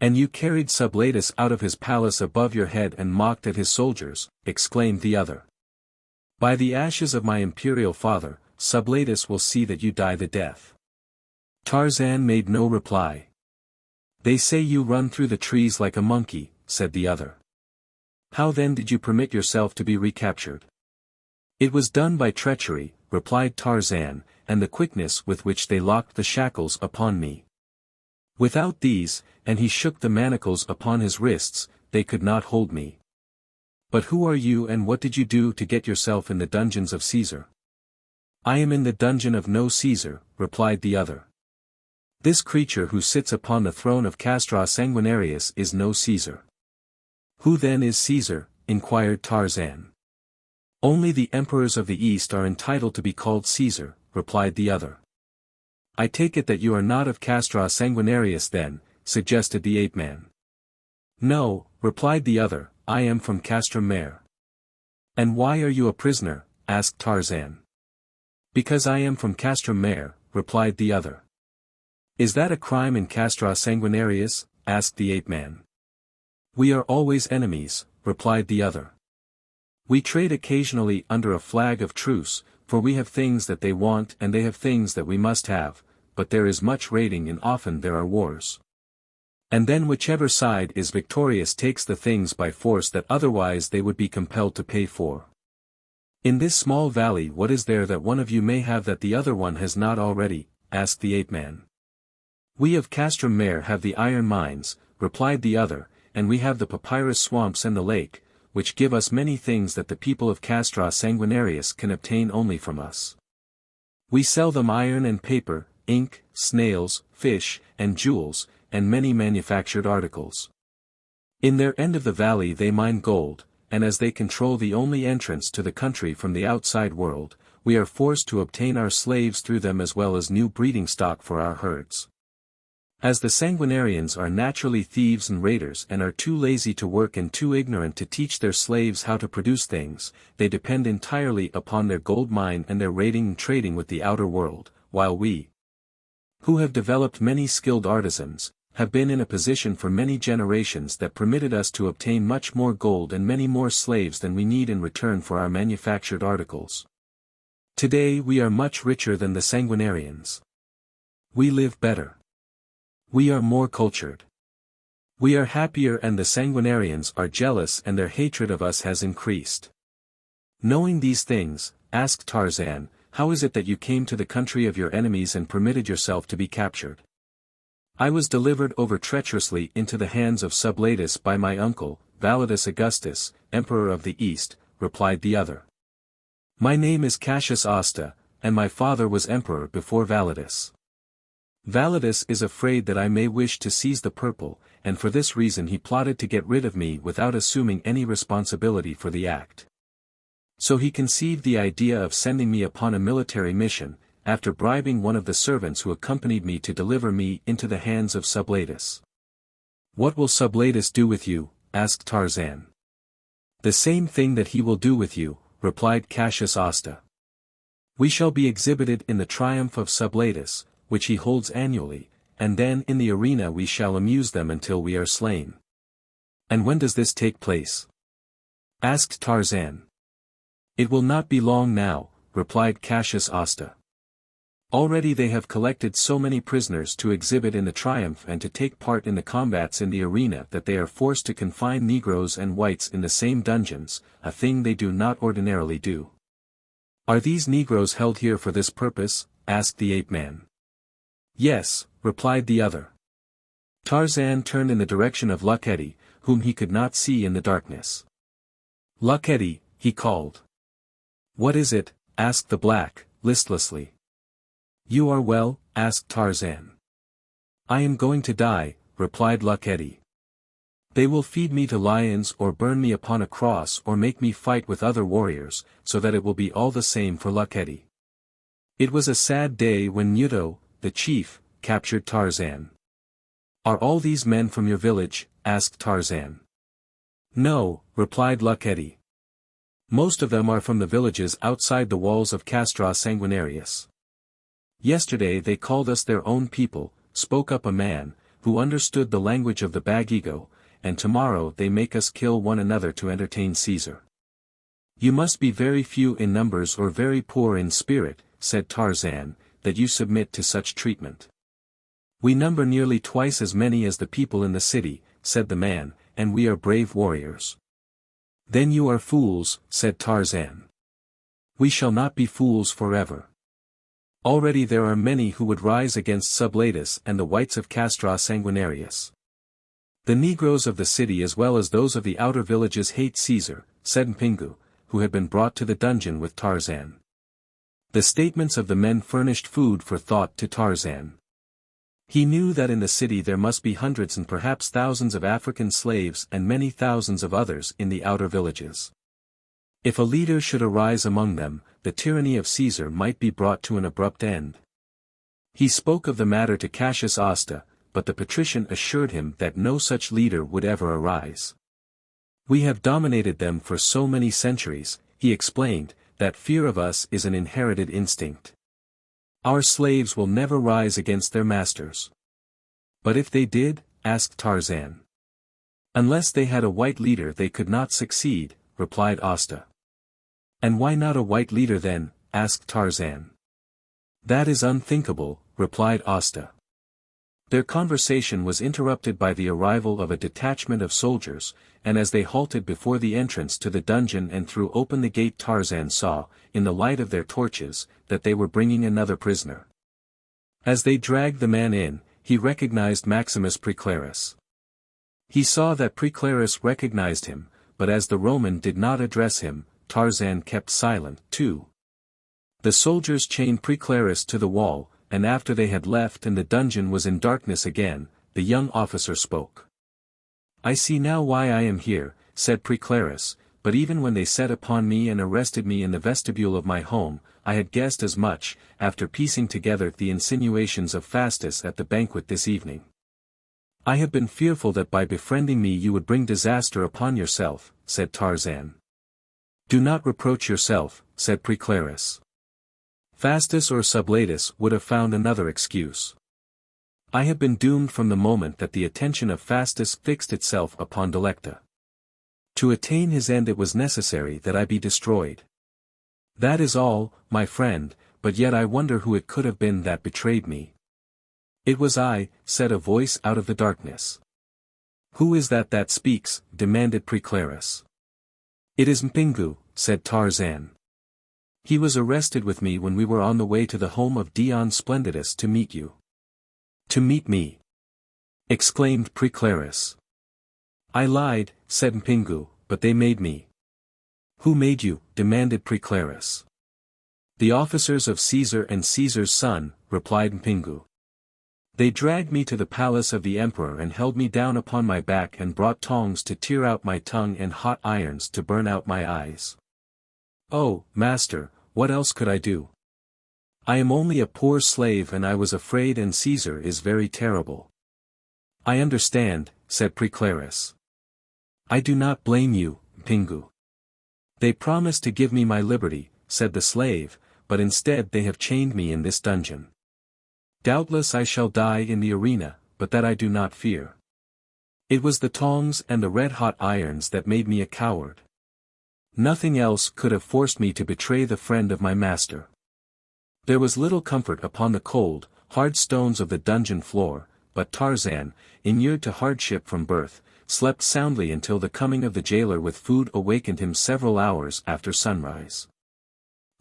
"And you carried Sublatus out of his palace above your head and mocked at his soldiers," exclaimed the other. "By the ashes of my imperial father, Sublatus will see that you die the death." Tarzan made no reply. "They say you run through the trees like a monkey," said the other. "How then did you permit yourself to be recaptured?" "It was done by treachery," replied Tarzan, "and the quickness with which they locked the shackles upon me. Without these," and he shook the manacles upon his wrists, "they could not hold me." "But who are you and what did you do to get yourself in the dungeons of Caesar?" "I am in the dungeon of no Caesar," replied the other. "This creature who sits upon the throne of Castra Sanguinarius is no Caesar." "Who then is Caesar?" inquired Tarzan. "Only the emperors of the East are entitled to be called Caesar," replied the other. "I take it that you are not of Castra Sanguinarius then," suggested the ape-man. "No," replied the other, "I am from Castrum Mare." "And why are you a prisoner?" asked Tarzan. "Because I am from Castrum Mare," replied the other. "Is that a crime in Castra Sanguinarius?" asked the ape-man. "We are always enemies," replied the other. "We trade occasionally under a flag of truce, for we have things that they want and they have things that we must have, but there is much raiding and often there are wars. And then whichever side is victorious takes the things by force that otherwise they would be compelled to pay for. In this small valley what is there that one of you may have that the other one has not already?" asked the ape-man. "We of Castrum Mare have the iron mines," replied the other, "and we have the papyrus swamps and the lake, which give us many things that the people of Castra Sanguinarius can obtain only from us. We sell them iron and paper, ink, snails, fish, and jewels, and many manufactured articles. In their end of the valley they mine gold, and as they control the only entrance to the country from the outside world, we are forced to obtain our slaves through them as well as new breeding stock for our herds. As the Sanguinarians are naturally thieves and raiders and are too lazy to work and too ignorant to teach their slaves how to produce things, they depend entirely upon their gold mine and their raiding and trading with the outer world, while we, who have developed many skilled artisans, have been in a position for many generations that permitted us to obtain much more gold and many more slaves than we need in return for our manufactured articles. Today we are much richer than the Sanguinarians. We live better. We are more cultured. We are happier and the Sanguinarians are jealous and their hatred of us has increased." "Knowing these things," asked Tarzan, "how is it that you came to the country of your enemies and permitted yourself to be captured?" "I was delivered over treacherously into the hands of Sublatus by my uncle, Validus Augustus, Emperor of the East," replied the other. "My name is Cassius Asta, and my father was emperor before Validus. Validus is afraid that I may wish to seize the purple, and for this reason he plotted to get rid of me without assuming any responsibility for the act. So he conceived the idea of sending me upon a military mission, after bribing one of the servants who accompanied me to deliver me into the hands of Sublatus." "What will Sublatus do with you?" asked Tarzan. "The same thing that he will do with you," replied Cassius Asta. "We shall be exhibited in the triumph of Sublatus, which he holds annually, and then in the arena we shall amuse them until we are slain." "And when does this take place?" asked Tarzan. "It will not be long now," replied Cassius Asta. "Already they have collected so many prisoners to exhibit in the triumph and to take part in the combats in the arena that they are forced to confine Negroes and whites in the same dungeons, a thing they do not ordinarily do." "Are these Negroes held here for this purpose?" asked the ape-man. "Yes," replied the other. Tarzan turned in the direction of Luckety, whom he could not see in the darkness. "Luckety," he called. "What is it?" asked the black, listlessly. You are well? Asked Tarzan. I am going to die, replied Luckety. They will feed me to lions or burn me upon a cross or make me fight with other warriors, so that it will be all the same for Luckety. It was a sad day when Muto, the chief, captured Tarzan. Are all these men from your village? Asked Tarzan. No, replied Luckety. Most of them are from the villages outside the walls of Castra Sanguinarius. Yesterday they called us their own people, spoke up a man, who understood the language of the Bagigo, and tomorrow they make us kill one another to entertain Caesar. You must be very few in numbers or very poor in spirit, said Tarzan, that you submit to such treatment. We number nearly twice as many as the people in the city, said the man, and we are brave warriors. Then you are fools, said Tarzan. We shall not be fools forever. Already there are many who would rise against Sublatus and the whites of Castra Sanguinarius. The Negroes of the city as well as those of the outer villages hate Caesar, said Mpingu, who had been brought to the dungeon with Tarzan. The statements of the men furnished food for thought to Tarzan. He knew that in the city there must be hundreds and perhaps thousands of African slaves and many thousands of others in the outer villages. If a leader should arise among them, the tyranny of Caesar might be brought to an abrupt end. He spoke of the matter to Cassius Asta, but the patrician assured him that no such leader would ever arise. We have dominated them for so many centuries, he explained, that fear of us is an inherited instinct. Our slaves will never rise against their masters. But if they did? Asked Tarzan. Unless they had a white leader they could not succeed, replied Asta. And why not a white leader then? Asked Tarzan. That is unthinkable, replied Asta. Their conversation was interrupted by the arrival of a detachment of soldiers, and as they halted before the entrance to the dungeon and threw open the gate Tarzan saw, in the light of their torches, that they were bringing another prisoner. As they dragged the man in, he recognized Maximus Preclarus. He saw that Preclarus recognized him, but as the Roman did not address him, Tarzan kept silent, too. The soldiers chained Preclarus to the wall, and after they had left and the dungeon was in darkness again, the young officer spoke. I see now why I am here, said Preclarus, but even when they set upon me and arrested me in the vestibule of my home, I had guessed as much, after piecing together the insinuations of Fastus at the banquet this evening. I have been fearful that by befriending me you would bring disaster upon yourself, said Tarzan. Do not reproach yourself, said Preclarus. Fastus or Sublatus would have found another excuse. I have been doomed from the moment that the attention of Fastus fixed itself upon Delecta. To attain his end it was necessary that I be destroyed. That is all, my friend, but yet I wonder who it could have been that betrayed me. It was I, said a voice out of the darkness. Who is that speaks? Demanded Preclarus. It is Mpingu, said Tarzan. He was arrested with me when we were on the way to the home of Dion Splendidus to meet you. To meet me! Exclaimed Preclarus. I lied, said Mpingu, but they made me. Who made you? Demanded Preclarus. The officers of Caesar and Caesar's son, replied Mpingu. They dragged me to the palace of the emperor and held me down upon my back and brought tongs to tear out my tongue and hot irons to burn out my eyes. Oh, master, what else could I do? I am only a poor slave and I was afraid and Caesar is very terrible. I understand, said Preclarus. I do not blame you, Mpingu. They promised to give me my liberty, said the slave, but instead they have chained me in this dungeon. Doubtless I shall die in the arena, but that I do not fear. It was the tongs and the red-hot irons that made me a coward. Nothing else could have forced me to betray the friend of my master. There was little comfort upon the cold, hard stones of the dungeon floor, but Tarzan, inured to hardship from birth, slept soundly until the coming of the jailer with food awakened him several hours after sunrise.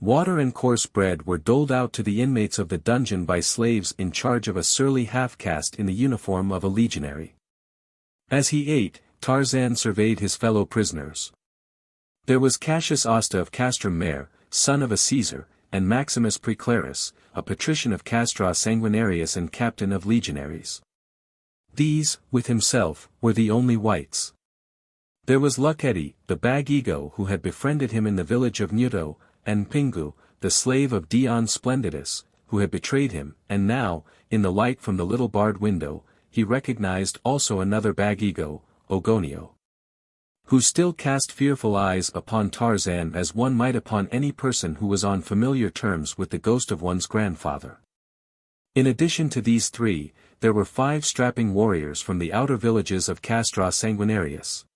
Water and coarse bread were doled out to the inmates of the dungeon by slaves in charge of a surly half-caste in the uniform of a legionary. As he ate, Tarzan surveyed his fellow prisoners. There was Cassius Asta of Castrum Mare, son of a Caesar, and Maximus Praeclarus, a patrician of Castra Sanguinarius and captain of legionaries. These, with himself, were the only whites. There was Luceti, the bag-ego who had befriended him in the village of Muto, and Pingu, the slave of Dion Splendidus, who had betrayed him, and now, in the light from the little barred window, he recognized also another bag-ego, Ogonio, who still cast fearful eyes upon Tarzan as one might upon any person who was on familiar terms with the ghost of one's grandfather. In addition to these three, there were 5 strapping warriors from the outer villages of Castra Sanguinarius.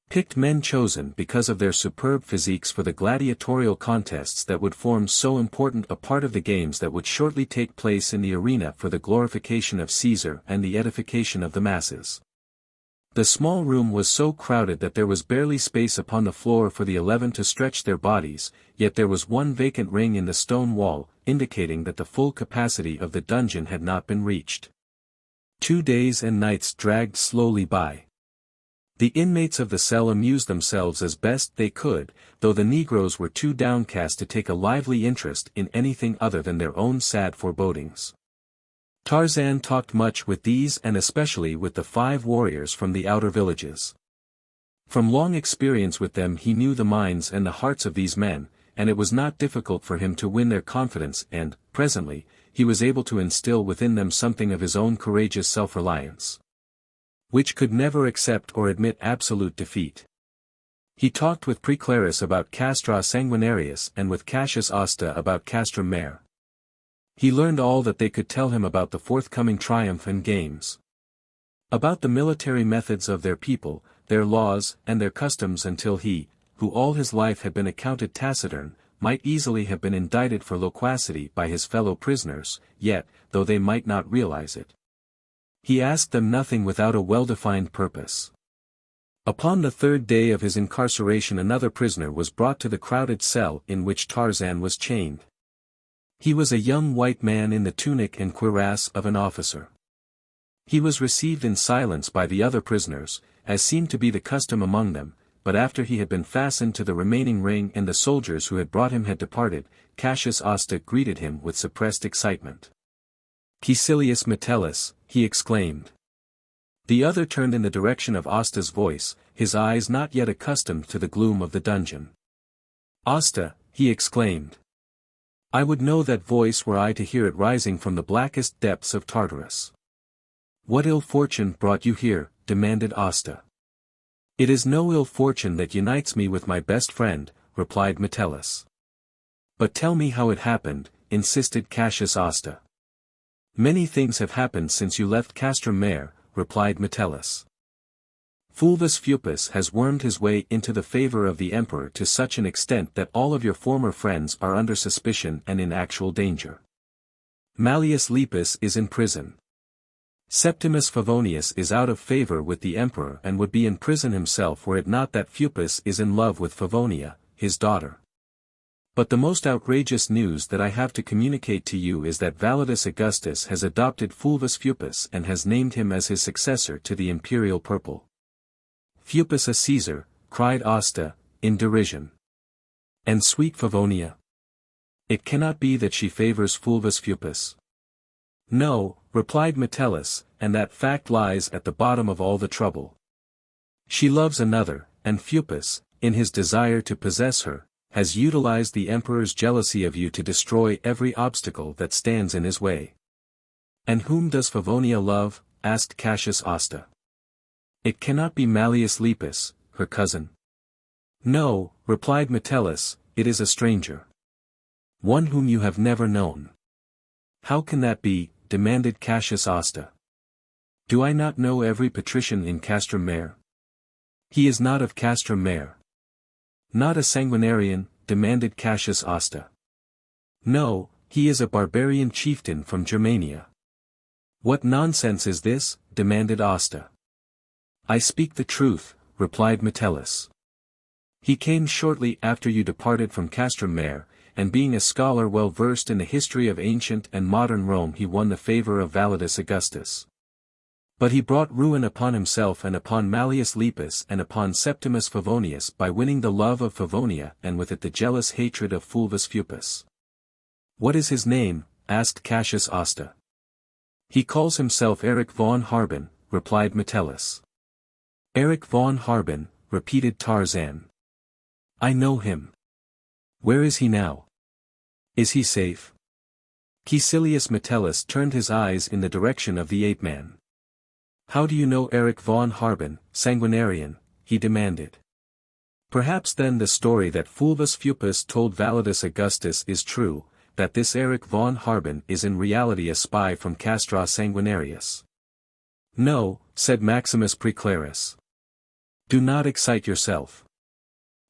Picked men chosen because of their superb physiques for the gladiatorial contests that would form so important a part of the games that would shortly take place in the arena for the glorification of Caesar and the edification of the masses. The small room was so crowded that there was barely space upon the floor for the 11 to stretch their bodies, yet there was one vacant ring in the stone wall, indicating that the full capacity of the dungeon had not been reached. 2 days and nights dragged slowly by. The inmates of the cell amused themselves as best they could, though the Negroes were too downcast to take a lively interest in anything other than their own sad forebodings. Tarzan talked much with these and especially with the 5 warriors from the outer villages. From long experience with them he knew the minds and the hearts of these men, and it was not difficult for him to win their confidence and, presently, he was able to instill within them something of his own courageous self-reliance, which could never accept or admit absolute defeat. He talked with Praeclarus about Castra Sanguinarius and with Cassius Asta about Castrum Mare. He learned all that they could tell him about the forthcoming triumph and games, about the military methods of their people, their laws and their customs until he, who all his life had been accounted taciturn, might easily have been indicted for loquacity by his fellow prisoners, yet, though they might not realize it, he asked them nothing without a well-defined purpose. Upon the 3rd day of his incarceration another prisoner was brought to the crowded cell in which Tarzan was chained. He was a young white man in the tunic and cuirass of an officer. He was received in silence by the other prisoners, as seemed to be the custom among them, but after he had been fastened to the remaining ring and the soldiers who had brought him had departed, Cassius Asta greeted him with suppressed excitement. "Caecilius Metellus," he exclaimed. The other turned in the direction of Asta's voice, his eyes not yet accustomed to the gloom of the dungeon. "Asta," he exclaimed. "I would know that voice were I to hear it rising from the blackest depths of Tartarus." "What ill fortune brought you here?" demanded Asta. "It is no ill fortune that unites me with my best friend," replied Metellus. "But tell me how it happened," insisted Cassius Asta. "Many things have happened since you left Castrum Mare," replied Metellus. "Fulvus Fupus has wormed his way into the favor of the emperor to such an extent that all of your former friends are under suspicion and in actual danger. Mallius Lepus is in prison. Septimus Favonius is out of favor with the emperor and would be in prison himself were it not that Fupus is in love with Favonia, his daughter. But the most outrageous news that I have to communicate to you is that Validus Augustus has adopted Fulvus Fupus and has named him as his successor to the imperial purple." "Fupus a Caesar," cried Asta, in derision. "And sweet Favonia? It cannot be that she favors Fulvus Fupus." "No," replied Metellus, "and that fact lies at the bottom of all the trouble. She loves another, and Fupus, in his desire to possess her, has utilized the emperor's jealousy of you to destroy every obstacle that stands in his way." "And whom does Favonia love?" asked Cassius Asta. "It cannot be Mallius Lepus, her cousin." "No," replied Metellus, "it is a stranger. One whom you have never known." "How can that be?" demanded Cassius Asta. "Do I not know every patrician in Castrum Mare?" "He is not of Castrum Mare." "Not a Sanguinarian?" demanded Cassius Asta. "No, he is a barbarian chieftain from Germania." "What nonsense is this?" demanded Asta. "I speak the truth," replied Metellus. "He came shortly after you departed from Castrum Mare, and being a scholar well versed in the history of ancient and modern Rome he won the favor of Validus Augustus. But he brought ruin upon himself and upon Mallius Lepus and upon Septimus Favonius by winning the love of Favonia and with it the jealous hatred of Fulvus Fupus. What is his name? Asked Cassius Asta. He calls himself Erich von Harben, replied Metellus. Erich von Harben, repeated Tarzan. I know him. Where is he now? Is he safe? Caecilius Metellus turned his eyes in the direction of the ape-man. How do you know Erich von Harben, Sanguinarian? He demanded. Perhaps then the story that Fulvus Fupus told Validus Augustus is true, that this Erich von Harben is in reality a spy from Castra Sanguinarius. No, said Maximus Preclarus. Do not excite yourself.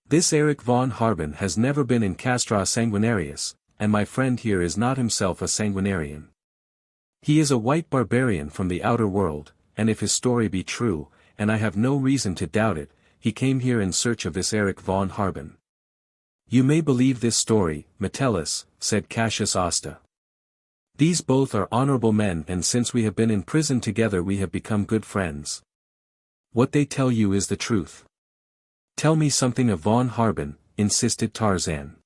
This Erich von Harben has never been in Castra Sanguinarius, and my friend here is not himself a Sanguinarian. He is a white barbarian from the outer world, and if his story be true, and I have no reason to doubt it, he came here in search of this Erich von Harben. You may believe this story, Metellus, said Cassius Asta. These both are honorable men, and since we have been in prison together we have become good friends. What they tell you is the truth. Tell me something of von Harben, insisted Tarzan.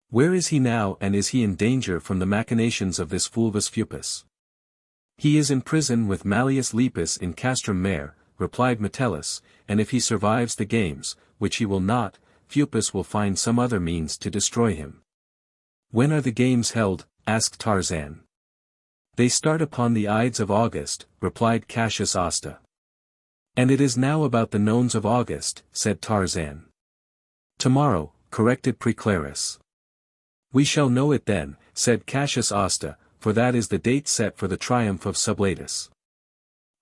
Where is he now, and is he in danger from the machinations of this Fulvus Fupus? He is in prison with Mallius Lepus in Castrum Mare, replied Metellus, and if he survives the games, which he will not, Fupus will find some other means to destroy him. When are the games held? Asked Tarzan. They start upon the Ides of August, replied Cassius Asta. And it is now about the nones of August, said Tarzan. Tomorrow, corrected Preclarus. We shall know it then, said Cassius Asta, for that is the date set for the triumph of Sublatus.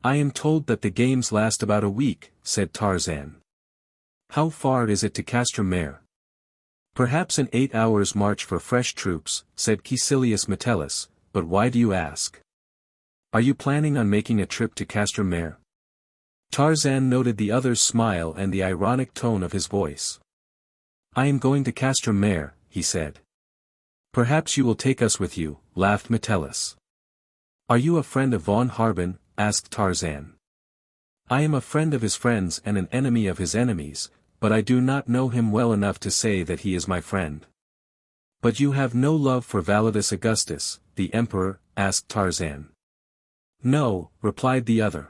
I am told that the games last about a week, said Tarzan. How far is it to Castrum Mare? Perhaps an 8 hours' march for fresh troops, said Caecilius Metellus, but why do you ask? Are you planning on making a trip to Castrum Mare? Tarzan noted the other's smile and the ironic tone of his voice. I am going to Castrum Mare, he said. Perhaps you will take us with you, laughed Metellus. Are you a friend of von Harben? Asked Tarzan. I am a friend of his friends and an enemy of his enemies, but I do not know him well enough to say that he is my friend. But you have no love for Validus Augustus, the emperor? Asked Tarzan. No, replied the other.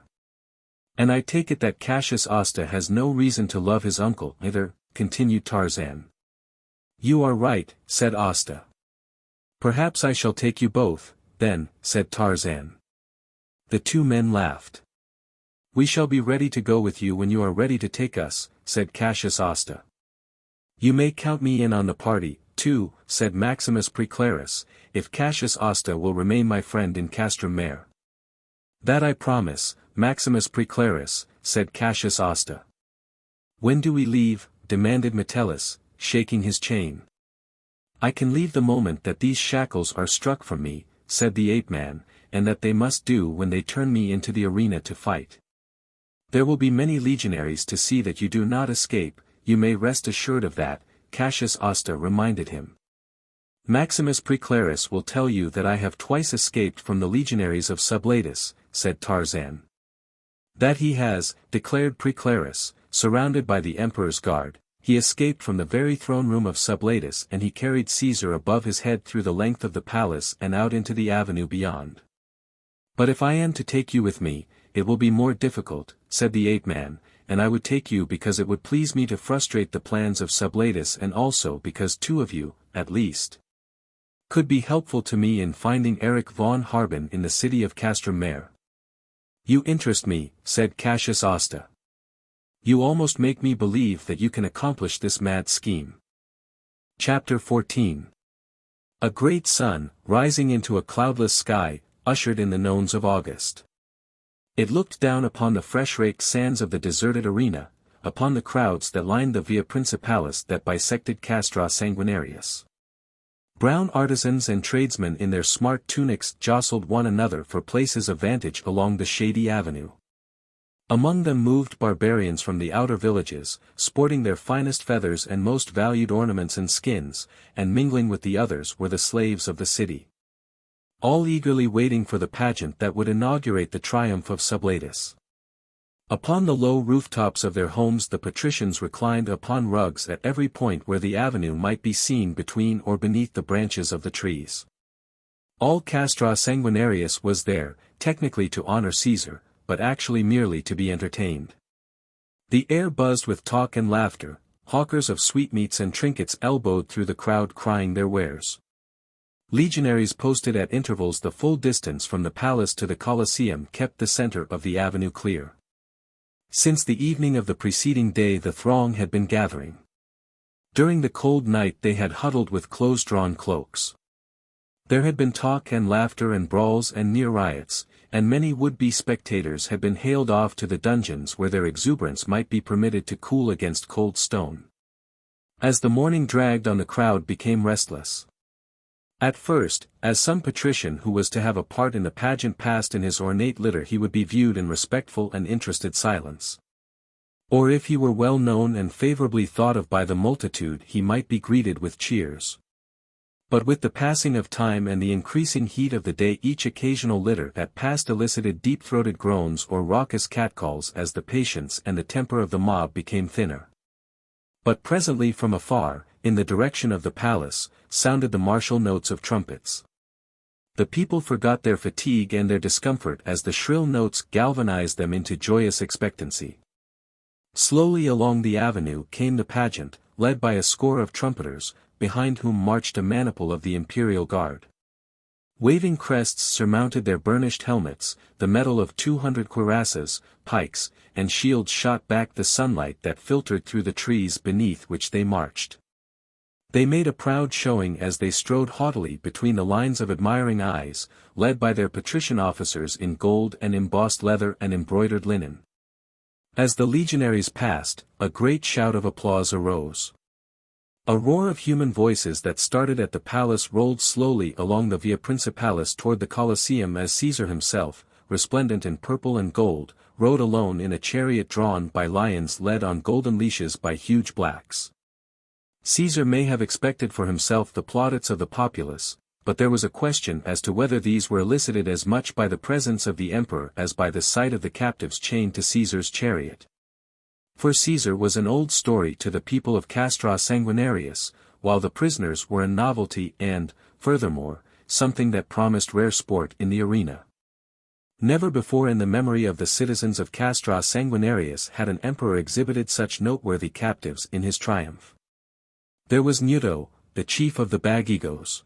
And I take it that Cassius Asta has no reason to love his uncle either, continued Tarzan. You are right, said Asta. Perhaps I shall take you both, then, said Tarzan. The two men laughed. We shall be ready to go with you when you are ready to take us, said Cassius Asta. You may count me in on the party, too, said Maximus Preclarus, if Cassius Asta will remain my friend in Castrum Mare. That I promise, Maximus Preclarus, said Cassius Asta. When do we leave? Demanded Metellus, shaking his chain. I can leave the moment that these shackles are struck from me, said the ape-man, and that they must do when they turn me into the arena to fight. There will be many legionaries to see that you do not escape, you may rest assured of that, Cassius Asta reminded him. Maximus Preclarus will tell you that I have twice escaped from the legionaries of Sublatus, said Tarzan. That he has, declared Preclarus, surrounded by the emperor's guard. He escaped from the very throne room of Sublatus and he carried Caesar above his head through the length of the palace and out into the avenue beyond. But if I am to take you with me, it will be more difficult, said the ape-man, and I would take you because it would please me to frustrate the plans of Sublatus and also because two of you, at least, could be helpful to me in finding Erich von Harben in the city of Castrum Mare. You interest me, said Cassius Asta. You almost make me believe that you can accomplish this mad scheme. Chapter 14. A great sun, rising into a cloudless sky, ushered in the nones of August. It looked down upon the fresh-raked sands of the deserted arena, upon the crowds that lined the Via Principalis that bisected Castra Sanguinarius. Brown artisans and tradesmen in their smart tunics jostled one another for places of vantage along the shady avenue. Among them moved barbarians from the outer villages, sporting their finest feathers and most valued ornaments and skins, and mingling with the others were the slaves of the city. All eagerly waiting for the pageant that would inaugurate the triumph of Sublatus. Upon the low rooftops of their homes the patricians reclined upon rugs at every point where the avenue might be seen between or beneath the branches of the trees. All Castra Sanguinarius was there, technically to honor Caesar, but actually merely to be entertained. The air buzzed with talk and laughter, hawkers of sweetmeats and trinkets elbowed through the crowd crying their wares. Legionaries posted at intervals the full distance from the palace to the Colosseum kept the center of the avenue clear. Since the evening of the preceding day the throng had been gathering. During the cold night they had huddled with close-drawn cloaks. There had been talk and laughter and brawls and near riots, and many would-be spectators had been haled off to the dungeons where their exuberance might be permitted to cool against cold stone. As the morning dragged on the crowd became restless. At first, as some patrician who was to have a part in the pageant passed in his ornate litter he would be viewed in respectful and interested silence. Or if he were well known and favorably thought of by the multitude he might be greeted with cheers. But with the passing of time and the increasing heat of the day each occasional litter that passed elicited deep-throated groans or raucous catcalls as the patience and the temper of the mob became thinner. But presently from afar, in the direction of the palace, sounded the martial notes of trumpets. The people forgot their fatigue and their discomfort as the shrill notes galvanized them into joyous expectancy. Slowly along the avenue came the pageant, led by a score of trumpeters, behind whom marched a maniple of the imperial guard. Waving crests surmounted their burnished helmets, the metal of 200 cuirasses, pikes, and shields shot back the sunlight that filtered through the trees beneath which they marched. They made a proud showing as they strode haughtily between the lines of admiring eyes, led by their patrician officers in gold and embossed leather and embroidered linen. As the legionaries passed, a great shout of applause arose. A roar of human voices that started at the palace rolled slowly along the Via Principalis toward the Colosseum as Caesar himself, resplendent in purple and gold, rode alone in a chariot drawn by lions led on golden leashes by huge blacks. Caesar may have expected for himself the plaudits of the populace, but there was a question as to whether these were elicited as much by the presence of the emperor as by the sight of the captives chained to Caesar's chariot. For Caesar was an old story to the people of Castra Sanguinarius, while the prisoners were a novelty and, furthermore, something that promised rare sport in the arena. Never before in the memory of the citizens of Castra Sanguinarius had an emperor exhibited such noteworthy captives in his triumph. There was Nudo, the chief of the Bagigos.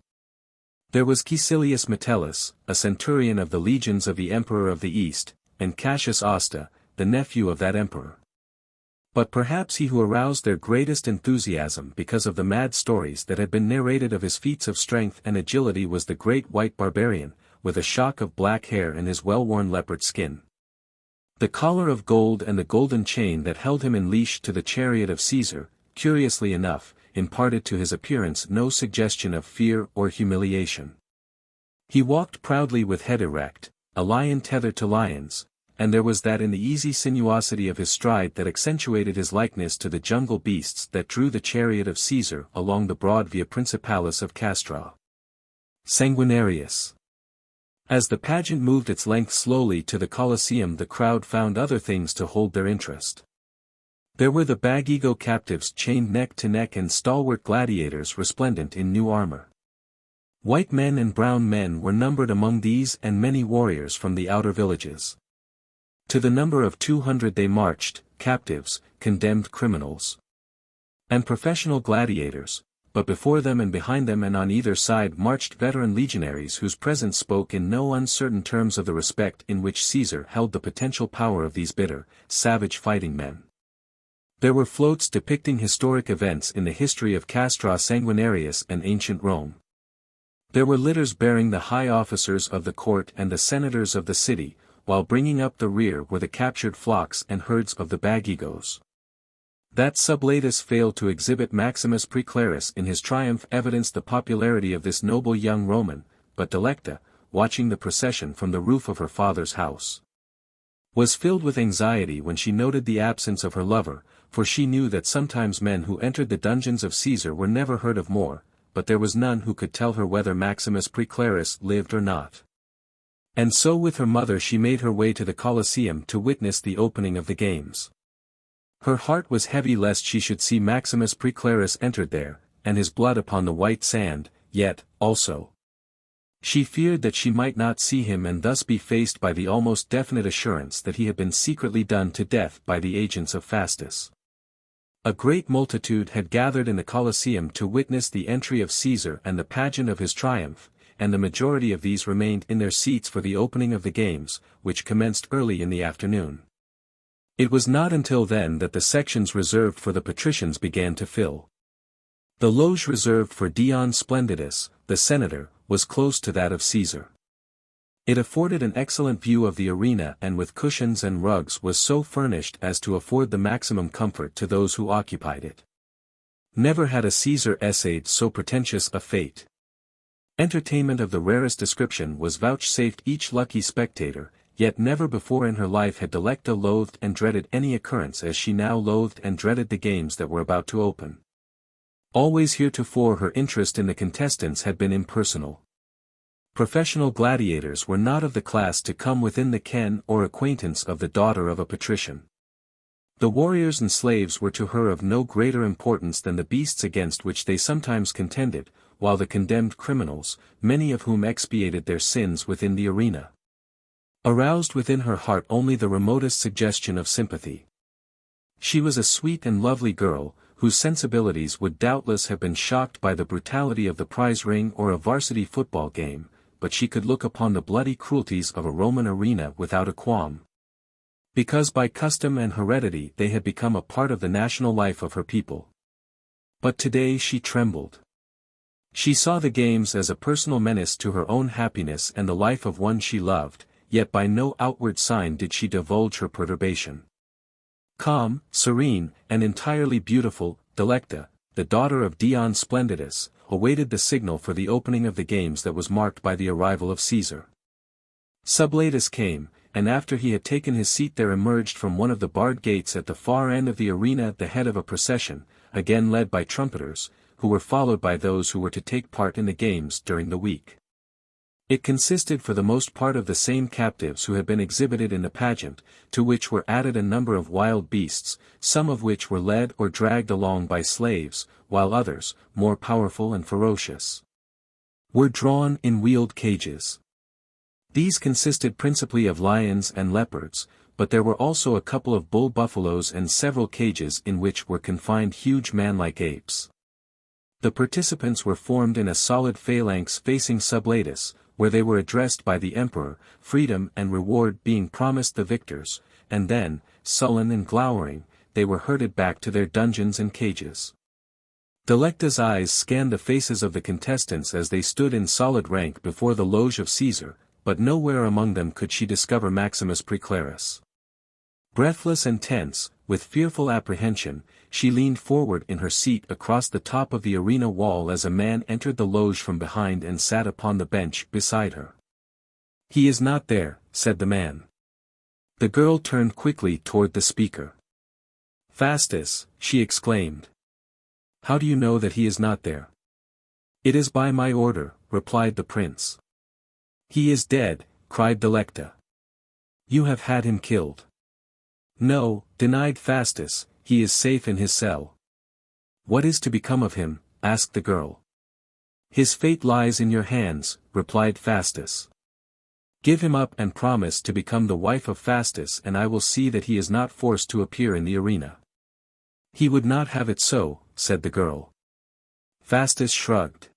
There was Caecilius Metellus, a centurion of the legions of the Emperor of the East, and Cassius Austa, the nephew of that emperor. But perhaps he who aroused their greatest enthusiasm because of the mad stories that had been narrated of his feats of strength and agility was the great white barbarian, with a shock of black hair and his well-worn leopard skin. The collar of gold and the golden chain that held him in leash to the chariot of Caesar, curiously enough, imparted to his appearance no suggestion of fear or humiliation. He walked proudly with head erect, a lion tethered to lions, and there was that in the easy sinuosity of his stride that accentuated his likeness to the jungle beasts that drew the chariot of Caesar along the broad Via Principalis of Castra Sanguinarius. As the pageant moved its length slowly to the Colosseum the crowd found other things to hold their interest. There were the Bagigo captives chained neck to neck and stalwart gladiators resplendent in new armor. White men and brown men were numbered among these and many warriors from the outer villages. To the number of 200 they marched, captives, condemned criminals, and professional gladiators, but before them and behind them and on either side marched veteran legionaries whose presence spoke in no uncertain terms of the respect in which Caesar held the potential power of these bitter, savage fighting men. There were floats depicting historic events in the history of Castra Sanguinarius and ancient Rome. There were litters bearing the high officers of the court and the senators of the city, while bringing up the rear were the captured flocks and herds of the Bagigos. That Sublatus failed to exhibit Maximus Praeclarus in his triumph evidenced the popularity of this noble young Roman, but Delecta, watching the procession from the roof of her father's house, was filled with anxiety when she noted the absence of her lover, for she knew that sometimes men who entered the dungeons of Caesar were never heard of more, but there was none who could tell her whether Maximus Praeclarus lived or not. And so with her mother she made her way to the Colosseum to witness the opening of the games. Her heart was heavy lest she should see Maximus Praeclarus entered there, and his blood upon the white sand, yet, also, she feared that she might not see him and thus be faced by the almost definite assurance that he had been secretly done to death by the agents of Fastus. A great multitude had gathered in the Colosseum to witness the entry of Caesar and the pageant of his triumph, and the majority of these remained in their seats for the opening of the games, which commenced early in the afternoon. It was not until then that the sections reserved for the patricians began to fill. The loge reserved for Dion Splendidus, the senator, was close to that of Caesar. It afforded an excellent view of the arena and with cushions and rugs was so furnished as to afford the maximum comfort to those who occupied it. Never had a Caesar essayed so pretentious a fate. Entertainment of the rarest description was vouchsafed each lucky spectator, yet never before in her life had Delecta loathed and dreaded any occurrence as she now loathed and dreaded the games that were about to open. Always heretofore her interest in the contestants had been impersonal. Professional gladiators were not of the class to come within the ken or acquaintance of the daughter of a patrician. The warriors and slaves were to her of no greater importance than the beasts against which they sometimes contended, while the condemned criminals, many of whom expiated their sins within the arena, aroused within her heart only the remotest suggestion of sympathy. She was a sweet and lovely girl, whose sensibilities would doubtless have been shocked by the brutality of the prize ring or a varsity football game, but she could look upon the bloody cruelties of a Roman arena without a qualm. Because by custom and heredity they had become a part of the national life of her people. But today she trembled. She saw the games as a personal menace to her own happiness and the life of one she loved, yet by no outward sign did she divulge her perturbation. Calm, serene, and entirely beautiful, Delecta, the daughter of Dion Splendidus, awaited the signal for the opening of the games that was marked by the arrival of Caesar. Sublatus came, and after he had taken his seat there emerged from one of the barred gates at the far end of the arena at the head of a procession, again led by trumpeters, who were followed by those who were to take part in the games during the week. It consisted for the most part of the same captives who had been exhibited in the pageant, to which were added a number of wild beasts, some of which were led or dragged along by slaves, while others, more powerful and ferocious, were drawn in wheeled cages. These consisted principally of lions and leopards, but there were also a couple of bull buffaloes and several cages in which were confined huge man-like apes. The participants were formed in a solid phalanx facing Sublatus, where they were addressed by the emperor, freedom and reward being promised the victors, and then, sullen and glowering, they were herded back to their dungeons and cages. Delecta's eyes scanned the faces of the contestants as they stood in solid rank before the loge of Caesar, but nowhere among them could she discover Maximus Praeclarus. Breathless and tense, with fearful apprehension, she leaned forward in her seat across the top of the arena wall as a man entered the loge from behind and sat upon the bench beside her. "He is not there," said the man. The girl turned quickly toward the speaker. "Fastus," she exclaimed. "How do you know that he is not there?" "It is by my order," replied the prince. "He is dead," cried Delecta. "You have had him killed." "No," denied Fastus, "he is safe in his cell." "What is to become of him?" asked the girl. "His fate lies in your hands," replied Fastus. "Give him up and promise to become the wife of Fastus and I will see that he is not forced to appear in the arena." "He would not have it so," said the girl. Fastus shrugged.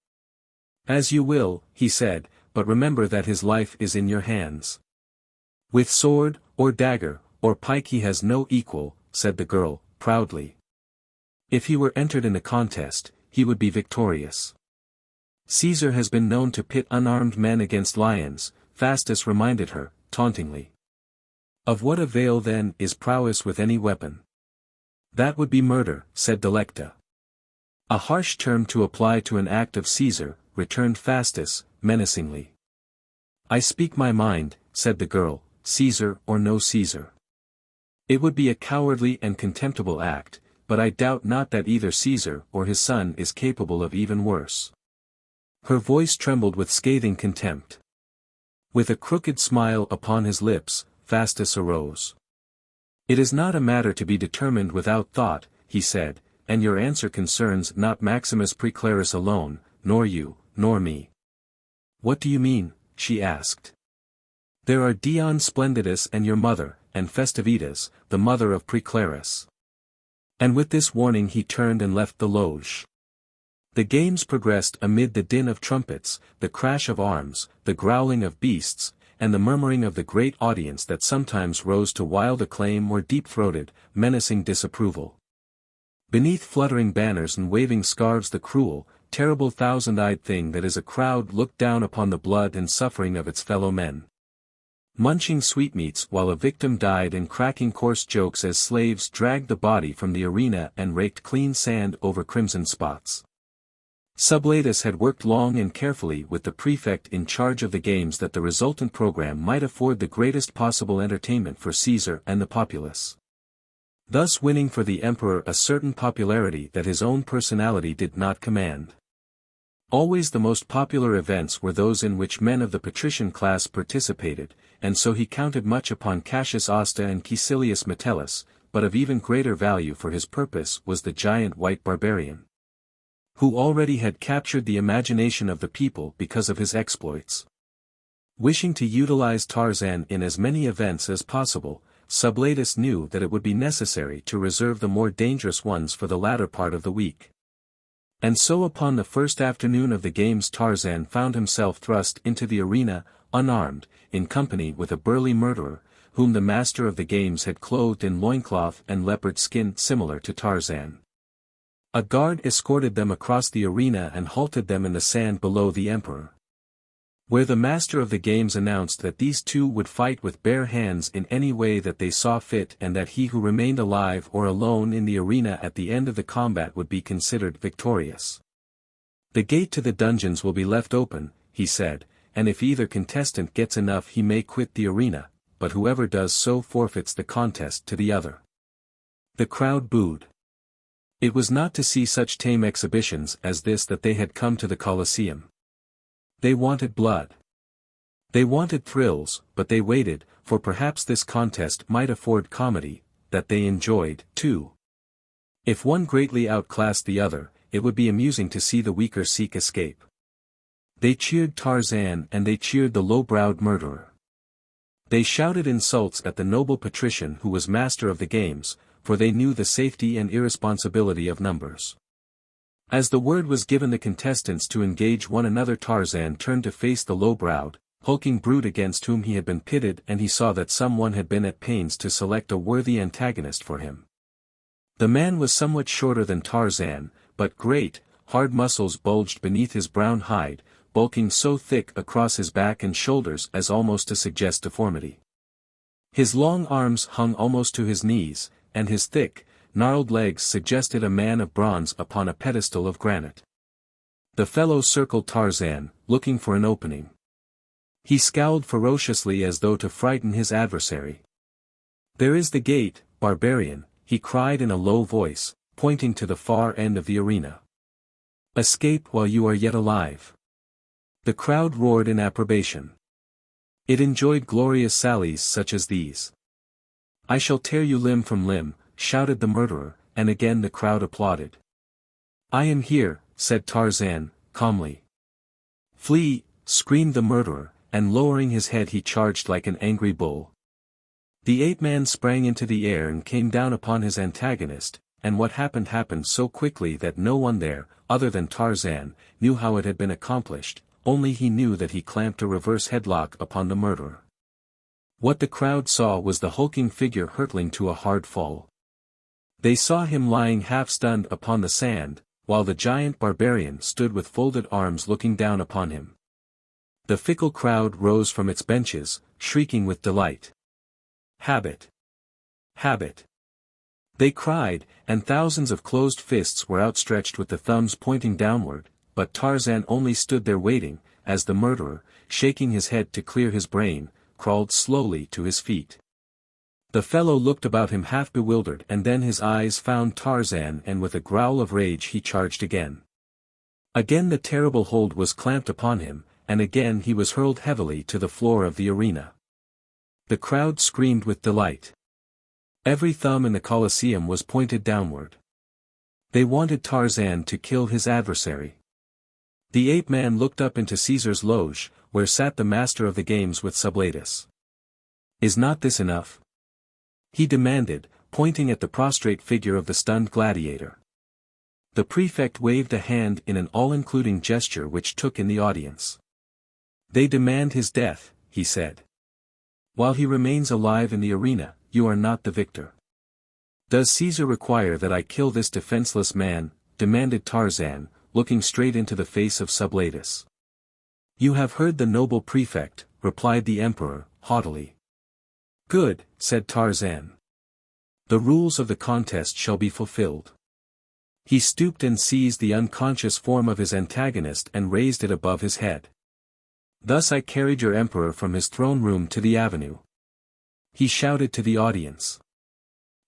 "As you will," he said, "but remember that his life is in your hands." "With sword, or dagger, or pike he has no equal," said the girl, proudly. "If he were entered in the contest, he would be victorious." "Caesar has been known to pit unarmed men against lions," Fastus reminded her, tauntingly. "Of what avail then is prowess with any weapon?" "That would be murder," said Delecta. "A harsh term to apply to an act of Caesar," returned Fastus, menacingly. "I speak my mind," said the girl, "Caesar or no Caesar. It would be a cowardly and contemptible act, but I doubt not that either Caesar or his son is capable of even worse." Her voice trembled with scathing contempt. With a crooked smile upon his lips, Fastus arose. "It is not a matter to be determined without thought," he said, "and your answer concerns not Maximus Praeclarus alone, nor you, nor me." "What do you mean?" she asked. "There are Dion Splendidus and your mother, and Festivitas, the mother of Praeclarus." And with this warning he turned and left the loge. The games progressed amid the din of trumpets, the crash of arms, the growling of beasts, and the murmuring of the great audience that sometimes rose to wild acclaim or deep-throated, menacing disapproval. Beneath fluttering banners and waving scarves the cruel, terrible thousand-eyed thing that is a crowd looked down upon the blood and suffering of its fellow men. Munching sweetmeats while a victim died and cracking coarse jokes as slaves dragged the body from the arena and raked clean sand over crimson spots. Sublatus had worked long and carefully with the prefect in charge of the games that the resultant program might afford the greatest possible entertainment for Caesar and the populace, thus winning for the emperor a certain popularity that his own personality did not command. Always the most popular events were those in which men of the patrician class participated, and so he counted much upon Cassius Asta and Caecilius Metellus, but of even greater value for his purpose was the giant white barbarian, who already had captured the imagination of the people because of his exploits. Wishing to utilize Tarzan in as many events as possible, Sublatus knew that it would be necessary to reserve the more dangerous ones for the latter part of the week. And so upon the first afternoon of the games Tarzan found himself thrust into the arena, unarmed, in company with a burly murderer, whom the master of the games had clothed in loincloth and leopard skin similar to Tarzan. A guard escorted them across the arena and halted them in the sand below the emperor, where the master of the games announced that these two would fight with bare hands in any way that they saw fit and that he who remained alive or alone in the arena at the end of the combat would be considered victorious. "The gate to the dungeons will be left open," he said, "and if either contestant gets enough he may quit the arena, but whoever does so forfeits the contest to the other." The crowd booed. It was not to see such tame exhibitions as this that they had come to the Colosseum. They wanted blood. They wanted thrills, but they waited, for perhaps this contest might afford comedy, that they enjoyed, too. If one greatly outclassed the other, it would be amusing to see the weaker seek escape. They cheered Tarzan and they cheered the low-browed murderer. They shouted insults at the noble patrician who was master of the games, for they knew the safety and irresponsibility of numbers. As the word was given the contestants to engage one another, Tarzan turned to face the low-browed, hulking brute against whom he had been pitted, and he saw that someone had been at pains to select a worthy antagonist for him. The man was somewhat shorter than Tarzan, but great, hard muscles bulged beneath his brown hide, bulking so thick across his back and shoulders as almost to suggest deformity. His long arms hung almost to his knees, and his thick, gnarled legs suggested a man of bronze upon a pedestal of granite. The fellow circled Tarzan, looking for an opening. He scowled ferociously as though to frighten his adversary. "There is the gate, barbarian," he cried in a low voice, pointing to the far end of the arena. "Escape while you are yet alive." The crowd roared in approbation. It enjoyed glorious sallies such as these. "I shall tear you limb from limb," shouted the murderer, and again the crowd applauded. "I am here," said Tarzan, calmly. "Flee," screamed the murderer, and lowering his head he charged like an angry bull. The ape-man sprang into the air and came down upon his antagonist, and what happened so quickly that no one there, other than Tarzan, knew how it had been accomplished, only he knew that he clamped a reverse headlock upon the murderer. What the crowd saw was the hulking figure hurtling to a hard fall. They saw him lying half-stunned upon the sand, while the giant barbarian stood with folded arms looking down upon him. The fickle crowd rose from its benches, shrieking with delight. "Habit! Habit!" they cried, and thousands of closed fists were outstretched with the thumbs pointing downward, but Tarzan only stood there waiting, as the murderer, shaking his head to clear his brain, crawled slowly to his feet. The fellow looked about him half bewildered, and then his eyes found Tarzan, and with a growl of rage he charged again. Again the terrible hold was clamped upon him, and again he was hurled heavily to the floor of the arena. The crowd screamed with delight. Every thumb in the Colosseum was pointed downward. They wanted Tarzan to kill his adversary. The ape-man looked up into Caesar's loge, where sat the master of the games with Sublatus. "Is not this enough?" he demanded, pointing at the prostrate figure of the stunned gladiator. The prefect waved a hand in an all-including gesture which took in the audience. "They demand his death," he said. "While he remains alive in the arena, you are not the victor." "Does Caesar require that I kill this defenseless man?" demanded Tarzan, looking straight into the face of Sublatus. "You have heard the noble prefect," replied the emperor, haughtily. "Good," said Tarzan. "The rules of the contest shall be fulfilled." He stooped and seized the unconscious form of his antagonist and raised it above his head. "Thus I carried your emperor from his throne room to the avenue," he shouted to the audience.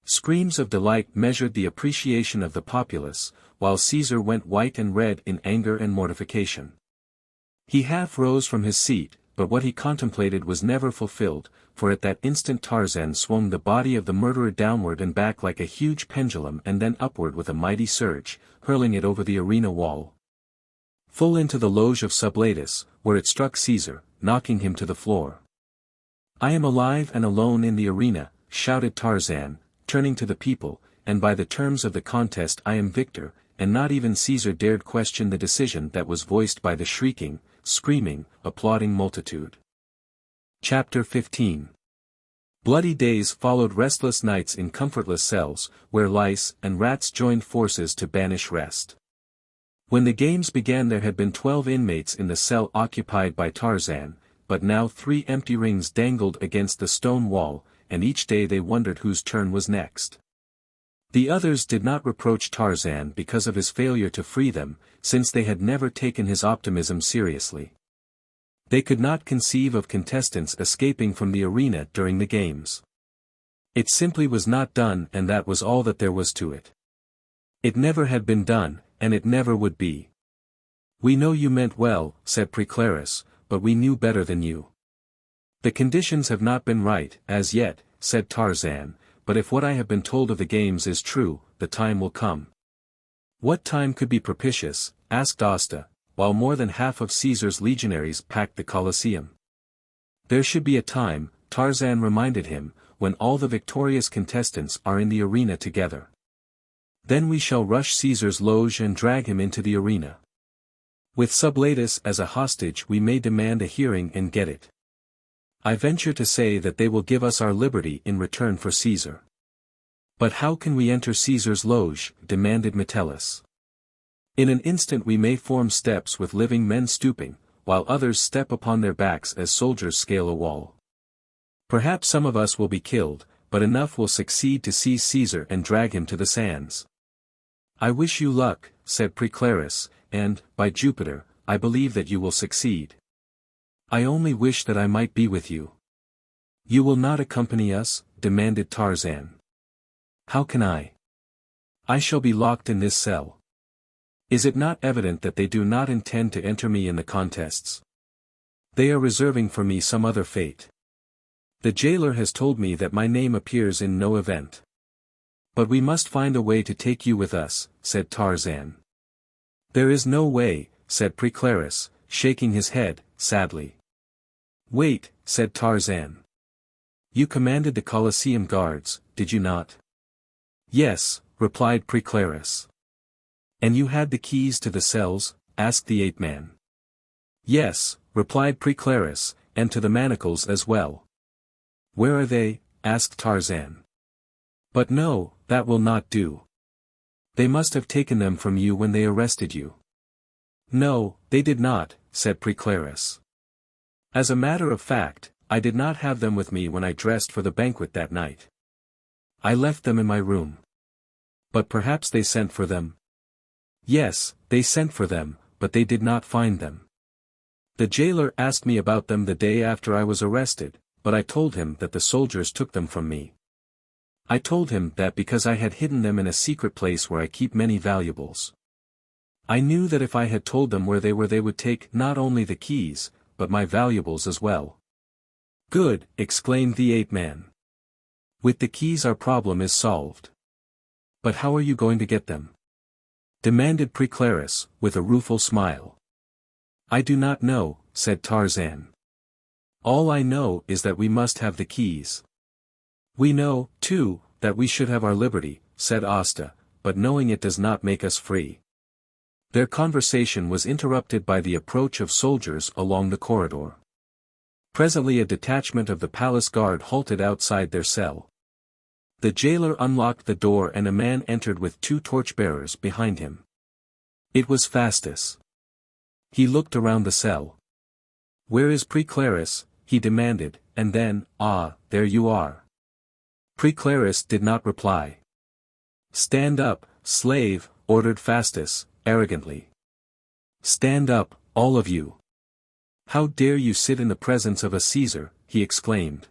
Screams of delight measured the appreciation of the populace, while Caesar went white and red in anger and mortification. He half rose from his seat, but what he contemplated was never fulfilled, for at that instant Tarzan swung the body of the murderer downward and back like a huge pendulum and then upward with a mighty surge, hurling it over the arena wall, full into the loge of Sublatus, where it struck Caesar, knocking him to the floor. "I am alive and alone in the arena," shouted Tarzan, turning to the people, "and by the terms of the contest I am victor," and not even Caesar dared question the decision that was voiced by the shrieking, screaming, applauding multitude. Chapter 15. Bloody days followed restless nights in comfortless cells, where lice and rats joined forces to banish rest. When the games began there had been 12 inmates in the cell occupied by Tarzan, but now 3 empty rings dangled against the stone wall, and each day they wondered whose turn was next. The others did not reproach Tarzan because of his failure to free them, since they had never taken his optimism seriously. They could not conceive of contestants escaping from the arena during the games. It simply was not done, and that was all that there was to it. It never had been done, and it never would be. "We know you meant well," said Preclarus, "but we knew better than you." "The conditions have not been right, as yet," said Tarzan, "but if what I have been told of the games is true, the time will come." "What time could be propitious?" asked Asta, while more than half of Caesar's legionaries packed the Colosseum. "There should be a time," Tarzan reminded him, "when all the victorious contestants are in the arena together. Then we shall rush Caesar's loge and drag him into the arena. With Sublatus as a hostage we may demand a hearing and get it. I venture to say that they will give us our liberty in return for Caesar." "But how can we enter Caesar's loge?" demanded Metellus. "In an instant we may form steps with living men stooping, while others step upon their backs as soldiers scale a wall. Perhaps some of us will be killed, but enough will succeed to seize Caesar and drag him to the sands." "I wish you luck," said Preclarus, "and, by Jupiter, I believe that you will succeed. I only wish that I might be with you." "You will not accompany us?" demanded Tarzan. "How can I? I shall be locked in this cell. Is it not evident that they do not intend to enter me in the contests? They are reserving for me some other fate. The jailer has told me that my name appears in no event. But we must find a way to take you with us," said Tarzan. "There is no way," said Preclarus, shaking his head, sadly. "Wait," said Tarzan. "You commanded the Colosseum guards, did you not?" "Yes," replied Preclarus. "And you had the keys to the cells?" asked the ape-man. "Yes," replied Preclarus, "and to the manacles as well." "Where are they?" asked Tarzan. "But no, that will not do. They must have taken them from you when they arrested you." "No, they did not," said Preclarus. "As a matter of fact, I did not have them with me when I dressed for the banquet that night. I left them in my room." "But perhaps they sent for them?" "Yes, they sent for them, but they did not find them. The jailer asked me about them the day after I was arrested, but I told him that the soldiers took them from me. I told him that because I had hidden them in a secret place where I keep many valuables." I knew that if I had told them where they were they would take not only the keys, but my valuables as well. Good, exclaimed the ape-man. With the keys our problem is solved. But how are you going to get them? Demanded Preclaris, with a rueful smile. I do not know, said Tarzan. All I know is that we must have the keys. We know, too, that we should have our liberty, said Asta, but knowing it does not make us free. Their conversation was interrupted by the approach of soldiers along the corridor. Presently a detachment of the palace guard halted outside their cell. The jailer unlocked the door and a man entered with 2 torchbearers behind him. It was Fastus. He looked around the cell. Where is Preclaris? He demanded, and then, ah, there you are. Preclaris did not reply. Stand up, slave, ordered Fastus, arrogantly. Stand up, all of you. How dare you sit in the presence of a Caesar, he exclaimed.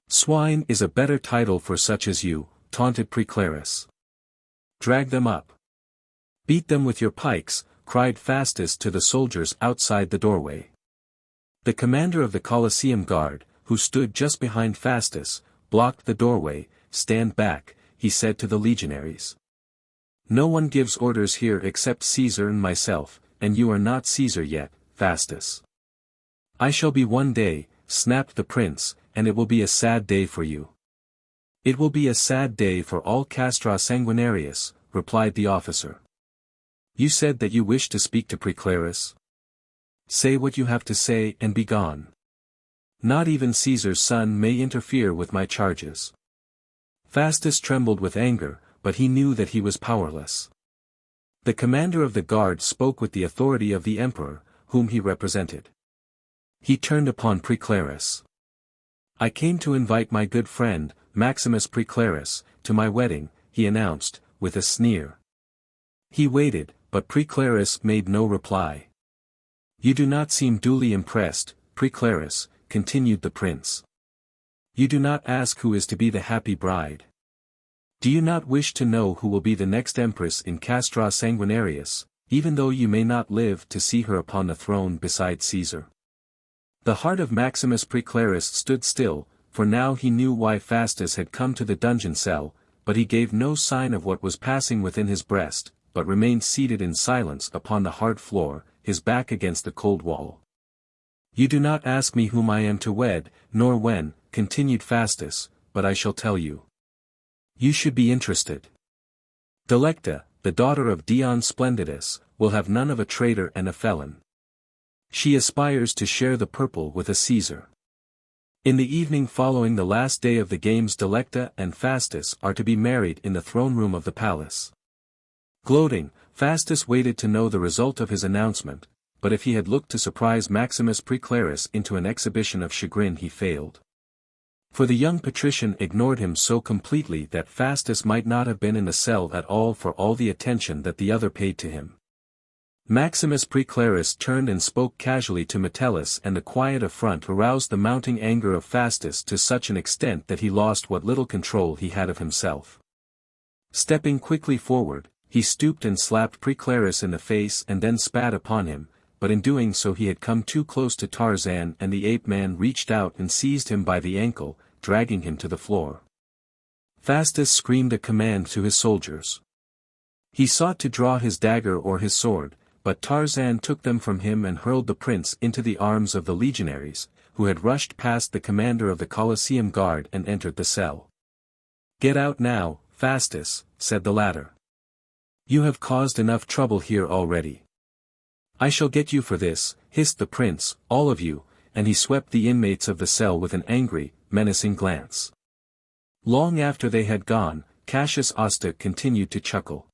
Swine is a better title for such as you, taunted Preclaris. Drag them up. Beat them with your pikes, cried Fastus to the soldiers outside the doorway. The commander of the Colosseum Guard, who stood just behind Fastus, blocked the doorway. Stand back, he said to the legionaries. No one gives orders here except Caesar and myself, and you are not Caesar yet, Fastus. I shall be one day, snapped the prince, and it will be a sad day for you. It will be a sad day for all Castra Sanguinarius, replied the officer. You said that you wished to speak to Preclaris. Say what you have to say and be gone. Not even Caesar's son may interfere with my charges. Fastus trembled with anger, but he knew that he was powerless. The commander of the guard spoke with the authority of the emperor, whom he represented. He turned upon Preclaris. I came to invite my good friend, Maximus Preclaris, to my wedding, he announced, with a sneer. He waited, but Preclaris made no reply. You do not seem duly impressed, Preclaris, continued the prince. You do not ask who is to be the happy bride. Do you not wish to know who will be the next empress in Castra Sanguinarius, even though you may not live to see her upon the throne beside Caesar? The heart of Maximus Preclaris stood still, for now he knew why Fastus had come to the dungeon cell, but he gave no sign of what was passing within his breast, but remained seated in silence upon the hard floor, his back against the cold wall. You do not ask me whom I am to wed, nor when, continued Fastus, but I shall tell you. You should be interested. Delecta, the daughter of Dion Splendidus, will have none of a traitor and a felon. She aspires to share the purple with a Caesar. In the evening following the last day of the games Delecta and Fastus are to be married in the throne room of the palace. Gloating, Fastus waited to know the result of his announcement, but if he had looked to surprise Maximus Preclaris into an exhibition of chagrin he failed. For the young patrician ignored him so completely that Fastus might not have been in the cell at all for all the attention that the other paid to him. Maximus Preclaris turned and spoke casually to Metellus, and the quiet affront aroused the mounting anger of Fastus to such an extent that he lost what little control he had of himself. Stepping quickly forward, he stooped and slapped Preclaris in the face and then spat upon him, but in doing so he had come too close to Tarzan and the ape-man reached out and seized him by the ankle, dragging him to the floor. Fastus screamed a command to his soldiers. He sought to draw his dagger or his sword, but Tarzan took them from him and hurled the prince into the arms of the legionaries, who had rushed past the commander of the Colosseum Guard and entered the cell. Get out now, Fastus, said the latter. You have caused enough trouble here already. I shall get you for this, hissed the prince, all of you, and he swept the inmates of the cell with an angry, menacing glance. Long after they had gone, Cassius Asta continued to chuckle.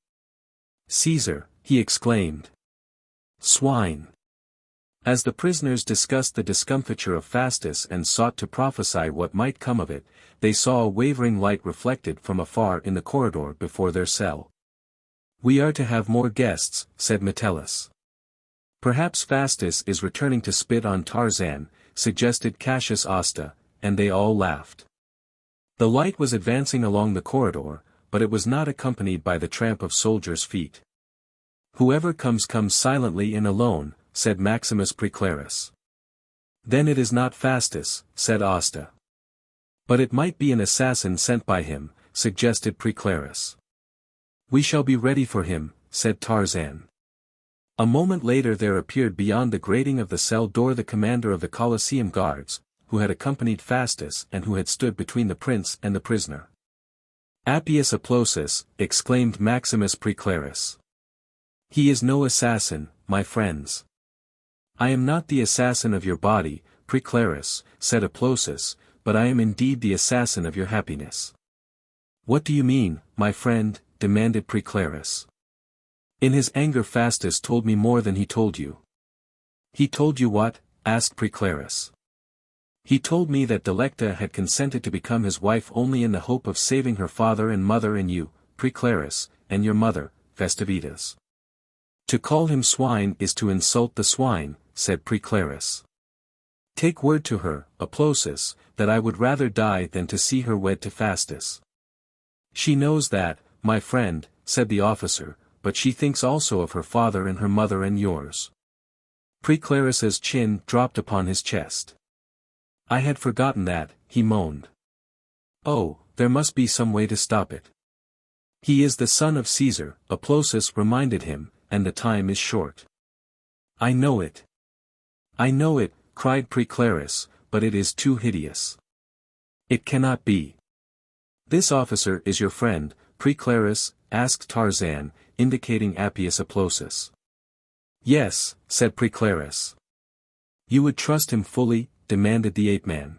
Caesar, he exclaimed. Swine. As the prisoners discussed the discomfiture of Fastus and sought to prophesy what might come of it, they saw a wavering light reflected from afar in the corridor before their cell. We are to have more guests, said Metellus. Perhaps Fastus is returning to spit on Tarzan, suggested Cassius Asta, and they all laughed. The light was advancing along the corridor, but it was not accompanied by the tramp of soldiers' feet. Whoever comes silently and alone, said Maximus Preclarus. Then it is not Fastus, said Asta. But it might be an assassin sent by him, suggested Preclarus. We shall be ready for him, said Tarzan. A moment later there appeared beyond the grating of the cell door the commander of the Colosseum guards, who had accompanied Fastus and who had stood between the prince and the prisoner. Appius Applausus, exclaimed Maximus Preclarus. He is no assassin, my friends. I am not the assassin of your body, Preclarus, said Applausus, but I am indeed the assassin of your happiness. What do you mean, my friend? Demanded Preclarus. In his anger Fastus told me more than he told you. He told you what? Asked Preclarus. He told me that Delecta had consented to become his wife only in the hope of saving her father and mother and you, Preclarus, and your mother, Festivitas. To call him swine is to insult the swine, said Preclarus. Take word to her, Applausus, that I would rather die than to see her wed to Fastus. She knows that, my friend, said the officer, but she thinks also of her father and her mother and yours. Preclarus's chin dropped upon his chest. I had forgotten that, he moaned. Oh, there must be some way to stop it. He is the son of Caesar, Applausus reminded him, and the time is short. I know it. I know it, cried Preclarus, but it is too hideous. It cannot be. This officer is your friend, Preclarus? Asked Tarzan, indicating Appius Applausus. Yes, said Preclarus. You would trust him fully? Demanded the ape-man.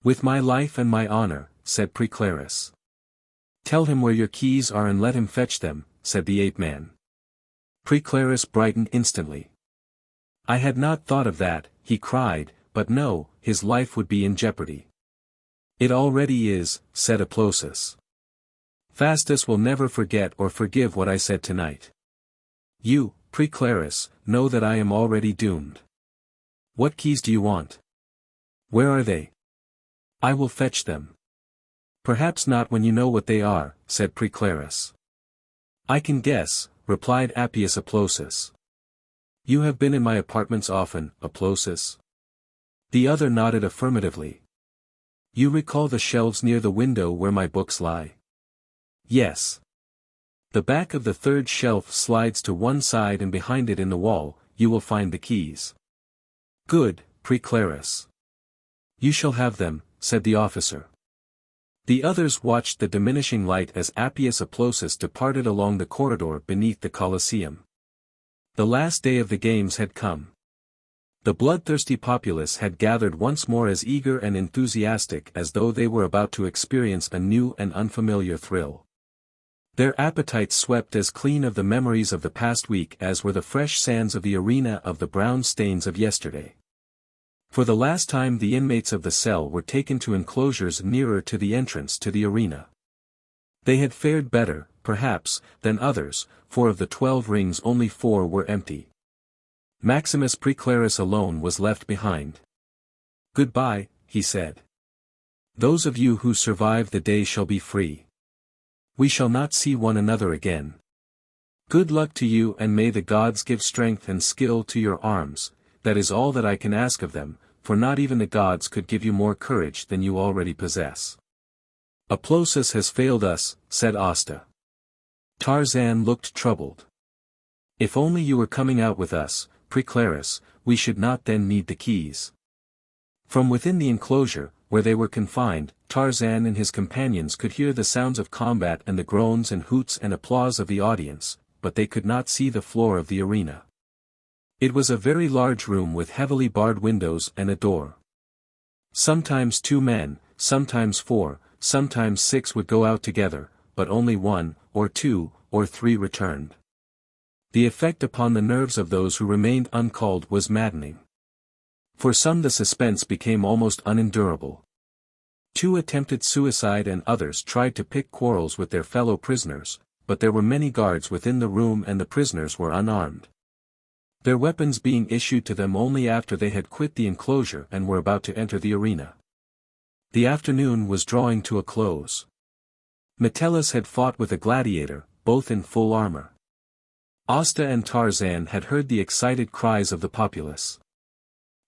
With my life and my honor, said Preclarus. Tell him where your keys are and let him fetch them, said the ape-man. Preclarus brightened instantly. I had not thought of that, he cried, but no, his life would be in jeopardy. It already is, said Applausus. Fastus will never forget or forgive what I said tonight. You, Preclarus, know that I am already doomed. What keys do you want? Where are they? I will fetch them. Perhaps not when you know what they are, said Preclarus. I can guess, replied Appius Applausus. You have been in my apartments often, Applausus. The other nodded affirmatively. You recall the shelves near the window where my books lie? Yes. The back of the third shelf slides to one side and behind it in the wall, you will find the keys. Good, Preclarus. You shall have them, said the officer. The others watched the diminishing light as Appius Applausus departed along the corridor beneath the Colosseum. The last day of the games had come. The bloodthirsty populace had gathered once more as eager and enthusiastic as though they were about to experience a new and unfamiliar thrill. Their appetites swept as clean of the memories of the past week as were the fresh sands of the arena of the brown stains of yesterday. For the last time the inmates of the cell were taken to enclosures nearer to the entrance to the arena. They had fared better, perhaps, than others, for of the 12 rings only 4 were empty. Maximus Preclarus alone was left behind. Goodbye, he said. Those of you who survive the day shall be free. We shall not see one another again. Good luck to you and may the gods give strength and skill to your arms. That is all that I can ask of them, for not even the gods could give you more courage than you already possess. Applausus has failed us, said Asta. Tarzan looked troubled. If only you were coming out with us, Preclarus, we should not then need the keys. From within the enclosure, where they were confined, Tarzan and his companions could hear the sounds of combat and the groans and hoots and applause of the audience, but they could not see the floor of the arena. It was a very large room with heavily barred windows and a door. Sometimes 2 men, sometimes 4, sometimes 6 would go out together, but only 1, or 2, or 3 returned. The effect upon the nerves of those who remained uncalled was maddening. For some the suspense became almost unendurable. 2 attempted suicide and others tried to pick quarrels with their fellow prisoners, but there were many guards within the room and the prisoners were unarmed. Their weapons being issued to them only after they had quit the enclosure and were about to enter the arena. The afternoon was drawing to a close. Metellus had fought with a gladiator, both in full armor. Asta and Tarzan had heard the excited cries of the populace.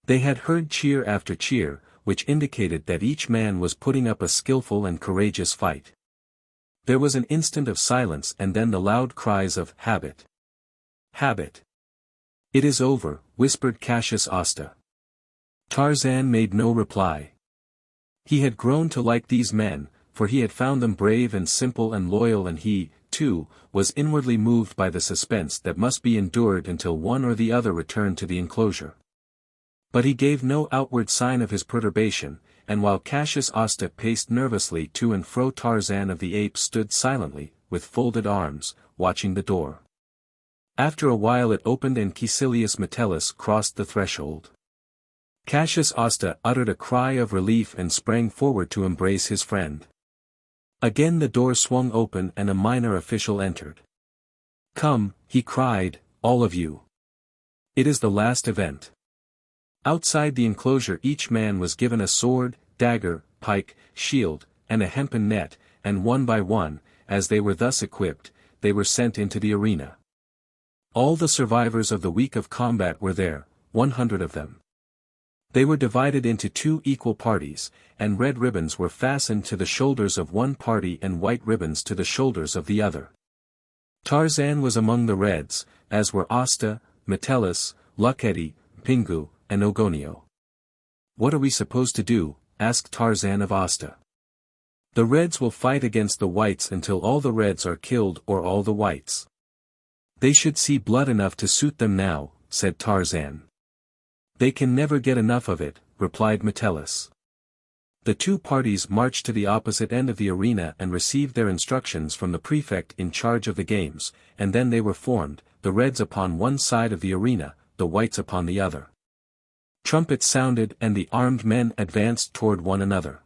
They had heard cheer after cheer, which indicated that each man was putting up a skillful and courageous fight. There was an instant of silence and then the loud cries of "Habit! Habit! It is over," whispered Cassius Asta. Tarzan made no reply. He had grown to like these men, for he had found them brave and simple and loyal, and he, too, was inwardly moved by the suspense that must be endured until one or the other returned to the enclosure. But he gave no outward sign of his perturbation, and while Cassius Asta paced nervously to and fro, Tarzan of the Apes stood silently, with folded arms, watching the door. After a while it opened and Caecilius Metellus crossed the threshold. Cassius Asta uttered a cry of relief and sprang forward to embrace his friend. Again the door swung open and a minor official entered. "Come," he cried, "all of you. It is the last event." Outside the enclosure each man was given a sword, dagger, pike, shield, and a hempen net, and one by one, as they were thus equipped, they were sent into the arena. All the survivors of the week of combat were there, 100 of them. They were divided into 2 equal parties, and red ribbons were fastened to the shoulders of one party and white ribbons to the shoulders of the other. Tarzan was among the reds, as were Asta, Metellus, Luckety, Pingu, and Ogonio. "What are we supposed to do?" asked Tarzan of Asta. "The reds will fight against the whites until all the reds are killed or all the whites. They should see blood enough to suit them now," said Tarzan. "They can never get enough of it," replied Metellus. The 2 parties marched to the opposite end of the arena and received their instructions from the prefect in charge of the games, and then they were formed, the reds upon one side of the arena, the whites upon the other. Trumpets sounded and the armed men advanced toward one another.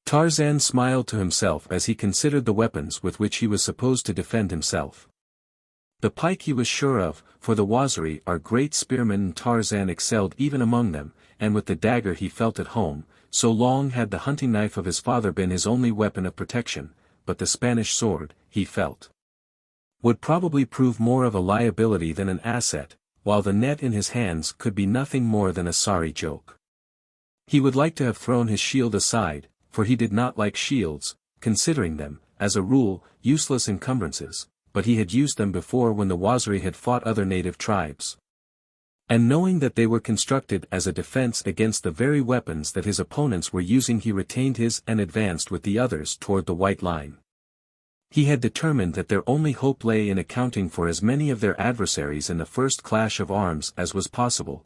Tarzan smiled to himself as he considered the weapons with which he was supposed to defend himself. The pike he was sure of, for the Waziri are great spearmen and Tarzan excelled even among them, and with the dagger he felt at home. So long had the hunting knife of his father been his only weapon of protection, but the Spanish sword, he felt, would probably prove more of a liability than an asset, while the net in his hands could be nothing more than a sorry joke. He would like to have thrown his shield aside, for he did not like shields, considering them, as a rule, useless encumbrances, but he had used them before when the Waziri had fought other native tribes. And knowing that they were constructed as a defense against the very weapons that his opponents were using, he retained his and advanced with the others toward the white line. He had determined that their only hope lay in accounting for as many of their adversaries in the first clash of arms as was possible.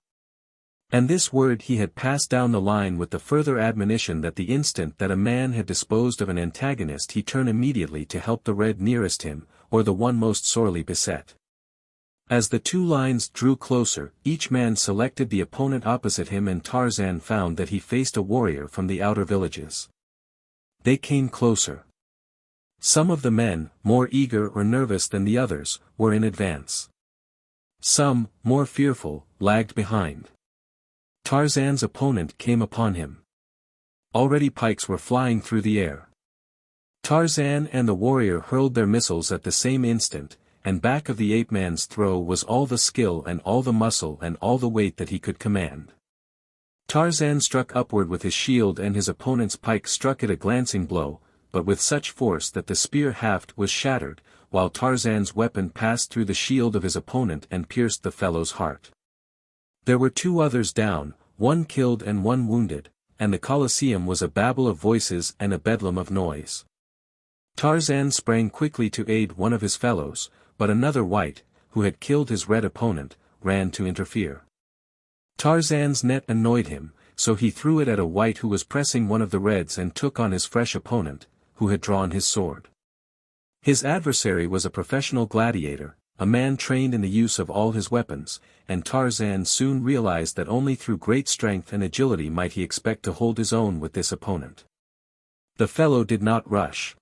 And this word he had passed down the line with the further admonition that the instant that a man had disposed of an antagonist he turn immediately to help the red nearest him, or the one most sorely beset. As the 2 lines drew closer, each man selected the opponent opposite him, and Tarzan found that he faced a warrior from the outer villages. They came closer. Some of the men, more eager or nervous than the others, were in advance. Some, more fearful, lagged behind. Tarzan's opponent came upon him. Already pikes were flying through the air. Tarzan and the warrior hurled their missiles at the same instant, and back of the ape-man's throw was all the skill and all the muscle and all the weight that he could command. Tarzan struck upward with his shield and his opponent's pike struck it a glancing blow, but with such force that the spear haft was shattered, while Tarzan's weapon passed through the shield of his opponent and pierced the fellow's heart. There were 2 others down, one killed and one wounded, and the Colosseum was a babel of voices and a bedlam of noise. Tarzan sprang quickly to aid one of his fellows, but another white, who had killed his red opponent, ran to interfere. Tarzan's net annoyed him, so he threw it at a white who was pressing one of the reds and took on his fresh opponent, who had drawn his sword. His adversary was a professional gladiator, a man trained in the use of all his weapons, and Tarzan soon realized that only through great strength and agility might he expect to hold his own with this opponent. The fellow did not rush.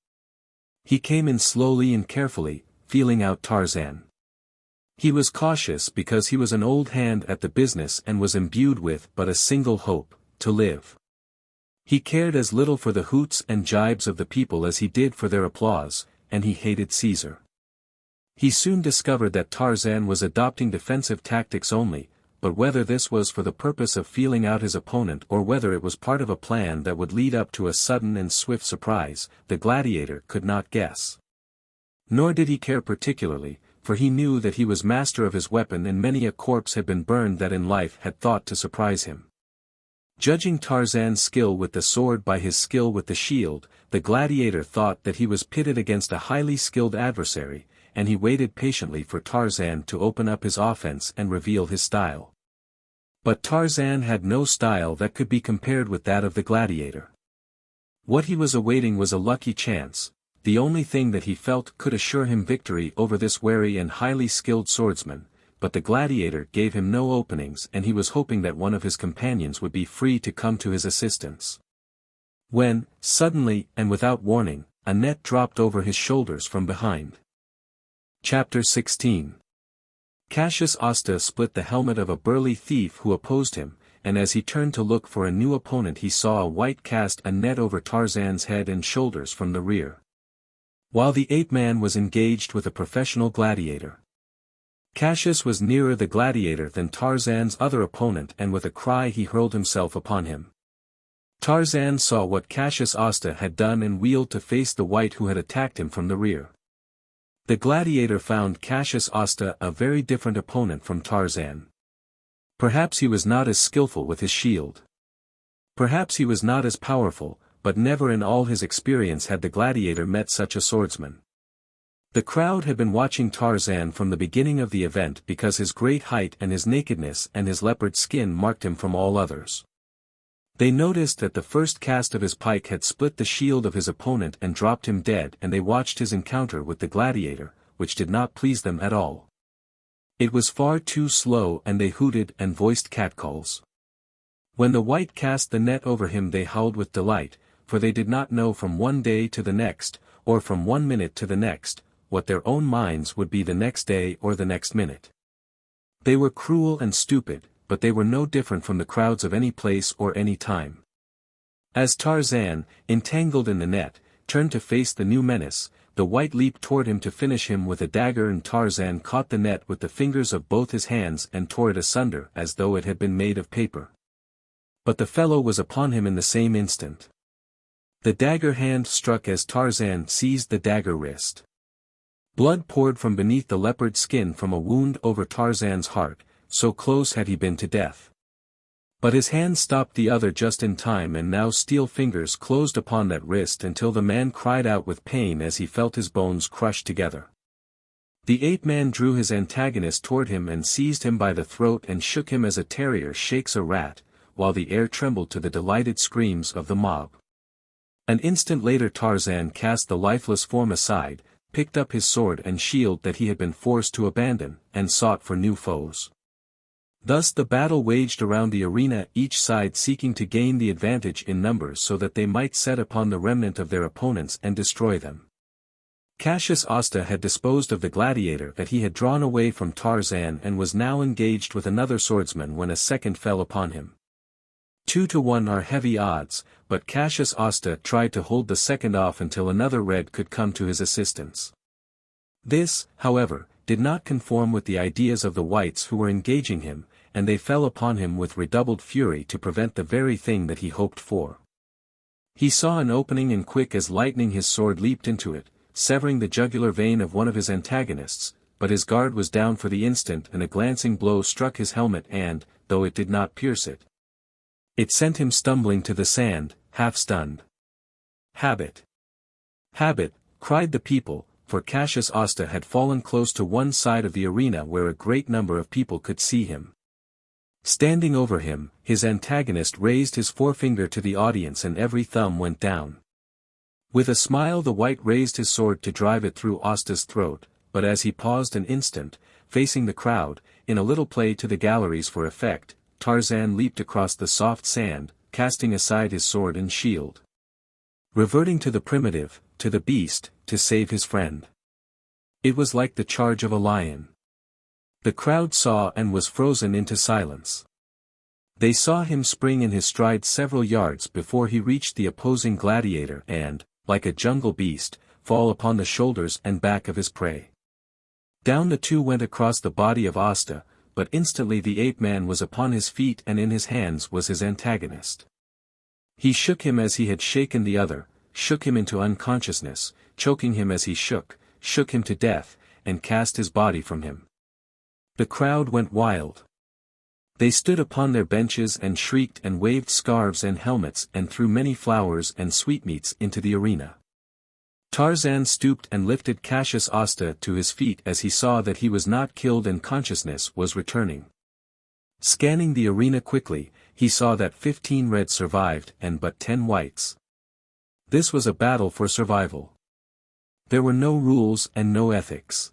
He came in slowly and carefully, feeling out Tarzan. He was cautious because he was an old hand at the business and was imbued with but a single hope, to live. He cared as little for the hoots and jibes of the people as he did for their applause, and he hated Caesar. He soon discovered that Tarzan was adopting defensive tactics only, but whether this was for the purpose of feeling out his opponent or whether it was part of a plan that would lead up to a sudden and swift surprise, the gladiator could not guess. Nor did he care particularly, for he knew that he was master of his weapon and many a corpse had been burned that in life had thought to surprise him. Judging Tarzan's skill with the sword by his skill with the shield, the gladiator thought that he was pitted against a highly skilled adversary, and he waited patiently for Tarzan to open up his offense and reveal his style. But Tarzan had no style that could be compared with that of the gladiator. What he was awaiting was a lucky chance, the only thing that he felt could assure him victory over this wary and highly skilled swordsman, but the gladiator gave him no openings and he was hoping that one of his companions would be free to come to his assistance. When, suddenly and without warning, a net dropped over his shoulders from behind. Chapter 16. Cassius Osta split the helmet of a burly thief who opposed him, and as he turned to look for a new opponent he saw a wight cast a net over Tarzan's head and shoulders from the rear. While the ape-man was engaged with a professional gladiator. Cassius was nearer the gladiator than Tarzan's other opponent and with a cry he hurled himself upon him. Tarzan saw what Cassius Osta had done and wheeled to face the wight who had attacked him from the rear. The gladiator found Cassius Osta a very different opponent from Tarzan. Perhaps he was not as skillful with his shield. Perhaps he was not as powerful, but never in all his experience had the gladiator met such a swordsman. The crowd had been watching Tarzan from the beginning of the event because his great height and his nakedness and his leopard skin marked him from all others. They noticed that the first cast of his pike had split the shield of his opponent and dropped him dead, and they watched his encounter with the gladiator, which did not please them at all. It was far too slow and they hooted and voiced catcalls. When the wight cast the net over him they howled with delight, for they did not know from one day to the next, or from 1 minute to the next, what their own minds would be the next day or the next minute. They were cruel and stupid, but they were no different from the crowds of any place or any time. As Tarzan, entangled in the net, turned to face the new menace, the wight leaped toward him to finish him with a dagger, and Tarzan caught the net with the fingers of both his hands and tore it asunder as though it had been made of paper. But the fellow was upon him in the same instant. The dagger hand struck as Tarzan seized the dagger wrist. Blood poured from beneath the leopard skin from a wound over Tarzan's heart, so close had he been to death. But his hand stopped the other just in time, and now steel fingers closed upon that wrist until the man cried out with pain as he felt his bones crushed together. The ape-man drew his antagonist toward him and seized him by the throat and shook him as a terrier shakes a rat, while the air trembled to the delighted screams of the mob. An instant later Tarzan cast the lifeless form aside, picked up his sword and shield that he had been forced to abandon, and sought for new foes. Thus the battle waged around the arena, each side seeking to gain the advantage in numbers so that they might set upon the remnant of their opponents and destroy them. Cassius Osta had disposed of the gladiator that he had drawn away from Tarzan and was now engaged with another swordsman when a second fell upon him. 2 to 1 are heavy odds, but Cassius Osta tried to hold the second off until another red could come to his assistance. This, however, did not conform with the ideas of the whites who were engaging him, and they fell upon him with redoubled fury to prevent the very thing that he hoped for. He saw an opening and quick as lightning his sword leaped into it, severing the jugular vein of one of his antagonists, but his guard was down for the instant and a glancing blow struck his helmet and, though it did not pierce it, it sent him stumbling to the sand, half-stunned. "Habit! Habit!" cried the people, for Cassius Osta had fallen close to one side of the arena where a great number of people could see him. Standing over him, his antagonist raised his forefinger to the audience and every thumb went down. With a smile the wight raised his sword to drive it through Osta's throat, but as he paused an instant, facing the crowd, in a little play to the galleries for effect, Tarzan leaped across the soft sand, casting aside his sword and shield. Reverting to the primitive, to the beast, to save his friend. It was like the charge of a lion. The crowd saw and was frozen into silence. They saw him spring in his stride several yards before he reached the opposing gladiator and, like a jungle beast, fall upon the shoulders and back of his prey. Down the two went across the body of Asta, but instantly the ape-man was upon his feet and in his hands was his antagonist. He shook him as he had shaken the other, shook him into unconsciousness, choking him as he shook him to death, and cast his body from him. The crowd went wild. They stood upon their benches and shrieked and waved scarves and helmets and threw many flowers and sweetmeats into the arena. Tarzan stooped and lifted Cassius Asta to his feet as he saw that he was not killed and consciousness was returning. Scanning the arena quickly, he saw that 15 reds survived and but 10 whites. This was a battle for survival. There were no rules and no ethics.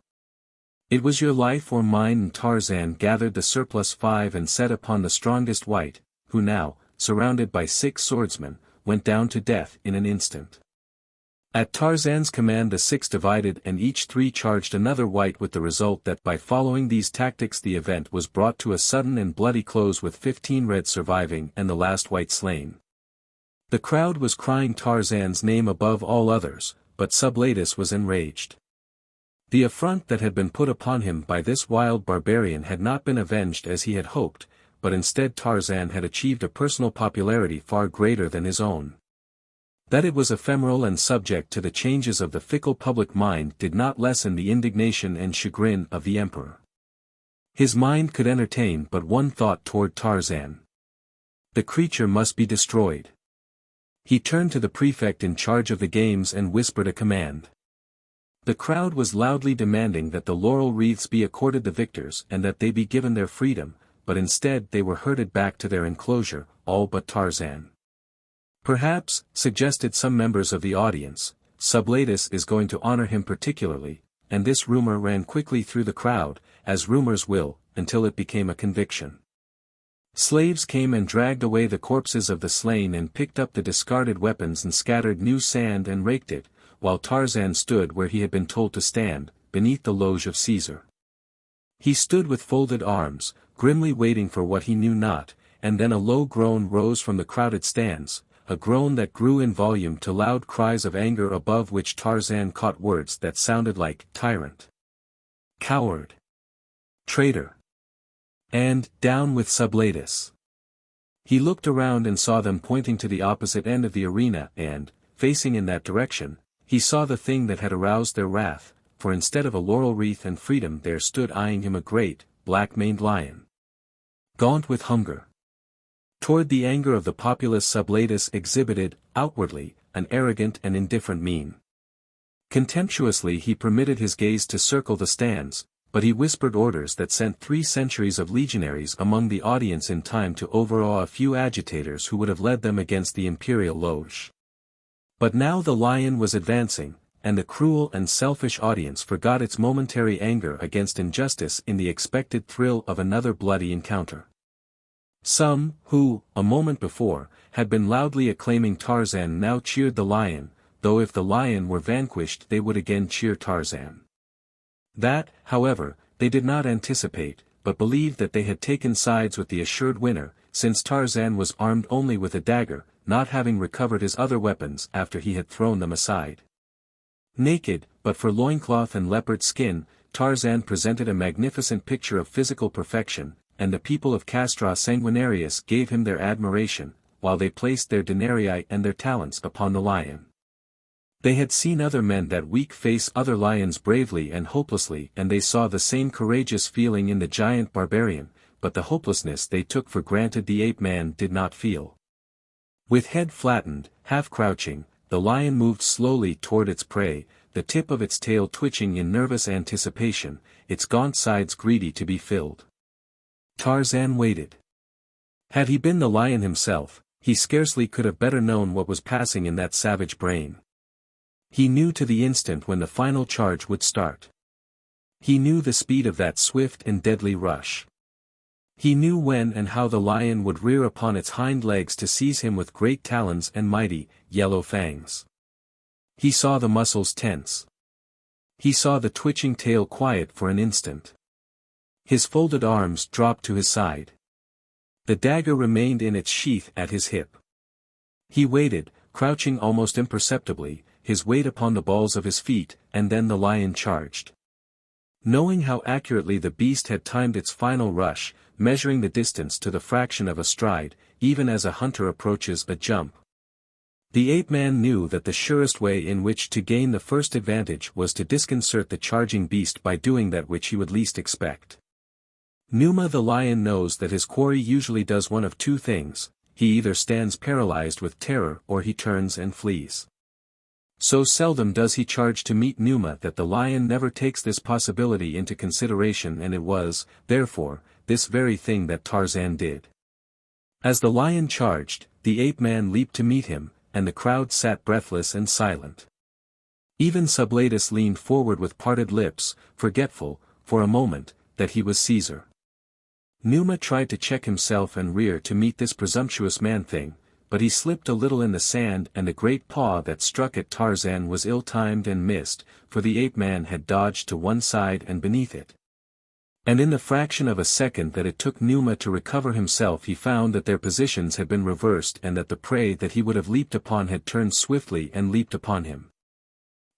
It was your life or mine, and Tarzan gathered the surplus 5 and set upon the strongest white, who now, surrounded by 6 swordsmen, went down to death in an instant. At Tarzan's command the 6 divided and each 3 charged another white, with the result that by following these tactics the event was brought to a sudden and bloody close with 15 reds surviving and the last white slain. The crowd was crying Tarzan's name above all others, but Sublatus was enraged. The affront that had been put upon him by this wild barbarian had not been avenged as he had hoped, but instead Tarzan had achieved a personal popularity far greater than his own. That it was ephemeral and subject to the changes of the fickle public mind did not lessen the indignation and chagrin of the emperor. His mind could entertain but one thought toward Tarzan. The creature must be destroyed. He turned to the prefect in charge of the games and whispered a command. The crowd was loudly demanding that the laurel wreaths be accorded the victors and that they be given their freedom, but instead they were herded back to their enclosure, all but Tarzan. Perhaps, suggested some members of the audience, Sublatus is going to honor him particularly, and this rumor ran quickly through the crowd, as rumors will, until it became a conviction. Slaves came and dragged away the corpses of the slain and picked up the discarded weapons and scattered new sand and raked it, while Tarzan stood where he had been told to stand, beneath the loge of Caesar. He stood with folded arms, grimly waiting for what he knew not, and then a low groan rose from the crowded stands, a groan that grew in volume to loud cries of anger above which Tarzan caught words that sounded like tyrant, coward, traitor, and down with Sublatus. He looked around and saw them pointing to the opposite end of the arena and, facing in that direction, he saw the thing that had aroused their wrath, for instead of a laurel wreath and freedom there stood eyeing him a great, black-maned lion. Gaunt with hunger. Toward the anger of the populace Sublatus exhibited, outwardly, an arrogant and indifferent mien. Contemptuously he permitted his gaze to circle the stands, but he whispered orders that sent 3 centuries of legionaries among the audience in time to overawe a few agitators who would have led them against the imperial loge. But now the lion was advancing, and the cruel and selfish audience forgot its momentary anger against injustice in the expected thrill of another bloody encounter. Some, who, a moment before, had been loudly acclaiming Tarzan now cheered the lion, though if the lion were vanquished they would again cheer Tarzan. That, however, they did not anticipate, but believed that they had taken sides with the assured winner, since Tarzan was armed only with a dagger, not having recovered his other weapons after he had thrown them aside. Naked, but for loincloth and leopard skin, Tarzan presented a magnificent picture of physical perfection, and the people of Castra Sanguinarius gave him their admiration, while they placed their denarii and their talents upon the lion. They had seen other men that week face other lions bravely and hopelessly, and they saw the same courageous feeling in the giant barbarian, but the hopelessness they took for granted the ape-man did not feel. With head flattened, half-crouching, the lion moved slowly toward its prey, the tip of its tail twitching in nervous anticipation, its gaunt sides greedy to be filled. Tarzan waited. Had he been the lion himself, he scarcely could have better known what was passing in that savage brain. He knew to the instant when the final charge would start. He knew the speed of that swift and deadly rush. He knew when and how the lion would rear upon its hind legs to seize him with great talons and mighty, yellow fangs. He saw the muscles tense. He saw the twitching tail quiet for an instant. His folded arms dropped to his side. The dagger remained in its sheath at his hip. He waited, crouching almost imperceptibly, his weight upon the balls of his feet, and then the lion charged. Knowing how accurately the beast had timed its final rush, measuring the distance to the fraction of a stride, even as a hunter approaches a jump. The ape-man knew that the surest way in which to gain the first advantage was to disconcert the charging beast by doing that which he would least expect. Numa the lion knows that his quarry usually does one of two things: he either stands paralyzed with terror or he turns and flees. So seldom does he charge to meet Numa that the lion never takes this possibility into consideration, and it was, therefore, this very thing that Tarzan did. As the lion charged, the ape-man leaped to meet him, and the crowd sat breathless and silent. Even Sublatus leaned forward with parted lips, forgetful, for a moment, that he was Caesar. Numa tried to check himself and rear to meet this presumptuous man-thing, but he slipped a little in the sand, and the great paw that struck at Tarzan was ill-timed and missed, for the ape-man had dodged to one side and beneath it. And in the fraction of a second that it took Numa to recover himself, he found that their positions had been reversed and that the prey that he would have leaped upon had turned swiftly and leaped upon him.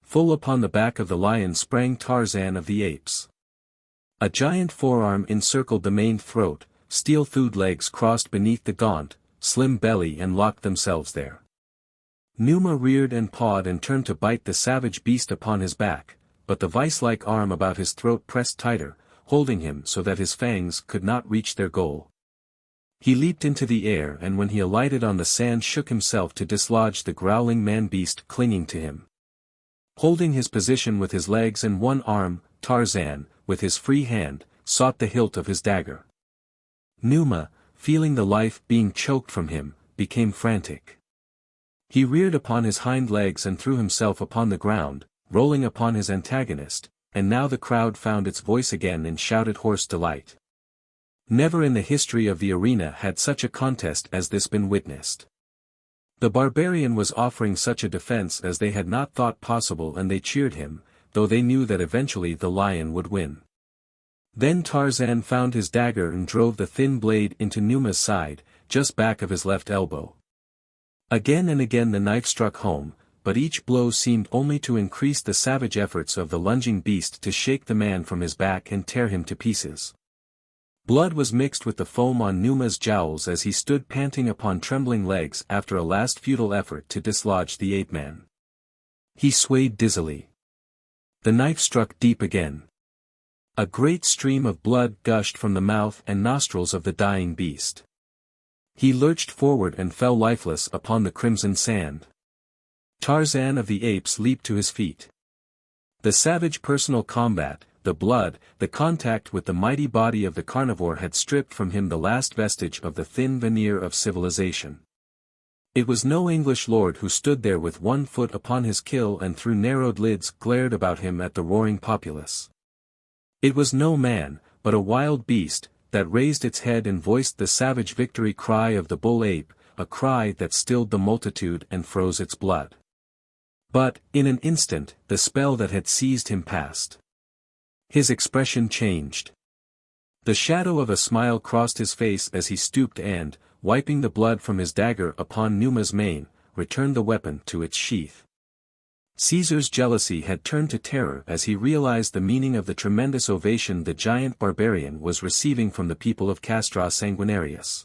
Full upon the back of the lion sprang Tarzan of the Apes. A giant forearm encircled the maned throat, steel-thewed legs crossed beneath the gaunt, slim belly and locked themselves there. Numa reared and pawed and turned to bite the savage beast upon his back, but the vice-like arm about his throat pressed tighter, holding him so that his fangs could not reach their goal. He leaped into the air, and when he alighted on the sand shook himself to dislodge the growling man-beast clinging to him. Holding his position with his legs and one arm, Tarzan, with his free hand, sought the hilt of his dagger. Numa, feeling the life being choked from him, became frantic. He reared upon his hind legs and threw himself upon the ground, rolling upon his antagonist, and now the crowd found its voice again in shouted hoarse delight. Never in the history of the arena had such a contest as this been witnessed. The barbarian was offering such a defense as they had not thought possible, and they cheered him, though they knew that eventually the lion would win. Then Tarzan found his dagger and drove the thin blade into Numa's side, just back of his left elbow. Again and again the knife struck home, but each blow seemed only to increase the savage efforts of the lunging beast to shake the man from his back and tear him to pieces. Blood was mixed with the foam on Numa's jowls as he stood panting upon trembling legs after a last futile effort to dislodge the ape-man. He swayed dizzily. The knife struck deep again. A great stream of blood gushed from the mouth and nostrils of the dying beast. He lurched forward and fell lifeless upon the crimson sand. Tarzan of the Apes leaped to his feet. The savage personal combat, the blood, the contact with the mighty body of the carnivore had stripped from him the last vestige of the thin veneer of civilization. It was no English lord who stood there with one foot upon his kill and through narrowed lids glared about him at the roaring populace. It was no man, but a wild beast, that raised its head and voiced the savage victory cry of the bull ape, a cry that stilled the multitude and froze its blood. But, in an instant, the spell that had seized him passed. His expression changed. The shadow of a smile crossed his face as he stooped and, wiping the blood from his dagger upon Numa's mane, returned the weapon to its sheath. Caesar's jealousy had turned to terror as he realized the meaning of the tremendous ovation the giant barbarian was receiving from the people of Castra Sanguinarius.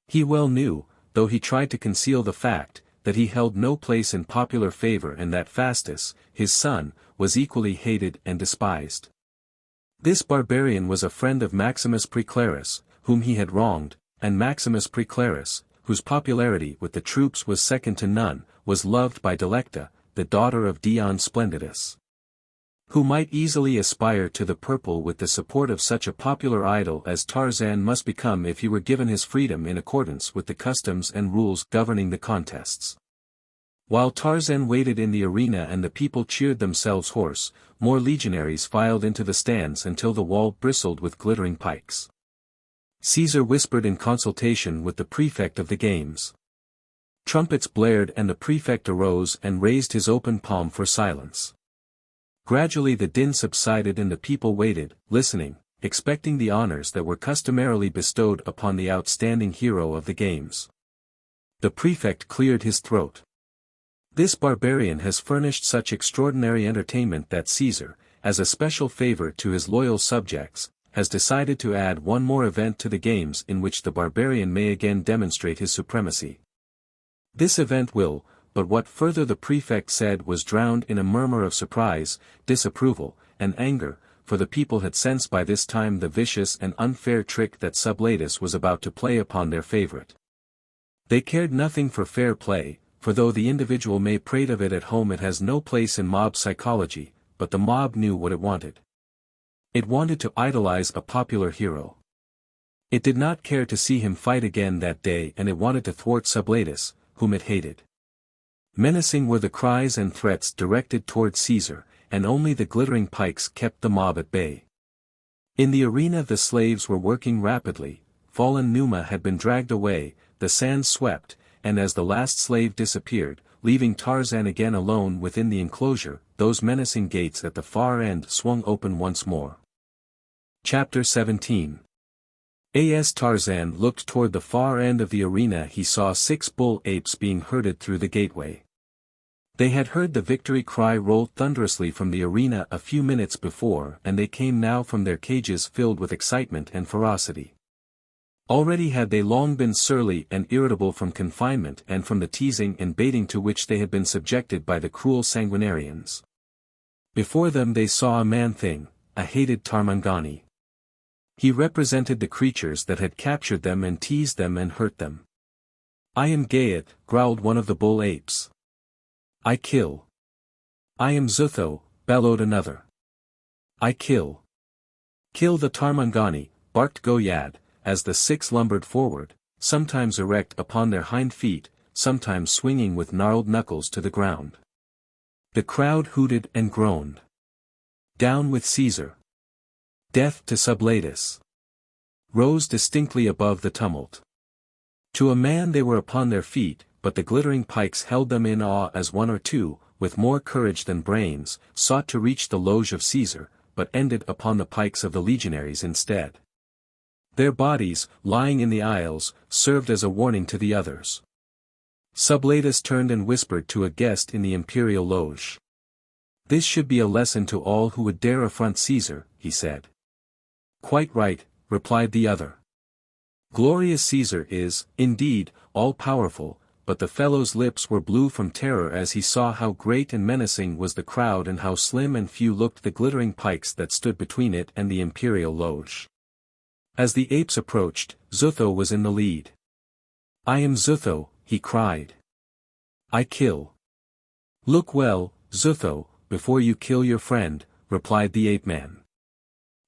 He well knew, though he tried to conceal the fact, that he held no place in popular favor and that Fastus, his son, was equally hated and despised. This barbarian was a friend of Maximus Preclarus, whom he had wronged, and Maximus Preclarus, whose popularity with the troops was second to none, was loved by Delecta, the daughter of Dion Splendidus. Who might easily aspire to the purple with the support of such a popular idol as Tarzan must become if he were given his freedom in accordance with the customs and rules governing the contests. While Tarzan waited in the arena and the people cheered themselves hoarse, more legionaries filed into the stands until the wall bristled with glittering pikes. Caesar whispered in consultation with the prefect of the games. Trumpets blared and the prefect arose and raised his open palm for silence. Gradually the din subsided and the people waited, listening, expecting the honors that were customarily bestowed upon the outstanding hero of the games. The prefect cleared his throat. This barbarian has furnished such extraordinary entertainment that Caesar, as a special favor to his loyal subjects, has decided to add one more event to the games in which the barbarian may again demonstrate his supremacy. This event will, but what further the prefect said was drowned in a murmur of surprise, disapproval, and anger, for the people had sensed by this time the vicious and unfair trick that Sublatus was about to play upon their favorite. They cared nothing for fair play, for though the individual may prate of it at home, it has no place in mob psychology, but the mob knew what it wanted. It wanted to idolize a popular hero. It did not care to see him fight again that day, and it wanted to thwart Sublatus, whom it hated. Menacing were the cries and threats directed toward Caesar, and only the glittering pikes kept the mob at bay. In the arena the slaves were working rapidly, fallen Numa had been dragged away, the sand swept, and as the last slave disappeared, leaving Tarzan again alone within the enclosure, those menacing gates at the far end swung open once more. Chapter 17. As Tarzan looked toward the far end of the arena, he saw 6 bull apes being herded through the gateway. They had heard the victory cry roll thunderously from the arena a few minutes before, and they came now from their cages filled with excitement and ferocity. Already had they long been surly and irritable from confinement and from the teasing and baiting to which they had been subjected by the cruel Sanguinarians. Before them they saw a man-thing, a hated Tarmangani. He represented the creatures that had captured them and teased them and hurt them. "I am Gaiat," growled one of the bull apes. "I kill." "I am Zutho," bellowed another. "I kill." "Kill the Tarmangani," barked Goyad, as the 6 lumbered forward, sometimes erect upon their hind feet, sometimes swinging with gnarled knuckles to the ground. The crowd hooted and groaned. "Down with Caesar! Death to Sublatus!" rose distinctly above the tumult. To a man they were upon their feet, but the glittering pikes held them in awe as one or two, with more courage than brains, sought to reach the loge of Caesar, but ended upon the pikes of the legionaries instead. Their bodies, lying in the aisles, served as a warning to the others. Sublatus turned and whispered to a guest in the imperial loge. "This should be a lesson to all who would dare affront Caesar," he said. "Quite right," replied the other. "Glorious Caesar is, indeed, all-powerful," but the fellow's lips were blue from terror as he saw how great and menacing was the crowd and how slim and few looked the glittering pikes that stood between it and the imperial loge. As the apes approached, Zutho was in the lead. "I am Zutho," he cried. "I kill." "Look well, Zutho, before you kill your friend," replied the ape-man.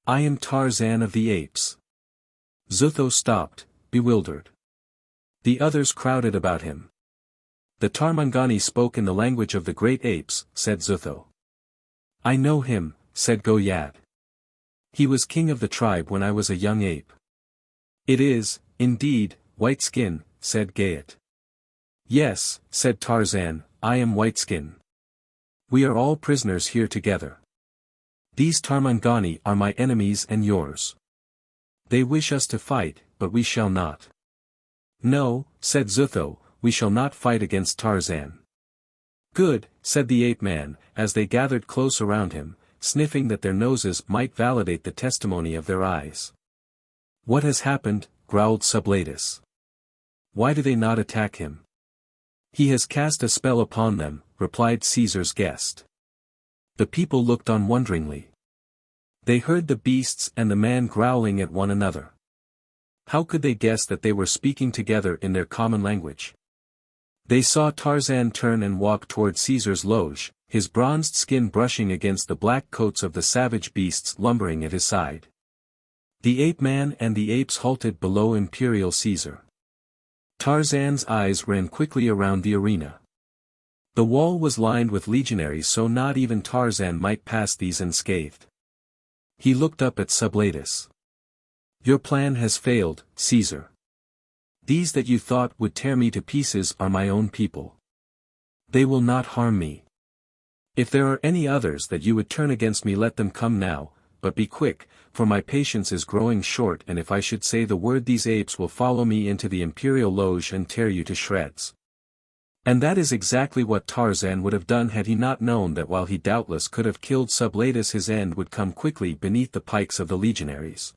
"I am Tarzan of the apes." Zutho stopped, bewildered. The others crowded about him. "The Tarmangani spoke in the language of the great apes," said Zutho. "I know him," said Goyad. "He was king of the tribe when I was a young ape." "It is, indeed, Whiteskin," said Gaiat. "Yes," said Tarzan, "I am Whiteskin. We are all prisoners here together. These Tarmangani are my enemies and yours. They wish us to fight, but we shall not." "No," said Zutho, "we shall not fight against Tarzan." "Good," said the ape-man, as they gathered close around him, sniffing that their noses might validate the testimony of their eyes. "What has happened?" growled Sublatus. "Why do they not attack him?" "He has cast a spell upon them," replied Caesar's guest. The people looked on wonderingly. They heard the beasts and the man growling at one another. How could they guess that they were speaking together in their common language? They saw Tarzan turn and walk toward Caesar's loge, his bronzed skin brushing against the black coats of the savage beasts lumbering at his side. The ape-man and the apes halted below Imperial Caesar. Tarzan's eyes ran quickly around the arena. The wall was lined with legionaries, so not even Tarzan might pass these unscathed. He looked up at Sublatus. "Your plan has failed, Caesar. These that you thought would tear me to pieces are my own people. They will not harm me. If there are any others that you would turn against me, let them come now, but be quick, for my patience is growing short, and if I should say the word these apes will follow me into the imperial loge and tear you to shreds." And that is exactly what Tarzan would have done had he not known that while he doubtless could have killed Sublatus, his end would come quickly beneath the pikes of the legionaries.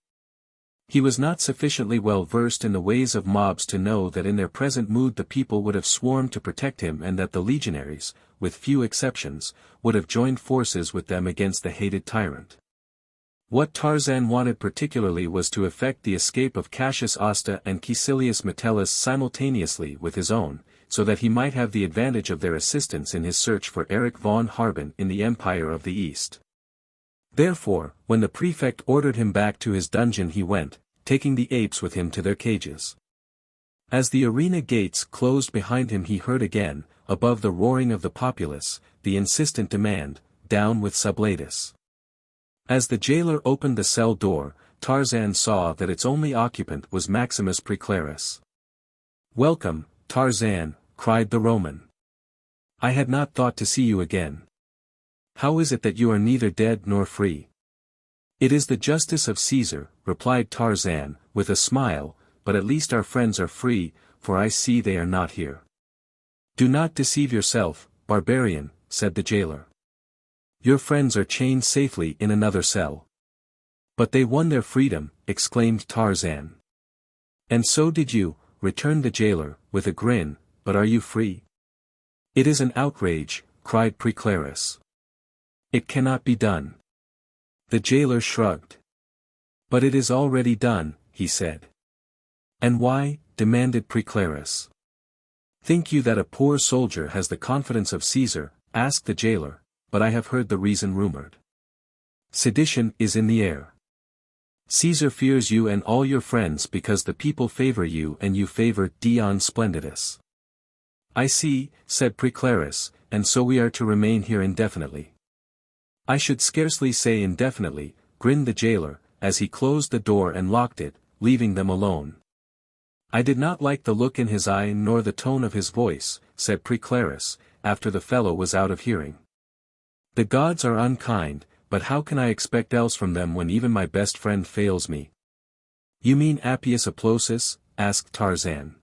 He was not sufficiently well versed in the ways of mobs to know that in their present mood the people would have swarmed to protect him and that the legionaries, with few exceptions, would have joined forces with them against the hated tyrant. What Tarzan wanted particularly was to effect the escape of Cassius Osta and Caecilius Metellus simultaneously with his own, so that he might have the advantage of their assistance in his search for Erich von Harben in the Empire of the East. Therefore, when the prefect ordered him back to his dungeon he went, taking the apes with him to their cages. As the arena gates closed behind him he heard again, above the roaring of the populace, the insistent demand, "Down with Sublatus." As the jailer opened the cell door, Tarzan saw that its only occupant was Maximus Preclarus. "Welcome, Tarzan," cried the Roman. "I had not thought to see you again. How is it that you are neither dead nor free?" "It is the justice of Caesar," replied Tarzan, with a smile, "but at least our friends are free, for I see they are not here." "Do not deceive yourself, barbarian," said the jailer. "Your friends are chained safely in another cell." "But they won their freedom," exclaimed Tarzan. "And so did you," returned the jailer, with a grin, "but are you free?" "It is an outrage," cried Preclarus. "It cannot be done." The jailer shrugged. "But it is already done," he said. "And why?" demanded Preclarus. "Think you that a poor soldier has the confidence of Caesar?" asked the jailer, "but I have heard the reason rumored. Sedition is in the air. Caesar fears you and all your friends because the people favor you and you favor Dion Splendidus." "I see," said Preclarus, "and so we are to remain here indefinitely." "I should scarcely say indefinitely," grinned the jailer, as he closed the door and locked it, leaving them alone. "I did not like the look in his eye nor the tone of his voice," said Preclarus, after the fellow was out of hearing. "The gods are unkind, but how can I expect else from them when even my best friend fails me?" "You mean Appius Applausus?" asked Tarzan.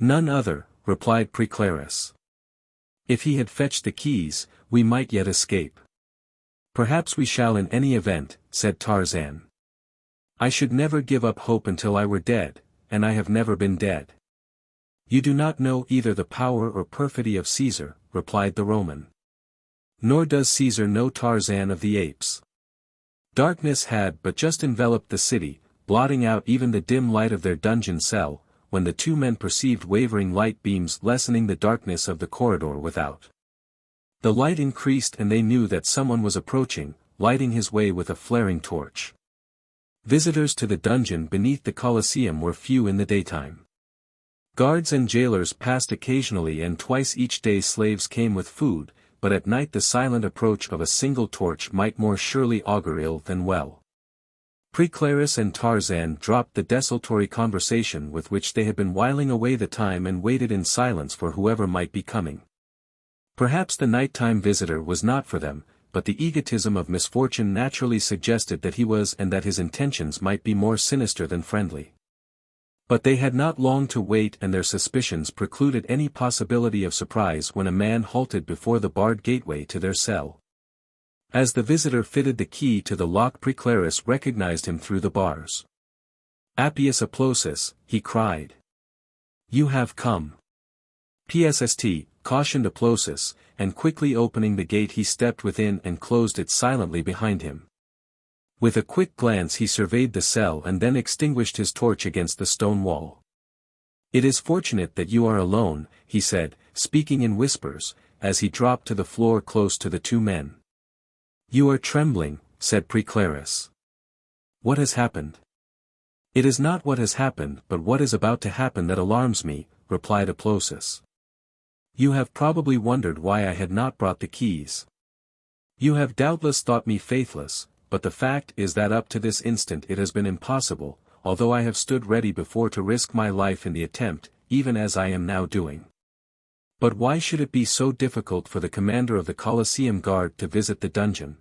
"None other," replied Preclarus. "If he had fetched the keys, we might yet escape." "Perhaps we shall in any event," said Tarzan. "I should never give up hope until I were dead, and I have never been dead." "You do not know either the power or perfidy of Caesar," replied the Roman. "Nor does Caesar know Tarzan of the Apes." Darkness had but just enveloped the city, blotting out even the dim light of their dungeon cell, when the two men perceived wavering light beams lessening the darkness of the corridor without. The light increased and they knew that someone was approaching, lighting his way with a flaring torch. Visitors to the dungeon beneath the Colosseum were few in the daytime. Guards and jailers passed occasionally and twice each day slaves came with food, but at night the silent approach of a single torch might more surely augur ill than well. Preclarus and Tarzan dropped the desultory conversation with which they had been whiling away the time and waited in silence for whoever might be coming. Perhaps the nighttime visitor was not for them, but the egotism of misfortune naturally suggested that he was and that his intentions might be more sinister than friendly. But they had not long to wait and their suspicions precluded any possibility of surprise when a man halted before the barred gateway to their cell. As the visitor fitted the key to the lock Preclarus recognized him through the bars. "Appius Applausus," he cried. "You have come." "PSST," cautioned Applausus, and quickly opening the gate he stepped within and closed it silently behind him. With a quick glance he surveyed the cell and then extinguished his torch against the stone wall. "It is fortunate that you are alone," he said, speaking in whispers, as he dropped to the floor close to the two men. "You are trembling," said Preclarus. "What has happened?" "It is not what has happened but what is about to happen that alarms me," replied Applausus. "You have probably wondered why I had not brought the keys. You have doubtless thought me faithless, but the fact is that up to this instant it has been impossible, although I have stood ready before to risk my life in the attempt, even as I am now doing. But why should it be so difficult for the commander of the Colosseum Guard to visit the dungeon?"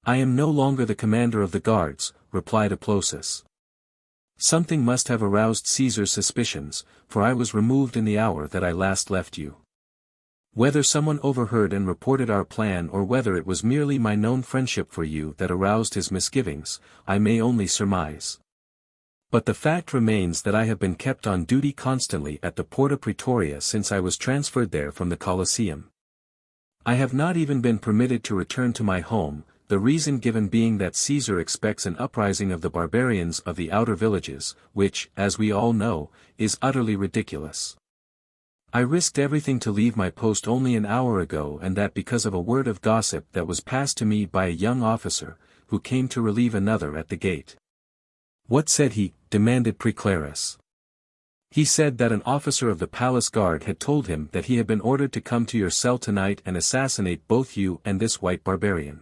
"I am no longer the commander of the guards," replied Applausus. Something must have aroused Caesar's suspicions, for I was removed in the hour that I last left you. Whether someone overheard and reported our plan or whether it was merely my known friendship for you that aroused his misgivings, I may only surmise. But the fact remains that I have been kept on duty constantly at the Porta Praetoria since I was transferred there from the Colosseum. I have not even been permitted to return to my home, the reason given being that Caesar expects an uprising of the barbarians of the outer villages, which, as we all know, is utterly ridiculous. I risked everything to leave my post only an hour ago, and that because of a word of gossip that was passed to me by a young officer, who came to relieve another at the gate. What said he? Demanded Preclarus. He said that an officer of the palace guard had told him that he had been ordered to come to your cell tonight and assassinate both you and this white barbarian.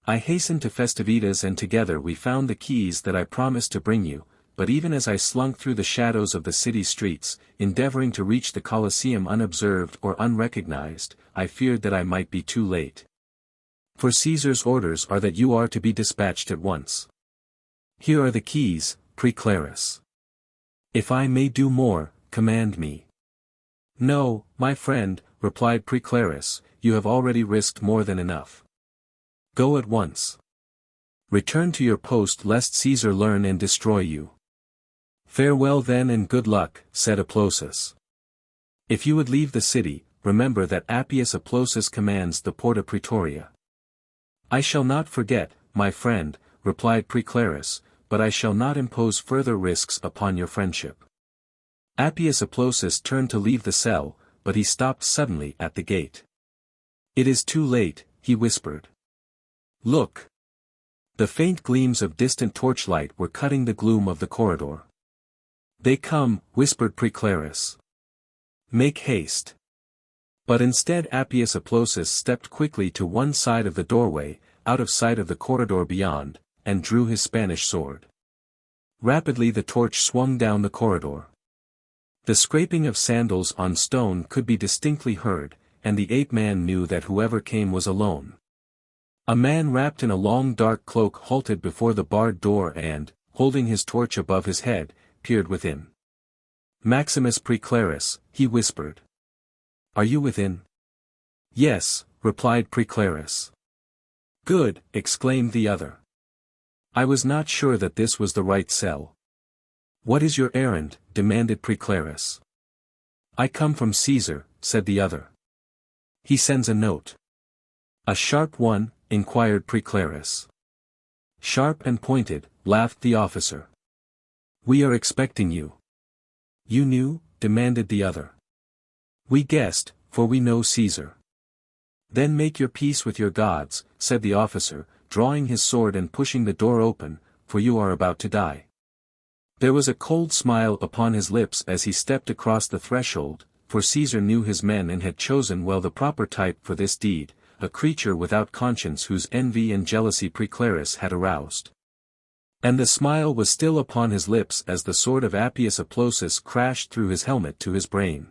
I hastened to Festivitas and together we found the keys that I promised to bring you, but even as I slunk through the shadows of the city streets, endeavoring to reach the Colosseum unobserved or unrecognized, I feared that I might be too late. For Caesar's orders are that you are to be dispatched at once. Here are the keys, Preclarus. If I may do more, command me. No, my friend, replied Preclarus, you have already risked more than enough. Go at once. Return to your post lest Caesar learn and destroy you. Farewell then and good luck, said Aplosus. If you would leave the city, remember that Appius Aplosus commands the Porta Praetoria. I shall not forget, my friend, replied Preclarus, but I shall not impose further risks upon your friendship. Appius Aplosus turned to leave the cell, but he stopped suddenly at the gate. It is too late, he whispered. Look! The faint gleams of distant torchlight were cutting the gloom of the corridor. They come, whispered Preclarus. Make haste. But instead Appius Aplosus stepped quickly to one side of the doorway, out of sight of the corridor beyond, and drew his Spanish sword. Rapidly the torch swung down the corridor. The scraping of sandals on stone could be distinctly heard, and the ape-man knew that whoever came was alone. A man wrapped in a long dark cloak halted before the barred door and, holding his torch above his head, peered within. Maximus Preclarus, he whispered. Are you within? Yes, replied Preclarus. Good, exclaimed the other. I was not sure that this was the right cell. What is your errand? Demanded Preclarus. I come from Caesar, said the other. He sends a note. A sharp one? Inquired Preclarus. Sharp and pointed, laughed the officer. We are expecting you. You knew? Demanded the other. We guessed, for we know Caesar. Then make your peace with your gods, said the officer, drawing his sword and pushing the door open, for you are about to die. There was a cold smile upon his lips as he stepped across the threshold, for Caesar knew his men and had chosen well the proper type for this deed, a creature without conscience whose envy and jealousy Preclarus had aroused. And the smile was still upon his lips as the sword of Appius Aplosus crashed through his helmet to his brain.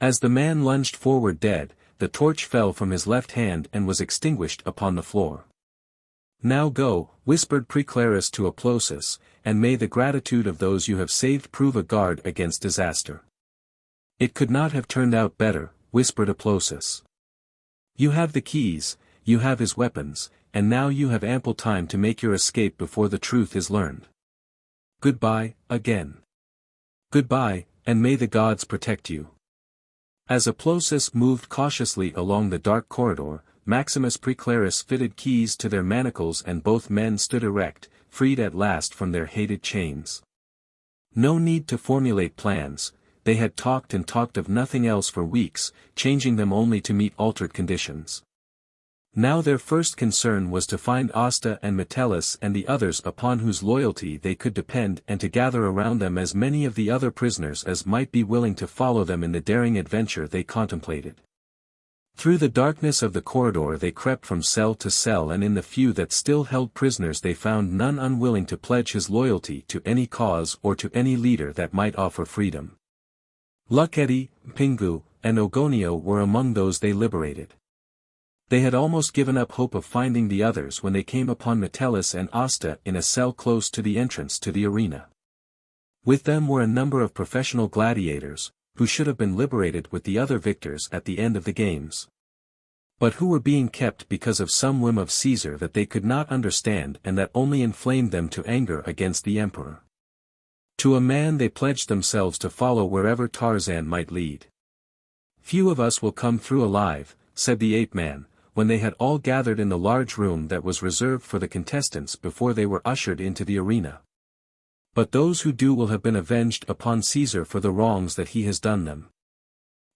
As the man lunged forward dead, the torch fell from his left hand and was extinguished upon the floor. Now go, whispered Preclarus to Aplosus, and may the gratitude of those you have saved prove a guard against disaster. It could not have turned out better, whispered Aplosus. You have the keys, you have his weapons, and now you have ample time to make your escape before the truth is learned. Goodbye, again. Goodbye, and may the gods protect you. As Aplosus moved cautiously along the dark corridor, Maximus Preclarus fitted keys to their manacles and both men stood erect, freed at last from their hated chains. No need to formulate plans, they had talked and talked of nothing else for weeks, changing them only to meet altered conditions. Now their first concern was to find Asta and Metellus and the others upon whose loyalty they could depend and to gather around them as many of the other prisoners as might be willing to follow them in the daring adventure they contemplated. Through the darkness of the corridor they crept from cell to cell, and in the few that still held prisoners they found none unwilling to pledge his loyalty to any cause or to any leader that might offer freedom. Luckety, Pingu, and Ogonio were among those they liberated. They had almost given up hope of finding the others when they came upon Metellus and Asta in a cell close to the entrance to the arena. With them were a number of professional gladiators, who should have been liberated with the other victors at the end of the games, but who were being kept because of some whim of Caesar that they could not understand and that only inflamed them to anger against the emperor. To a man they pledged themselves to follow wherever Tarzan might lead. "Few of us will come through alive," said the ape-man, when they had all gathered in the large room that was reserved for the contestants before they were ushered into the arena. "But those who do will have been avenged upon Caesar for the wrongs that he has done them.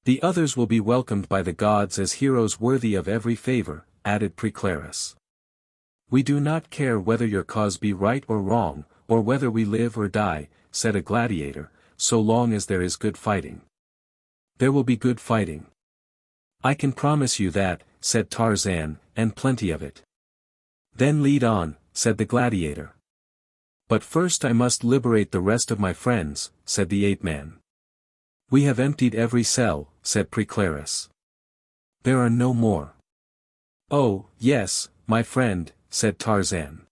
The others will be welcomed by the gods as heroes worthy of every favor," added Preclarus. "We do not care whether your cause be right or wrong, or whether we live or die," said a gladiator, "so long as there is good fighting." "There will be good fighting. I can promise you that," said Tarzan, "and plenty of it." "Then lead on," said the gladiator. "But first I must liberate the rest of my friends," said the ape-man. "We have emptied every cell," said Preclarus. "There are no more." "Oh, yes, my friend," said Tarzan.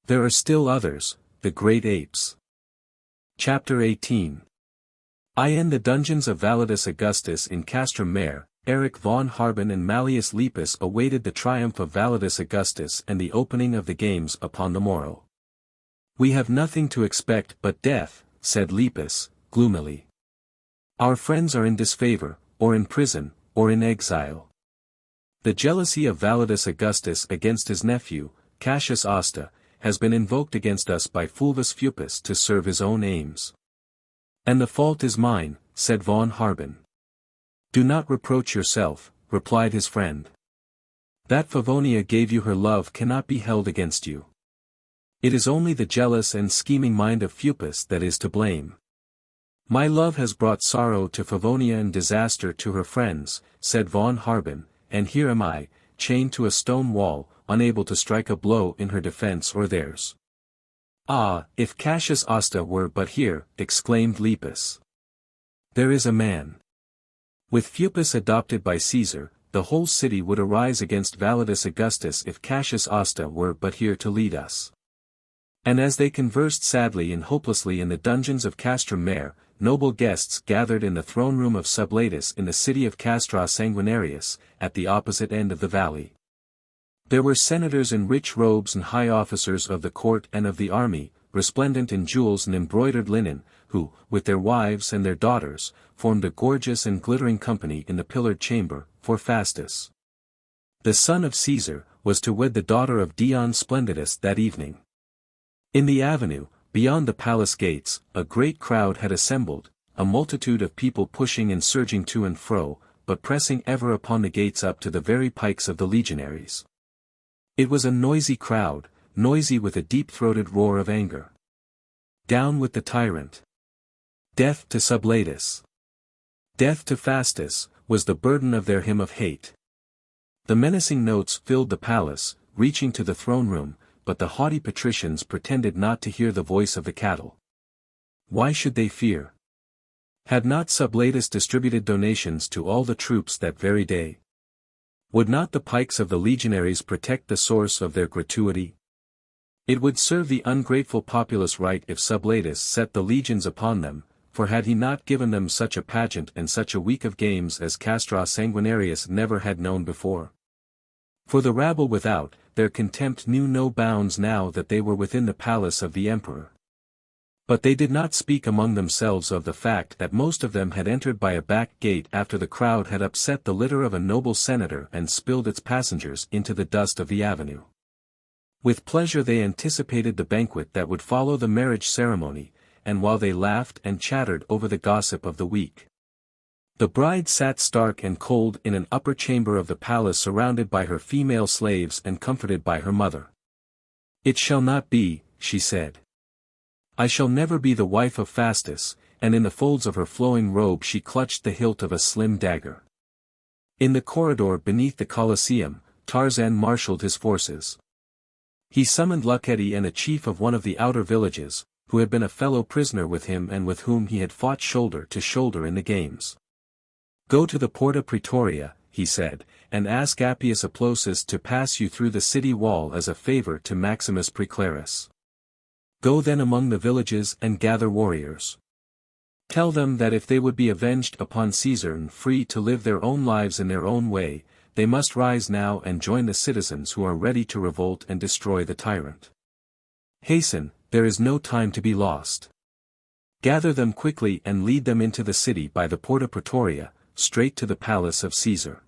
"There are still others, the great apes." Chapter 18. In the dungeons of Validus Augustus in Castrum Mare, Erich von Harben and Mallius Lepus awaited the triumph of Validus Augustus and the opening of the games upon the morrow. "We have nothing to expect but death," said Lepus, gloomily. "Our friends are in disfavor, or in prison, or in exile. The jealousy of Validus Augustus against his nephew, Cassius Asta, has been invoked against us by Fulvus Fupus to serve his own aims. And the fault is mine," said von Harben. "Do not reproach yourself," replied his friend. "That Favonia gave you her love cannot be held against you. It is only the jealous and scheming mind of Fupus that is to blame." "My love has brought sorrow to Favonia and disaster to her friends," said von Harben, "and here am I, chained to a stone wall, unable to strike a blow in her defense or theirs." "Ah, if Cassius Asta were but here," exclaimed Lepus. "There is a man. With Fupus adopted by Caesar, the whole city would arise against Validus Augustus if Cassius Asta were but here to lead us." And as they conversed sadly and hopelessly in the dungeons of Castrum Mare, noble guests gathered in the throne room of Sublatus in the city of Castra Sanguinarius, at the opposite end of the valley. There were senators in rich robes and high officers of the court and of the army, resplendent in jewels and embroidered linen, who, with their wives and their daughters, formed a gorgeous and glittering company in the pillared chamber, for Fastus, the son of Caesar, was to wed the daughter of Dion Splendidus that evening. In the avenue, beyond the palace gates, a great crowd had assembled, a multitude of people pushing and surging to and fro, but pressing ever upon the gates up to the very pikes of the legionaries. It was a noisy crowd, noisy with a deep-throated roar of anger. "Down with the tyrant! Death to Sublatus! Death to Fastus," was the burden of their hymn of hate. The menacing notes filled the palace, reaching to the throne room, but the haughty patricians pretended not to hear the voice of the cattle. Why should they fear? Had not Sublatus distributed donations to all the troops that very day? Would not the pikes of the legionaries protect the source of their gratuity? It would serve the ungrateful populace right if Sublatus set the legions upon them, for had he not given them such a pageant and such a week of games as Castra Sanguinarius never had known before? For the rabble without, their contempt knew no bounds now that they were within the palace of the emperor. But they did not speak among themselves of the fact that most of them had entered by a back gate after the crowd had upset the litter of a noble senator and spilled its passengers into the dust of the avenue. With pleasure they anticipated the banquet that would follow the marriage ceremony, and while they laughed and chattered over the gossip of the week, the bride sat stark and cold in an upper chamber of the palace surrounded by her female slaves and comforted by her mother. "It shall not be," she said. "I shall never be the wife of Fastus," and in the folds of her flowing robe she clutched the hilt of a slim dagger. In the corridor beneath the Colosseum, Tarzan marshaled his forces. He summoned Lucetti and a chief of one of the outer villages, who had been a fellow prisoner with him and with whom he had fought shoulder to shoulder in the games. "Go to the Porta Praetoria," he said, and ask Appius Applausus to pass you through the city wall as a favor to Maximus Preclarus. Go then among the villages and gather warriors. Tell them that if they would be avenged upon Caesar and free to live their own lives in their own way, they must rise now and join the citizens who are ready to revolt and destroy the tyrant. Hasten, there is no time to be lost. Gather them quickly and lead them into the city by the Porta Praetoria, straight to the palace of Caesar.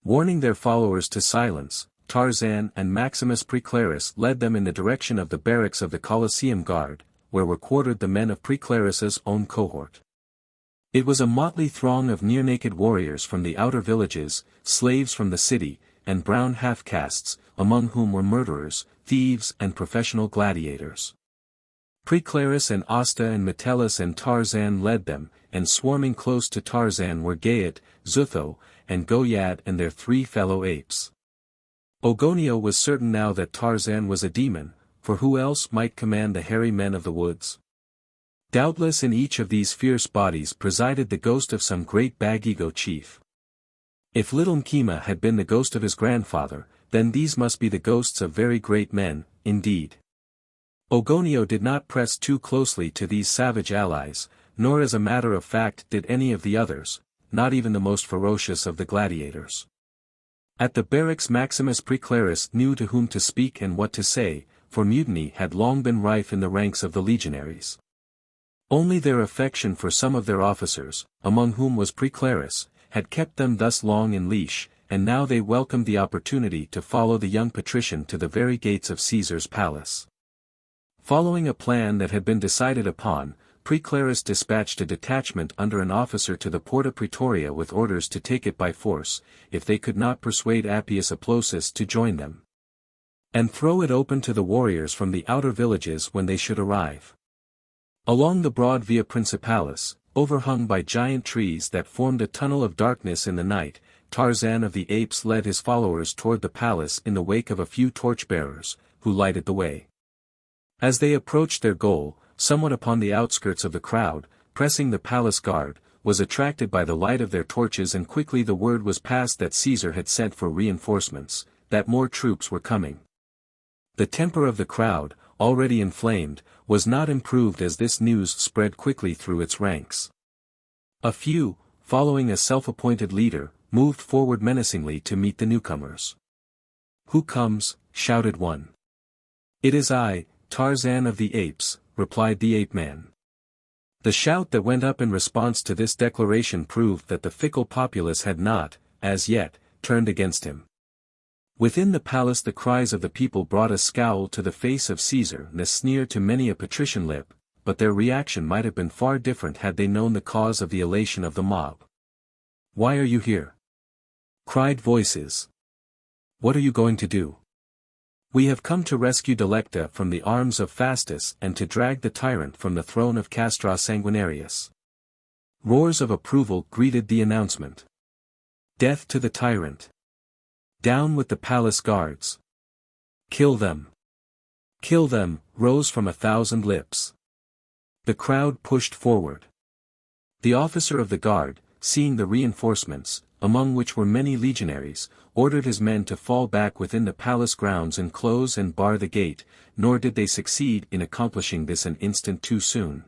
Warning their followers to silence, Tarzan and Maximus Preclarus led them in the direction of the barracks of the Colosseum Guard, where were quartered the men of Preclarus's own cohort. It was a motley throng of near-naked warriors from the outer villages, slaves from the city, and brown half-castes, among whom were murderers, thieves and professional gladiators. Preclarus and Asta and Metellus and Tarzan led them, and swarming close to Tarzan were Gaiet, Zutho, and Goyad and their 3 fellow apes. Ogonio was certain now that Tarzan was a demon, for who else might command the hairy men of the woods? Doubtless in each of these fierce bodies presided the ghost of some great Bagego chief. If little Nkema had been the ghost of his grandfather, then these must be the ghosts of very great men, indeed. Ogonio did not press too closely to these savage allies, nor as a matter of fact did any of the others, not even the most ferocious of the gladiators. At the barracks Maximus Preclarus knew to whom to speak and what to say, for mutiny had long been rife in the ranks of the legionaries. Only their affection for some of their officers, among whom was Preclarus, had kept them thus long in leash, and now they welcomed the opportunity to follow the young patrician to the very gates of Caesar's palace. Following a plan that had been decided upon, Preclarus dispatched a detachment under an officer to the Porta Praetoria with orders to take it by force, if they could not persuade Appius Applausus to join them, and throw it open to the warriors from the outer villages when they should arrive. Along the broad Via Principalis, overhung by giant trees that formed a tunnel of darkness in the night, Tarzan of the Apes led his followers toward the palace in the wake of a few torch-bearers, who lighted the way. As they approached their goal, someone upon the outskirts of the crowd, pressing the palace guard, was attracted by the light of their torches, and quickly the word was passed that Caesar had sent for reinforcements, that more troops were coming. The temper of the crowd, already inflamed, was not improved as this news spread quickly through its ranks. A few, following a self-appointed leader, moved forward menacingly to meet the newcomers. "Who comes?" shouted one. "It is I, Tarzan of the Apes," replied the ape-man. The shout that went up in response to this declaration proved that the fickle populace had not, as yet, turned against him. Within the palace the cries of the people brought a scowl to the face of Caesar and a sneer to many a patrician lip, but their reaction might have been far different had they known the cause of the elation of the mob. "Why are you here?" cried voices. "What are you going to do?" "We have come to rescue Delecta from the arms of Fastus and to drag the tyrant from the throne of Castra Sanguinarius." Roars of approval greeted the announcement. "Death to the tyrant! Down with the palace guards! Kill them! Kill them!" rose from 1,000 lips. The crowd pushed forward. The officer of the guard, seeing the reinforcements, among which were many legionaries, ordered his men to fall back within the palace grounds and close and bar the gate, nor did they succeed in accomplishing this an instant too soon.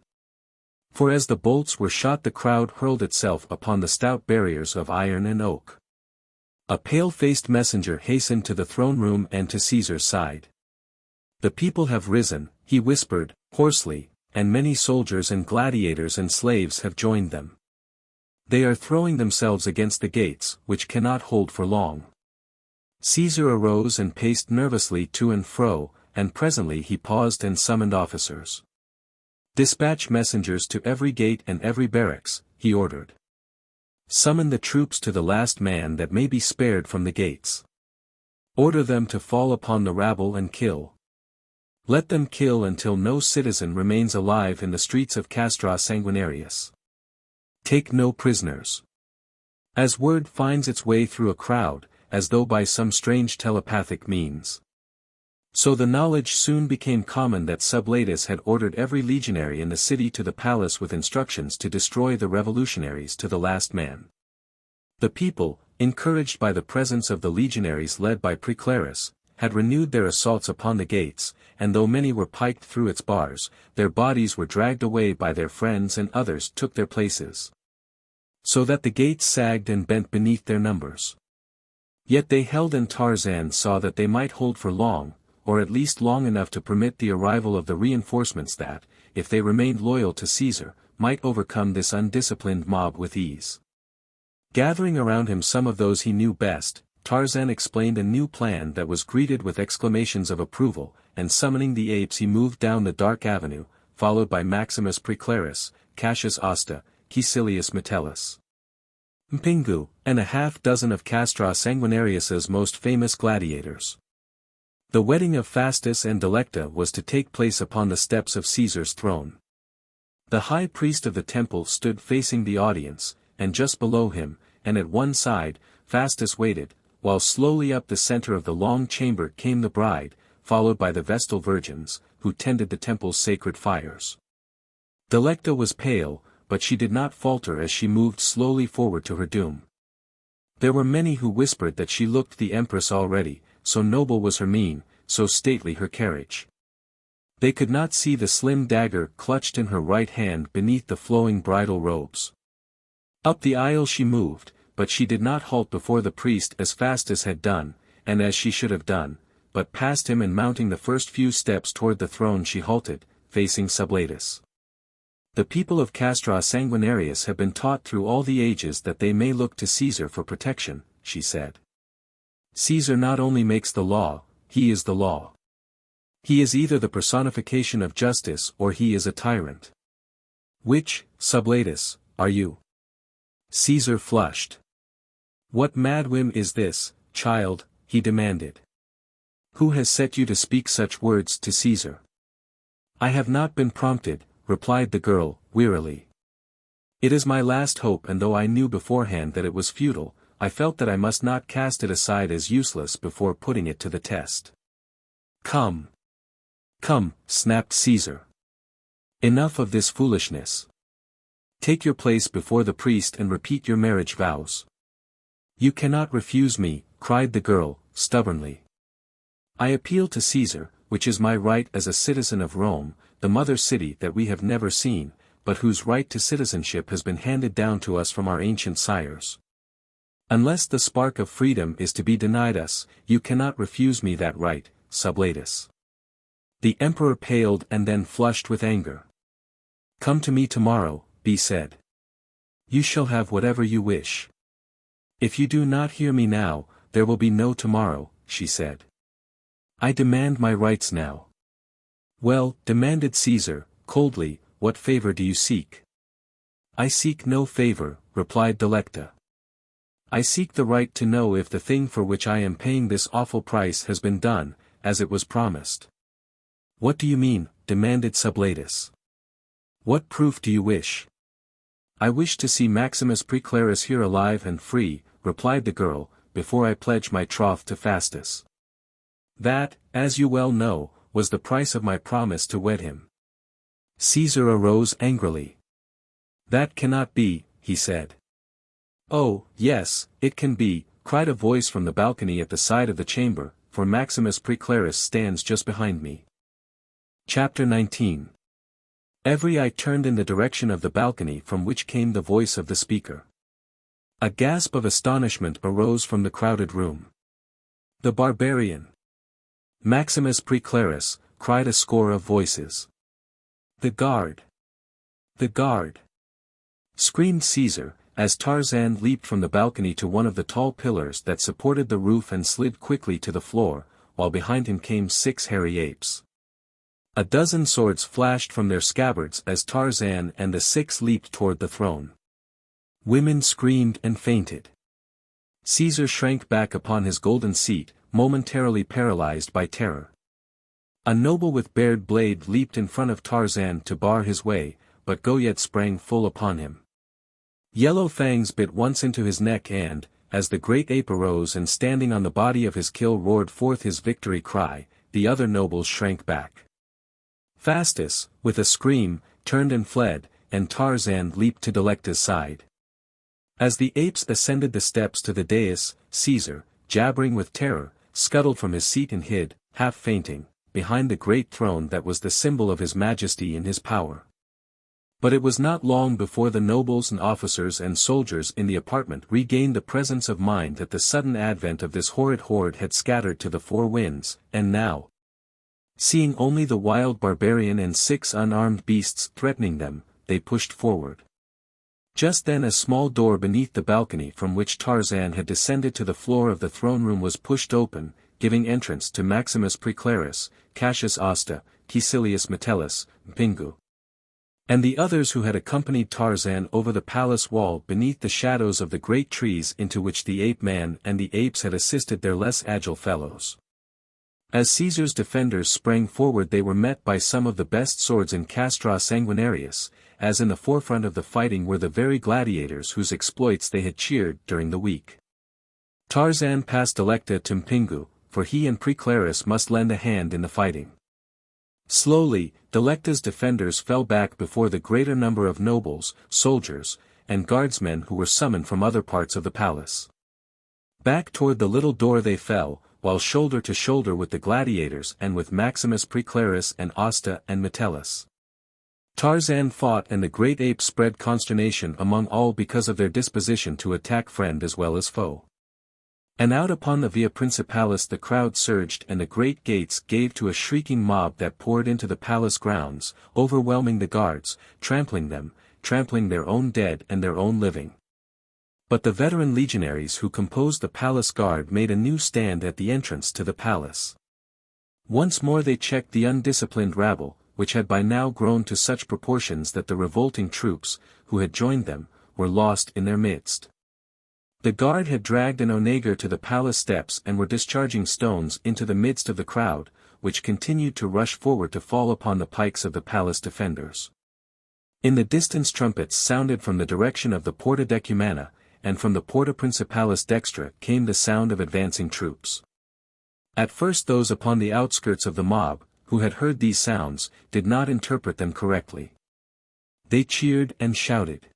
For as the bolts were shot the crowd hurled itself upon the stout barriers of iron and oak. A pale-faced messenger hastened to the throne room and to Caesar's side. "The people have risen," he whispered, hoarsely, "and many soldiers and gladiators and slaves have joined them. They are throwing themselves against the gates, which cannot hold for long." Caesar arose and paced nervously to and fro, and presently he paused and summoned officers. "Dispatch messengers to every gate and every barracks," he ordered. "Summon the troops to the last man that may be spared from the gates. Order them to fall upon the rabble and kill. Let them kill until no citizen remains alive in the streets of Castra Sanguinarius. Take no prisoners." As word finds its way through a crowd, as though by some strange telepathic means, so the knowledge soon became common that Sublatus had ordered every legionary in the city to the palace with instructions to destroy the revolutionaries to the last man. The people, encouraged by the presence of the legionaries led by Preclarus, had renewed their assaults upon the gates, and though many were piked through its bars, their bodies were dragged away by their friends and others took their places. So that the gates sagged and bent beneath their numbers. Yet they held, and Tarzan saw that they might hold for long, or at least long enough to permit the arrival of the reinforcements that, if they remained loyal to Caesar, might overcome this undisciplined mob with ease. Gathering around him some of those he knew best, Tarzan explained a new plan that was greeted with exclamations of approval, and summoning the apes he moved down the dark avenue, followed by Maximus Preclarus, Cassius Asta, Caecilius Metellus, Mpingu, and a half-dozen of Castra Sanguinarius's most famous gladiators. The wedding of Fastus and Delecta was to take place upon the steps of Caesar's throne. The high priest of the temple stood facing the audience, and just below him, and at one side, Fastus waited, while slowly up the center of the long chamber came the bride, followed by the Vestal virgins, who tended the temple's sacred fires. Delecta was pale, but she did not falter as she moved slowly forward to her doom. There were many who whispered that she looked the empress already, so noble was her mien, so stately her carriage. They could not see the slim dagger clutched in her right hand beneath the flowing bridal robes. Up the aisle she moved, but she did not halt before the priest as Fastus had done, and as she should have done, but past him, and mounting the first few steps toward the throne she halted, facing Sublatus. The people of Castra Sanguinarius have been taught through all the ages that they may look to Caesar for protection, she said. Caesar not only makes the law, he is the law. He is either the personification of justice or he is a tyrant. Which, Sublatus, are you? Caesar flushed. What mad whim is this, child? He demanded. Who has set you to speak such words to Caesar? I have not been prompted, replied the girl, wearily. It is my last hope, and though I knew beforehand that it was futile, I felt that I must not cast it aside as useless before putting it to the test. Come. Come, snapped Caesar. Enough of this foolishness. Take your place before the priest and repeat your marriage vows. You cannot refuse me, cried the girl, stubbornly. I appeal to Caesar, which is my right as a citizen of Rome, the mother city that we have never seen, but whose right to citizenship has been handed down to us from our ancient sires. Unless the spark of freedom is to be denied us, you cannot refuse me that right, Sublatus. The emperor paled and then flushed with anger. Come to me tomorrow, he said. You shall have whatever you wish. If you do not hear me now, there will be no tomorrow, she said. I demand my rights now. Well, demanded Caesar, coldly, what favor do you seek? I seek no favor, replied Delecta. I seek the right to know if the thing for which I am paying this awful price has been done, as it was promised. What do you mean? Demanded Sublatus. What proof do you wish? I wish to see Maximus Preclarus here alive and free, replied the girl, before I pledge my troth to Fastus. That, as you well know, was the price of my promise to wed him. Caesar arose angrily. That cannot be, he said. Oh, yes, it can be, cried a voice from the balcony at the side of the chamber, for Maximus Preclarus stands just behind me. Chapter 19. Every eye turned in the direction of the balcony from which came the voice of the speaker. A gasp of astonishment arose from the crowded room. The barbarian! Maximus Preclarus, cried a score of voices. The guard! The guard! Screamed Caesar, as Tarzan leaped from the balcony to one of the tall pillars that supported the roof and slid quickly to the floor, while behind him came 6 hairy apes. A dozen swords flashed from their scabbards as Tarzan and the 6 leaped toward the throne. Women screamed and fainted. Caesar shrank back upon his golden seat, momentarily paralyzed by terror. A noble with bared blade leaped in front of Tarzan to bar his way, but Goliath sprang full upon him. Yellow fangs bit once into his neck and, as the great ape arose and standing on the body of his kill roared forth his victory cry, the other nobles shrank back. Fastus, with a scream, turned and fled, and Tarzan leaped to Delecta's side. As the apes ascended the steps to the dais, Caesar, jabbering with terror, scuttled from his seat and hid, half fainting, behind the great throne that was the symbol of his majesty and his power. But it was not long before the nobles and officers and soldiers in the apartment regained the presence of mind that the sudden advent of this horrid horde had scattered to the four winds, and now, seeing only the wild barbarian and 6 unarmed beasts threatening them, they pushed forward. Just then a small door beneath the balcony from which Tarzan had descended to the floor of the throne room was pushed open, giving entrance to Maximus Preclarus, Cassius Asta, Caecilius Metellus, Pingu, and the others who had accompanied Tarzan over the palace wall beneath the shadows of the great trees into which the ape-man and the apes had assisted their less agile fellows. As Caesar's defenders sprang forward they were met by some of the best swords in Castra Sanguinarius, as in the forefront of the fighting were the very gladiators whose exploits they had cheered during the week. Tarzan passed Delecta to Mpingu, for he and Preclarus must lend a hand in the fighting. Slowly, Delecta's defenders fell back before the greater number of nobles, soldiers, and guardsmen who were summoned from other parts of the palace. Back toward the little door they fell, while shoulder to shoulder with the gladiators and with Maximus Preclarus and Asta and Metellus. Tarzan fought and the great apes spread consternation among all because of their disposition to attack friend as well as foe. And out upon the Via Principalis the crowd surged and the great gates gave to a shrieking mob that poured into the palace grounds, overwhelming the guards, trampling them, trampling their own dead and their own living. But the veteran legionaries who composed the palace guard made a new stand at the entrance to the palace. Once more they checked the undisciplined rabble, which had by now grown to such proportions that the revolting troops, who had joined them, were lost in their midst. The guard had dragged an onager to the palace steps and were discharging stones into the midst of the crowd, which continued to rush forward to fall upon the pikes of the palace defenders. In the distance trumpets sounded from the direction of the Porta Decumana, and from the Porta Principalis Dextra came the sound of advancing troops. At first those upon the outskirts of the mob, who had heard these sounds, did not interpret them correctly. They cheered and shouted.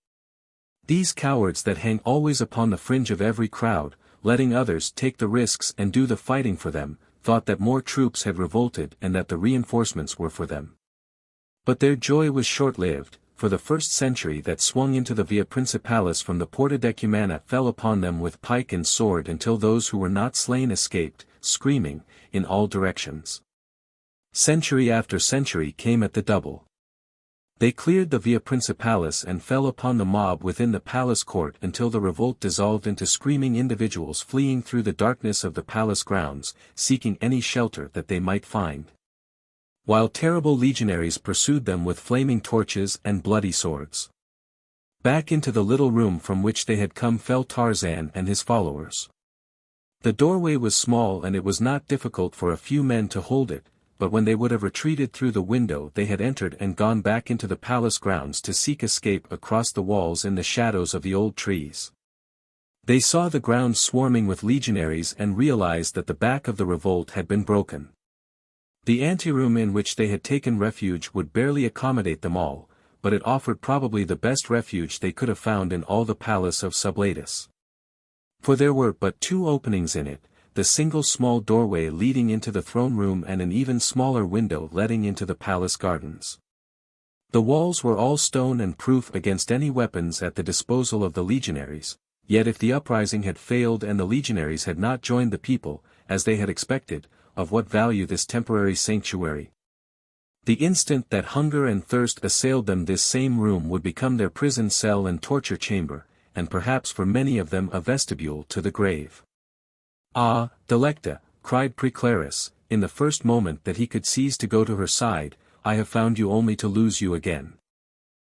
These cowards that hang always upon the fringe of every crowd, letting others take the risks and do the fighting for them, thought that more troops had revolted and that the reinforcements were for them. But their joy was short-lived, for the first sentry that swung into the Via Principalis from the Porta Decumana fell upon them with pike and sword until those who were not slain escaped, screaming, in all directions. Century after century came at the double. They cleared the Via Principalis and fell upon the mob within the palace court until the revolt dissolved into screaming individuals fleeing through the darkness of the palace grounds, seeking any shelter that they might find, while terrible legionaries pursued them with flaming torches and bloody swords. Back into the little room from which they had come fell Tarzan and his followers. The doorway was small and it was not difficult for a few men to hold it, but when they would have retreated through the window they had entered and gone back into the palace grounds to seek escape across the walls in the shadows of the old trees. They saw the ground swarming with legionaries and realized that the back of the revolt had been broken. The anteroom in which they had taken refuge would barely accommodate them all, but it offered probably the best refuge they could have found in all the palace of Sublatus. For there were but 2 openings in it, the single small doorway leading into the throne room and an even smaller window letting into the palace gardens. The walls were all stone and proof against any weapons at the disposal of the legionaries, yet if the uprising had failed and the legionaries had not joined the people, as they had expected, of what value this temporary sanctuary? The instant that hunger and thirst assailed them this same room would become their prison cell and torture chamber, and perhaps for many of them a vestibule to the grave. "Ah, Delecta," cried Preclarus, in the first moment that he could seize to go to her side, "I have found you only to lose you again.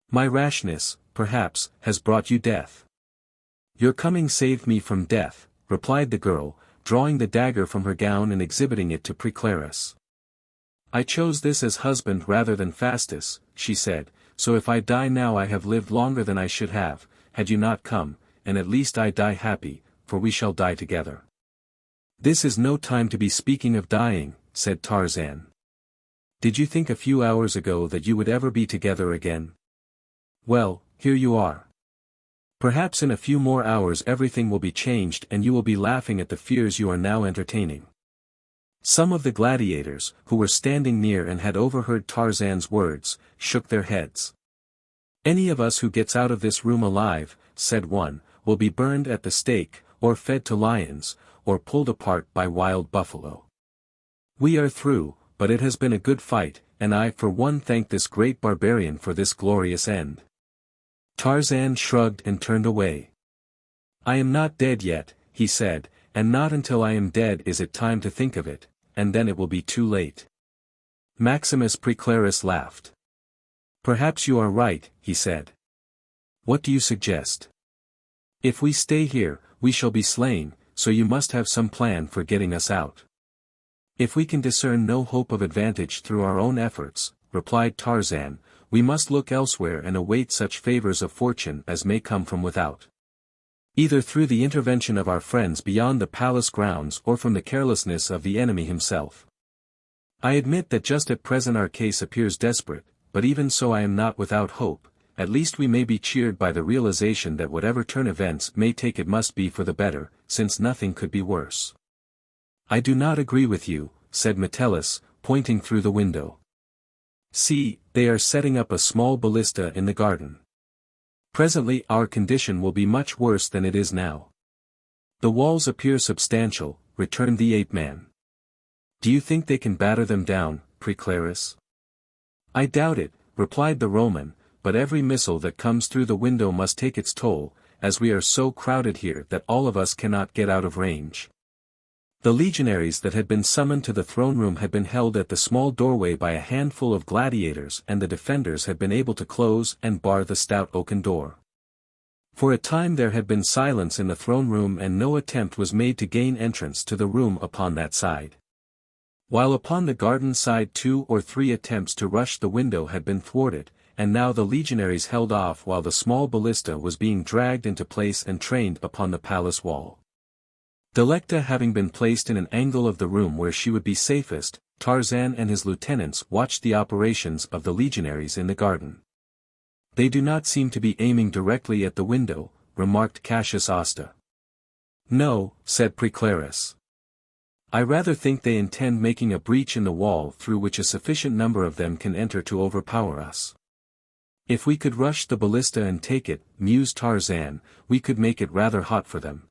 My rashness, perhaps, has brought you death." "Your coming saved me from death," replied the girl, drawing the dagger from her gown and exhibiting it to Preclarus. "I chose this as husband rather than Fastus," she said, "so if I die now I have lived longer than I should have, had you not come, and at least I die happy, for we shall die together." "This is no time to be speaking of dying," said Tarzan. "Did you think a few hours ago that you would ever be together again? Well, here you are. Perhaps in a few more hours everything will be changed and you will be laughing at the fears you are now entertaining. Some of the gladiators, who were standing near and had overheard Tarzan's words, shook their heads. Any of us who gets out of this room alive, said one, will be burned at the stake, or fed to lions, or pulled apart by wild buffalo. We are through, but it has been a good fight, and I for one thank this great barbarian for this glorious end. Tarzan shrugged and turned away. I am not dead yet, he said, and not until I am dead is it time to think of it, and then it will be too late. Maximus Preclarus laughed. Perhaps you are right, he said. What do you suggest? If we stay here, we shall be slain, so you must have some plan for getting us out. If we can discern no hope of advantage through our own efforts, replied Tarzan, we must look elsewhere and await such favors of fortune as may come from without. Either through the intervention of our friends beyond the palace grounds or from the carelessness of the enemy himself. I admit that just at present our case appears desperate, but even so I am not without hope. At least we may be cheered by the realization that whatever turn events may take it must be for the better, since nothing could be worse. I do not agree with you, said Metellus, pointing through the window. See, they are setting up a small ballista in the garden. Presently our condition will be much worse than it is now. The walls appear substantial, returned the ape-man. Do you think they can batter them down, Preclarus? I doubt it, replied the Roman, but every missile that comes through the window must take its toll, as we are so crowded here that all of us cannot get out of range. The legionaries that had been summoned to the throne room had been held at the small doorway by a handful of gladiators and the defenders had been able to close and bar the stout oaken door. For a time there had been silence in the throne room and no attempt was made to gain entrance to the room upon that side. While upon the garden side 2 or 3 attempts to rush the window had been thwarted, and now the legionaries held off while the small ballista was being dragged into place and trained upon the palace wall. Delecta having been placed in an angle of the room where she would be safest, Tarzan and his lieutenants watched the operations of the legionaries in the garden. They do not seem to be aiming directly at the window, remarked Cassius Asta. No, said Preclarus. I rather think they intend making a breach in the wall through which a sufficient number of them can enter to overpower us. If we could rush the ballista and take it, mused Tarzan, we could make it rather hot for them.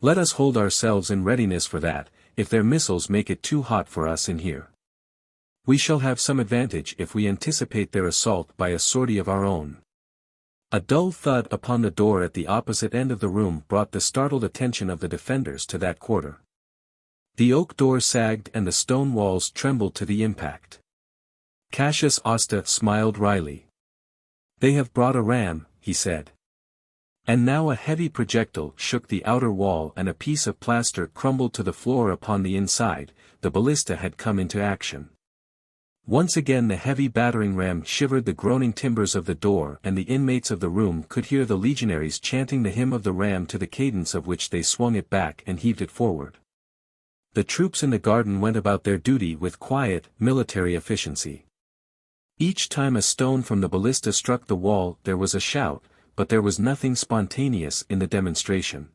Let us hold ourselves in readiness for that, if their missiles make it too hot for us in here. We shall have some advantage if we anticipate their assault by a sortie of our own. A dull thud upon the door at the opposite end of the room brought the startled attention of the defenders to that quarter. The oak door sagged and the stone walls trembled to the impact. Cassius Asta smiled wryly. They have brought a ram, he said. And now a heavy projectile shook the outer wall and a piece of plaster crumbled to the floor upon the inside. The ballista had come into action. Once again the heavy battering ram shivered the groaning timbers of the door and the inmates of the room could hear the legionaries chanting the hymn of the ram to the cadence of which they swung it back and heaved it forward. The troops in the garden went about their duty with quiet, military efficiency. Each time a stone from the ballista struck the wall there was a shout, but there was nothing spontaneous in the demonstration.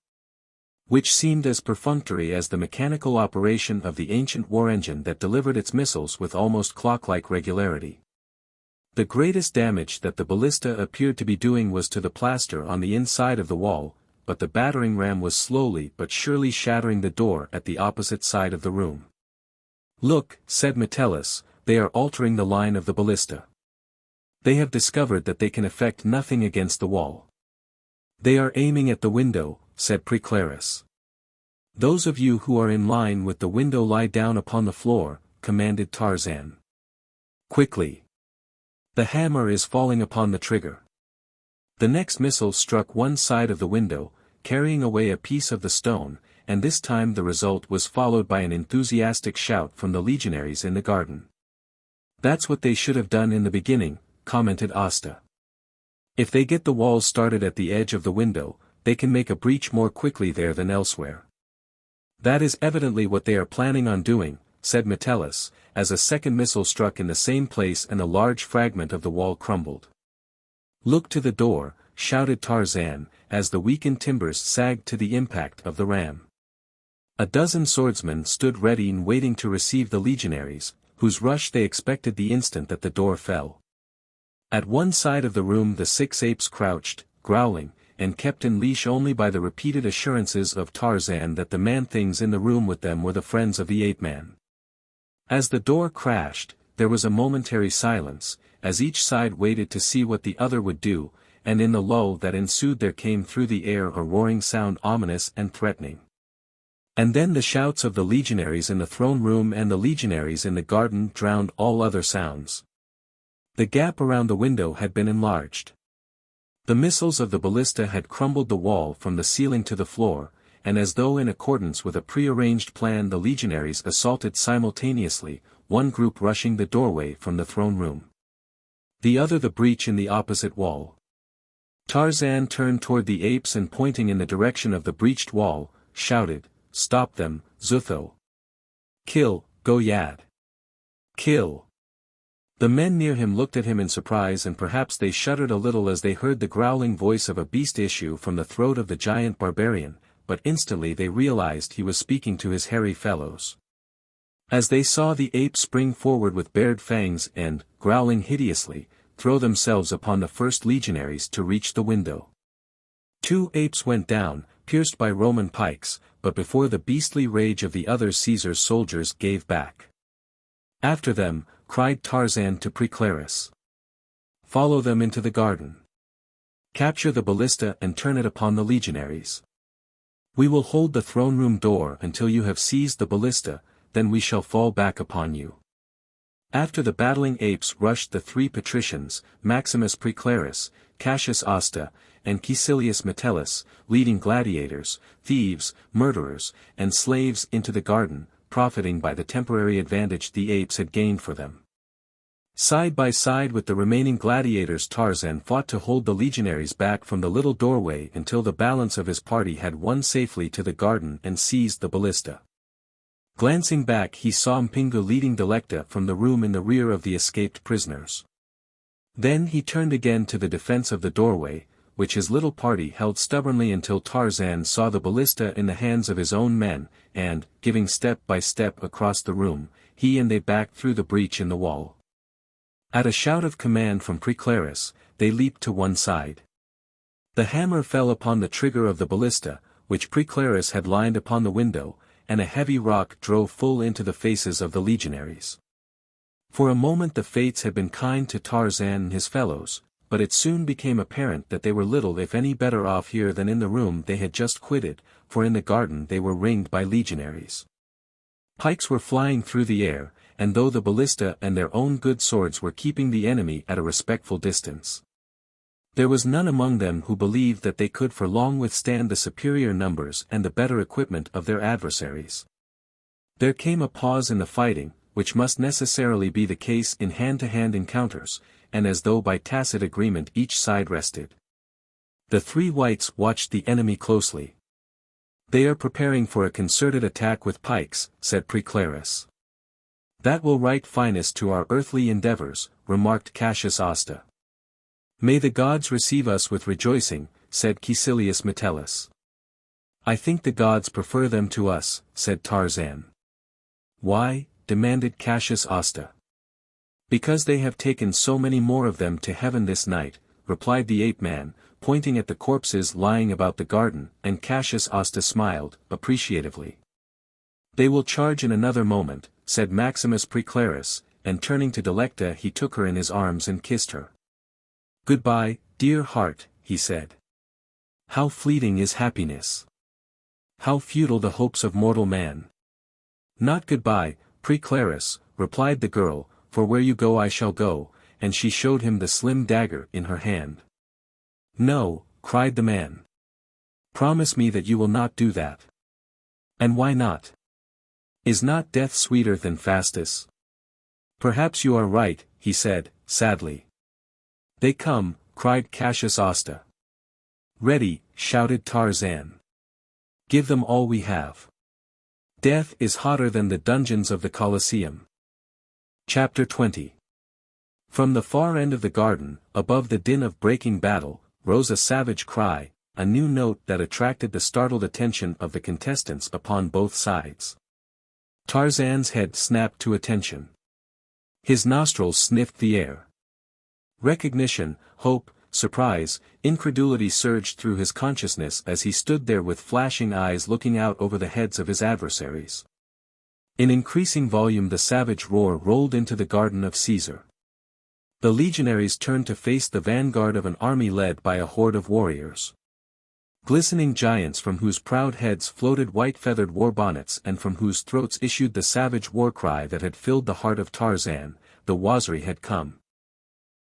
Which seemed as perfunctory as the mechanical operation of the ancient war engine that delivered its missiles with almost clock-like regularity. The greatest damage that the ballista appeared to be doing was to the plaster on the inside of the wall, but the battering ram was slowly but surely shattering the door at the opposite side of the room. Look, said Metellus, they are altering the line of the ballista. They have discovered that they can effect nothing against the wall. They are aiming at the window, said Preclarus. Those of you who are in line with the window lie down upon the floor, commanded Tarzan. Quickly. The hammer is falling upon the trigger. The next missile struck one side of the window, carrying away a piece of the stone, and this time the result was followed by an enthusiastic shout from the legionaries in the garden. That's what they should have done in the beginning, commented Asta. If they get the walls started at the edge of the window, they can make a breach more quickly there than elsewhere. That is evidently what they are planning on doing, said Metellus, as a second missile struck in the same place and a large fragment of the wall crumbled. Look to the door, shouted Tarzan, as the weakened timbers sagged to the impact of the ram. A dozen swordsmen stood ready and waiting to receive the legionaries, whose rush they expected the instant that the door fell. At one side of the room the 6 apes crouched, growling, and kept in leash only by the repeated assurances of Tarzan that the man-things in the room with them were the friends of the ape-man. As the door crashed, there was a momentary silence, as each side waited to see what the other would do, and in the lull that ensued there came through the air a roaring sound ominous and threatening. And then the shouts of the legionaries in the throne room and the legionaries in the garden drowned all other sounds. The gap around the window had been enlarged. The missiles of the ballista had crumbled the wall from the ceiling to the floor, and as though in accordance with a prearranged plan the legionaries assaulted simultaneously, one group rushing the doorway from the throne room, the other the breach in the opposite wall. Tarzan turned toward the apes and pointing in the direction of the breached wall, shouted, "Stop them, Zutho! Kill, Goyad! Kill!" The men near him looked at him in surprise and perhaps they shuddered a little as they heard the growling voice of a beast issue from the throat of the giant barbarian, but instantly they realized he was speaking to his hairy fellows. As they saw the apes spring forward with bared fangs and, growling hideously, throw themselves upon the first legionaries to reach the window. 2 apes went down, pierced by Roman pikes, but before the beastly rage of the other Caesar's soldiers gave back. After them, cried Tarzan to Preclaris. "Follow them into the garden. Capture the ballista and turn it upon the legionaries. We will hold the throne room door until you have seized the ballista, then we shall fall back upon you." After the battling apes rushed the 3 patricians, Maximus Preclaris, Cassius Asta, and Caecilius Metellus, leading gladiators, thieves, murderers, and slaves into the garden, profiting by the temporary advantage the apes had gained for them. Side by side with the remaining gladiators Tarzan fought to hold the legionaries back from the little doorway until the balance of his party had won safely to the garden and seized the ballista. Glancing back he saw Mpingu leading Delecta from the room in the rear of the escaped prisoners. Then he turned again to the defense of the doorway, which his little party held stubbornly until Tarzan saw the ballista in the hands of his own men, and, giving step by step across the room, he and they backed through the breach in the wall. At a shout of command from Preclaris, they leaped to one side. The hammer fell upon the trigger of the ballista, which Preclaris had lined upon the window, and a heavy rock drove full into the faces of the legionaries. For a moment the fates had been kind to Tarzan and his fellows, but it soon became apparent that they were little if any better off here than in the room they had just quitted, for in the garden they were ringed by legionaries. Pikes were flying through the air, and though the ballista and their own good swords were keeping the enemy at a respectful distance, there was none among them who believed that they could for long withstand the superior numbers and the better equipment of their adversaries. There came a pause in the fighting, which must necessarily be the case in hand-to-hand encounters, and as though by tacit agreement each side rested. The 3 whites watched the enemy closely. "They are preparing for a concerted attack with pikes," said Preclaris. "That will right finest to our earthly endeavors," remarked Cassius Asta. "May the gods receive us with rejoicing," said Caecilius Metellus. "I think the gods prefer them to us," said Tarzan. "Why?" demanded Cassius Asta. "Because they have taken so many more of them to heaven this night," replied the ape-man, pointing at the corpses lying about the garden, and Cassius Asta smiled, appreciatively. "They will charge in another moment," said Maximus Preclaris, and turning to Delecta he took her in his arms and kissed her. "Goodbye, dear heart," he said. "How fleeting is happiness! How futile the hopes of mortal man!" "Not goodbye, Preclaris," replied the girl, "for where you go I shall go," and she showed him the slim dagger in her hand. "No," cried the man. "Promise me that you will not do that." "And why not? Is not death sweeter than fastest?" "Perhaps you are right," he said, sadly. "They come," cried Cassius Asta. "Ready," shouted Tarzan. "Give them all we have. Death is hotter than the dungeons of the Colosseum." Chapter 20. From the far end of the garden, above the din of breaking battle, rose a savage cry, a new note that attracted the startled attention of the contestants upon both sides. Tarzan's head snapped to attention. His nostrils sniffed the air. Recognition, hope, surprise, incredulity surged through his consciousness as he stood there with flashing eyes looking out over the heads of his adversaries. In increasing volume the savage roar rolled into the garden of Caesar. The legionaries turned to face the vanguard of an army led by a horde of warriors. Glistening giants from whose proud heads floated white-feathered war bonnets and from whose throats issued the savage war cry that had filled the heart of Tarzan, the Waziri had come.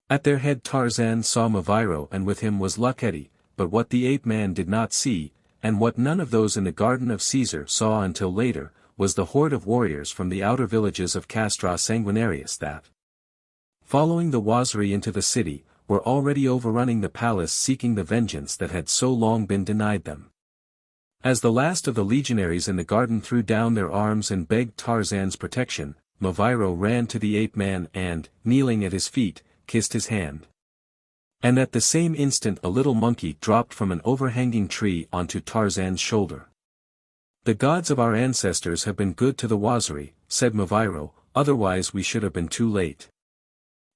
At their head Tarzan saw Maviro and with him was Luckety, but what the ape-man did not see, and what none of those in the garden of Caesar saw until later, was the horde of warriors from the outer villages of Castra Sanguinarius that, following the Waziri into the city, were already overrunning the palace seeking the vengeance that had so long been denied them. As the last of the legionaries in the garden threw down their arms and begged Tarzan's protection, Maviro ran to the ape-man and, kneeling at his feet, kissed his hand. And at the same instant a little monkey dropped from an overhanging tree onto Tarzan's shoulder. "The gods of our ancestors have been good to the Waziri," said Maviro, "otherwise we should have been too late."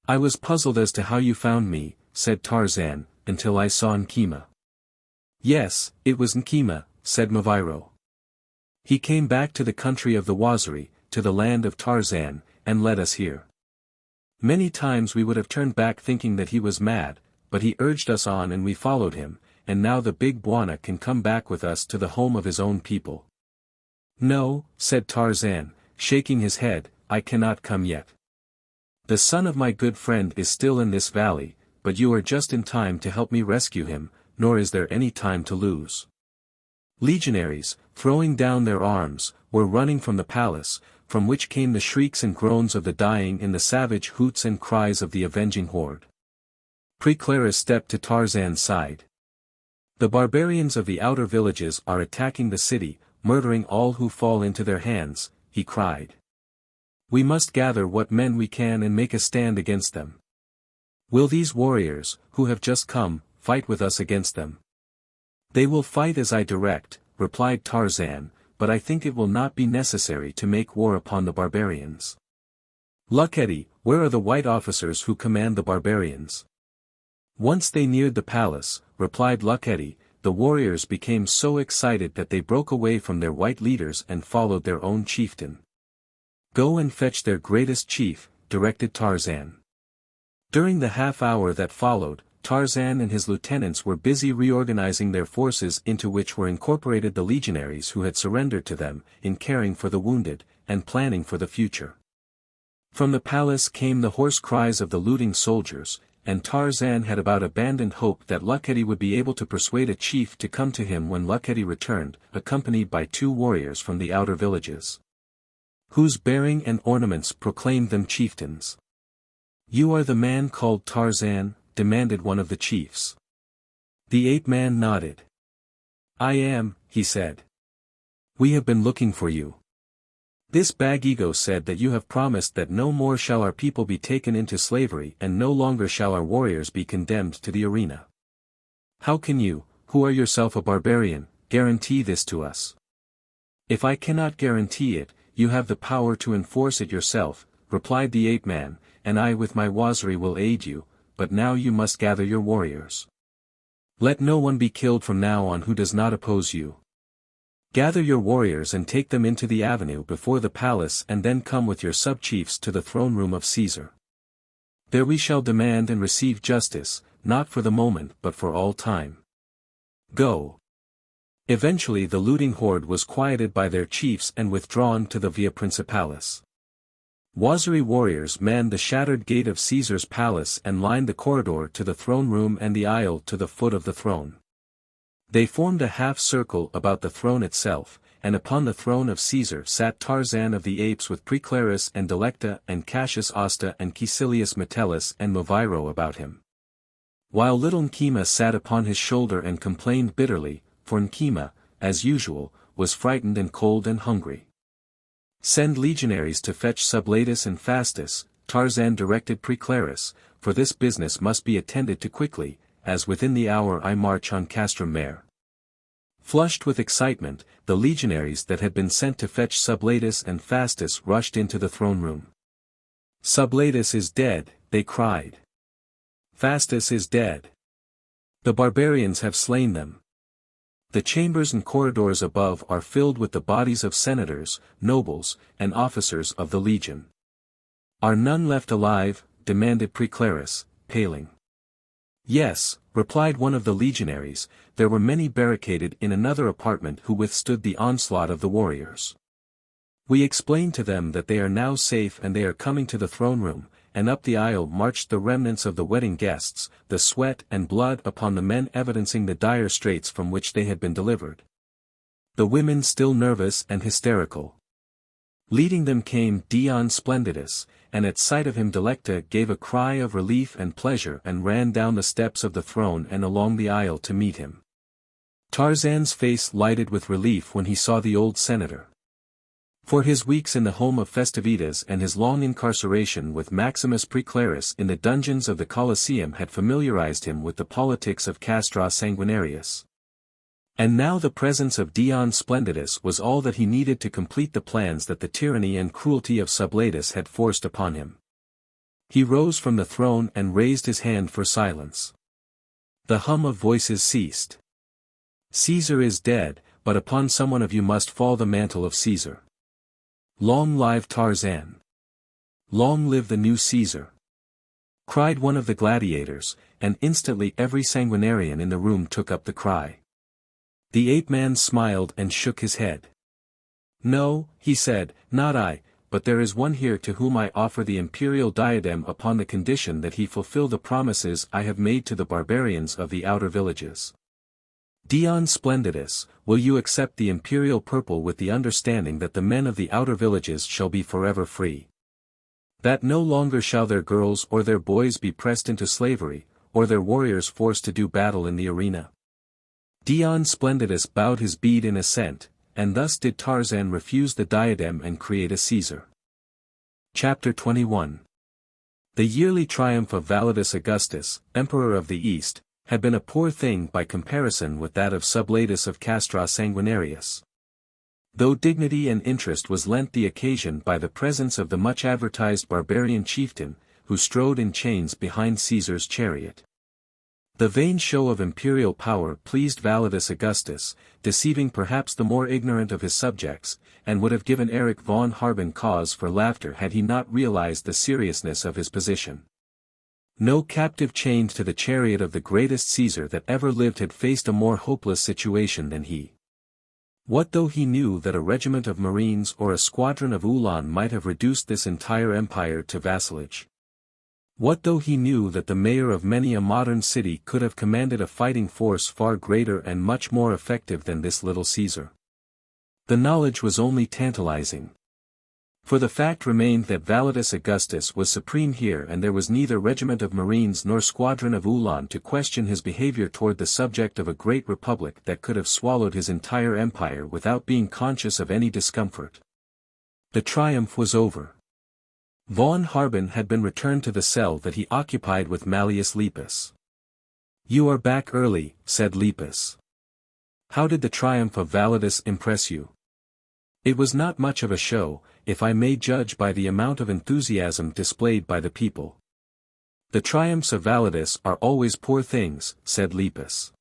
"I was puzzled as to how you found me," said Tarzan, "until I saw Nkima." "Yes, it was Nkima," said Maviro. "He came back to the country of the Waziri, to the land of Tarzan, and led us here. Many times we would have turned back thinking that he was mad, but he urged us on and we followed him, and now the big Bwana can come back with us to the home of his own people." "No," said Tarzan, shaking his head, "I cannot come yet. The son of my good friend is still in this valley, but you are just in time to help me rescue him, nor is there any time to lose." Legionaries, throwing down their arms, were running from the palace, from which came the shrieks and groans of the dying and the savage hoots and cries of the avenging horde. Preclaris stepped to Tarzan's side. "The barbarians of the outer villages are attacking the city, murdering all who fall into their hands," he cried. "We must gather what men we can and make a stand against them. Will these warriors, who have just come, fight with us against them?" "They will fight as I direct," replied Tarzan, "but I think it will not be necessary to make war upon the barbarians." "Luckety, where are the white officers who command the barbarians?" "Once they neared the palace," replied Luckety, "the warriors became so excited that they broke away from their white leaders and followed their own chieftain." "Go and fetch their greatest chief," directed Tarzan. During the half-hour that followed, Tarzan and his lieutenants were busy reorganizing their forces into which were incorporated the legionaries who had surrendered to them, in caring for the wounded, and planning for the future. From the palace came the hoarse cries of the looting soldiers, and Tarzan had about abandoned hope that Luckety would be able to persuade a chief to come to him when Luckety returned, accompanied by 2 warriors from the outer villages, whose bearing and ornaments proclaimed them chieftains. "You are the man called Tarzan?" demanded one of the chiefs. The ape-man nodded. "I am," he said. "We have been looking for you. This Bag-Ego said that you have promised that no more shall our people be taken into slavery and no longer shall our warriors be condemned to the arena. How can you, who are yourself a barbarian, guarantee this to us?" "If I cannot guarantee it, you have the power to enforce it yourself," replied the ape-man, "and I with my Waziri will aid you, but now you must gather your warriors. Let no one be killed from now on who does not oppose you. Gather your warriors and take them into the avenue before the palace and then come with your sub-chiefs to the throne room of Caesar. There we shall demand and receive justice, not for the moment but for all time. Go." Eventually the looting horde was quieted by their chiefs and withdrawn to the Via Principalis. Waziri warriors manned the shattered gate of Caesar's palace and lined the corridor to the throne room and the aisle to the foot of the throne. They formed a half-circle about the throne itself, and upon the throne of Caesar sat Tarzan of the Apes with Preclaris and Delecta and Cassius Osta and Caecilius Metellus and Maviro about him. While little Nkima sat upon his shoulder and complained bitterly, for Nkima, as usual, was frightened and cold and hungry. "Send legionaries to fetch Sublatus and Fastus," Tarzan directed Preclaris, "for this business must be attended to quickly, as within the hour I march on Castrum Mare. Flushed with excitement, the legionaries that had been sent to fetch Sublatus and Fastus rushed into the throne room. "Sublatus is dead," they cried. "Fastus is dead. The barbarians have slain them. The chambers and corridors above are filled with the bodies of senators, nobles, and officers of the legion." "Are none left alive?" demanded Preclarus, paling. "Yes," replied one of the legionaries, "there were many barricaded in another apartment who withstood the onslaught of the warriors. We explained to them that they are now safe and they are coming to the throne room, and up the aisle marched the remnants of the wedding guests, the sweat and blood upon the men evidencing the dire straits from which they had been delivered. The women still nervous and hysterical. Leading them came Dion Splendidus, and at sight of him Delecta gave a cry of relief and pleasure and ran down the steps of the throne and along the aisle to meet him. Tarzan's face lighted with relief when he saw the old senator. For his weeks in the home of Festivitas and his long incarceration with Maximus Preclarus in the dungeons of the Colosseum had familiarized him with the politics of Castra Sanguinarius. And now the presence of Dion Splendidus was all that he needed to complete the plans that the tyranny and cruelty of Sublatus had forced upon him. He rose from the throne and raised his hand for silence. The hum of voices ceased. "Caesar is dead, but upon someone of you must fall the mantle of Caesar. Long live Tarzan! Long live the new Caesar!" cried one of the gladiators, and instantly every sanguinarian in the room took up the cry. The ape-man smiled and shook his head. "No," he said, "not I, but there is one here to whom I offer the imperial diadem upon the condition that he fulfill the promises I have made to the barbarians of the outer villages. Dion Splendidus, will you accept the imperial purple with the understanding that the men of the outer villages shall be forever free? That no longer shall their girls or their boys be pressed into slavery, or their warriors forced to do battle in the arena?" Dion Splendidus bowed his bead in assent, and thus did Tarzan refuse the diadem and create a Caesar. Chapter 21. The yearly triumph of Validus Augustus, Emperor of the East, had been a poor thing by comparison with that of Sublatus of Castra Sanguinarius. Though dignity and interest was lent the occasion by the presence of the much-advertised barbarian chieftain, who strode in chains behind Caesar's chariot. The vain show of imperial power pleased Validus Augustus, deceiving perhaps the more ignorant of his subjects, and would have given Erich von Harben cause for laughter had he not realized the seriousness of his position. No captive chained to the chariot of the greatest Caesar that ever lived had faced a more hopeless situation than he. What though he knew that a regiment of marines or a squadron of Uhlans might have reduced this entire empire to vassalage? What though he knew that the mayor of many a modern city could have commanded a fighting force far greater and much more effective than this little Caesar? The knowledge was only tantalizing. For the fact remained that Validus Augustus was supreme here, and there was neither regiment of marines nor squadron of Uhlans to question his behavior toward the subject of a great republic that could have swallowed his entire empire without being conscious of any discomfort. The triumph was over. Von Harben had been returned to the cell that he occupied with Mallius Lepus. "You are back early," said Lepus. "How did the triumph of Validus impress you?" "It was not much of a show, if I may judge by the amount of enthusiasm displayed by the people." "The triumphs of Validus are always poor things," said Lepus.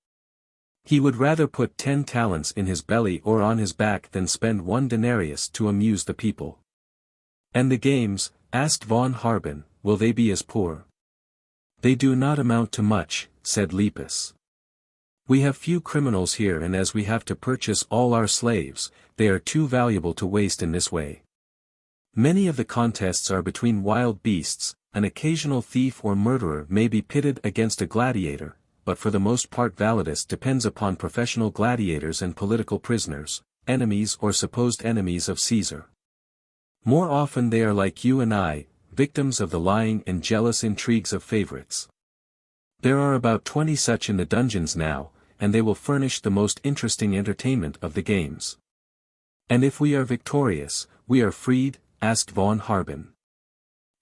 "He would rather put 10 talents in his belly or on his back than spend 1 denarius to amuse the people." "And the games," asked von Harben, "will they be as poor?" "They do not amount to much," said Lepus. "We have few criminals here, and as we have to purchase all our slaves, they are too valuable to waste in this way. Many of the contests are between wild beasts, an occasional thief or murderer may be pitted against a gladiator, but for the most part Validus depends upon professional gladiators and political prisoners, enemies or supposed enemies of Caesar. More often they are like you and I, victims of the lying and jealous intrigues of favorites. There are about 20 such in the dungeons now, and they will furnish the most interesting entertainment of the games." "And if we are victorious, we are freed?" asked von Harben.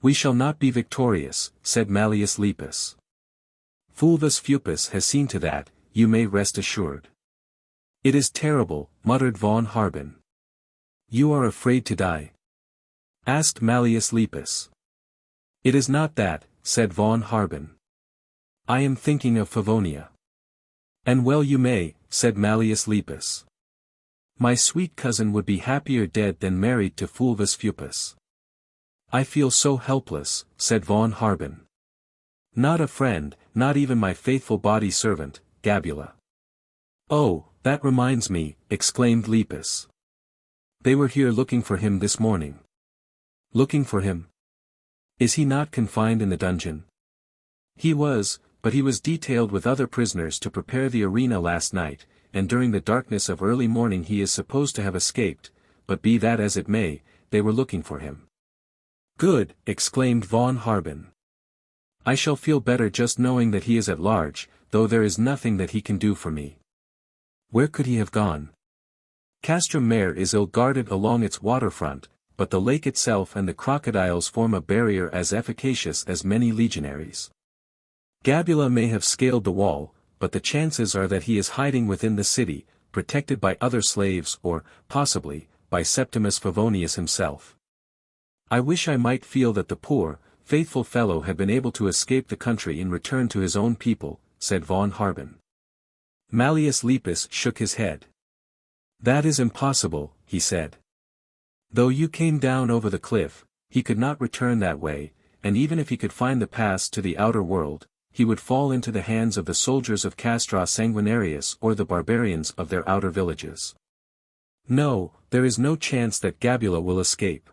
"We shall not be victorious," said Mallius Lepus. Fulvus Fupus has seen to that, you may rest assured. It is terrible, muttered von Harben. You are afraid to die? Asked Mallius Lepus. It is not that, said von Harben. I am thinking of Favonia. And well you may, said Mallius Lepus. My sweet cousin would be happier dead than married to Fulvus Fupus. I feel so helpless, said von Harben. Not a friend, not even my faithful body servant, Gabula. Oh, that reminds me, exclaimed Lepus. They were here looking for him this morning. Looking for him? Is he not confined in the dungeon? He was, but he was detailed with other prisoners to prepare the arena last night, and during the darkness of early morning he is supposed to have escaped, but be that as it may, they were looking for him. Good, exclaimed von Harben. I shall feel better just knowing that he is at large, though there is nothing that he can do for me. Where could he have gone? Castrum Mare is ill-guarded along its waterfront, but the lake itself and the crocodiles form a barrier as efficacious as many legionaries. Gabula may have scaled the wall, but the chances are that he is hiding within the city, protected by other slaves or, possibly, by Septimus Favonius himself. I wish I might feel that the poor, faithful fellow had been able to escape the country and return to his own people, said von Harben. Mallius Lepus shook his head. That is impossible, he said. Though you came down over the cliff, he could not return that way, and even if he could find the pass to the outer world, he would fall into the hands of the soldiers of Castra Sanguinarius or the barbarians of their outer villages. No, there is no chance that Gabula will escape.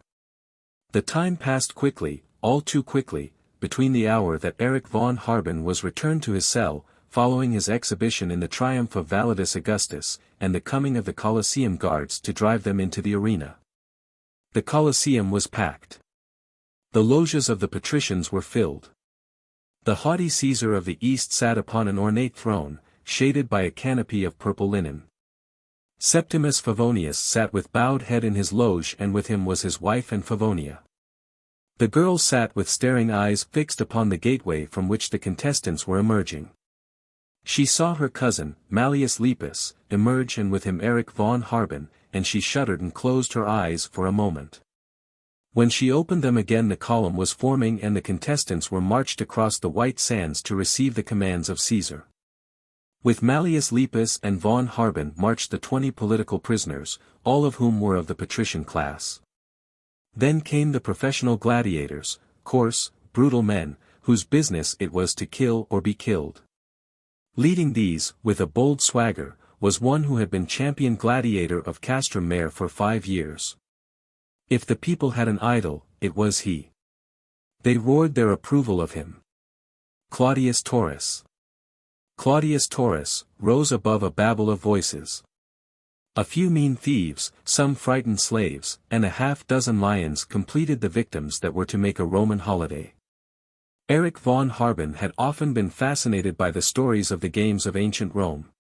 The time passed quickly, all too quickly, between the hour that Erich von Harben was returned to his cell, following his exhibition in the triumph of Validus Augustus, and the coming of the Colosseum guards to drive them into the arena. The Colosseum was packed. The loges of the patricians were filled. The haughty Caesar of the East sat upon an ornate throne, shaded by a canopy of purple linen. Septimus Favonius sat with bowed head in his loge, and with him was his wife and Favonia. The girl sat with staring eyes fixed upon the gateway from which the contestants were emerging. She saw her cousin, Mallius Lepus, emerge, and with him Erich von Harben, and she shuddered and closed her eyes for a moment. When she opened them again the column was forming and the contestants were marched across the white sands to receive the commands of Caesar. With Mallius Lepus and von Harben marched the 20 political prisoners, all of whom were of the patrician class. Then came the professional gladiators, coarse, brutal men, whose business it was to kill or be killed. Leading these, with a bold swagger, was one who had been champion gladiator of Castrum Mare for 5 years. If the people had an idol, it was he. They roared their approval of him. Claudius Taurus. Claudius Taurus rose above a babel of voices. A few mean thieves, some frightened slaves, and a half-dozen lions completed the victims that were to make a Roman holiday. Erich von Harben had often been fascinated by the stories of the games of ancient Rome.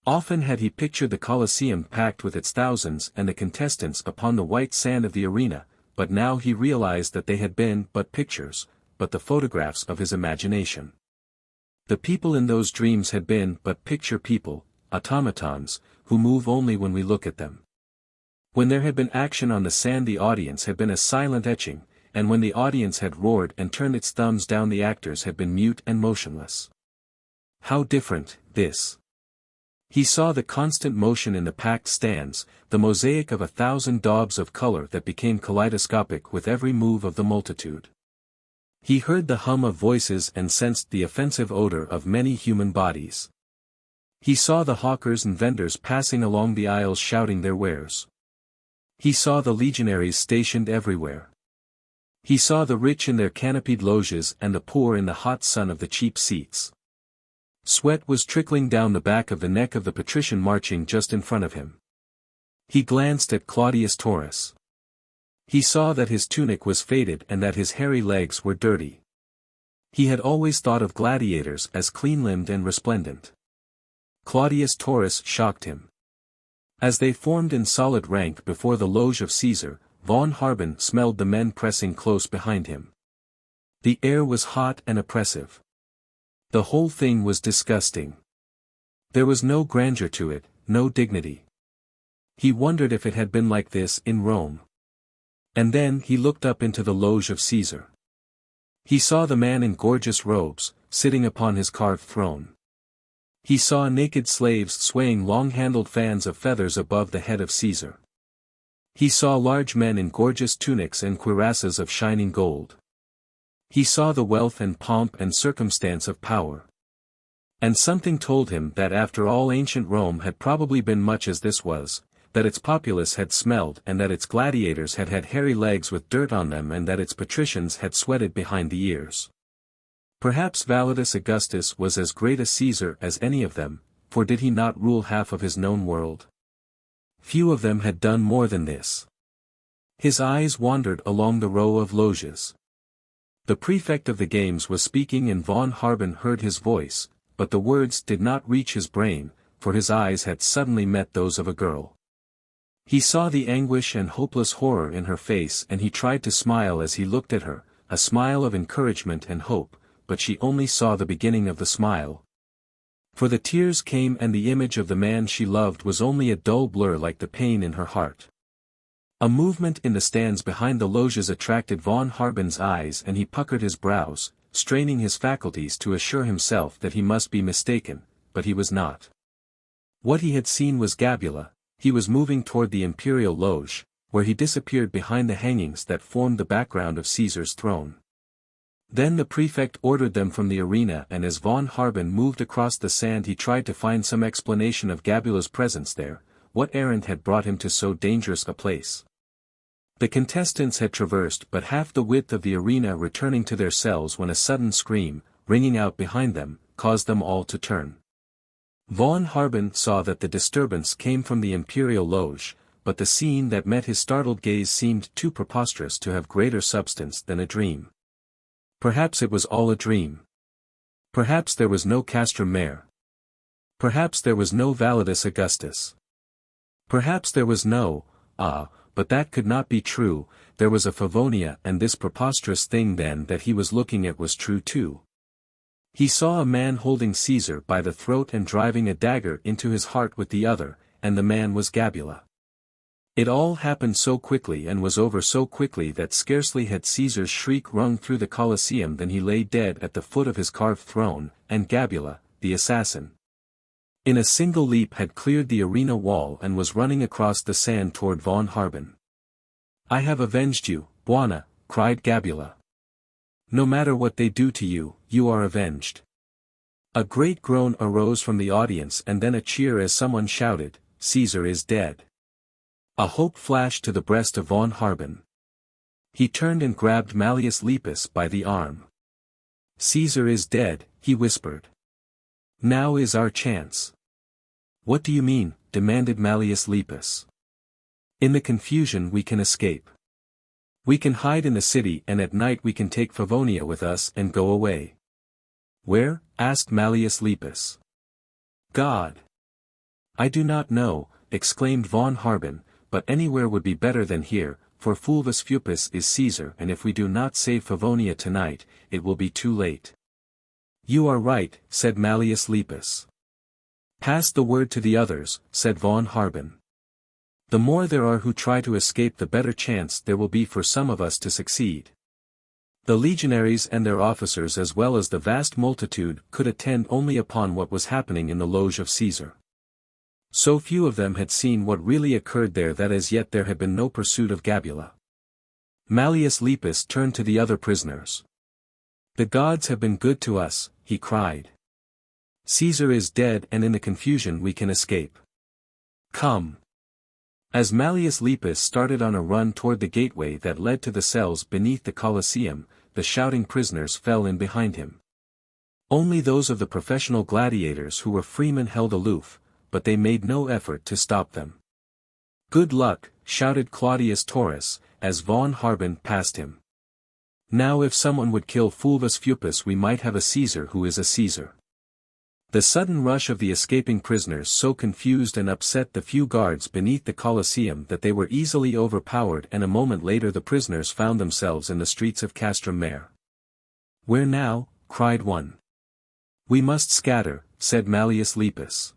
Often had he pictured the Colosseum packed with its thousands and the contestants upon the white sand of the arena, but now he realized that they had been but pictures, but the photographs of his imagination. The people in those dreams had been but picture people, automatons, who move only when we look at them. When there had been action on the sand the audience had been a silent etching, and when the audience had roared and turned its thumbs down the actors had been mute and motionless. How different, this! He saw the constant motion in the packed stands, the mosaic of 1,000 daubs of color that became kaleidoscopic with every move of the multitude. He heard the hum of voices and sensed the offensive odor of many human bodies. He saw the hawkers and vendors passing along the aisles shouting their wares. He saw the legionaries stationed everywhere. He saw the rich in their canopied loges and the poor in the hot sun of the cheap seats. Sweat was trickling down the back of the neck of the patrician marching just in front of him. He glanced at Claudius Taurus. He saw that his tunic was faded and that his hairy legs were dirty. He had always thought of gladiators as clean-limbed and resplendent. Claudius Taurus shocked him. As they formed in solid rank before the loge of Caesar, von Harben smelled the men pressing close behind him. The air was hot and oppressive. The whole thing was disgusting. There was no grandeur to it, no dignity. He wondered if it had been like this in Rome. And then he looked up into the loge of Caesar. He saw the man in gorgeous robes, sitting upon his carved throne. He saw naked slaves swaying long-handled fans of feathers above the head of Caesar. He saw large men in gorgeous tunics and cuirasses of shining gold. He saw the wealth and pomp and circumstance of power. And something told him that after all ancient Rome had probably been much as this was, that its populace had smelled and that its gladiators had had hairy legs with dirt on them and that its patricians had sweated behind the ears. Perhaps Validus Augustus was as great a Caesar as any of them, for did he not rule half of his known world? Few of them had done more than this. His eyes wandered along the row of loges. The prefect of the games was speaking and von Harben heard his voice, but the words did not reach his brain, for his eyes had suddenly met those of a girl. He saw the anguish and hopeless horror in her face and he tried to smile as he looked at her, a smile of encouragement and hope, but she only saw the beginning of the smile. For the tears came and the image of the man she loved was only a dull blur like the pain in her heart. A movement in the stands behind the loges attracted von Harben's eyes and he puckered his brows, straining his faculties to assure himself that he must be mistaken, but he was not. What he had seen was Gabula. He was moving toward the imperial loge, where he disappeared behind the hangings that formed the background of Caesar's throne. Then the prefect ordered them from the arena and as von Harben moved across the sand he tried to find some explanation of Gabula's presence there, what errand had brought him to so dangerous a place. The contestants had traversed but half the width of the arena returning to their cells when a sudden scream, ringing out behind them, caused them all to turn. Von Harben saw that the disturbance came from the imperial loge, but the scene that met his startled gaze seemed too preposterous to have greater substance than a dream. Perhaps it was all a dream. Perhaps there was no Castrum Mare. Perhaps there was no Validus Augustus. Perhaps there was no, but that could not be true, there was a Favonia and this preposterous thing then that he was looking at was true too. He saw a man holding Caesar by the throat and driving a dagger into his heart with the other, and the man was Gabula. It all happened so quickly and was over so quickly that scarcely had Caesar's shriek rung through the Colosseum than he lay dead at the foot of his carved throne, and Gabula, the assassin, in a single leap had cleared the arena wall and was running across the sand toward von Harben. "I have avenged you, Buona," cried Gabula. "No matter what they do to you, you are avenged." A great groan arose from the audience and then a cheer as someone shouted, "Caesar is dead." A hope flashed to the breast of von Harben. He turned and grabbed Mallius Lepus by the arm. "Caesar is dead," he whispered. "Now is our chance." "What do you mean?" demanded Mallius Lepus. "In the confusion we can escape. We can hide in the city and at night we can take Favonia with us and go away." "Where?" asked Mallius Lepus. "God! I do not know," exclaimed von Harben, "but anywhere would be better than here, for Fulvus Fupus is Caesar and if we do not save Favonia tonight, it will be too late." "You are right," said Mallius Lepus. "Pass the word to the others," said von Harben. "The more there are who try to escape the better chance there will be for some of us to succeed." The legionaries and their officers as well as the vast multitude could attend only upon what was happening in the loge of Caesar. So few of them had seen what really occurred there that as yet there had been no pursuit of Gabula. Mallius Lepus turned to the other prisoners. "The gods have been good to us," he cried. "Caesar is dead and in the confusion we can escape. Come." As Mallius Lepus started on a run toward the gateway that led to the cells beneath the Colosseum, the shouting prisoners fell in behind him. Only those of the professional gladiators who were freemen held aloof, but they made no effort to stop them. "Good luck," shouted Claudius Taurus, as von Harben passed him. "Now if someone would kill Fulvus Fupus we might have a Caesar who is a Caesar." The sudden rush of the escaping prisoners so confused and upset the few guards beneath the Colosseum that they were easily overpowered and a moment later the prisoners found themselves in the streets of Castrum Mare. "Where now?" cried one. "We must scatter," said Mallius Lepus.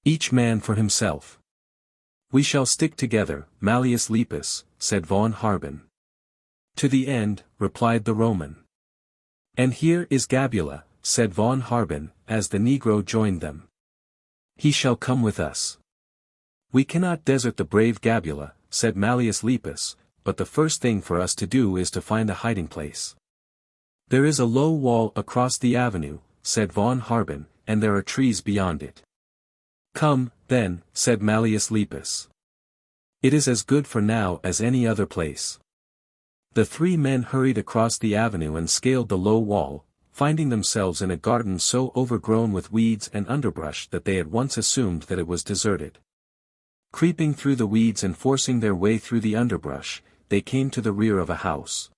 "Each man for himself." "We shall stick together, Mallius Lepus," said von Harben. "To the end," replied the Roman. "And here is Gabula," said von Harben, as the Negro joined them. "He shall come with us." "We cannot desert the brave Gabula," said Mallius Lepus, "but the first thing for us to do is to find a hiding place." "There is a low wall across the avenue," said von Harben, "and there are trees beyond it." "Come, then," said Mallius Lepus. "It is as good for now as any other place." The three men hurried across the avenue and scaled the low wall, finding themselves in a garden so overgrown with weeds and underbrush that they at once assumed that it was deserted. Creeping through the weeds and forcing their way through the underbrush, they came to the rear of a house.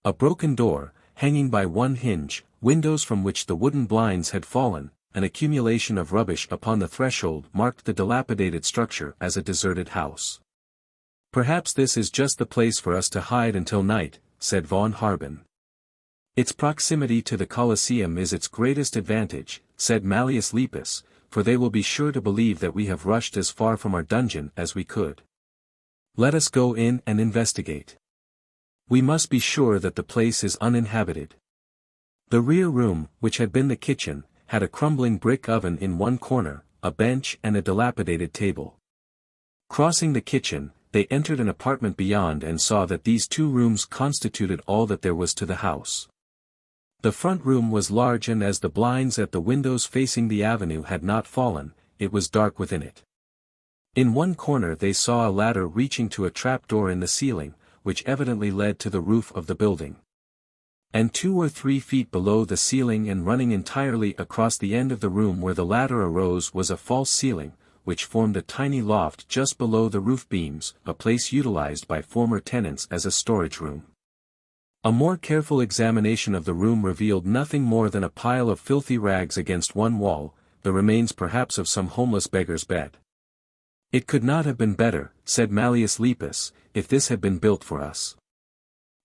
A broken door, hanging by one hinge, windows from which the wooden blinds had fallen, an accumulation of rubbish upon the threshold marked the dilapidated structure as a deserted house. "Perhaps this is just the place for us to hide until night," said von Harben. "Its proximity to the Colosseum is its greatest advantage," said Mallius Lepus, "for they will be sure to believe that we have rushed as far from our dungeon as we could. Let us go in and investigate. We must be sure that the place is uninhabited." The rear room, which had been the kitchen, had a crumbling brick oven in one corner, a bench and a dilapidated table. Crossing the kitchen, they entered an apartment beyond and saw that these two rooms constituted all that there was to the house. The front room was large, and as the blinds at the windows facing the avenue had not fallen, it was dark within it. In one corner they saw a ladder reaching to a trapdoor in the ceiling, which evidently led to the roof of the building. And 2 or 3 feet below the ceiling and running entirely across the end of the room where the ladder arose was a false ceiling, which formed a tiny loft just below the roof beams, a place utilized by former tenants as a storage room. A more careful examination of the room revealed nothing more than a pile of filthy rags against one wall, the remains perhaps of some homeless beggar's bed. "It could not have been better," said Mallius Lepus, "if this had been built for us.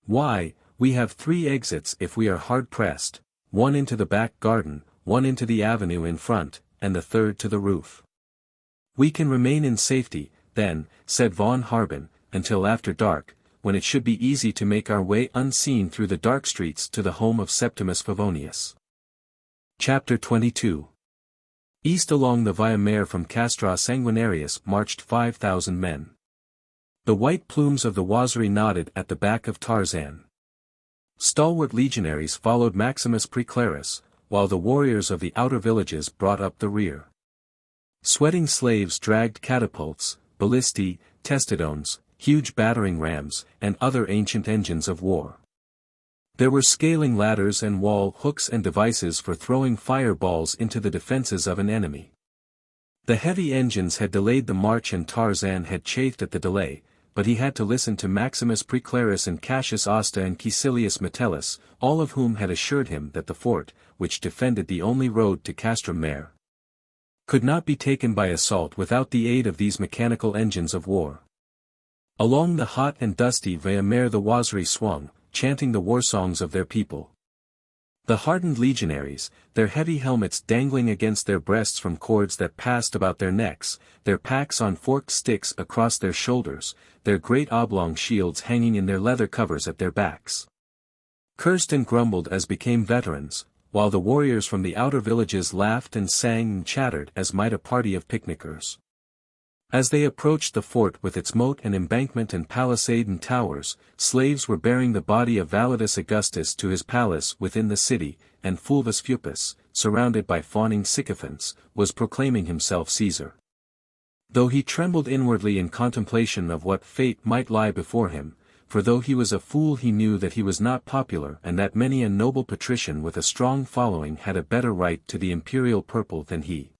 Why, we have 3 exits if we are hard pressed, one into the back garden, one into the avenue in front, and the third to the roof. We can remain in safety, then," said von Harben, "until after dark, when it should be easy to make our way unseen through the dark streets to the home of Septimus Favonius." Chapter 22. East along the Via Mare from Castra Sanguinarius marched 5,000 men. The white plumes of the Waziri nodded at the back of Tarzan. Stalwart legionaries followed Maximus Preclarus, while the warriors of the outer villages brought up the rear. Sweating slaves dragged catapults, ballistae, testodones, huge battering rams, and other ancient engines of war. There were scaling ladders and wall hooks and devices for throwing fireballs into the defenses of an enemy. The heavy engines had delayed the march, and Tarzan had chafed at the delay, but he had to listen to Maximus Preclarus and Cassius Asta and Caecilius Metellus, all of whom had assured him that the fort, which defended the only road to Castrum Mare, could not be taken by assault without the aid of these mechanical engines of war. Along the hot and dusty Via Mare the Waziri swung, chanting the war songs of their people. The hardened legionaries, their heavy helmets dangling against their breasts from cords that passed about their necks, their packs on forked sticks across their shoulders, their great oblong shields hanging in their leather covers at their backs, cursed and grumbled as became veterans, while the warriors from the outer villages laughed and sang and chattered as might a party of picnickers. As they approached the fort with its moat and embankment and palisade and towers, slaves were bearing the body of Validus Augustus to his palace within the city, and Fulvus Fupus, surrounded by fawning sycophants, was proclaiming himself Caesar. Though he trembled inwardly in contemplation of what fate might lie before him, for though he was a fool he knew that he was not popular and that many a noble patrician with a strong following had a better right to the imperial purple than he.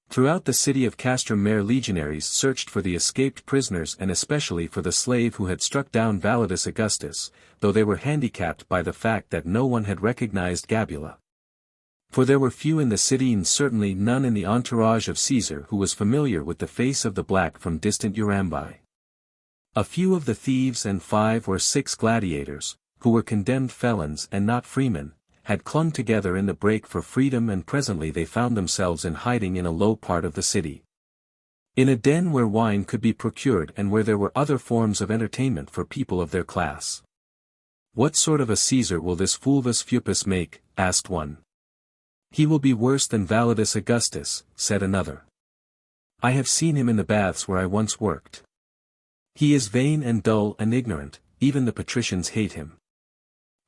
Throughout the city of Castrum Mare legionaries searched for the escaped prisoners and especially for the slave who had struck down Validus Augustus, though they were handicapped by the fact that no one had recognized Gabula. For there were few in the city and certainly none in the entourage of Caesar who was familiar with the face of the black from distant Wiramwazi. A few of the thieves and 5 or 6 gladiators, who were condemned felons and not freemen, had clung together in the break for freedom, and presently they found themselves in hiding in a low part of the city. In a den where wine could be procured and where there were other forms of entertainment for people of their class. "What sort of a Caesar will this Fulvus Fupus make?" asked one. "He will be worse than Validus Augustus," said another. "I have seen him in the baths where I once worked. He is vain and dull and ignorant, even the patricians hate him.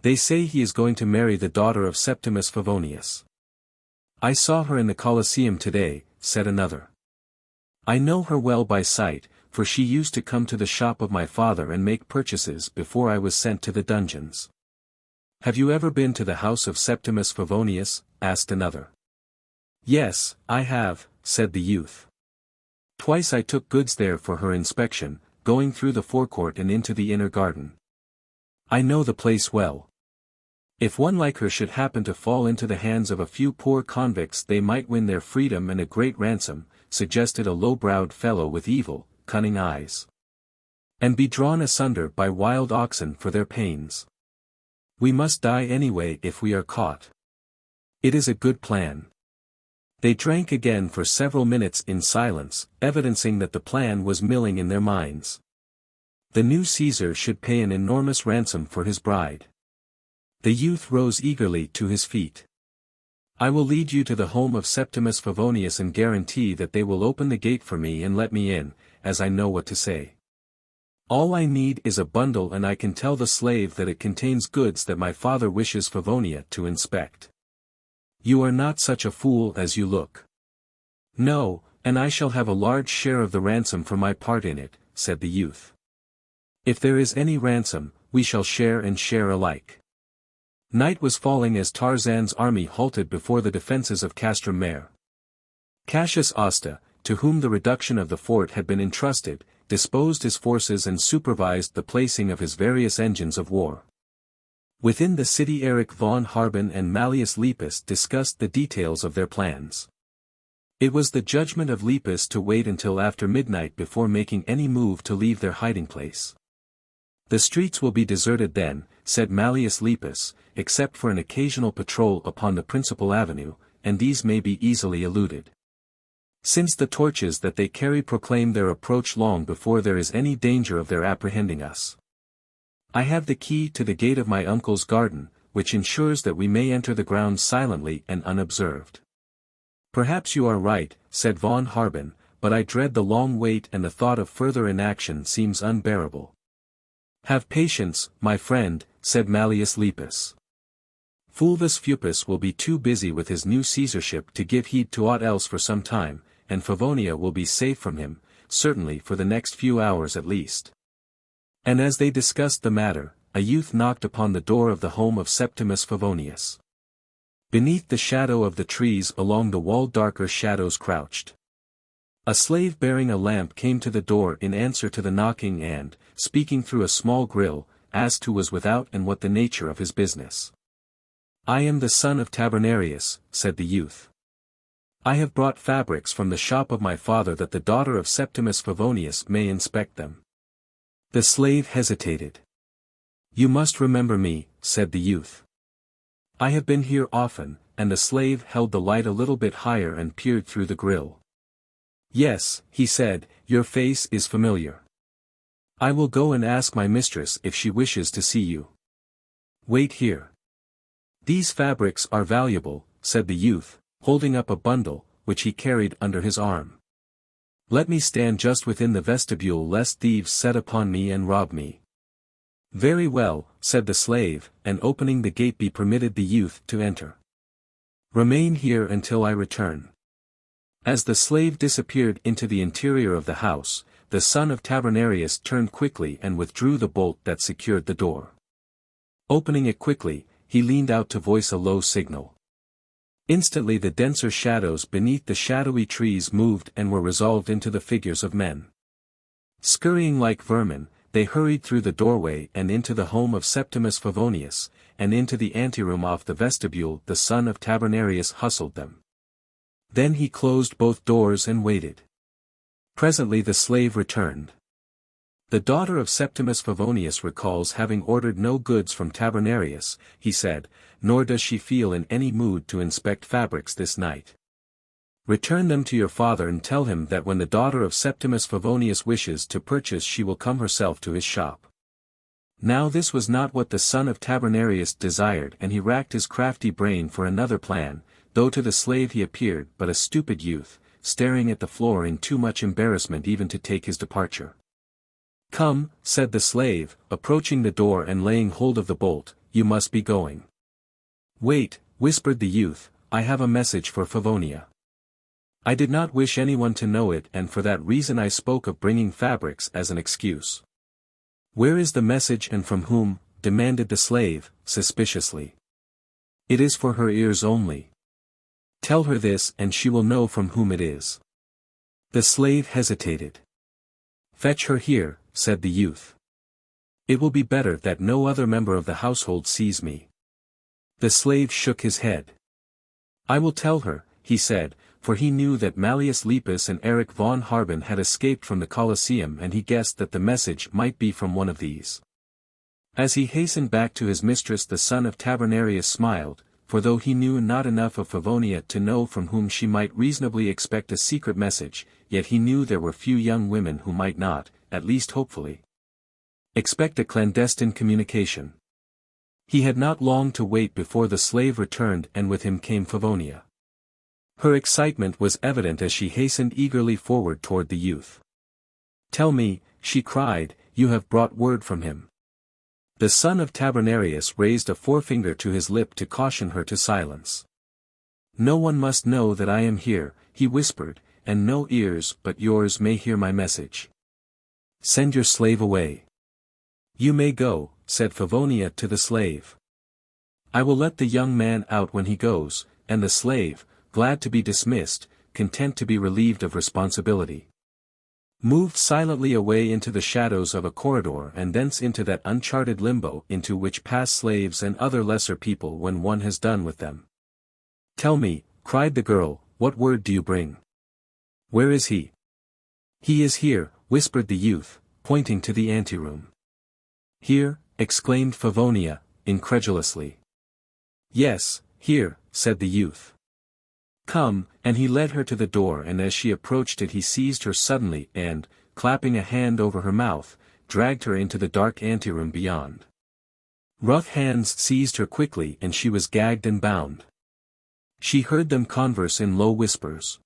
They say he is going to marry the daughter of Septimus Favonius." "I saw her in the Colosseum today," said another. "I know her well by sight, for she used to come to the shop of my father and make purchases before I was sent to the dungeons." "Have you ever been to the house of Septimus Favonius?" asked another. "Yes, I have," said the youth. "Twice I took goods there for her inspection, going through the forecourt and into the inner garden. I know the place well. If one like her should happen to fall into the hands of a few poor convicts, they might win their freedom and a great ransom," suggested a low-browed fellow with evil, cunning eyes. "And be drawn asunder by wild oxen for their pains. We must die anyway if we are caught. It is a good plan." They drank again for several minutes in silence, evidencing that the plan was milling in their minds. The new Caesar should pay an enormous ransom for his bride. The youth rose eagerly to his feet. "I will lead you to the home of Septimus Favonius and guarantee that they will open the gate for me and let me in, as I know what to say. All I need is a bundle, and I can tell the slave that it contains goods that my father wishes Favonia to inspect." "You are not such a fool as you look." "No, and I shall have a large share of the ransom for my part in it," said the youth. "If there is any ransom, we shall share and share alike." Night was falling as Tarzan's army halted before the defences of Castrum Mare. Cassius Osta, to whom the reduction of the fort had been entrusted, disposed his forces and supervised the placing of his various engines of war. Within the city Erich von Harben and Mallius Lepus discussed the details of their plans. It was the judgment of Lepus to wait until after midnight before making any move to leave their hiding place. "The streets will be deserted then," said Mallius Lepus, "except for an occasional patrol upon the principal avenue, and these may be easily eluded. Since the torches that they carry proclaim their approach long before there is any danger of their apprehending us. I have the key to the gate of my uncle's garden, which ensures that we may enter the grounds silently and unobserved." "Perhaps you are right," said von Harben, "but I dread the long wait, and the thought of further inaction seems unbearable." "Have patience, my friend," said Mallius Lepus. "Fulvus Fupus will be too busy with his new Caesarship to give heed to aught else for some time, and Favonia will be safe from him, certainly for the next few hours at least." And as they discussed the matter, a youth knocked upon the door of the home of Septimus Favonius. Beneath the shadow of the trees along the wall darker shadows crouched. A slave bearing a lamp came to the door in answer to the knocking and, speaking through a small grill, asked who was without and what the nature of his business. "I am the son of Tavernarius," said the youth. "I have brought fabrics from the shop of my father that the daughter of Septimus Favonius may inspect them." The slave hesitated. "You must remember me," said the youth. "I have been here often," and the slave held the light a little bit higher and peered through the grill. "Yes," he said, "your face is familiar. I will go and ask my mistress if she wishes to see you. Wait here." "These fabrics are valuable," said the youth, holding up a bundle, which he carried under his arm. "Let me stand just within the vestibule lest thieves set upon me and rob me." "Very well," said the slave, and opening the gate he permitted the youth to enter. "Remain here until I return." As the slave disappeared into the interior of the house, the son of Tavernarius turned quickly and withdrew the bolt that secured the door. Opening it quickly, he leaned out to voice a low signal. Instantly the denser shadows beneath the shadowy trees moved and were resolved into the figures of men. Scurrying like vermin, they hurried through the doorway and into the home of Septimus Favonius, and into the anteroom off the vestibule the son of Tavernarius hustled them. Then he closed both doors and waited. Presently the slave returned. The daughter of Septimus Favonius recalls having ordered no goods from Tabernarius, he said, nor does she feel in any mood to inspect fabrics this night. Return them to your father and tell him that when the daughter of Septimus Favonius wishes to purchase she will come herself to his shop. Now this was not what the son of Tabernarius desired, and he racked his crafty brain for another plan, though to the slave he appeared but a stupid youth, staring at the floor in too much embarrassment even to take his departure. Come, said the slave, approaching the door and laying hold of the bolt, you must be going. Wait, whispered the youth, I have a message for Favonia. I did not wish anyone to know it, and for that reason I spoke of bringing fabrics as an excuse. Where is the message and from whom? Demanded the slave, suspiciously. It is for her ears only. Tell her this and she will know from whom it is. The slave hesitated. Fetch her here, said the youth. It will be better that no other member of the household sees me. The slave shook his head. I will tell her, he said, for he knew that Mallius Lepus and Erich von Harben had escaped from the Colosseum, and he guessed that the message might be from one of these. As he hastened back to his mistress, the son of Tabernarius smiled, for though he knew not enough of Favonia to know from whom she might reasonably expect a secret message, yet he knew there were few young women who might not, at least hopefully, expect a clandestine communication. He had not long to wait before the slave returned, and with him came Favonia. Her excitement was evident as she hastened eagerly forward toward the youth. Tell me, she cried, you have brought word from him. The son of Tabernarius raised a forefinger to his lip to caution her to silence. No one must know that I am here, he whispered, and no ears but yours may hear my message. Send your slave away. You may go, said Favonia to the slave. I will let the young man out when he goes, and the slave, glad to be dismissed, content to be relieved of responsibility, moved silently away into the shadows of a corridor and thence into that uncharted limbo into which pass slaves and other lesser people when one has done with them. Tell me, cried the girl, what word do you bring? Where is he? He is here, whispered the youth, pointing to the anteroom. Here, exclaimed Favonia, incredulously. Yes, here, said the youth. Come, and he led her to the door, and as she approached it he seized her suddenly and, clapping a hand over her mouth, dragged her into the dark anteroom beyond. Rough hands seized her quickly and she was gagged and bound. She heard them converse in low whispers.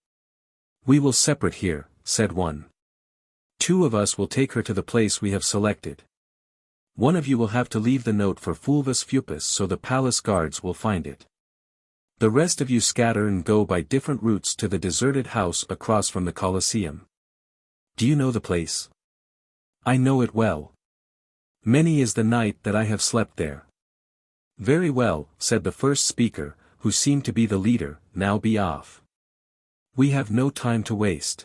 We will separate here, said one. Two of us will take her to the place we have selected. One of you will have to leave the note for Fulvus Fupus so the palace guards will find it. The rest of you scatter and go by different routes to the deserted house across from the Colosseum. Do you know the place? I know it well. Many is the night that I have slept there. Very well, said the first speaker, who seemed to be the leader, now be off. We have no time to waste.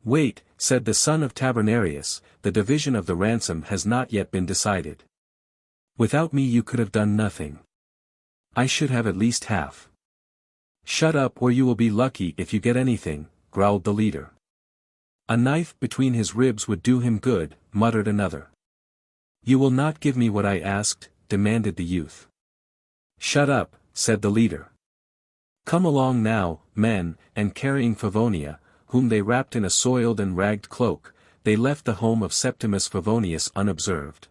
Wait, said the son of Tabernarius, the division of the ransom has not yet been decided. Without me you could have done nothing. I should have at least half. Shut up or you will be lucky if you get anything, growled the leader. A knife between his ribs would do him good, muttered another. You will not give me what I asked, demanded the youth. Shut up, said the leader. Come along now, men, and carrying Favonia, whom they wrapped in a soiled and ragged cloak, they left the home of Septimus Favonius unobserved.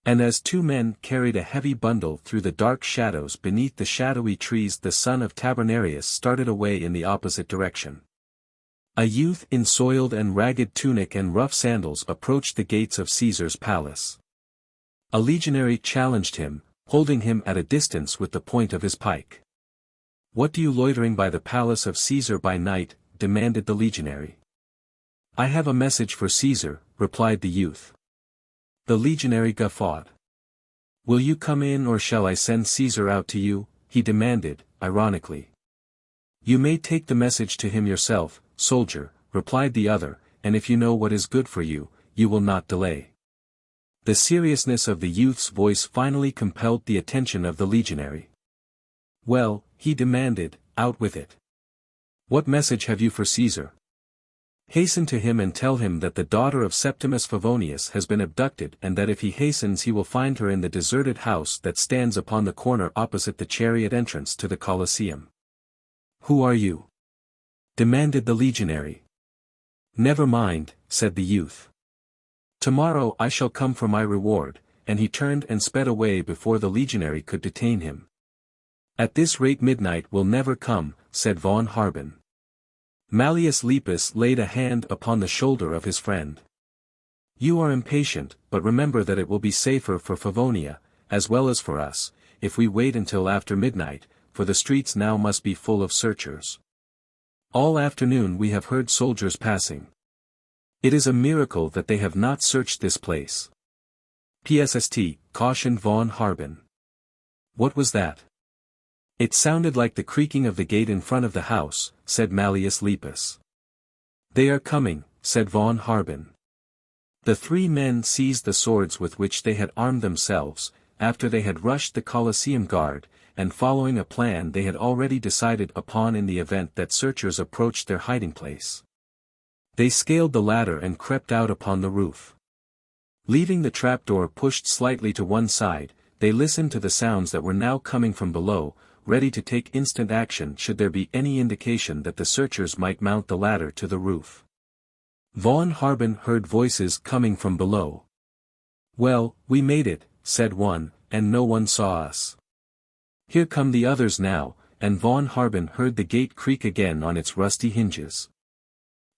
And as two men carried a heavy bundle through the dark shadows beneath the shadowy trees, the son of Tabernarius started away in the opposite direction. A youth in soiled and ragged tunic and rough sandals approached the gates of Caesar's palace. A legionary challenged him, holding him at a distance with the point of his pike. What do you loitering by the palace of Caesar by night? Demanded the legionary. I have a message for Caesar, replied the youth. The legionary guffawed. Will you come in or shall I send Caesar out to you? He demanded, ironically. You may take the message to him yourself, soldier, replied the other, and if you know what is good for you, you will not delay. The seriousness of the youth's voice finally compelled the attention of the legionary. Well, he demanded, out with it. What message have you for Caesar? Hasten to him and tell him that the daughter of Septimus Favonius has been abducted and that if he hastens he will find her in the deserted house that stands upon the corner opposite the chariot entrance to the Colosseum." "Who are you?" demanded the legionary. "Never mind," said the youth. "Tomorrow I shall come for my reward," and he turned and sped away before the legionary could detain him. "At this rate midnight will never come," said von Harben. Mallius Lepus laid a hand upon the shoulder of his friend. "You are impatient, but remember that it will be safer for Favonia, as well as for us, if we wait until after midnight, for the streets now must be full of searchers. All afternoon we have heard soldiers passing. It is a miracle that they have not searched this place." "PSST," cautioned von Harben. "What was that?" "It sounded like the creaking of the gate in front of the house," said Mallius Lepus. "They are coming," said von Harben. The three men seized the swords with which they had armed themselves, after they had rushed the Colosseum guard, and following a plan they had already decided upon in the event that searchers approached their hiding place. They scaled the ladder and crept out upon the roof. Leaving the trapdoor pushed slightly to one side, they listened to the sounds that were now coming from below, ready to take instant action should there be any indication that the searchers might mount the ladder to the roof. Von Harben heard voices coming from below. "Well, we made it," said one, "and no one saw us. Here come the others now," and von Harben heard the gate creak again on its rusty hinges.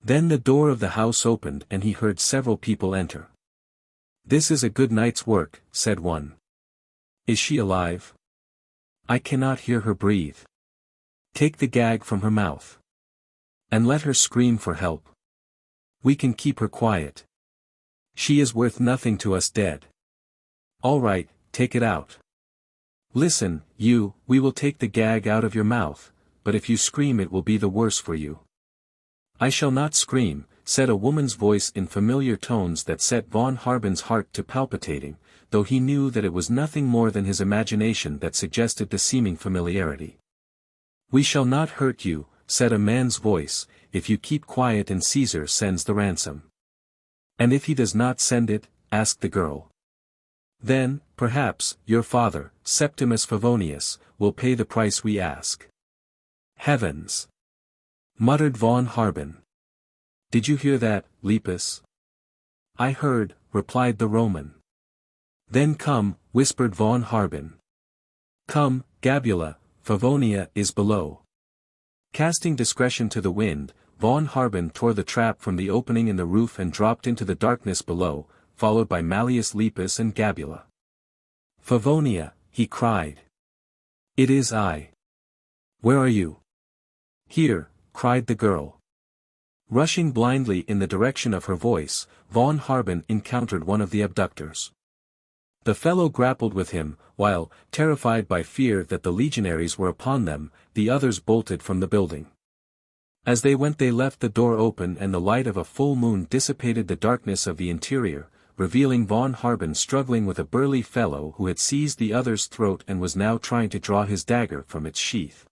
Then the door of the house opened and he heard several people enter. "This is a good night's work," said one. "Is she alive? I cannot hear her breathe. Take the gag from her mouth. And let her scream for help. We can keep her quiet. She is worth nothing to us dead. All right, take it out. Listen, you, we will take the gag out of your mouth, but if you scream it will be the worse for you." "I shall not scream," said a woman's voice in familiar tones that set von Harben's heart to palpitating, though he knew that it was nothing more than his imagination that suggested the seeming familiarity. "We shall not hurt you," said a man's voice, "if you keep quiet and Caesar sends the ransom." "And if he does not send it?" asked the girl. "Then, perhaps, your father, Septimus Favonius, will pay the price we ask." "Heavens!" muttered von Harben. "Did you hear that, Lepus?" "I heard," replied the Roman. "Then come," whispered von Harben. "Come, Gabula, Favonia is below." Casting discretion to the wind, von Harben tore the trap from the opening in the roof and dropped into the darkness below, followed by Mallius Lepus and Gabula. "Favonia," he cried. "It is I." "Where are you?" "Here," cried the girl. Rushing blindly in the direction of her voice, von Harben encountered one of the abductors. The fellow grappled with him, while, terrified by fear that the legionaries were upon them, the others bolted from the building. As they went they left the door open and the light of a full moon dissipated the darkness of the interior, revealing von Harben struggling with a burly fellow who had seized the other's throat and was now trying to draw his dagger from its sheath.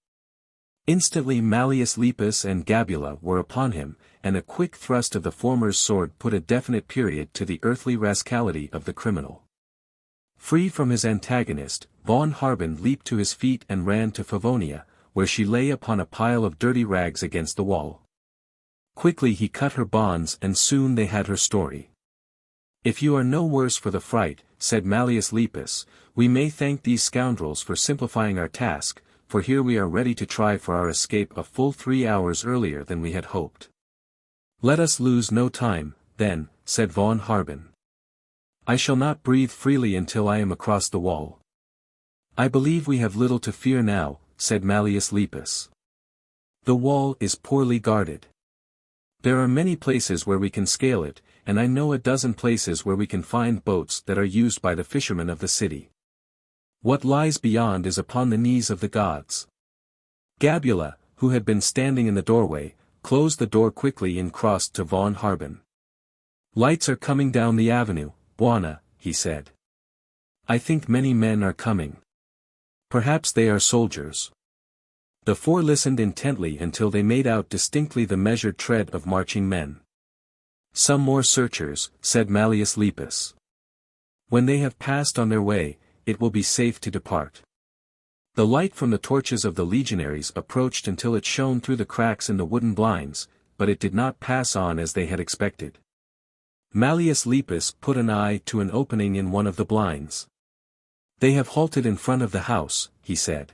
Instantly Mallius Lepus and Gabula were upon him, and a quick thrust of the former's sword put a definite period to the earthly rascality of the criminal. Free from his antagonist, von Harben leaped to his feet and ran to Favonia, where she lay upon a pile of dirty rags against the wall. Quickly he cut her bonds and soon they had her story. "If you are no worse for the fright," said Mallius Lepus, "we may thank these scoundrels for simplifying our task, for here we are ready to try for our escape a full 3 hours earlier than we had hoped." "Let us lose no time, then," said von Harben. "I shall not breathe freely until I am across the wall." "I believe we have little to fear now," said Mallius Lepus. "The wall is poorly guarded. There are many places where we can scale it, and I know a dozen places where we can find boats that are used by the fishermen of the city. What lies beyond is upon the knees of the gods." Gabula, who had been standing in the doorway, closed the door quickly and crossed to von Harben. "Lights are coming down the avenue, Buona," he said. "I think many men are coming. Perhaps they are soldiers." The four listened intently until they made out distinctly the measured tread of marching men. Some more searchers, said Mallius Lepus. When they have passed on their way, it will be safe to depart. The light from the torches of the legionaries approached until it shone through the cracks in the wooden blinds, but it did not pass on as they had expected. Mallius Lepus put an eye to an opening in one of the blinds. They have halted in front of the house, he said.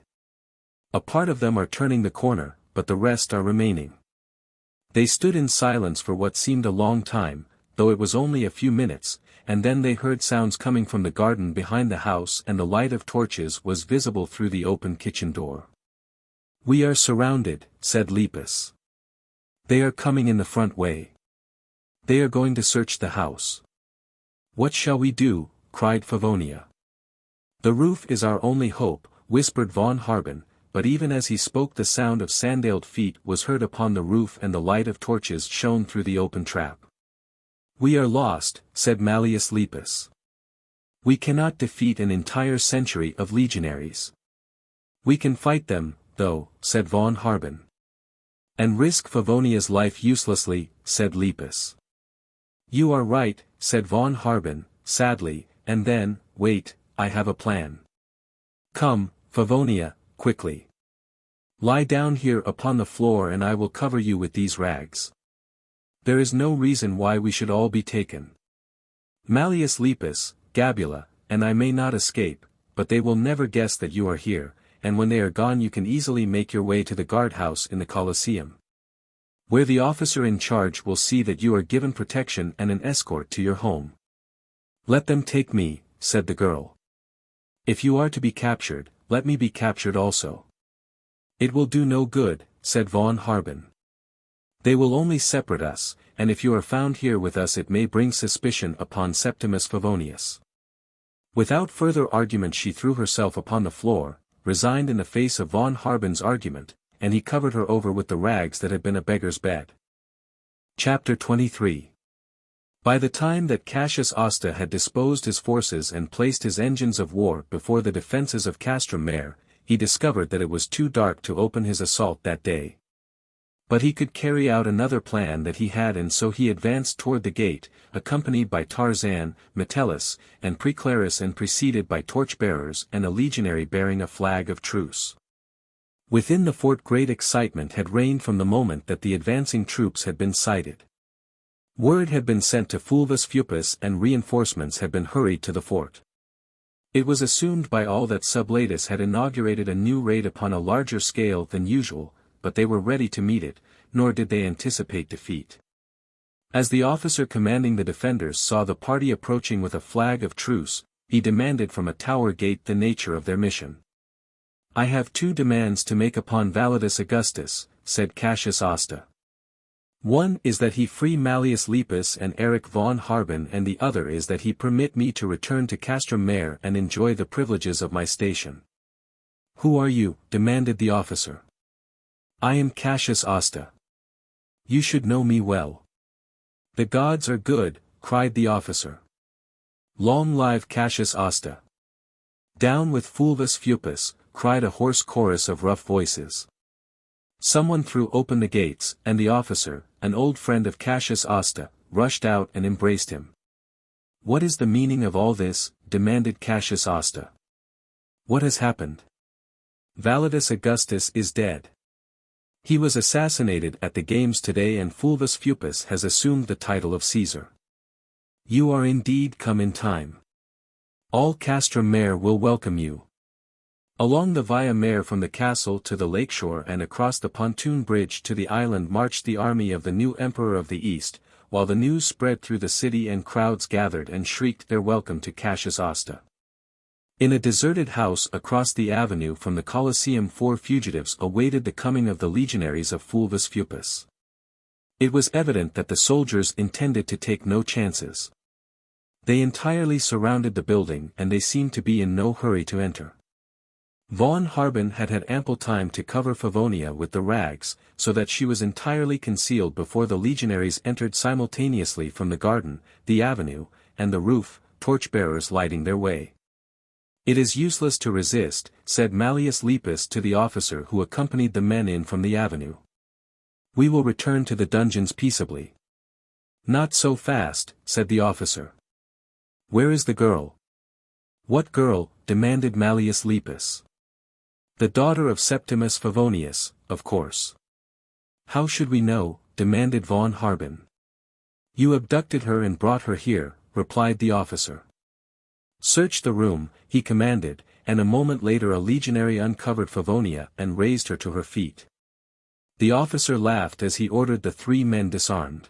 A part of them are turning the corner, but the rest are remaining. They stood in silence for what seemed a long time, though it was only a few minutes, and then they heard sounds coming from the garden behind the house and the light of torches was visible through the open kitchen door. We are surrounded, said Lepus. They are coming in the front way. They are going to search the house. What shall we do? Cried Favonia. The roof is our only hope, whispered von Harben, but even as he spoke the sound of sandaled feet was heard upon the roof and the light of torches shone through the open trap. We are lost, said Mallius Lepus. We cannot defeat an entire century of legionaries. We can fight them, though, said von Harben. And risk Favonia's life uselessly, said Lepus. You are right, said von Harben, sadly, and then, wait, I have a plan. Come, Favonia, quickly. Lie down here upon the floor and I will cover you with these rags. There is no reason why we should all be taken. Mallius Lepus, Gabula, and I may not escape, but they will never guess that you are here, and when they are gone you can easily make your way to the guardhouse in the Colosseum, where the officer in charge will see that you are given protection and an escort to your home. Let them take me, said the girl. If you are to be captured, let me be captured also. It will do no good, said von Harben. They will only separate us, and if you are found here with us it may bring suspicion upon Septimus Favonius. Without further argument she threw herself upon the floor, resigned in the face of von Harben's argument, and he covered her over with the rags that had been a beggar's bed. Chapter 23. By the time that Cassius Osta had disposed his forces and placed his engines of war before the defences of Castrum Mare, he discovered that it was too dark to open his assault that day. But he could carry out another plan that he had, and so he advanced toward the gate, accompanied by Tarzan, Metellus, and Preclaris, and preceded by torch-bearers and a legionary bearing a flag of truce. Within the fort great excitement had reigned from the moment that the advancing troops had been sighted. Word had been sent to Fulvus Fupus and reinforcements had been hurried to the fort. It was assumed by all that Sublatus had inaugurated a new raid upon a larger scale than usual, but they were ready to meet it, nor did they anticipate defeat. As the officer commanding the defenders saw the party approaching with a flag of truce, he demanded from a tower gate the nature of their mission. I have two demands to make upon Validus Augustus, said Cassius Osta. One is that he free Mallius Lepus and Erich von Harben, and the other is that he permit me to return to Castrum Mare and enjoy the privileges of my station. Who are you? Demanded the officer. I am Cassius Osta. You should know me well. The gods are good, cried the officer. Long live Cassius Osta. Down with Fulvus Fupus, cried a hoarse chorus of rough voices. Someone threw open the gates, and the officer, an old friend of Cassius Osta, rushed out and embraced him. What is the meaning of all this? Demanded Cassius Osta. What has happened? Validus Augustus is dead. He was assassinated at the games today, and Fulvus Fupus has assumed the title of Caesar. You are indeed come in time. All Castrum Mare will welcome you. Along the Via Mare from the castle to the lakeshore and across the pontoon bridge to the island marched the army of the new Emperor of the East, while the news spread through the city and crowds gathered and shrieked their welcome to Cassius Osta. In a deserted house across the avenue from the Colosseum 4 fugitives awaited the coming of the legionaries of Fulvus Fupus. It was evident that the soldiers intended to take no chances. They entirely surrounded the building and they seemed to be in no hurry to enter. Von Harben had had ample time to cover Favonia with the rags, so that she was entirely concealed before the legionaries entered simultaneously from the garden, the avenue, and the roof, torch-bearers lighting their way. It is useless to resist, said Mallius Lepus to the officer who accompanied the men in from the avenue. We will return to the dungeons peaceably. Not so fast, said the officer. Where is the girl? What girl? Demanded Mallius Lepus. The daughter of Septimus Favonius, of course. How should we know? Demanded von Harben. You abducted her and brought her here, replied the officer. Search the room, he commanded, and a moment later a legionary uncovered Favonia and raised her to her feet. The officer laughed as he ordered the 3 men disarmed.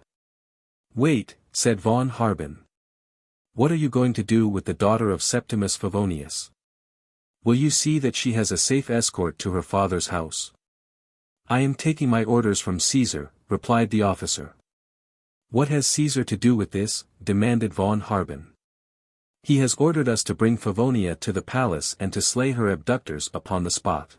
Wait, said von Harben. What are you going to do with the daughter of Septimus Favonius? Will you see that she has a safe escort to her father's house? I am taking my orders from Caesar, replied the officer. What has Caesar to do with this? Demanded von Harben. He has ordered us to bring Favonia to the palace and to slay her abductors upon the spot.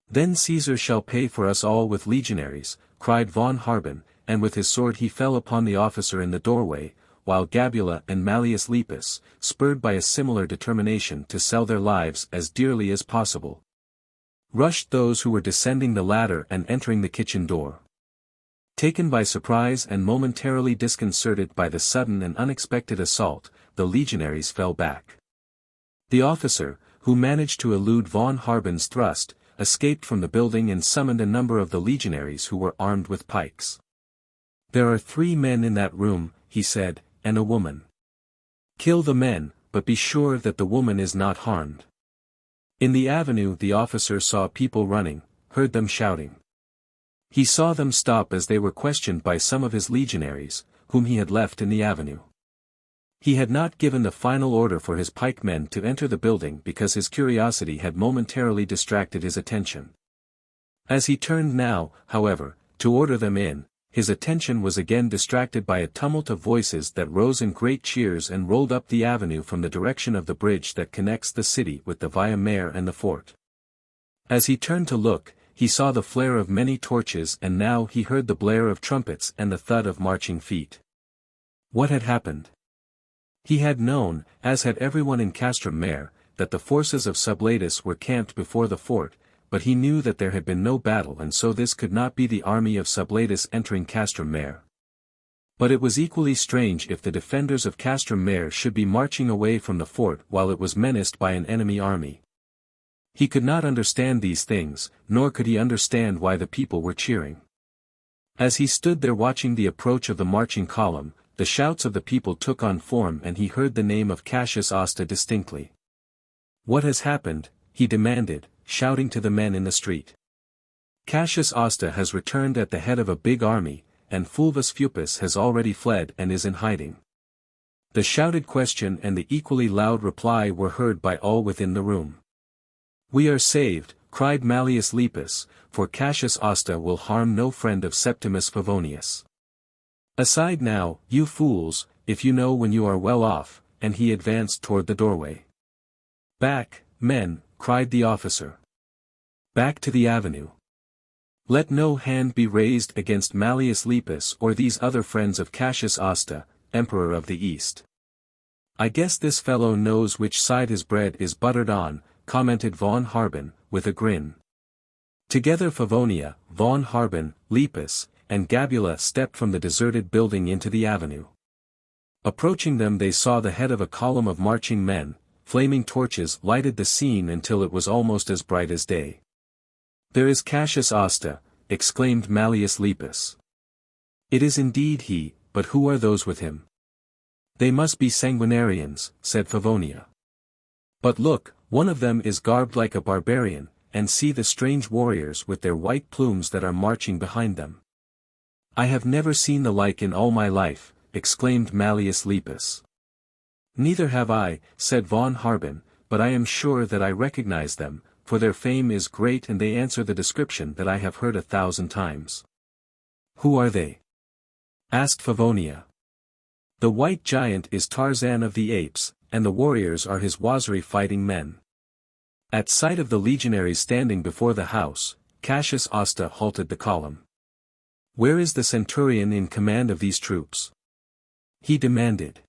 Then Caesar shall pay for us all with legionaries, cried von Harben, and with his sword he fell upon the officer in the doorway, while Gabula and Mallius Lepus, spurred by a similar determination to sell their lives as dearly as possible, rushed those who were descending the ladder and entering the kitchen door. Taken by surprise and momentarily disconcerted by the sudden and unexpected assault, the legionaries fell back. The officer, who managed to elude von Harben's thrust, escaped from the building and summoned a number of the legionaries who were armed with pikes. There are 3 men in that room, he said, and a woman. Kill the men, but be sure that the woman is not harmed. In the avenue the officer saw people running, heard them shouting. He saw them stop as they were questioned by some of his legionaries, whom he had left in the avenue. He had not given the final order for his pikemen to enter the building because his curiosity had momentarily distracted his attention. As he turned now, however, to order them in, his attention was again distracted by a tumult of voices that rose in great cheers and rolled up the avenue from the direction of the bridge that connects the city with the Via Mare and the fort. As he turned to look, he saw the flare of many torches and now he heard the blare of trumpets and the thud of marching feet. What had happened? He had known, as had everyone in Castrum Mare, that the forces of Sublatus were camped before the fort, but he knew that there had been no battle and so this could not be the army of Sublatus entering Castrum Mare. But it was equally strange if the defenders of Castrum Mare should be marching away from the fort while it was menaced by an enemy army. He could not understand these things, nor could he understand why the people were cheering. As he stood there watching the approach of the marching column, the shouts of the people took on form and he heard the name of Cassius Asta distinctly. What has happened? He demanded, shouting to the men in the street. Cassius Asta has returned at the head of a big army, and Fulvus Fupus has already fled and is in hiding. The shouted question and the equally loud reply were heard by all within the room. We are saved, cried Mallius Lepus, for Cassius Asta will harm no friend of Septimus Favonius. Aside now, you fools, if you know when you are well off, and he advanced toward the doorway. Back, men, cried the officer. Back to the avenue. Let no hand be raised against Mallius Lepus or these other friends of Cassius Asta, Emperor of the East. I guess this fellow knows which side his bread is buttered on, commented von Harben, with a grin. Together Favonia, von Harben, Lepus, and Gabula stepped from the deserted building into the avenue. Approaching them they saw the head of a column of marching men. Flaming torches lighted the scene until it was almost as bright as day. There is Cassius Asta, exclaimed Mallius Lepus. It is indeed he, but who are those with him? They must be Sanguinarians, said Favonia. But look, one of them is garbed like a barbarian, and see the strange warriors with their white plumes that are marching behind them. I have never seen the like in all my life, exclaimed Mallius Lepus. Neither have I, said von Harben, but I am sure that I recognize them, for their fame is great and they answer the description that I have heard 1,000 times. Who are they? Asked Favonia. The white giant is Tarzan of the apes, and the warriors are his Wazari fighting men. At sight of the legionaries standing before the house, Cassius Asta halted the column. Where is the centurion in command of these troops? He demanded.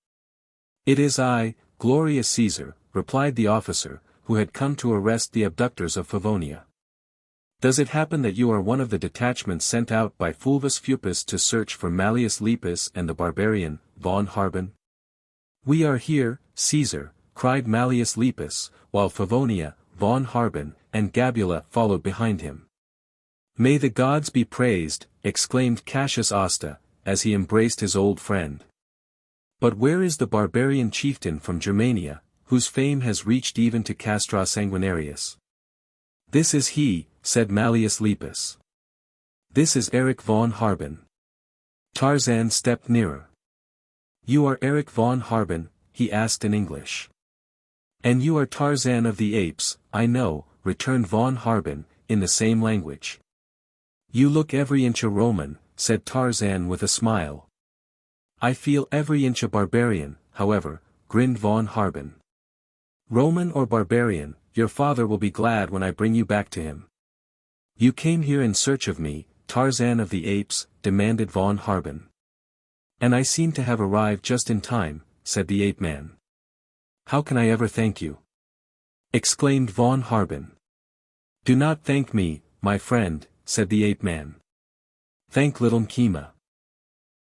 It is I, glorious Caesar, replied the officer, who had come to arrest the abductors of Favonia. Does it happen that you are one of the detachments sent out by Fulvus Fupus to search for Mallius Lepus and the barbarian, von Harben? We are here, Caesar, cried Mallius Lepus, while Favonia, von Harben, and Gabula followed behind him. May the gods be praised, exclaimed Cassius Asta, as he embraced his old friend. But where is the barbarian chieftain from Germania, whose fame has reached even to Castra Sanguinarius? This is he, said Mallius Lepus. This is Erich von Harben. Tarzan stepped nearer. You are Erich von Harben, he asked in English. And you are Tarzan of the Apes, I know, returned von Harben, in the same language. You look every inch a Roman, said Tarzan with a smile. I feel every inch a barbarian, however, grinned von Harben. Roman or barbarian, your father will be glad when I bring you back to him. You came here in search of me, Tarzan of the Apes, demanded von Harben. And I seem to have arrived just in time, said the ape-man. How can I ever thank you? Exclaimed von Harben. Do not thank me, my friend, said the ape-man. Thank little Nkema.